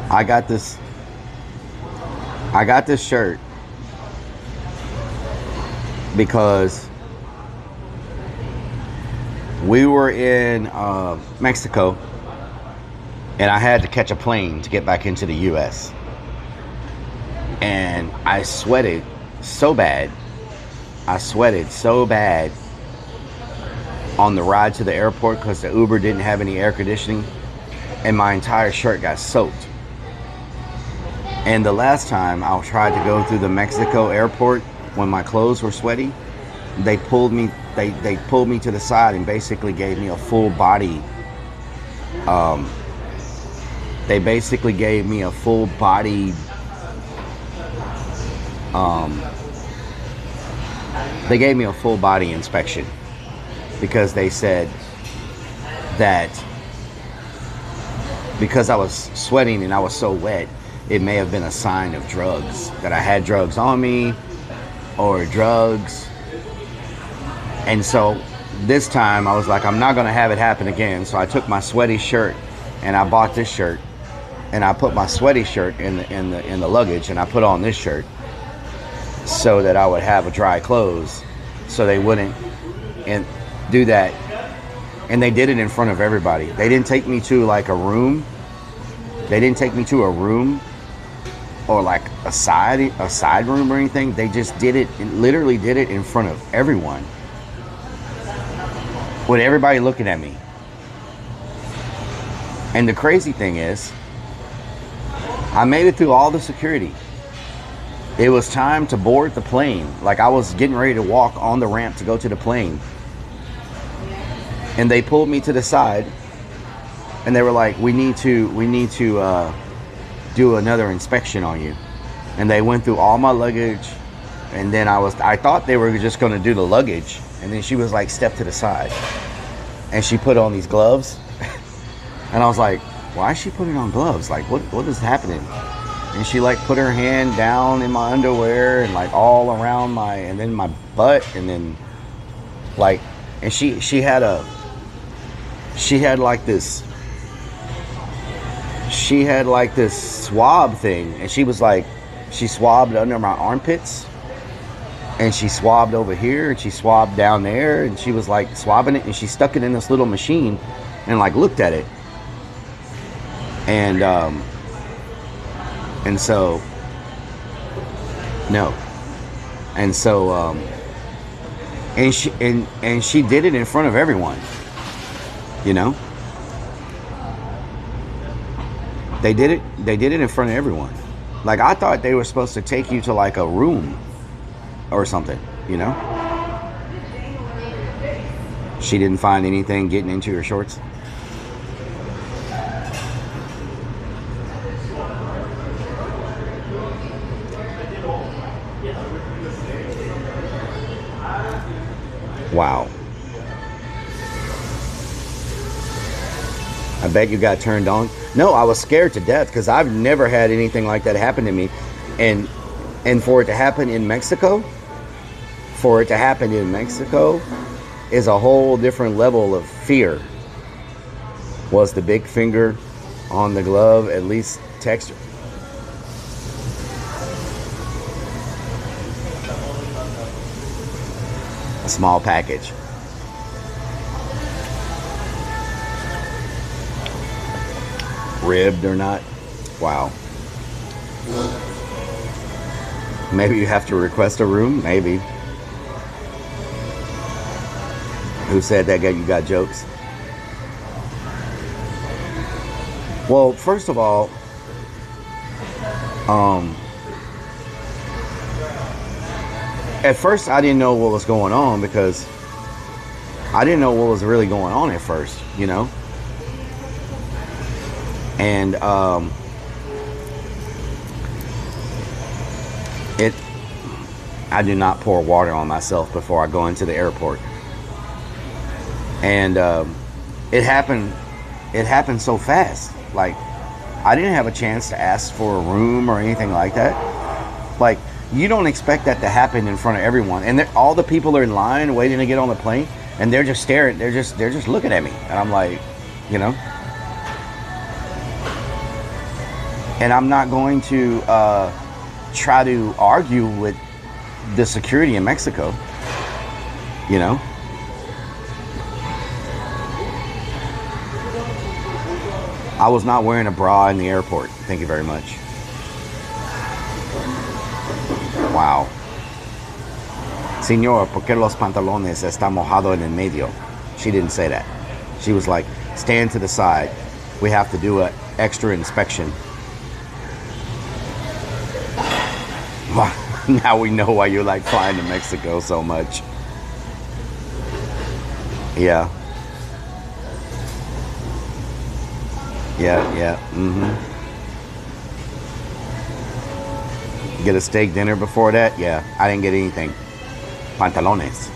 I got this shirt because we were in Mexico and I had to catch a plane to get back into the US, and I sweated so bad on the ride to the airport because the Uber didn't have any air conditioning and my entire shirt got soaked. And the last time I tried to go through the Mexico airport when my clothes were sweaty, they pulled me to the side and basically gave me a full body they basically gave me a full body inspection, because they said that because I was sweating and I was so wet, it may have been a sign of drugs, that I had drugs on me or drugs. And so this time I was like, I'm not gonna have it happen again. So I took my sweaty shirt and I bought this shirt, and I put my sweaty shirt in the luggage, and I put on this shirt so that I would have a dry clothes, so they wouldn't do that. And they did it in front of everybody. They didn't take me to like a room. They didn't take me to a room or like a side room or anything. They just did it, and literally did it in front of everyone, with everybody looking at me. And the crazy thing is, I made it through all the security. It was time to board the plane. Like, I was getting ready to walk on the ramp to go to the plane, and they pulled me to the side and they were like, we need to do another inspection on you. And they went through all my luggage, and then I thought they were just going to do the luggage, and then she was like, step to the side, and she put on these gloves. And I was like, why is she putting on gloves? Like, what is happening? And she like put her hand down in my underwear and like all around and then my butt, and then like, and she had like this swab thing, and she was like, she swabbed under my armpits, and she swabbed over here, and she swabbed down there, and she was like swabbing it, and she stuck it in this little machine and like looked at it. And so no. And so and she did it in front of everyone, you know? They did it in front of everyone. Like, I thought they were supposed to take you to like a room or something, you know? She didn't find anything getting into her shorts. Wow. I bet you got turned on. No, I was scared to death because I've never had anything like that happen to me. And for it to happen in Mexico, is a whole different level of fear. Was the big finger on the glove at least texture? A small package. Ribbed or not? Wow. Maybe you have to request a room? Maybe. Who said that? You got jokes? Well, first of all, at first I didn't know what was going on because I didn't know what was really going on at first, you know? And I do not pour water on myself before I go into the airport. And it happened so fast. Like, I didn't have a chance to ask for a room or anything like that. Like, you don't expect that to happen in front of everyone. And all the people are in line waiting to get on the plane, and they're just staring. They're just looking at me, and I'm like, you know. And I'm not going to try to argue with the security in Mexico, you know. I was not wearing a bra in the airport. Thank you very much. Wow. Señor, ¿por qué los pantalones están mojados en el medio? She didn't say that. She was like, stand to the side. We have to do an extra inspection. Now we know why you like flying to Mexico so much. Yeah. Yeah. Get a steak dinner before that? Yeah, I didn't get anything. Pantalones.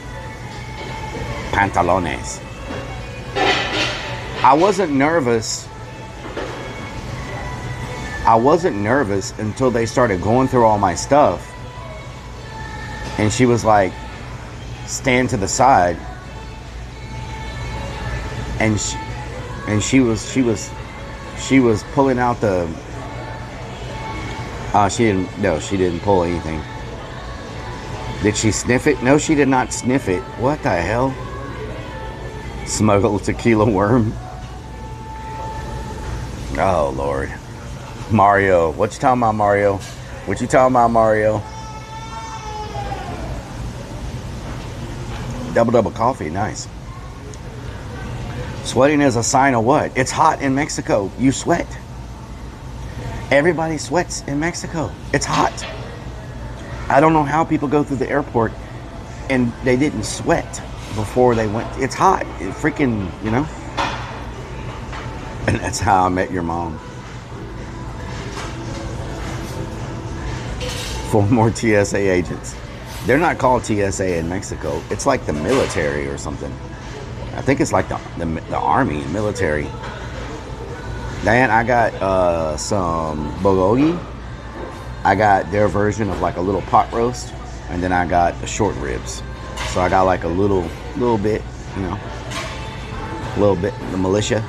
I wasn't nervous. Until they started going through all my stuff. And she was like, stand to the side. And she was pulling out the she didn't pull anything. Did she sniff it? No, she did not sniff it. What the hell? Smuggled tequila worm. Oh Lord. Mario, what you talking about, Mario? What you talking about, Mario? Double coffee, nice. Sweating is a sign of what? It's hot in Mexico. You sweat. Everybody sweats in Mexico. It's hot. I don't know how people go through the airport and they didn't sweat before they went. It's hot. It freaking, you know. And that's how I met your mom. 4 more TSA agents. They're not called TSA in Mexico. It's like the military or something. I think it's like the army, military. Then I got some bulgogi. I got their version of like a little pot roast, and then I got the short ribs. So I got like a little bit, you know, a little bit. The militia,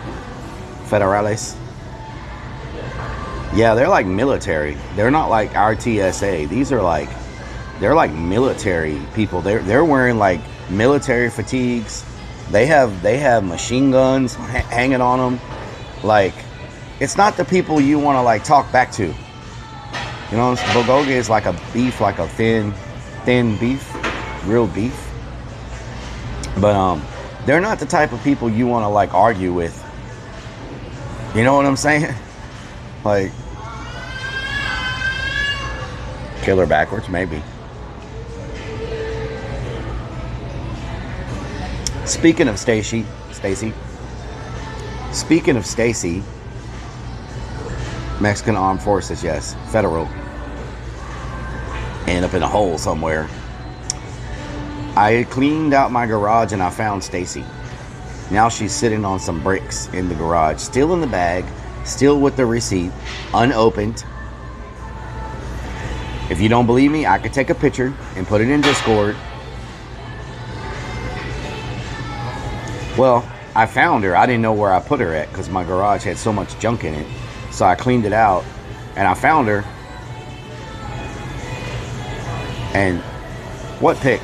federales. Yeah, they're like military. They're not like our TSA. These are like, they're like military people. They're wearing like military fatigues. They have machine guns hanging on them. Like, it's not the people you want to like talk back to. You know, bulgogi is like a beef, like a thin beef, real beef. But they're not the type of people you want to like argue with. You know what I'm saying? Like, kill her backwards, maybe. Speaking of Stacy. Speaking of Stacy, Mexican Armed Forces, yes, federal. End up in a hole somewhere. I cleaned out my garage and I found Stacy. Now she's sitting on some bricks in the garage, still in the bag, still with the receipt, unopened. If you don't believe me, I could take a picture and put it in Discord. Well, I found her. I didn't know where I put her at because my garage had so much junk in it. So I cleaned it out and I found her. And what pic?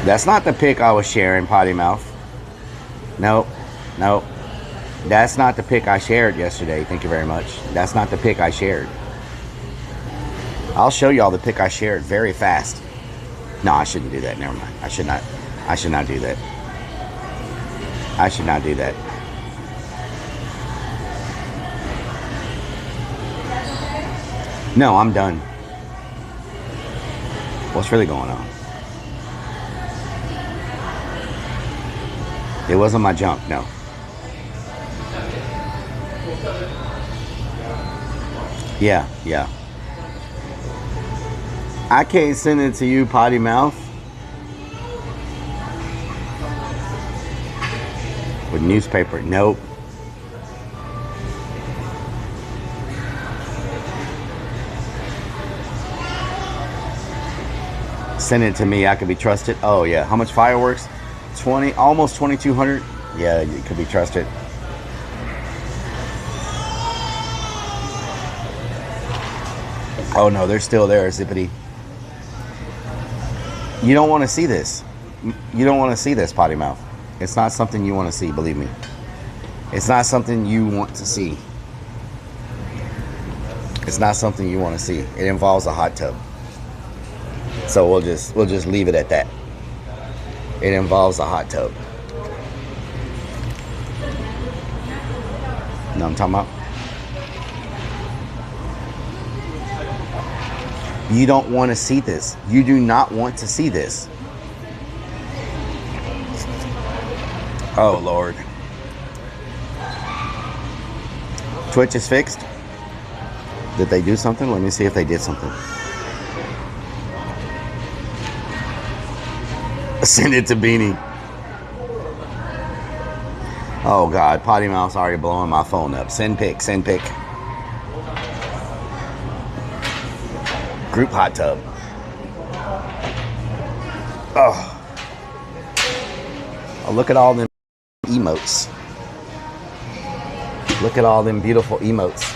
That's not the pic I was sharing, Potty Mouth. Nope. That's not the pic I shared yesterday. Thank you very much. That's not the pic I shared. I'll show y'all the pic I shared very fast. No, I shouldn't do that. Never mind. I should not do that. I should not do that. No, I'm done. What's really going on? It wasn't my junk, no. Yeah. I can't send it to you, Potty Mouth. With newspaper, nope. Send it to me, I could be trusted. Oh yeah, how much fireworks? 20, almost 2,200. Yeah, it could be trusted. Oh no, they're still there, Zippity. You don't want to see this. You don't want to see this, Potty Mouth. It's not something you want to see, believe me. It's not something you want to see. It's not something you want to see. It involves a hot tub. So we'll just leave it at that. It involves a hot tub. You know what I'm talking about? You don't want to see this. You do not want to see this. Oh, Lord. Twitch is fixed. Did they do something? Let me see if they did something. Send it to Beanie. Oh, God. Potty Mouth's already blowing my phone up. Send pic. Group hot tub. Oh, look at all them emotes. Look at all them beautiful emotes.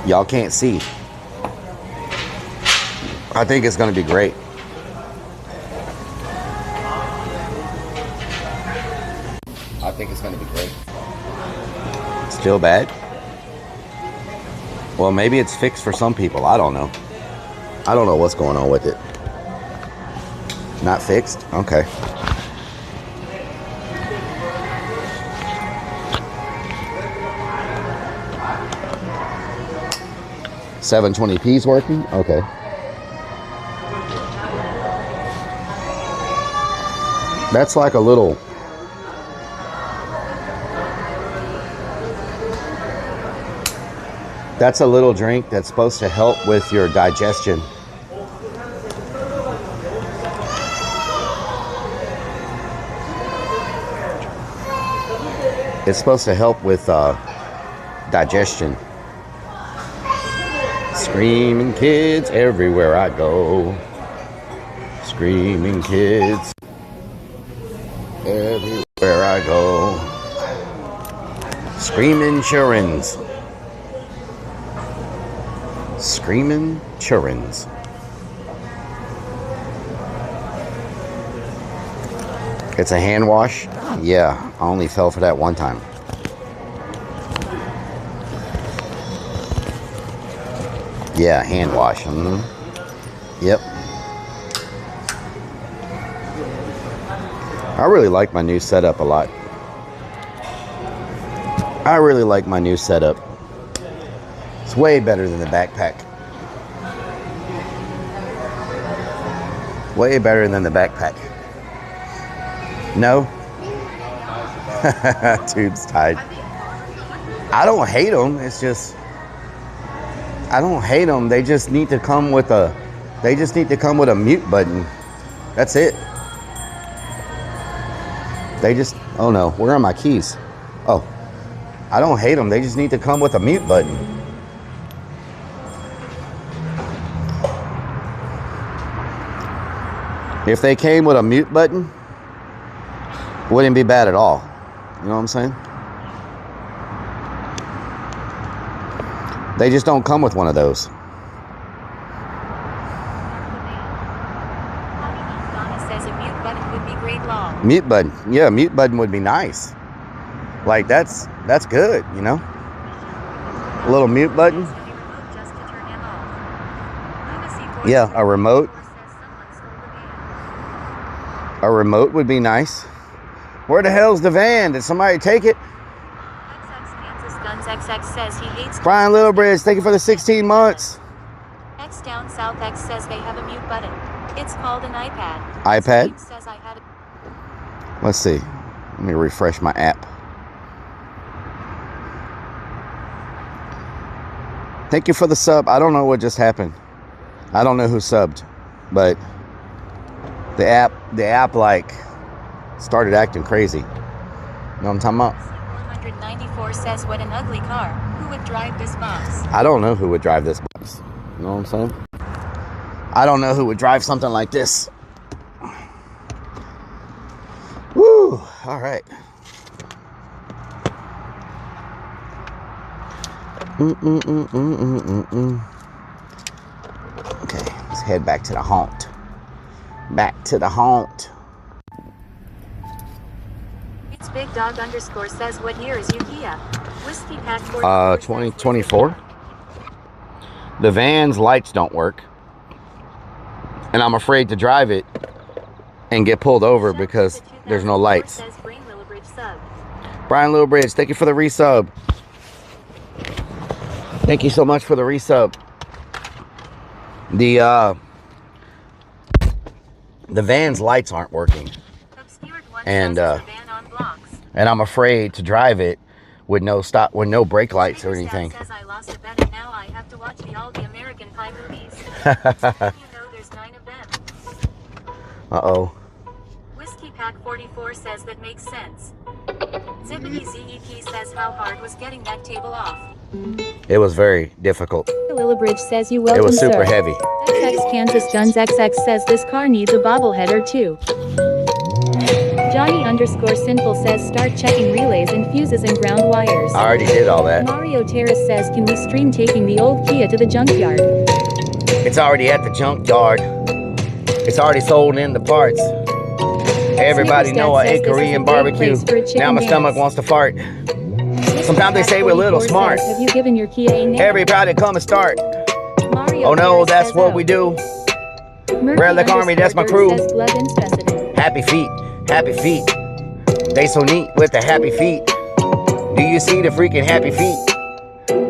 Y'all can't see. I think it's going to be great. I think it's going to be great. Still bad? Well, maybe it's fixed for some people. I don't know. I don't know what's going on with it. Not fixed? Okay. $720p's working? Okay. That's like a little... That's a little drink that's supposed to help with your digestion. It's supposed to help with digestion. Screaming kids everywhere I go. Screaming kids everywhere I go. Screaming childrens. Screaming childrens. It's a hand wash? Yeah, I only fell for that one time. Yeah, hand wash. Yep. I really like my new setup a lot. I really like my new setup. It's way better than the backpack. Way better than the backpack. No? Tube's tied. I don't hate them. It's just, I don't hate them. They just need to come with a, mute button. That's it. They just, oh no, where are my keys? Oh, I don't hate them. They just need to come with a mute button. If they came with a mute button, wouldn't be bad at all. You know what I'm saying? They just don't come with one of those. Donna says a mute button would be great law. Mute button. Yeah, mute button would be nice. Like that's good, you know? A little mute button. Yeah, a remote. A remote would be nice. Where the hell's the van? Did somebody take it? XX says he hates Brian Littlebridge, thank you for the 16 months. X Down South X says they have a mute button. It's called an iPad. iPad? Says I had Let's see. Let me refresh my app. Thank you for the sub. I don't know what just happened. I don't know who subbed, but the app like started acting crazy. You know what I'm talking about? 194 says what an ugly car. Who would drive this box? I don't know who would drive this box. You know what I'm saying? I don't know who would drive something like this. Woo! All right. Okay, let's head back to the haunt. Back to the haunt. It's Big Dog _ says what year is your Kia? Whiskey Pack 2024. The van's lights don't work, and I'm afraid to drive it and get pulled over because there's no lights. Brian Littlebridge, thank you for the resub. Thank you so much for the resub. The van's lights aren't working, and I'm afraid to drive it with no brake lights or anything. Says I lost a bet and now I have to watch all the American Pie movies. You know there's 9 of them. Uh-oh. Whiskey Pack 44 says that makes sense. Zippity ZEP says how hard was getting that table off. It was very difficult. Lillibridge says you welcome, it was super sir. heavy. XX Kansas Guns XX says this car needs a bobblehead or two. Johnny _ Sinful says start checking relays and fuses and ground wires. I already did all that. Mario Terrace says can we stream taking the old Kia to the junkyard? It's already at the junkyard. It's already sold in the parts. Everybody know I ate Korean barbecue. Now my stomach wants to fart. Sometimes they say we're a little smart. Have you given your Kia a name? Everybody come and start. Oh no, that's what we do. Rellik Army, that's my crew. Happy feet, happy feet. They so neat with the happy feet. Do you see the freaking happy feet?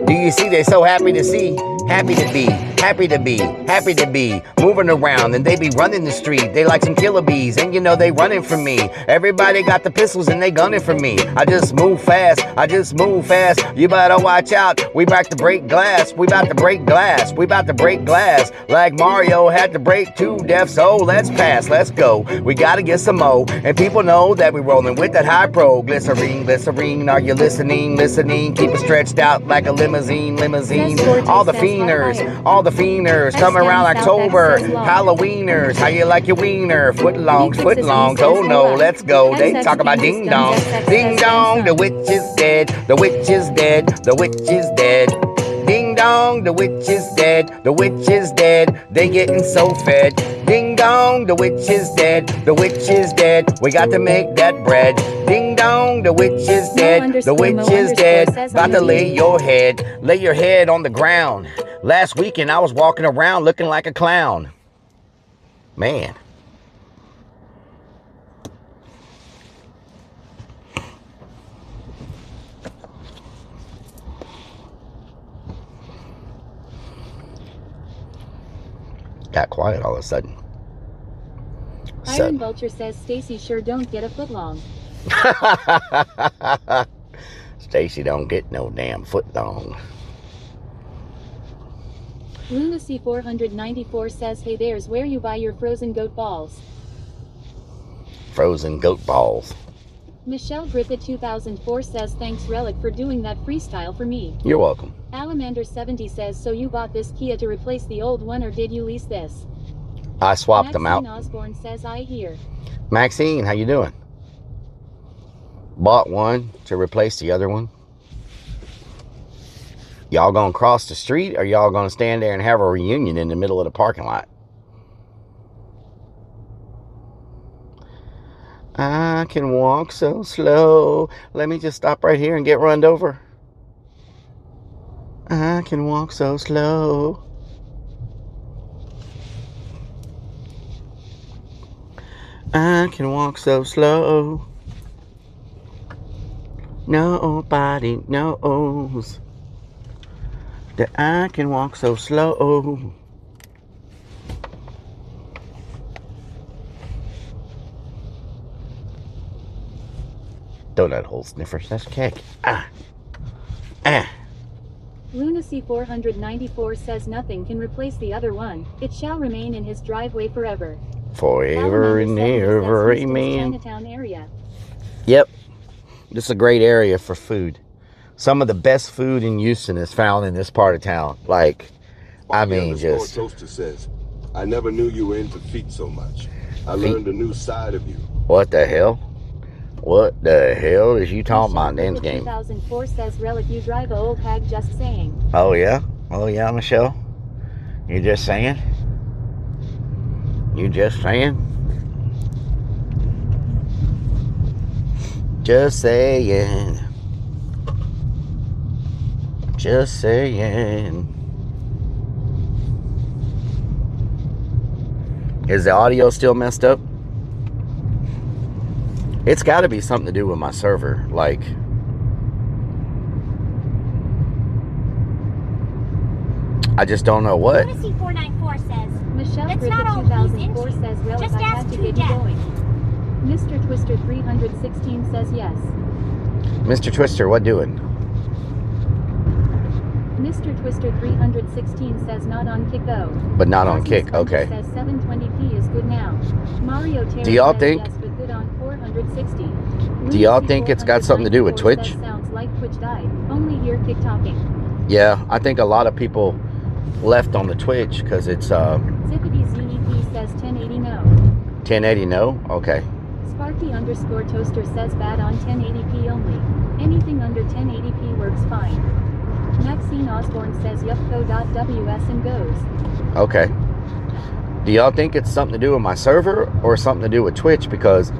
Do you see they so happy to see? Happy to be, happy to be, happy to be moving around, and they be running the street. They like some killer bees, and you know they running from me. Everybody got the pistols and they gunning for me. I just move fast, I just move fast. You better watch out. We about to break glass. We about to break glass. We about to break glass. Like Mario had to break 2 deaths. So let's pass, let's go. We gotta get some mo. And people know that we rolling with that high pro. Glycerine, glycerine. Are you listening? Listening. Keep it stretched out like a limousine, limousine. All the fienders coming around October. Halloweeners, how you like your wiener? Footlongs, footlongs. Oh no, let's go. They talk about ding dong, ding dong. The witch is dead. The witch is dead. The witch is dead. Ding dong, the witch is dead. The witch is dead. They getting so fed. Ding dong, the witch is dead. The witch is dead. We got to make that bread. Ding dong, the witch is dead. The witch is dead. About to lay your head on the ground. Last weekend I was walking around looking like a clown. Man. Got quiet all of a sudden. Iron Vulture says Stacy sure don't get a foot long. Stacy don't get no damn foot long. Lunacy 494 says, hey, there's where you buy your frozen goat balls. Frozen goat balls. Michelle Griffith 2004 says, thanks Rellik for doing that freestyle for me. You're welcome. Alamander 70 says, so you bought this Kia to replace the old one or did you lease this? I swapped them out. Maxine Osborne says, I hear. Maxine, how you doing? Bought one to replace the other one. Y'all gonna cross the street or y'all gonna stand there and have a reunion in the middle of the parking lot? I can walk so slow. Let me just stop right here and get run over. I can walk so slow. I can walk so slow. Nobody knows that I can walk so slow. Donut hole sniffers, that's cake. Lunacy 494 says nothing can replace the other one. It shall remain in his driveway forever. Forever and ever, amen. Chinatown area. Yep. This is a great area for food. Some of the best food in Houston is found in this part of town. Like, I mean, just... Toaster says, I never knew you were into feet so much. I learned a new side of you. What the hell? What the hell is you talking about in this game? 2004 says, Rellik, you drive a old hag, just saying. Oh, yeah? Oh, yeah, Michelle? You just saying? You just saying? Just saying. Just saying. Is the audio still messed up? It's got to be something to do with my server. Like, I just don't know what. Lunacy 494 says, Michelle that's Griffith not all 2004 he's into. says, Rellik, Just I ask had to True get you Death. going. Mr. Twister 316 says yes. Mr. Twister, what doing? Mr. Twister 316 says not on Kick though. But not on Kick, Sponge okay. Says 720p is good now. Mario Terra Do y'all says think? yes, but good on 460. Do y'all think it's got something to do with Twitch? Sounds like Twitch died. Only hear Kick talking. Yeah, I think a lot of people left on the Twitch because it's Zippity ZEP says 1080 no. 1080 no? Okay. Sparky _ Toaster says bad on 1080p only. Anything under 1080p works fine. Maxine Osborne says yupco.ws and goes. Okay. Do y'all think it's something to do with my server or something to do with Twitch? Because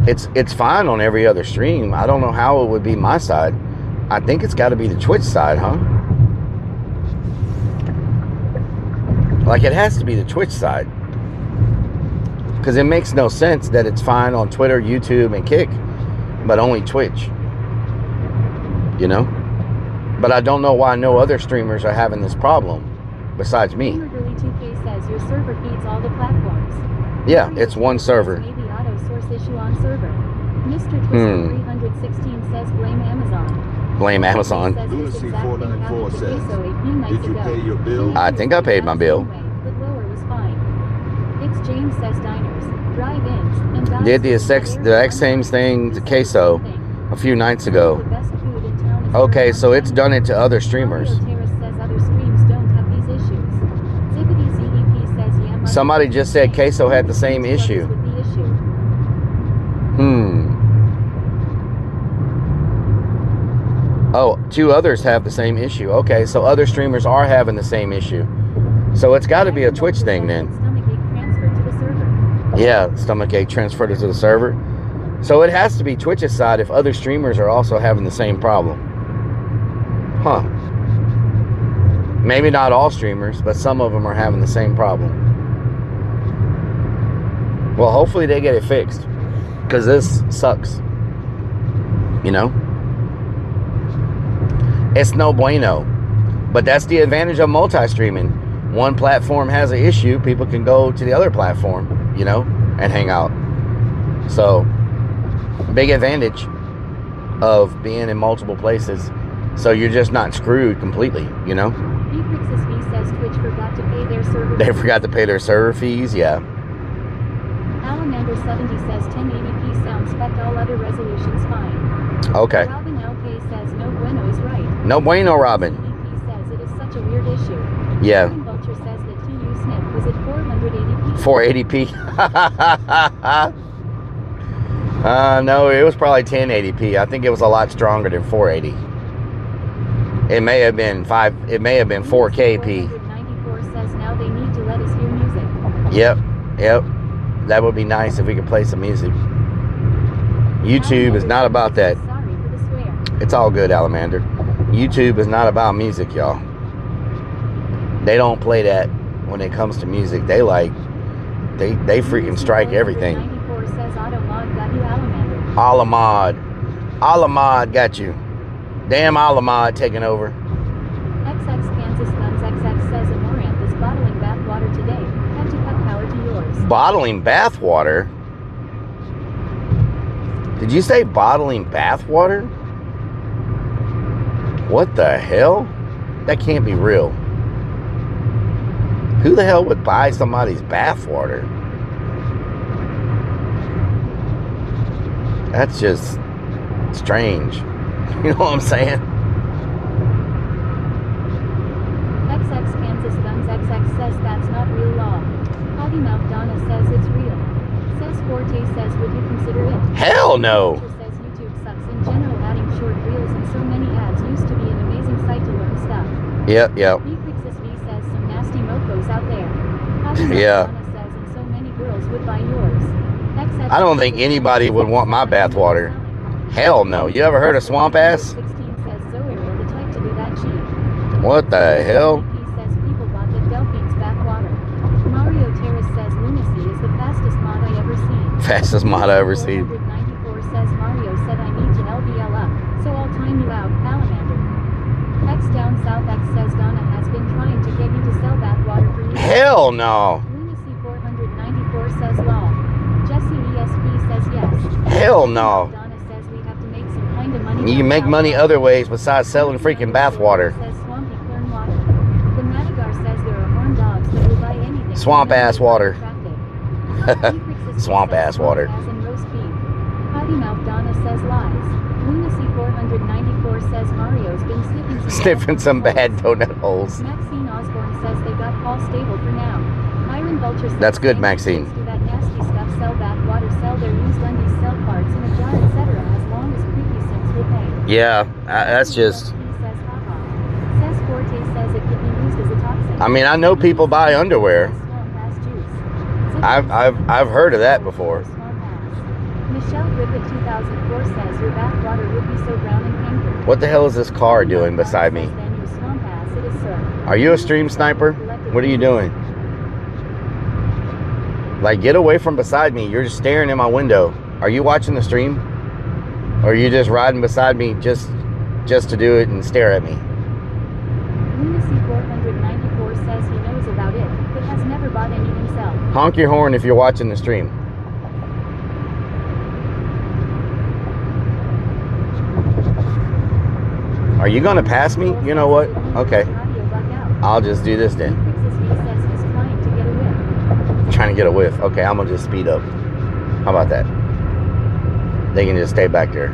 it's fine on every other stream. I don't know how it would be my side. I think it's got to be the Twitch side, huh? Like, it has to be the Twitch side. Because it makes no sense that it's fine on Twitter, YouTube, and Kick, but only Twitch. You know? But I don't know why no other streamers are having this problem besides me. Gamergirly 2K says your server feeds all the platforms. Yeah, it's one server. Maybe auto source issue on server. Mr. Twister 316 says blame Amazon. Blame Amazon. Lunacy 494 says, did you pay your bill? I think I paid my bill. But lower was fine. It's James says diners, drive-ins, and dives. Did the exact same thing to Queso a few nights ago. Okay, so it's done it to other streamers. Somebody just said Queso had the same issue. Oh, 2 others have the same issue. Okay, so other streamers are having the same issue. So it's got to be a Twitch thing then. Yeah, stomachache transferred it to the server. So it has to be Twitch's side if other streamers are also having the same problem. Huh. Maybe not all streamers, but some of them are having the same problem. Well, hopefully they get it fixed. Because this sucks. You know? It's no bueno. But that's the advantage of multi-streaming. one platform has an issue, people can go to the other platform, you know, and hang out. So, big advantage of being in multiple places. So you're just not screwed completely, you know? Beatrix's says Twitch forgot to pay their server They forgot to pay their server fees, yeah. Alamander70 says 1080p sound spec, all other resolutions fine. Okay. Robin LK says no bueno is right. No bueno, Robin. He says it is such a weird issue. Yeah. Vulture says that TU sniff was at 480p. 480p. No, it was probably 1080p. I think it was a lot stronger than 480. It may have been 4Kp. 94 says now they need to let us hear music. Yep. That would be nice if we could play some music. YouTube is not about that. Sorry for the swear. It's all good, Alamander. YouTube is not about music, y'all. They don't play that when it comes to music. They freaking strike everything. 94 says Automod got you, Alamander. Alamod got you. Damn Alamod taking over. XX Kansas Guns XX says Amaranth is bottling bathwater today. Had to cut power to yours. Bottling bathwater? Did you say bottling bathwater? What the hell? That can't be real. Who the hell would buy somebody's bathwater? That's just strange. You know what I'm saying? XX Kansas Guns XX says that's not real law. Potty Mouth Donna says it's real. Says Forte says would you consider it? Hell no. Says YouTube sucks in general, adding short reels and so many ads used to be an amazing site to learn stuff. Yep. Beatrix's V says some nasty mofos out there. Potty Mouth Yeah. Donna says and so many girls would buy yours. XX I don't think anybody would want my bathwater. Hell no. You ever heard of swamp ass? 16 says Zoe were the type to do that cheap. What the hell? He says people bought the Delphine's bathwater. Mario Terrace says lunacy is the fastest mod I ever seen. Fastest mod I ever seen. 494 says Mario said I need to LBL up, so I'll time you out, Alamander. X down south X says Donna has been trying to get you to sell bathwater for you. Hell no. Lunacy 494 says law. Jesse ESP says yes. Hell no. Donna says we have to make some kind of money. You can make money other ways besides selling freaking bathwater. Says swampy clean water. The Madagar says there are horn dogs that will buy anything. Swamp ass water. Swamp ass water. As in roast beef. Potty Mouth Donna says lies. Lunacy 494 says Mario's been Sniffing some bad donut holes. Maxine Osborne says they got Paul stable for now. Iron Vulture says That's good, Maxine. do that nasty stuff, sell bathwater, sell their used undies, sell parts in a jar, etc. as long as creepy simps will pay. Yeah, that's just. Says haha. Says Forte says it could be used as a toxin. I mean, I know people buy underwear. I've heard of that before. Michelle Griffith 2004 says your bathwater would be so brown and cankered. What the hell is this car doing beside me? Then you swamp ass, it is sir. Are you a stream sniper? What are you doing? Like, get away from beside me. You're just staring in my window. Are you watching the stream? Or are you just riding beside me just to do it and stare at me? Lunacy 494 says he knows about it, but has never bought any himself. Honk your horn if you're watching the stream. Are you gonna pass me? You know what? Okay. I'll just do this then. Trying to get a whiff. Okay, I'm gonna just speed up. How about that? They can just stay back there.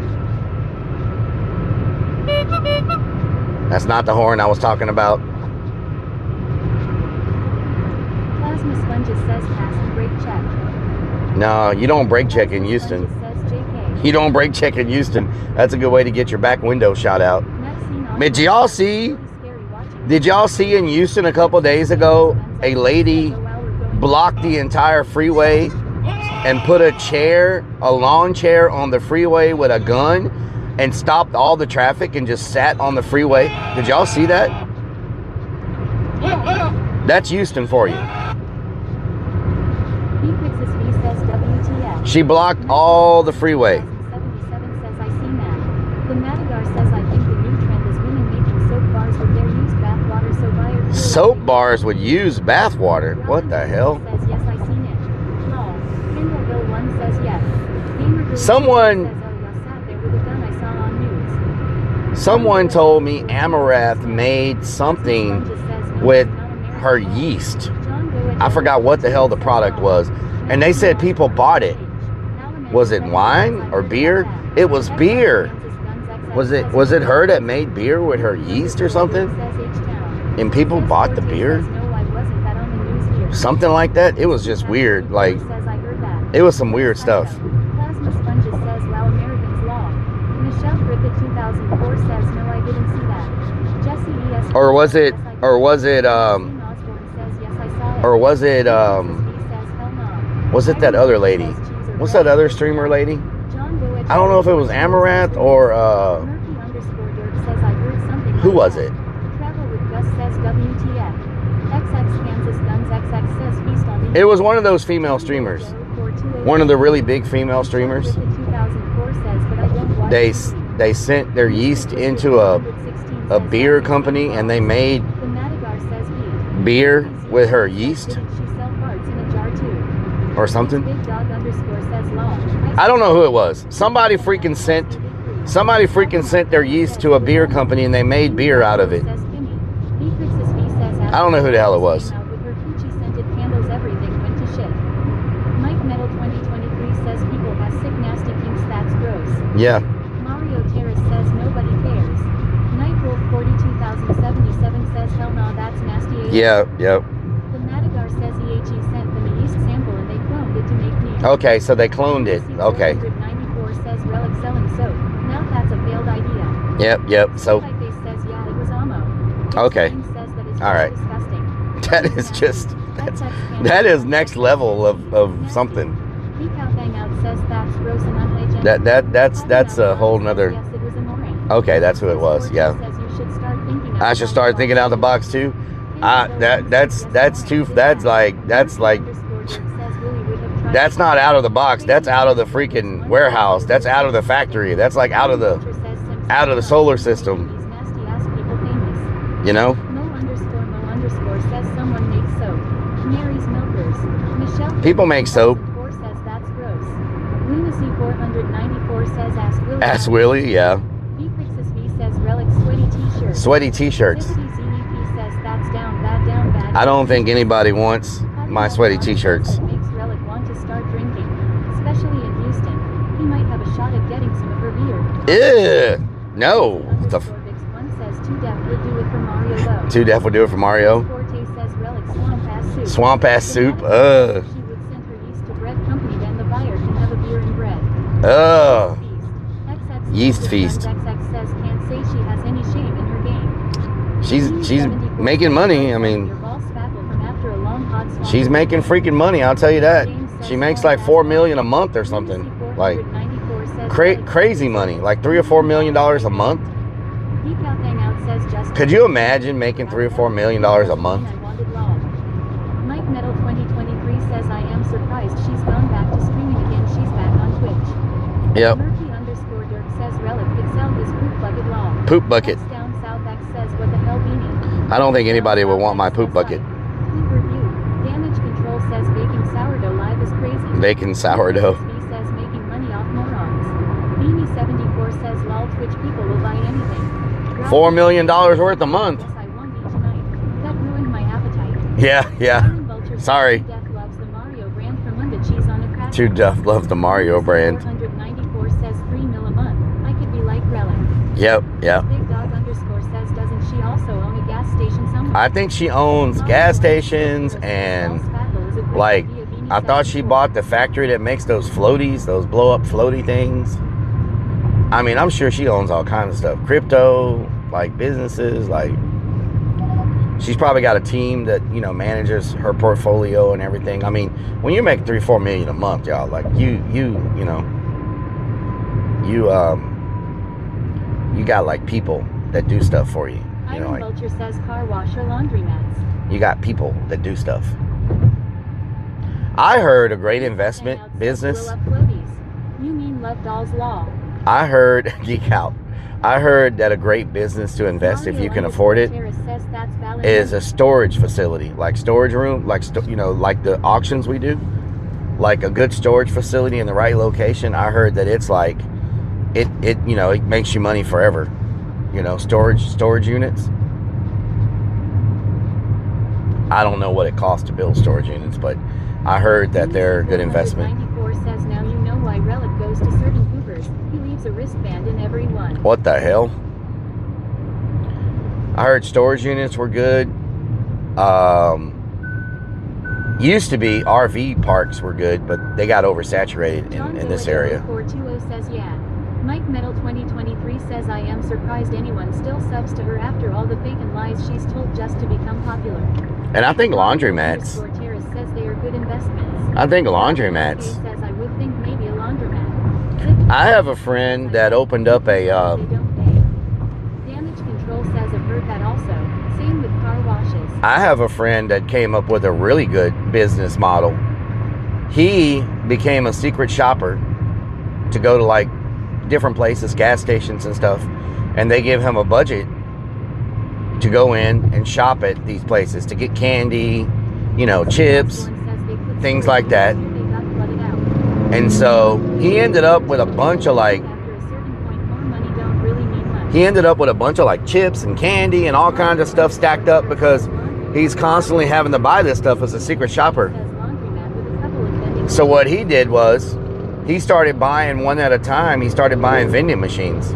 That's not the horn I was talking about. Plasma Sponges says pass and brake check. No, you don't brake check in Houston. You don't brake check in Houston. That's a good way to get your back window shot out. Did y'all see in Houston a couple days ago, a lady blocked the entire freeway and put a lawn chair on the freeway with a gun and stopped all the traffic and just sat on the freeway? Did y'all see that? That's Houston for you. She blocked all the freeway. 77 says I seen that. The Madagar says I think the new trend is women making soap bars with their used bathwater so buyers Soap bars would use bath water. What the hell? Says yes, I seen it. Lol. Kendall Bill 1 says yes. Someone told me Amaranth made something with her yeast. I forgot what the hell the product was. And they said people bought it. Was it wine or beer? It was beer. Was it her that made beer with her yeast or something? And people bought the beer? Something like that? It was just weird. Like, it was some weird stuff. Plasma Sponges says, wow, Americans law. Michelle Griffith 2004 says, no, I didn't see that. Jesse ES. Or was it that other lady? What's that other streamer lady? I don't know if it was Amaranth or who was it? Travel with Gus says WTF. XX Kansas Guns XX says feast on. It was one of those female streamers. One of the really big female streamers. They sent their yeast into a beer company and they made beer with her yeast or something. I don't know who it was. Somebody freaking sent their yeast to a beer company and they made beer out of it. I don't know who the hell it was. Yeah. Mario Terrace says nobody cares. Nightwolf 42077 says hell no, that's nasty. Yeah, yep. The Madagar says EHE sent them a yeast sample and they cloned it to make meat. Okay, so they cloned it. Okay. 94 says Rellik selling soap. Now that's a failed idea. Yep. So. Face says yeah, it was Amo. Okay. Says that it's all right. Disgusting. That is just that is next level of something. Hangout says that's gross and unhygienic. That's a whole nother. Yes, it was a okay, that's who it was. Yeah. I should start thinking out of the box too. That's not out of the box. That's out of the freaking warehouse. That's out of the factory. That's like out of the solar system. You know? Mo_Mo_ says someone makes soap. Mary's Milkers. Michelle people make soap. Says that's gross. Lunacy 494 says ask Willie. Ask Willie, yeah. Beatrix's V says Rellik sweaty t-shirts. Sweaty t-shirts. ZEP says that's down bad. I don't think anybody wants my sweaty t-shirts. Makes Rellik want to start drinking, especially in Houston. He might have a shot at getting some of her beer. Ew. No. One says Too Deaf would do it for Mario Lowe. Too Deaf would do it for Mario. Forte says Rellik swamp ass soup. Swamp ass soup. She would send her yeast to bread company, then the buyer can have a beer and bread. Yeast feast. XX says can't say she has any shame in her game. She's making money. I mean, she's making freaking money. I'll tell you that. She makes like $4 million a month or something. Like crazy money. Like $3 or $4 million a month. Could you imagine making $3 or $4 million a month? Mike Metal 2023 says I am surprised she's gone back to streaming again. She's back on Twitch. Yep. Murphy_Dirk says Rellik could sell his poop bucket law. Poop bucket. Down South X says what the hell beanie. I don't think anybody would want my poop bucket. Poop review. Damage Control says baking sourdough live is crazy. Baking sourdough. B says making money off morons. Beanie 74 says lol Twitch people will buy anything. $4 million worth a month. I won't eat tonight. That ruined my appetite. Yeah. Sorry. Too Deaf loves the Mario brand from Munda Cheese on a cracker. Too Deaf loves the Mario brand. 494 says $3 mil a month. I could be like Rellik. Yep. Big Dog _ says doesn't she also own a gas station somewhere? I think she owns gas stations and like I thought she bought the factory that makes those floaties, those blow up floaty things. I mean, I'm sure she owns all kinds of stuff. Crypto, like businesses, like she's probably got a team that, you know, manages her portfolio and everything. I mean, when you make $3 or $4 million a month, y'all, like you got like people that do stuff for you. You know, like, Vulture says car wash or laundromats. You got people that do stuff. I heard a great investment business. You mean Love Dolls Law? I heard geek out. I heard that a great business to invest, if you can afford it, is a storage facility, like storage room, like you know, like the auctions we do, like a good storage facility in the right location. I heard that it's like it you know, it makes you money forever. You know, storage units. I don't know what it costs to build storage units, but I heard that they're a good investment. 94 says now you know why Rellik goes to certain Coopers. He leaves a wristband in every one. What the hell? I heard storage units were good. Used to be RV parks were good, but they got oversaturated in this area. 420 says yeah. Mike Metal 2023 says I am surprised anyone still subs to her after all the fake and lies she's told just to become popular. And I think laundromats. Says they are good investments. I think laundromats. Says I would think maybe a laundromat. I have a friend that opened up a. Damage control says I've heard that also. Same with car washes. I have a friend that came up with a really good business model. He became a secret shopper to go to like different places, gas stations and stuff, and they give him a budget to go in and shop at these places to get candy, you know, chips, things like that. And so he ended up with a bunch of like chips and candy and all kinds of stuff stacked up because he's constantly having to buy this stuff as a secret shopper. So what he did was he started buying one at a time. He started buying vending machines.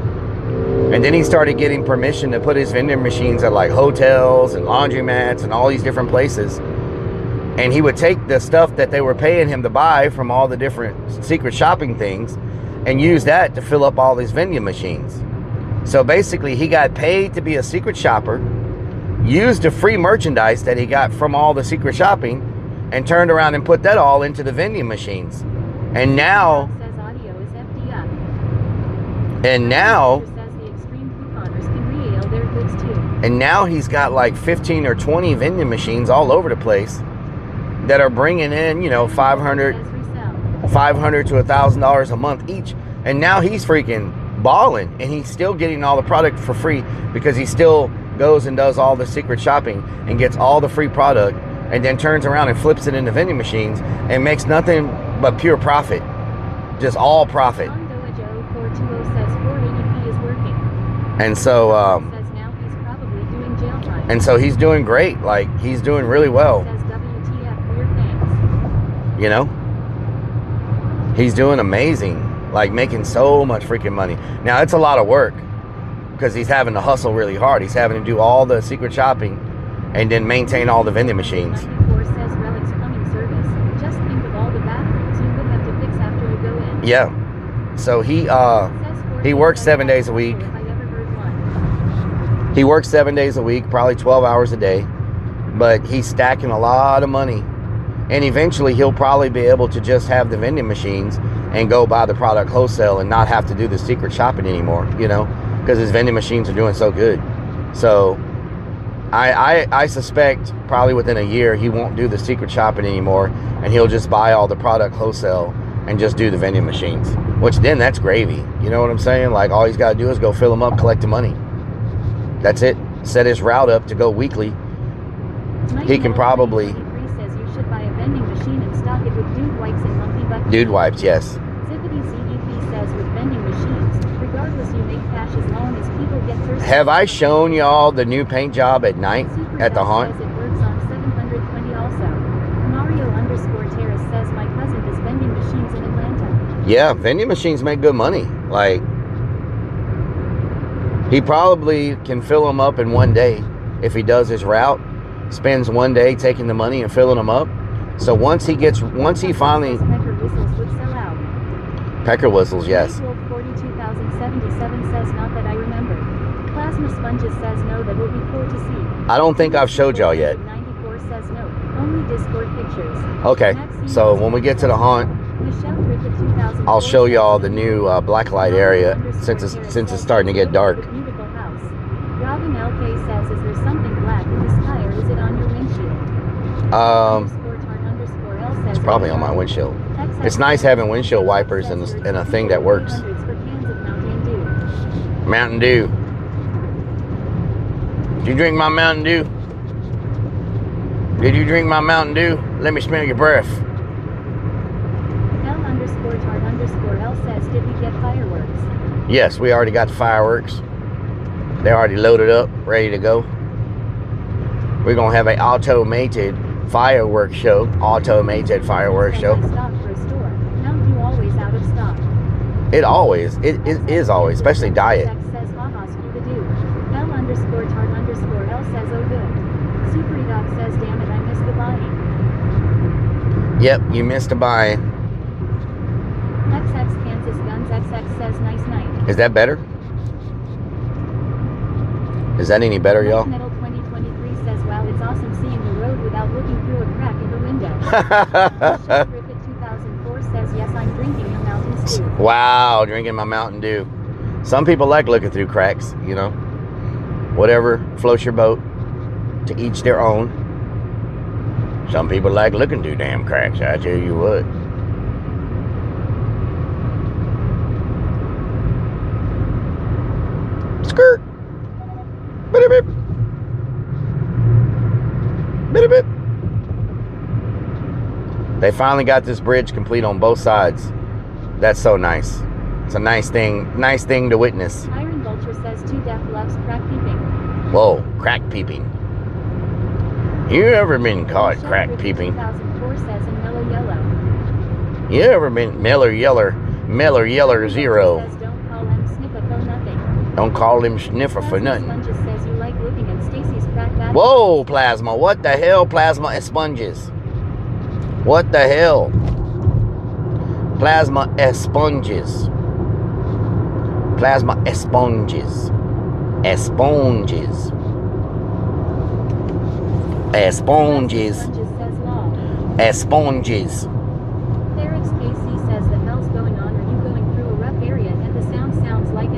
And then he started getting permission to put his vending machines at like hotels and laundromats and all these different places. And he would take the stuff that they were paying him to buy from all the different secret shopping things and use that to fill up all these vending machines. So basically he got paid to be a secret shopper, used the free merchandise that he got from all the secret shopping, and turned around and put that all into the vending machines. And now he's got like 15 or 20 vending machines all over the place that are bringing in, you know, $500 to $1,000 a month each. And now he's freaking balling, and he's still getting all the product for free because he still goes and does all the secret shopping and gets all the free product and then turns around and flips it into vending machines and makes nothing but pure profit. Just all profit. And so he's doing great. Like, he's doing really well. You know? He's doing amazing. Like, making so much freaking money. Now, it's a lot of work because he's having to hustle really hard. He's having to do all the secret shopping and then maintain all the vending machines. Yeah. So he works 7 days a week. He works 7 days a week, probably 12 hours a day, but he's stacking a lot of money. And eventually he'll probably be able to just have the vending machines and go buy the product wholesale and not have to do the secret shopping anymore, you know, because his vending machines are doing so good. So I suspect probably within a year he won't do the secret shopping anymore, and he'll just buy all the product wholesale and just do the vending machines, which then that's gravy. You know what I'm saying? Like, all he's got to do is go fill them up, collect the money. That's it. Set his route up to go weekly. He can probably... Dude wipes, yes. Have I shown y'all the new paint job at night at the haunt? Yeah, vending machines make good money. Like, he probably can fill them up in one day if he does his route. Spends one day taking the money and filling them up. So once he finally... Pecker whistles, yes. 42,077 says not that I remember. Plasma sponges says no, that will be cool to see. I don't think I've showed y'all yet. 94 says no, only Discord pictures. Okay, so when we get to the haunt, I'll show y'all the new blacklight area since it's starting to get dark. Robin LK says, is there something black in the sky, or is it on your windshield? It's probably on my windshield. It's nice having windshield wipers and a thing that works. Mountain Dew. Did you drink my Mountain Dew? Did you drink my Mountain Dew? Let me smell your breath. L_Tart_L says, did we get fireworks? Yes, we already got the fireworks. They're already loaded up, ready to go. We're going to have an automated fireworks show. Automated fireworks show. Stock for a store. Mountain Dew always out of stock. It is always, especially diet. Says, haha, Scooby-Doo. L_Tart_L says, oh good. Superdoc says, damn it, I missed the buying. Yep, you missed a buy. XX Kansas Guns XX says, nice night. Is that better? Is that any better, y'all? Metal 2023 says, wow, it's awesome seeing the road without looking through a crack in the window. Griffith 2004 says, yes, I'm drinking a Mountain Dew. Wow, drinking my Mountain Dew. Some people like looking through cracks, you know. Whatever floats your boat. To each their own. Some people like looking through damn cracks, I tell you what. Skirt. Bitty bip. Bitty bip. They finally got this bridge complete on both sides. That's so nice. It's a nice thing to witness. Iron Vulture says, 2 Def loves crack peeping. Whoa, crack peeping. You ever been caught crack peeping? 2004 says, in Mellow Yellow. You ever been Miller Yeller Zero? Says, don't call him sniffer for nothing. Don't call him sniffer for nothing. Sponges says, you like looking at Stacy's crack that. Whoa, Plasma. What the hell, Plasma sponges? What the hell? Plasma sponges. Plasma sponges. Sponges. Sponges. Sponges. Eric's KC says, the hell's going on? Are you going through a rough area and the sound sounds like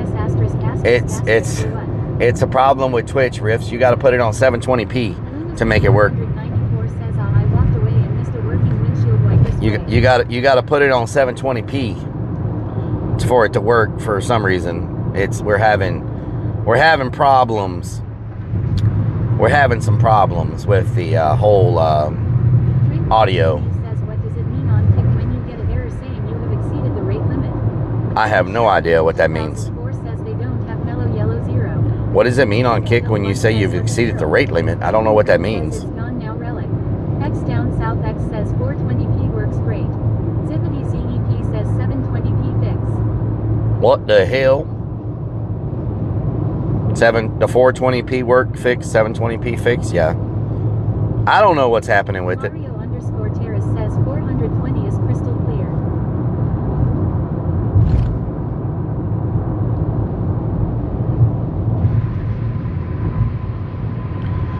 It's a problem with Twitch, Riffs. You got to put it on 720p to make it work. You got to put it on 720p for it to work. For some reason, we're having problems. We're having some problems with the whole audio. I have no idea what that means. What does it mean on Kick when you say you've exceeded the rate limit? I don't know what that means. X down south X says 420p works great. Zippity ZEP says 720p fix. What the hell? The 420p work fix, 720p fix, yeah. I don't know what's happening with it. Mario_Terrace says 420 is crystal clear.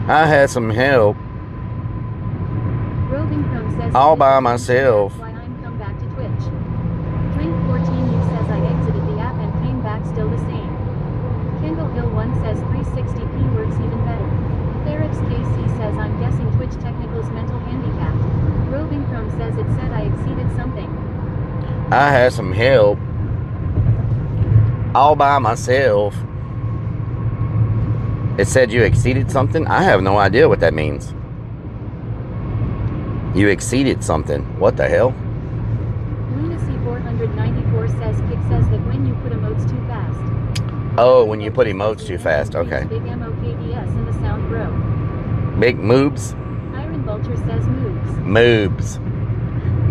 I had some help. All by myself. Why I'm come back to Twitch. Drink 14 says I exited the app and came back still the same. Kendall Hill 1 says 360p works even better. Eric's KC says I'm guessing Twitch technical's mental handicapped. Roving Chrome says it said I exceeded something. I had some help. All by myself. It said you exceeded something? I have no idea what that means. You exceeded something. What the hell? Lunacy 494 says Kick says that when you put emotes too fast. Oh, when you put emotes too fast. Okay. Big MOKDS in the sound bro. Big moobs? Iron Vulture says moves. Moobs.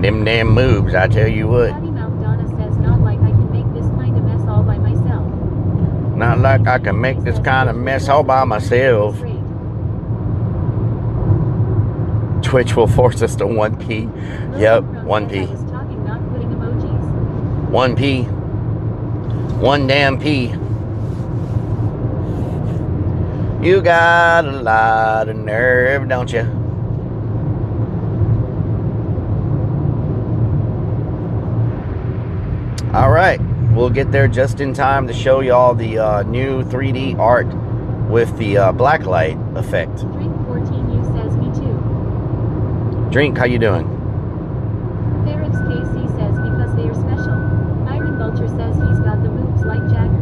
Them damn moobs, I tell you what. Happy Mouth Donna says not like I can make this kind of mess all by myself. Not like I can make this kind of mess all by myself. Twitch will force us to 1p. Yep, 1p. 1p. 1 damn p. You got a lot of nerve, don't you? All right, we'll get there just in time to show y'all the new 3D art with the blacklight effect. Drink 14 says me too. Drink, how you doing? Eric's KC says because they are special. Iron Vulture says he's got the moves like Jagger.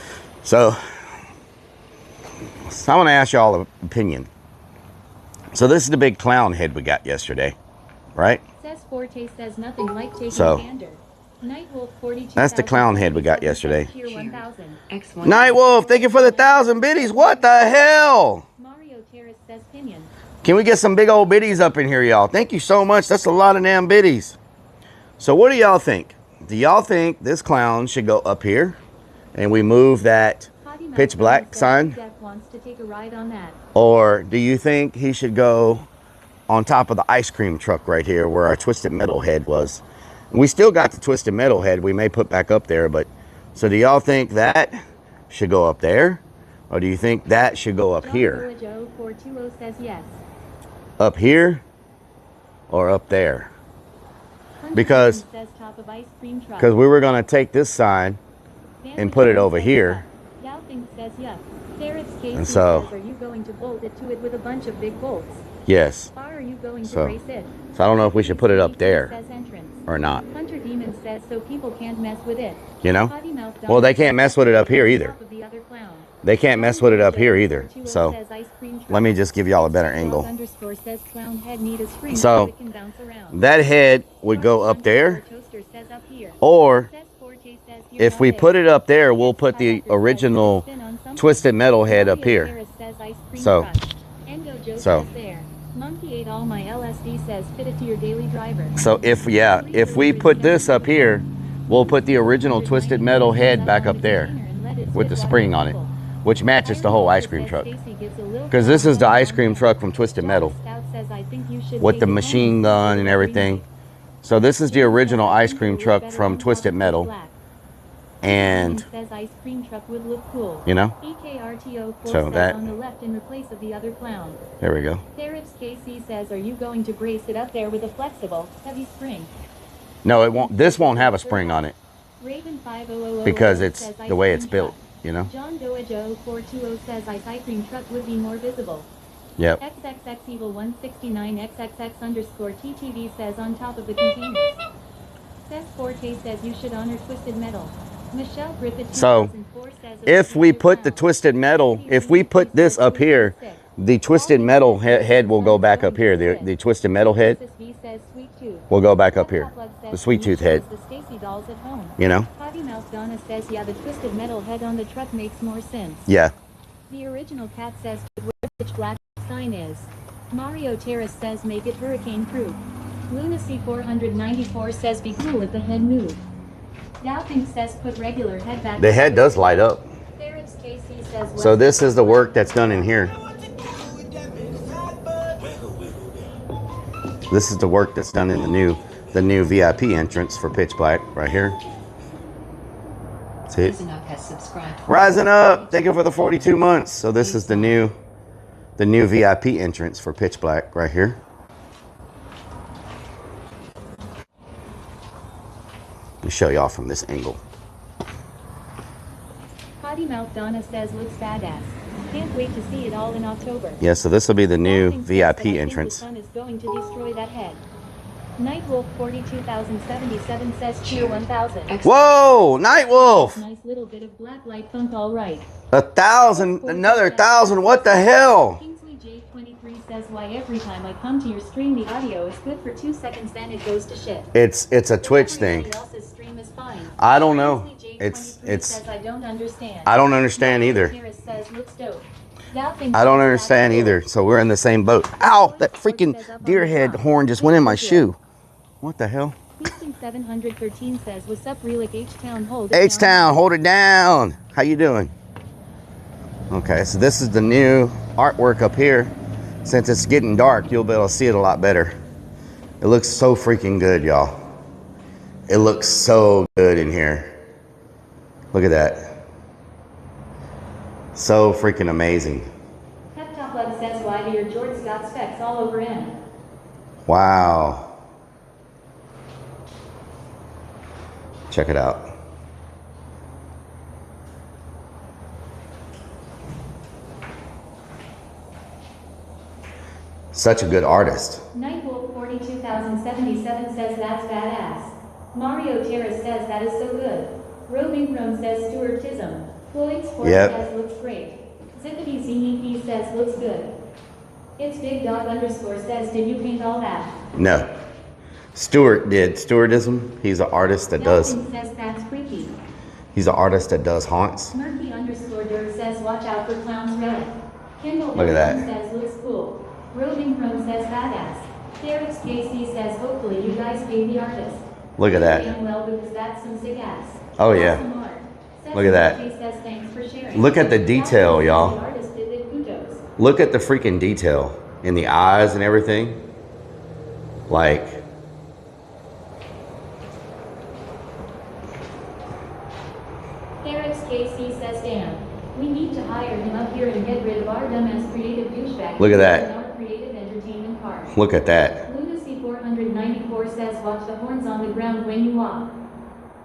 So I want to ask y'all an opinion. So this is the big clown head we got yesterday, right? Says Forte says nothing like taking So Banter. Nightwolf 42. that's the clown head we got yesterday. Tier 1000. Nightwolf, thank you for the 1,000 biddies. What the hell? Mario Terrace says Pinion. Can we get some big old biddies up in here, y'all? Thank you so much. That's a lot of damn biddies. So what do y'all think? Do y'all think this clown should go up here and we move that pitch black sign? Wants to take a ride on that. Or do you think he should go on top of the ice cream truck right here where our Twisted Metal head was? We still got the Twisted Metal head we may put back up there, but so do y'all think that should go up there? Or do you think that should go up here? Joe 420 says yes. Up here or up there? Because we were going to take this sign and put it over here. Says yes. And so, are you going to bolt it to it with a bunch of big bolts? Yes. Or are you going to race it? So I don't know if we should put it up there or not. Hunter Demon says so people can't mess with it. You know? Well, they can't mess with it up here either. They can't mess with it up here either. So let me just give y'all a better angle. So that head would go up there. Or if we put it up there, we'll put the original Twisted Metal head up here. So if we put this up here, we'll put the original Twisted Metal head back up there with the spring on it, which matches the whole ice cream truck. Because this is the ice cream truck from Twisted Metal with the machine gun and everything. So this is the original ice cream truck from Twisted Metal. And ice cream truck would look cool. You know? So that on the left in place of the other clown. There we go. Tariffs KC says, are you going to brace it up there with a flexible, heavy spring? No, it won't. This won't have a spring on it. Raven 5000 because it's the way it's built, you know? John Doa Joe 420 says ice cream truck would be more visible. Yep. XXX Evil 169 XXX _ TTV says on top of the containers. Says Forte says you should honor Twisted Metal. Michelle Griffith so if we put the Twisted Metal, if we put this up here, the Twisted Metal head will go back up here. The Twisted Metal head will go back up here. The Sweet Tooth head. You know? Potty Mouth Donna says, yeah, the Twisted Metal head on the truck makes more sense. Yeah. The original cat says where the black sign is. Mario Terrace says make it hurricane proof. Lunacy 494 says be cool if the head move. Doubting says put regular head back. The head does light up. So this is the work that's done in here. This is the work that's done in the new VIP entrance for Pitch Black right here. See it? Rising Up. Thank you for the 42 months. So this is the new VIP entrance for Pitch Black right here. Let me show y'all from this angle. Potty Mouth Donna says looks badass. Can't wait to see it all in October. Yeah, so this will be the new VIP entrance. The sun is going to destroy that head. Nightwolf 42077 says cheer 1000. Whoa, Nightwolf! Nice little bit of black light funk, all right. 1,000, another 1,000. What the hell? Kingsley J23 says why every time I come to your stream the audio is good for 2 seconds then it goes to shit. It's a Twitch thing. I don't know. It's I don't understand. I don't understand either. I don't understand either. So we're in the same boat. Ow! That freaking deer head horn just went in my shoe. What the hell? 713 says what's up Rellik H-Town hold H-Town hold it down. How you doing? Okay, so this is the new artwork up here. Since it's getting dark, you'll be able to see it a lot better. It looks so freaking good, y'all. It looks so good in here. Look at that. So freaking amazing. Pep Blood says why do your jorts got specs all over him? Wow. Check it out. Such a good artist. Nightwolf 42077 says that's badass. Mario Terrace says that is so good. Roving Chrome says Stuartism. Floyd Sport Yep. says looks great. Zippity ZEP says looks good. It's Big Dog underscore says, did you paint all that? No. Stuart did. Stuartism. He's an artist that does. Dalton says that's freaky. He's an artist that does haunts. Murphy underscore Dirt says watch out for clowns relic. Kindle Look at that. says looks cool. Roving Chrome says badass. Derek's KC says hopefully you guys pay the artist. Look at that. Well, because that's some sick ass. Oh yeah. Look at that. Says, thanks for sharing. Look at the detail, y'all. The artist did it, kudos. Look at the freaking detail in the eyes and everything. Like, Eric's KC says, damn, we need to hire him up here and get rid of our dumbass creative douchebag. Look at that. Our creative entertainment part. Look at that. Lunacy 494 says, watch the horns on the ground when you walk.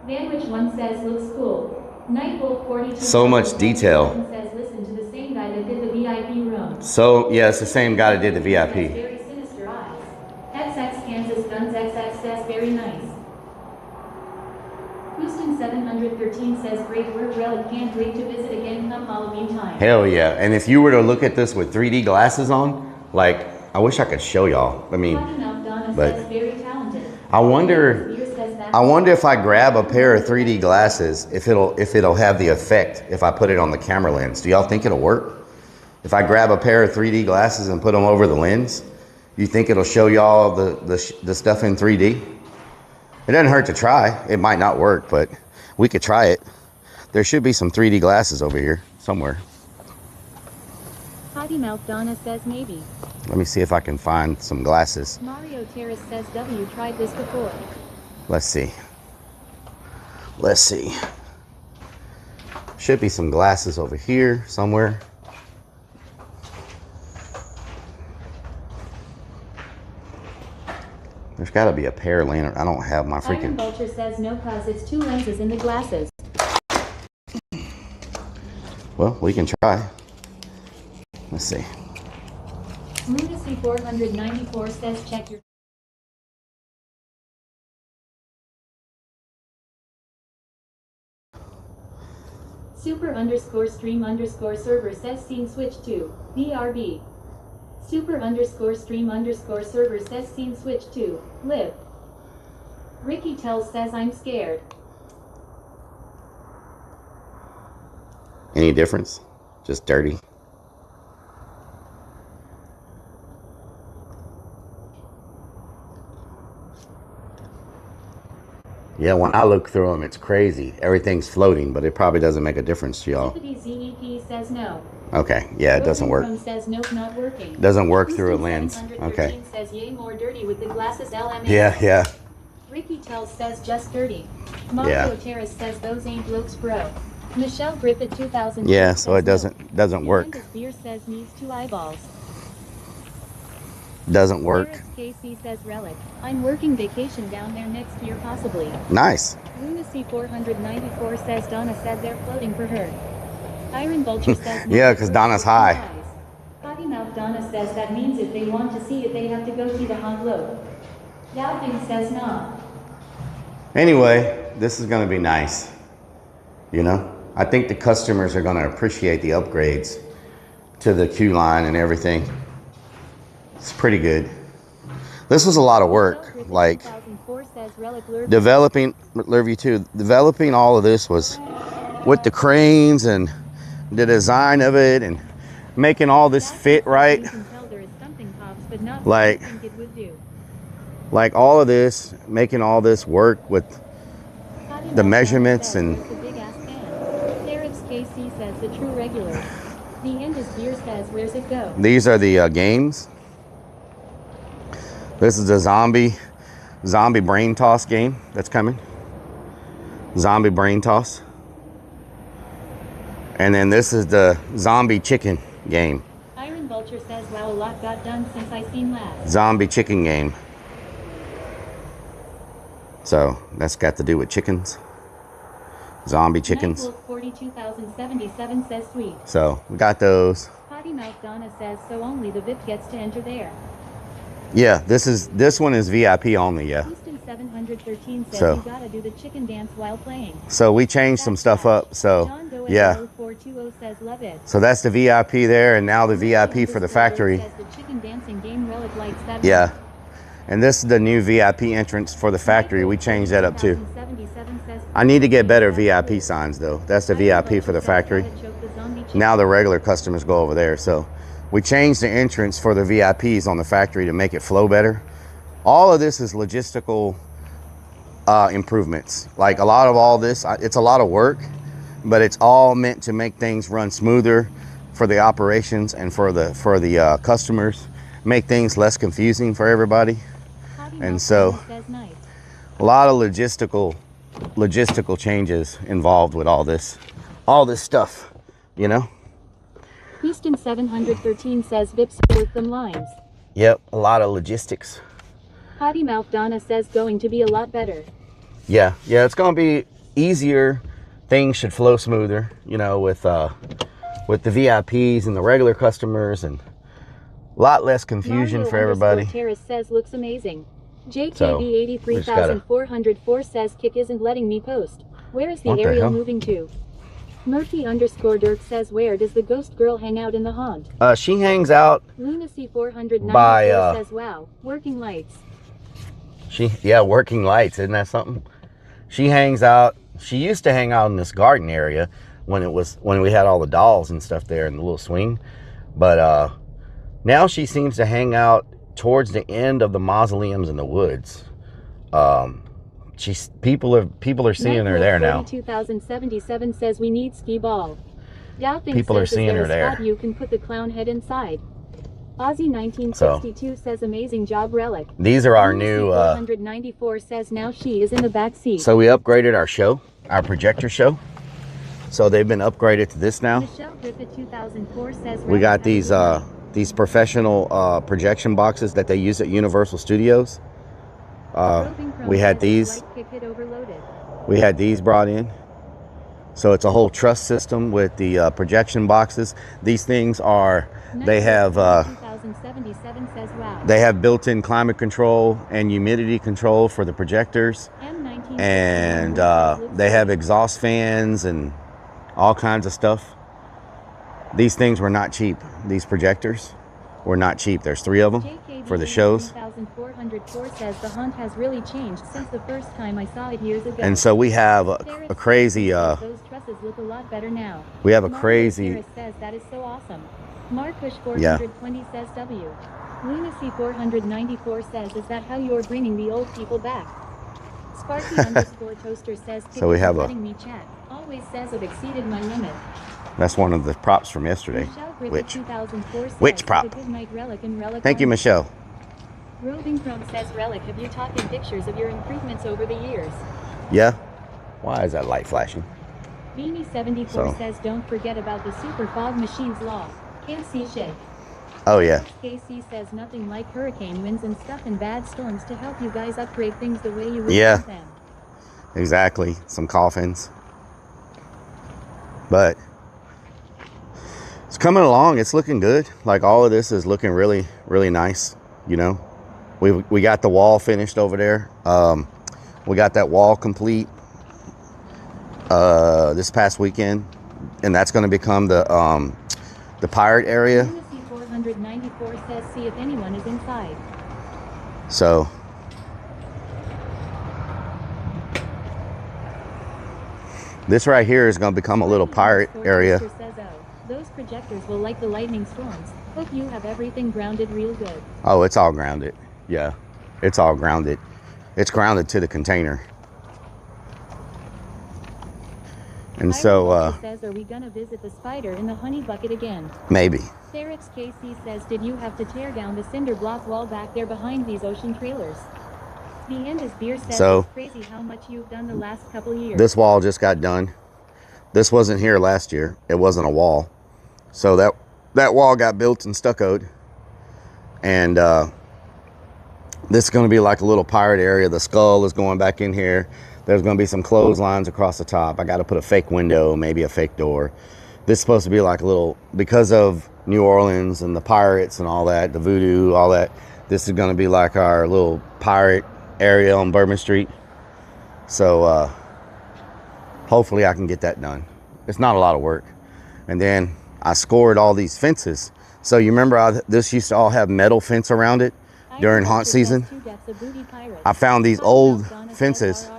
Vanwich 1 says, looks cool. Nightwolf 42 So much detail. says, listen to the same guy that did the VIP room. So, yeah, it's the same guy that did the VIP. Very sinister eyes. XX Kansas Guns XX says, very nice. Houston 713 says, great work, Relic. Can't wait to visit again come Halloween time. Hell yeah. And if you were to look at this with 3D glasses on, like, I wish I could show y'all. I mean, but I wonder if I grab a pair of 3D glasses, if it'll have the effect if I put it on the camera lens. Do y'all think it'll work? If I grab a pair of 3D glasses and put them over the lens, you think it'll show y'all the stuff in 3D? It doesn't hurt to try. It might not work, but we could try it. There should be some 3D glasses over here somewhere. Potty Mouth Donna says maybe. Let me see if I can find some glasses. Mario Terrace says W tried this before. Let's see. Let's see. Should be some glasses over here somewhere. There's got to be a pair of lantern. I don't have my freaking... Iron Vulture says no cause it's 2 lenses in the glasses. Well, we can try. Let's see. Lunacy 494 says check your... Super underscore stream underscore server says scene switch to BRB. Super underscore stream underscore server says scene switch to live. Ricky Tells says I'm scared. Any difference? Just dirty. Yeah, when I look through them, it's crazy. Everything's floating, but it probably doesn't make a difference to y'all. ZEP says no. Okay, yeah, it doesn't work. Says nope, not working. Doesn't work through a lens. Okay. Says yay more dirty with the glasses LMA. Yeah. Ricky Tells says just dirty. Mario Terrace says those ain't looks, bro. Michelle Griffith 2000. Yeah, so it doesn't work. Beer says needs 2 eyeballs. Doesn't work. KC says Relic. I'm working vacation down there next year possibly. Nice. Lunacy 494 says Donna said they're floating for her. Iron Vulture says yeah, because Donna's high. Potty Mouth Donna says that means if they want to see it they have to go see the hot globe. Doubting says nah. Anyway, this is going to be nice. You know, I think the customers are going to appreciate the upgrades to the queue line and everything. It's pretty good. This was a lot of work, like developing all of this was with the cranes and the design of it and making all this fit right. Like all of this, making all this work with the measurements and these are the games. This is the zombie brain toss game that's coming. Zombie brain toss. And then this is the zombie chicken game. Iron Vulture says, wow, a lot got done since I seen last. Zombie chicken game. So that's got to do with chickens. Zombie chickens. 42,077 says sweet. So we got those. Potty Mouth Donna says, so only the VIP gets to enter there. Yeah, this one is VIP only, yeah. Houston 713 says so, you gotta do the chicken dance while playing. So we changed some stuff up, so yeah. 40 says love it. So that's the VIP there, and now the VIP for the factory. Says the chicken dancing game Rellik likes that Yeah. And this is the new VIP entrance for the factory. We changed that up too. I need to get better VIP signs though. That's the VIP for the factory. Now the regular customers go over there. So we changed the entrance for the VIPs on the factory to make it flow better. All of this is logistical improvements. Like a lot of all this, it's a lot of work, but it's all meant to make things run smoother for the operations and for the customers, make things less confusing for everybody. And so a lot of logistical changes involved with all this stuff, you know. Houston 713 says Vips work them lines. Yep, a lot of logistics. Potty Mouth Donna says going to be a lot better. Yeah, it's going to be easier. Things should flow smoother, you know, with the VIPs and the regular customers, and a lot less confusion for everybody. Terrace says looks amazing. JKB 83404 says Kick isn't letting me post. Where is the Ariel moving to? Murphy_Dirk says where does the ghost girl hang out in the haunt? She hangs out Lunacy 494 says wow, working lights. Working lights, isn't that something? She hangs out. She used to hang out in this garden area when we had all the dolls and stuff there in the little swing, but now she seems to hang out towards the end of the mausoleums in the woods. People are seeing her there now. 2077 says we need skee ball. Doubting people are seeing her there. You can put the clown head inside. Aussie 1962 says amazing job Rellik. These are our new 494 says now she is in the back seat. So we upgraded our projector show. So they've been upgraded to this now. Michelle Griffith 2004 says we got these professional projection boxes that they use at Universal Studios. We had these brought in. So it's a whole truss system with the projection boxes. These things are, they have built-in climate control and humidity control for the projectors, and they have exhaust fans and all kinds of stuff. These things were not cheap. These projectors were not cheap. There's 3 of them for the shows. 1404 says the haunt has really changed since the first time I saw it years ago. And so we have a crazy those trusses look a lot better now. We have a crazy says that is so awesome. Markush 420 says W. Lunacy 494 says is that how you're bringing the old people back? Sparky_Toaster says so we have letting me chat. Always says I've exceeded my limit. That's one of the props from yesterday. Which prop? Thank you, Michelle. Roving Chrome says Rellik, have you taken pictures of your improvements over the years? Yeah. Why is that light flashing? Beanie 74 says don't forget about the super fog machine's law. Can't see shit. Oh yeah. KC says nothing like hurricane winds and stuff and bad storms to help you guys upgrade things the way you really want them. Exactly. Some coffins. But it's coming along. It's looking good. Like all of this is looking really, really nice. You know, we got the wall finished over there. We got that wall complete this past weekend, and that's going to become the pirate area. 494 says see if anyone is inside. So this right here is going to become a little pirate area. Those projectors will like the lightning storms. Hope you have everything grounded real good. Oh, it's all grounded. Yeah, it's all grounded. It's grounded to the container. And so says, are we gonna visit the spider in the honey bucket again? Maybe. Ferrex KC says, did you have to tear down the cinder block wall back there behind these ocean trailers? The end is beer says, it's crazy how much you've done the last couple years. This wall just got done. This wasn't here last year. It wasn't a wall. So that wall got built and stuccoed. And this is going to be like a little pirate area. The skull is going back in here. There's going to be some clotheslines across the top. I got to put a fake window, maybe a fake door. This is supposed to be like a little, because of New Orleans and the pirates and all that, the voodoo, all that. This is going to be like our little pirate area on Bourbon Street. So hopefully I can get that done. It's not a lot of work. And then I scored all these fences. So you remember this used to all have metal fence around it during haunt season? I found these old fences.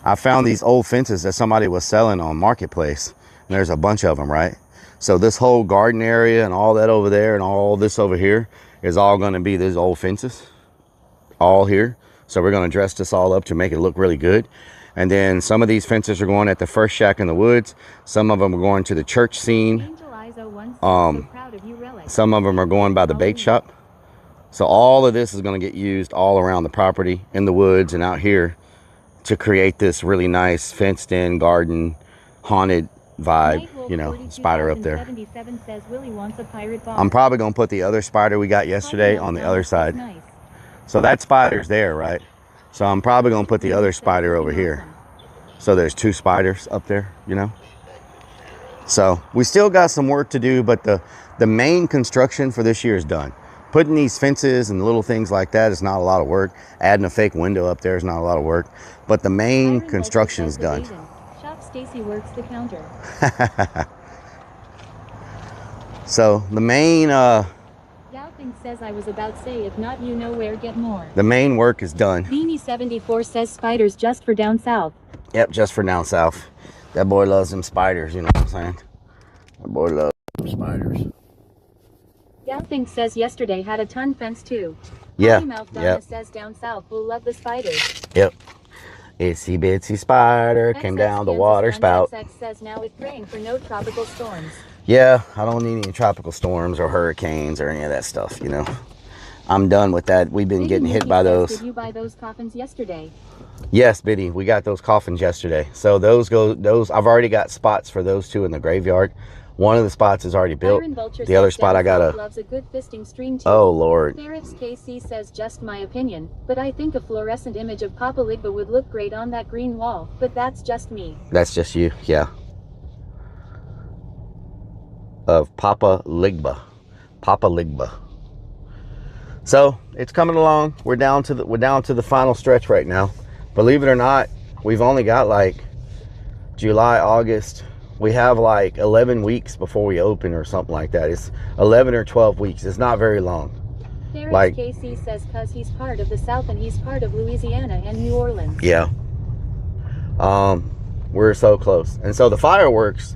I found these old fences that somebody was selling on Marketplace. And there's a bunch of them, right? So this whole garden area and all that over there and all this over here is all going to be these old fences. All here. So we're going to dress this all up to make it look really good. And then some of these fences are going at the first shack in the woods. Some of them are going to the church scene. Some of them are going by the bait shop. So all of this is going to get used all around the property, in the woods and out here, to create this really nice fenced in garden, haunted vibe, you know, spider up there. I'm probably going to put the other spider we got yesterday on the other side. So that spider's there, right? So I'm probably going to put the other spider over here. So there's 2 spiders up there, you know? So we still got some work to do, but the main construction for this year is done. Putting these fences and little things like that is not a lot of work. Adding a fake window up there is not a lot of work. But the main construction is done. Shop Stacy works the counter. So the main... Doubting says I was about to say, if not you know where, get more. The main work is done. Beanie74 says spiders just for down south. Yep, just for down south. That boy loves them spiders, you know what I'm saying? That boy loves them spiders. Doubting says yesterday had a ton fence too. Yeah. Mouth Donna says down south will love the spiders. Yep. Itsy bitsy spider came down the water spout. XX says now it's praying for no tropical storms. Yeah, I don't need any tropical storms or hurricanes or any of that stuff, you know. I'm done with that. We've been getting hit by those. Did you buy those coffins yesterday? Yes, Biddy, we got those coffins yesterday. So those I've already got spots for those 2 in the graveyard. One of the spots is already built. The other spot I got loves a good fisting stream too. Oh Lord. Ferris KC says just my opinion, but I think a fluorescent image of Papa Ligba would look great on that green wall, but that's just me. That's just you, yeah. Of Papa Ligba. Papa Ligba. So it's coming along. We're down to the final stretch right now. Believe it or not, we've only got like July, August. We have like 11 weeks before we open or something like that. It's 11 or 12 weeks. It's not very long. Ferris like KC says cause he's part of the South and he's part of Louisiana and New Orleans. Yeah. We're so close. And so the fireworks,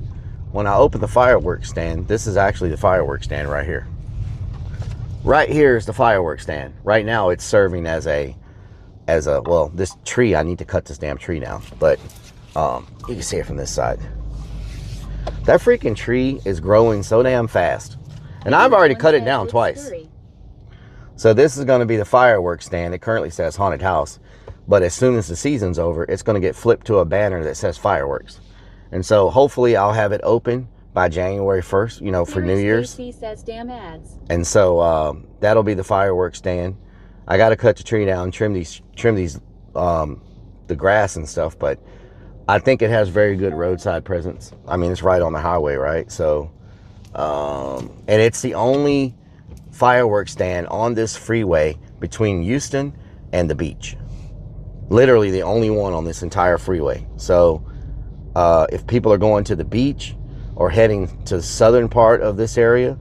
when I open the fireworks stand, this is actually the fireworks stand right here. Right here is the fireworks stand. Right now it's serving as a, well, this tree, I need to cut this damn tree now, but you can see it from this side. That freaking tree is growing so damn fast. And I've already cut it down twice. So this is going to be the fireworks stand. It currently says haunted house. But as soon as the season's over, it's going to get flipped to a banner that says fireworks. And so hopefully I'll have it open by January 1st, you know, for New Year's. Says damn ads. And so that'll be the fireworks stand. I got to cut the tree down, trim these the grass and stuff, but I think it has very good roadside presence. I mean, it's right on the highway, right? So, and it's the only fireworks stand on this freeway between Houston and the beach. Literally the only one on this entire freeway. So, if people are going to the beach or heading to the southern part of this area,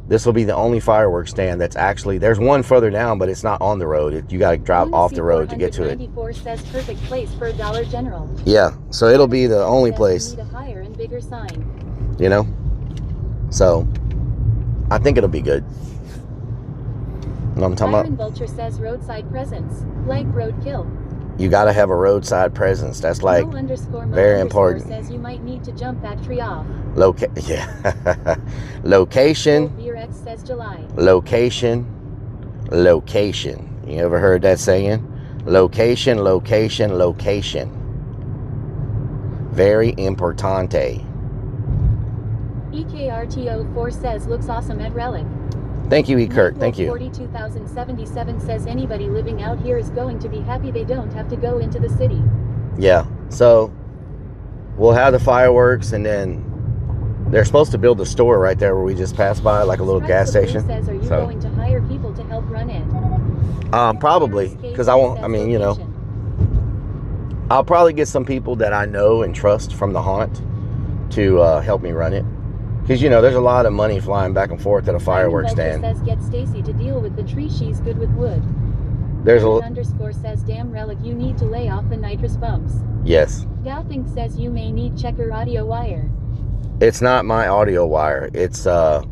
this will be the only fireworks stand that's actually, there's one further down, but it's not on the road. You got to drive off the road to get to it. Says perfect place for Dollar General. Yeah, so it'll be the only place. Need a higher and bigger sign. You know? So, I think it'll be good. You know what I'm talking about? Vulture says roadside presence, like roadkill. You got to have a roadside presence. That's like very important. Says you might need to jump that tree off. Location. X says July. Location. You ever heard that saying? Location. Very importante. EKRTO4 says looks awesome at Rellik. Thank you, E. Kurt. Thank you. 42,077 says anybody living out here is going to be happy they don't have to go into the city. Yeah. So we'll have the fireworks, and then they're supposed to build a store right there where we just passed by, like a little gas station. Says, are you going to hire people to help run it? Probably, because I won't. I mean, you know, I'll probably get some people that I know and trust from the haunt to help me run it. Because, you know, there's a lot of money flying back and forth at a fireworks stand. Says get Stacy to deal with the tree. She's good with wood. There's a underscore says damn Rellik, you need to lay off the nitrous bumps. Yes. Gowthing says you may need checker audio wire. It's not my audio wire. It's a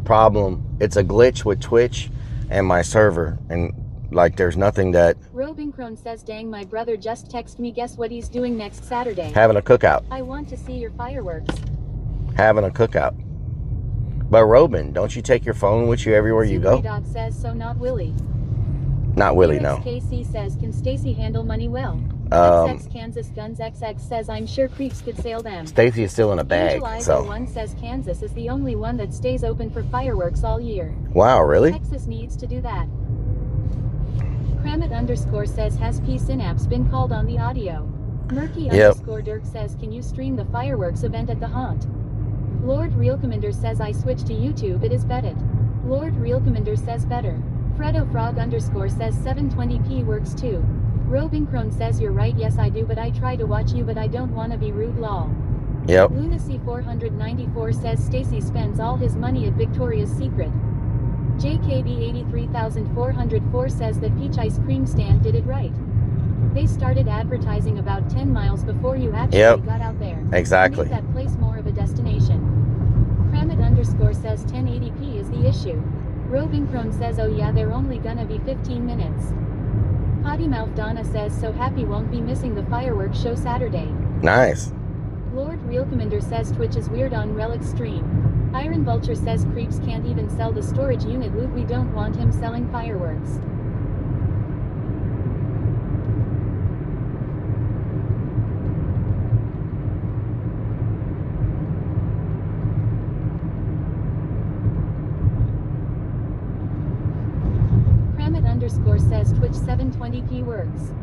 problem. It's a glitch with Twitch and my server, and like there's nothing that. Robin Crone says dang, my brother just texted me. Guess what he's doing next Saturday? Having a cookout. I want to see your fireworks. Having a cookout. But Robin, don't you take your phone with you everywhere you go? Dog says so, not Willie. Not Willie, no. KC says, can Stacy handle money well? XX Kansas Guns XX says, I'm sure creeps could sail them. Stacy is still in a bag, so. One says Kansas is the only one that stays open for fireworks all year. Wow, really? Texas needs to do that. Kramit underscore says, has P Synapse been called on the audio? Murky underscore Dirk says, can you stream the fireworks event at the haunt? Lord Real Commander says, I switched to YouTube, it is betted. Lord Real Commander says better. Fredo Frog underscore says 720p works too. Robin Crone says you're right, yes I do, but I try to watch you, but I don't want to be rude, lol. Yep. Lunacy 494 says Stacy spends all his money at Victoria's Secret. JKB 83404 says that Peach Ice Cream Stand did it right. They started advertising about 10 miles before you actually got out there. Exactly. Make that place more of a destination. Kramit underscore says 1080p is the issue. Robin Crone says, oh yeah, they're only gonna be 15 minutes. Potty Mouth Donna says, so happy won't be missing the fireworks show Saturday. Nice. Lord Real Commander says Twitch is weird on Rellik's stream. Iron Vulture says creeps can't even sell the storage unit loot. We don't want him selling fireworks. Underscore says Twitch 720p works.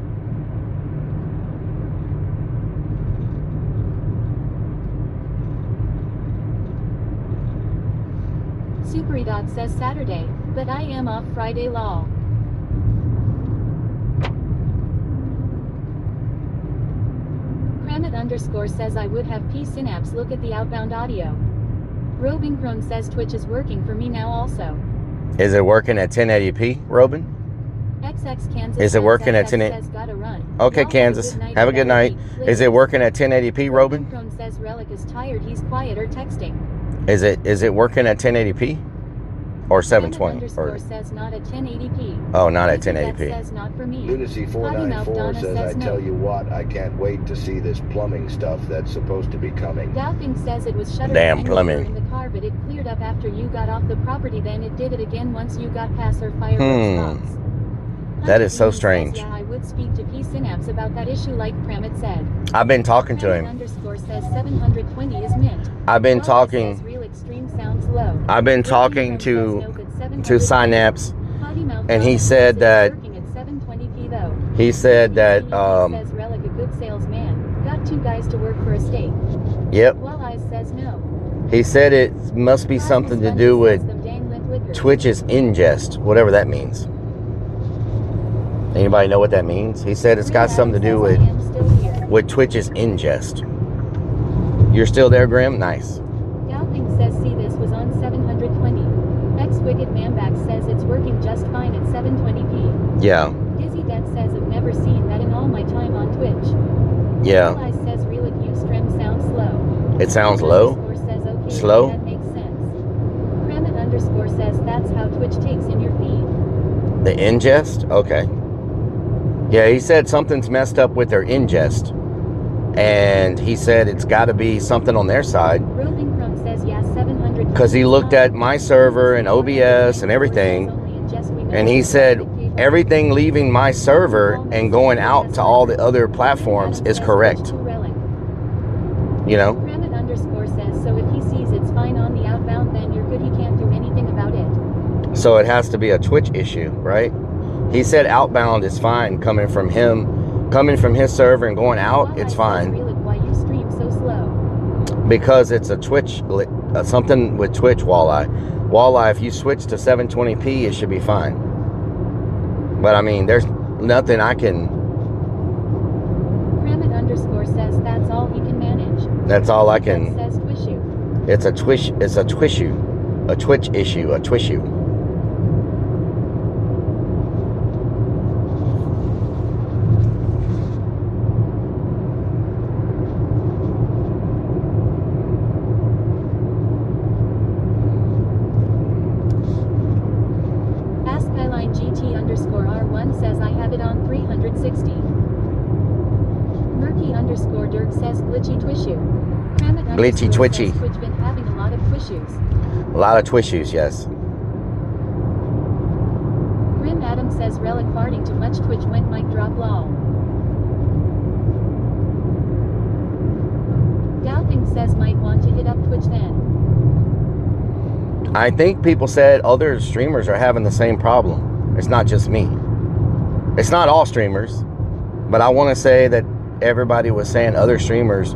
Superydog says Saturday, but I am off Friday, lol. Kramit underscore says I would have P Synapse look at the outbound audio. Robin Crone says Twitch is working for me now also. Is it working at 1080p, Robin? XX Kansas is it working at 1080p? Okay, Kansas. Have a good night. Is it working at 1080p, Robin? Crone says Rellik is tired. He's quiet or texting. Is it working at 1080p or 720? Underscore says not at 1080p. Oh, not at 1080p. Says not for me. Lunacy 494 says, I tell you what, I can't wait to see this plumbing stuff that's supposed to be coming. Gowthing says it was shuttered damn plumbing in the car, but it cleared up after you got off the property. Then it did it again once you got past our fireworks box. That is so strange. Says, yeah, I would speak to P Synapse about that issue, like Kramit said. I've been talking to him. Underscore says 720 is mint. I've been talking. Real extreme sounds low. I've been talking to Synapse, and he said that. He said that. Says Rellik a good salesman. Got 2 guys to work for a steak. Yep. Walleye says no. He said it must be something to do with Twitch's ingest, whatever that means. Anybody know what that means? He said it's got something to do with Twitch's ingest. You're still there, Grim? Nice. Gowthing says see this was on 720. Ex-Wicked Manback says it's working just fine at 720p. Yeah. Dizzy Death says I've never seen that in all my time on Twitch. Yeah. Eli says Rellik Ustream sounds slow. It sounds low? Says, okay, slow? That makes sense. Kramit underscore says that's how Twitch takes in your feed. The ingest? Okay. Yeah, he said something's messed up with their ingest. And he said it's got to be something on their side. Robin Crumb says, yeah, 700. Because he looked at my server and OBS and everything. And he said everything leaving my server and going out to all the other platforms is correct. You know? Kramit underscore says, so if he sees it's fine on the outbound, then you're good. He can't do anything about it. So it has to be a Twitch issue, right? He said outbound is fine coming from him, coming from his server and going out, it's fine. Why you stream so slow? Because it's a Twitch, something with Twitch, Walleye. Walleye, if you switch to 720p, it should be fine. But I mean, there's nothing I can. Kramit underscore says that's all he can manage. That's all I can. Says Twishu. It's a twitch issue. A twitch issue. GT_R1 says I have it on 360. Murky_Dirk says glitchy twishu. Glitchy twitchy. Twitch been having a lot of twishues. A lot of twishues, yes. Grim Adam says Rellik farting too much Twitch went mic drop lol. Doubting says might want to hit up Twitch then. I think people said other streamers are having the same problem. It's not just me. It's not all streamers, but I want to say that everybody was saying other streamers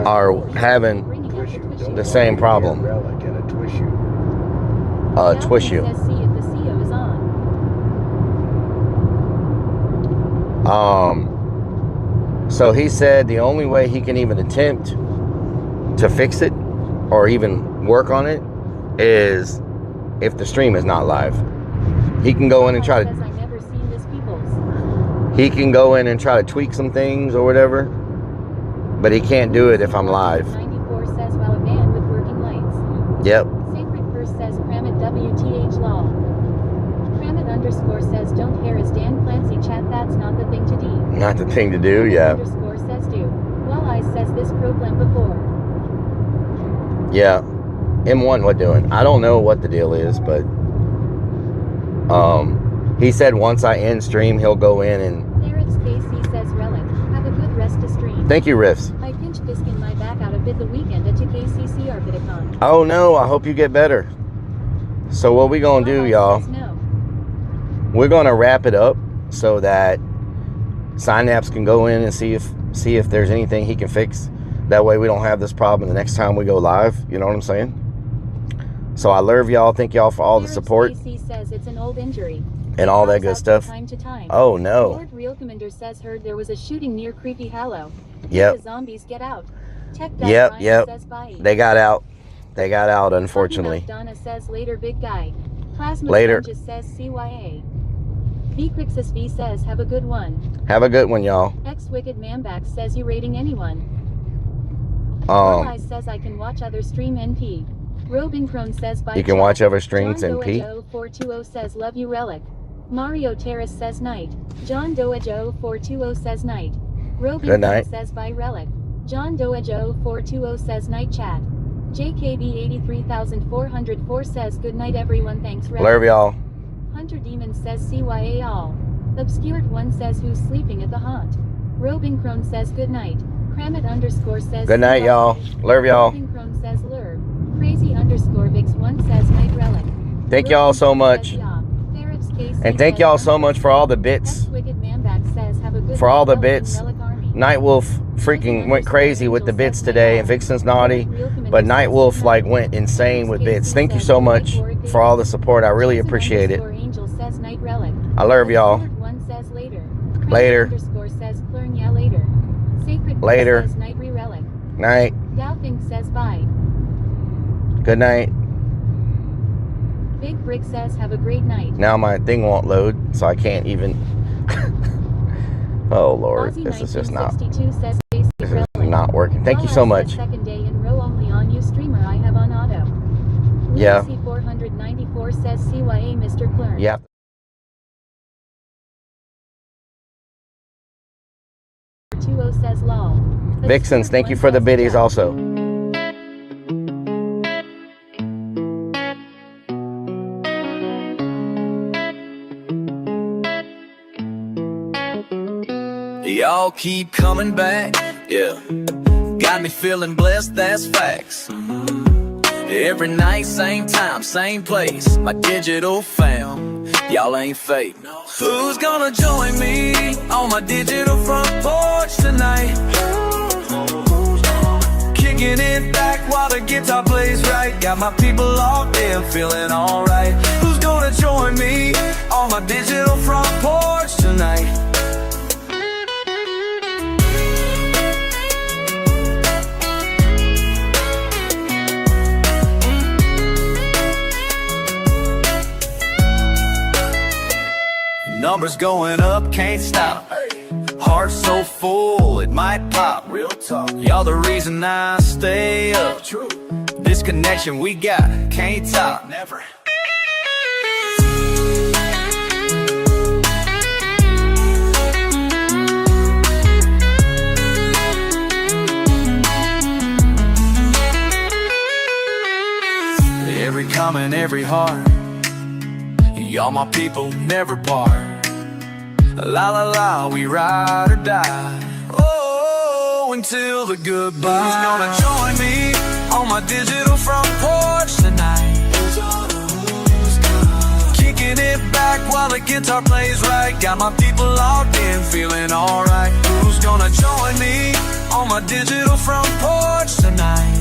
are having the same problem. Twishu. So he said the only way he can even attempt to fix it or even work on it is if the stream is not live. He can go in and try to tweak some things or whatever, but he can't do it if I'm live. 94 says while a man with working lights. Yep. Sacred Verse says Kramit WTH law. Kramit_ says don't harass Dan Clancy chat, that's not the thing to do. Not the thing to do, yeah. Kramit_ says do. Walleye says this problem before. Yeah. M1 what doing? I don't know what the deal is, but he said once I end stream, he'll go in and... Eric's KC says Rellik, have a good rest to stream. Thank you, Riffs. I pinched disc in my back out a bit the weekend at 2KCC Arvidicon. Oh no, I hope you get better. So what we gonna do, y'all? No. We're gonna wrap it up so that Synapse can go in and see if there's anything he can fix. That way we don't have this problem the next time we go live. You know what I'm saying? So I love y'all. Thank y'all for all the support. KC says it's an old injury. And all that good stuff. Time to time. Oh no. Lord Real Commander says heard there was a shooting near Creepy Hollow. Yep. The zombies get out. Yep. They got out. They got out, unfortunately. Donna says later big guy. Plasma later. Says CYA. Vcrixus V says have a good one. Have a good one, y'all. X Wicked Manback says you rating anyone. Walleye says I can watch other stream NP. Robin Crone says bye. You can watch other streams NP. John 420 says love you Rellik. Mario Terrace says night. John Doajo 420 says night. Robin Good night. says bye Rellik. John Doajo 420 says night chat. JKB 83404 says good night everyone, thanks Rellik. Love y'all. Hunter Demon says CYA all. Obscured One says who's sleeping at the haunt. Robin Crone says good night. Kramit_ says good night y'all. Love y'all. Robin Crone says lurv. Crazy_Vix1 says night Rellik. Thank y'all so much. And thank y'all so much for all the bits. For all the bits. Nightwolf freaking went crazy with the bits today, and Vixen's naughty, but Nightwolf like went insane with bits. Thank you so much for all the support. I really appreciate it. I love y'all. Later. Later. Night. Says bye. Good night. Big Brick says have a great night. Now my thing won't load, so I can't even. Oh Lord, this is just not. This is not working. Thank you so much. Second day in row only on you streamer I have on auto. Yeah. 494 says CYA Mr. Klern. Yeah. Says lol. Vixens, thank you for the biddies also. Y'all keep coming back, yeah. Got me feeling blessed, that's facts. Every night, same time, same place. My digital fam, y'all ain't fake. Who's gonna join me on my digital front porch tonight? Kicking it back while the guitar plays right. Got my people locked in, feeling alright. Who's gonna join me on my digital front porch tonight? numbers going up, can't stop. Heart so full, it might pop. Real talk. Y'all the reason I stay up. True. This connection we got, can't top. Never. Every comment, every heart, y'all my people, never part. La la la, we ride or die. Oh, until the goodbye. Who's gonna join me on my digital front porch tonight? Kicking it back while the guitar plays right. Got my people logged in, feeling alright. Who's gonna join me on my digital front porch tonight?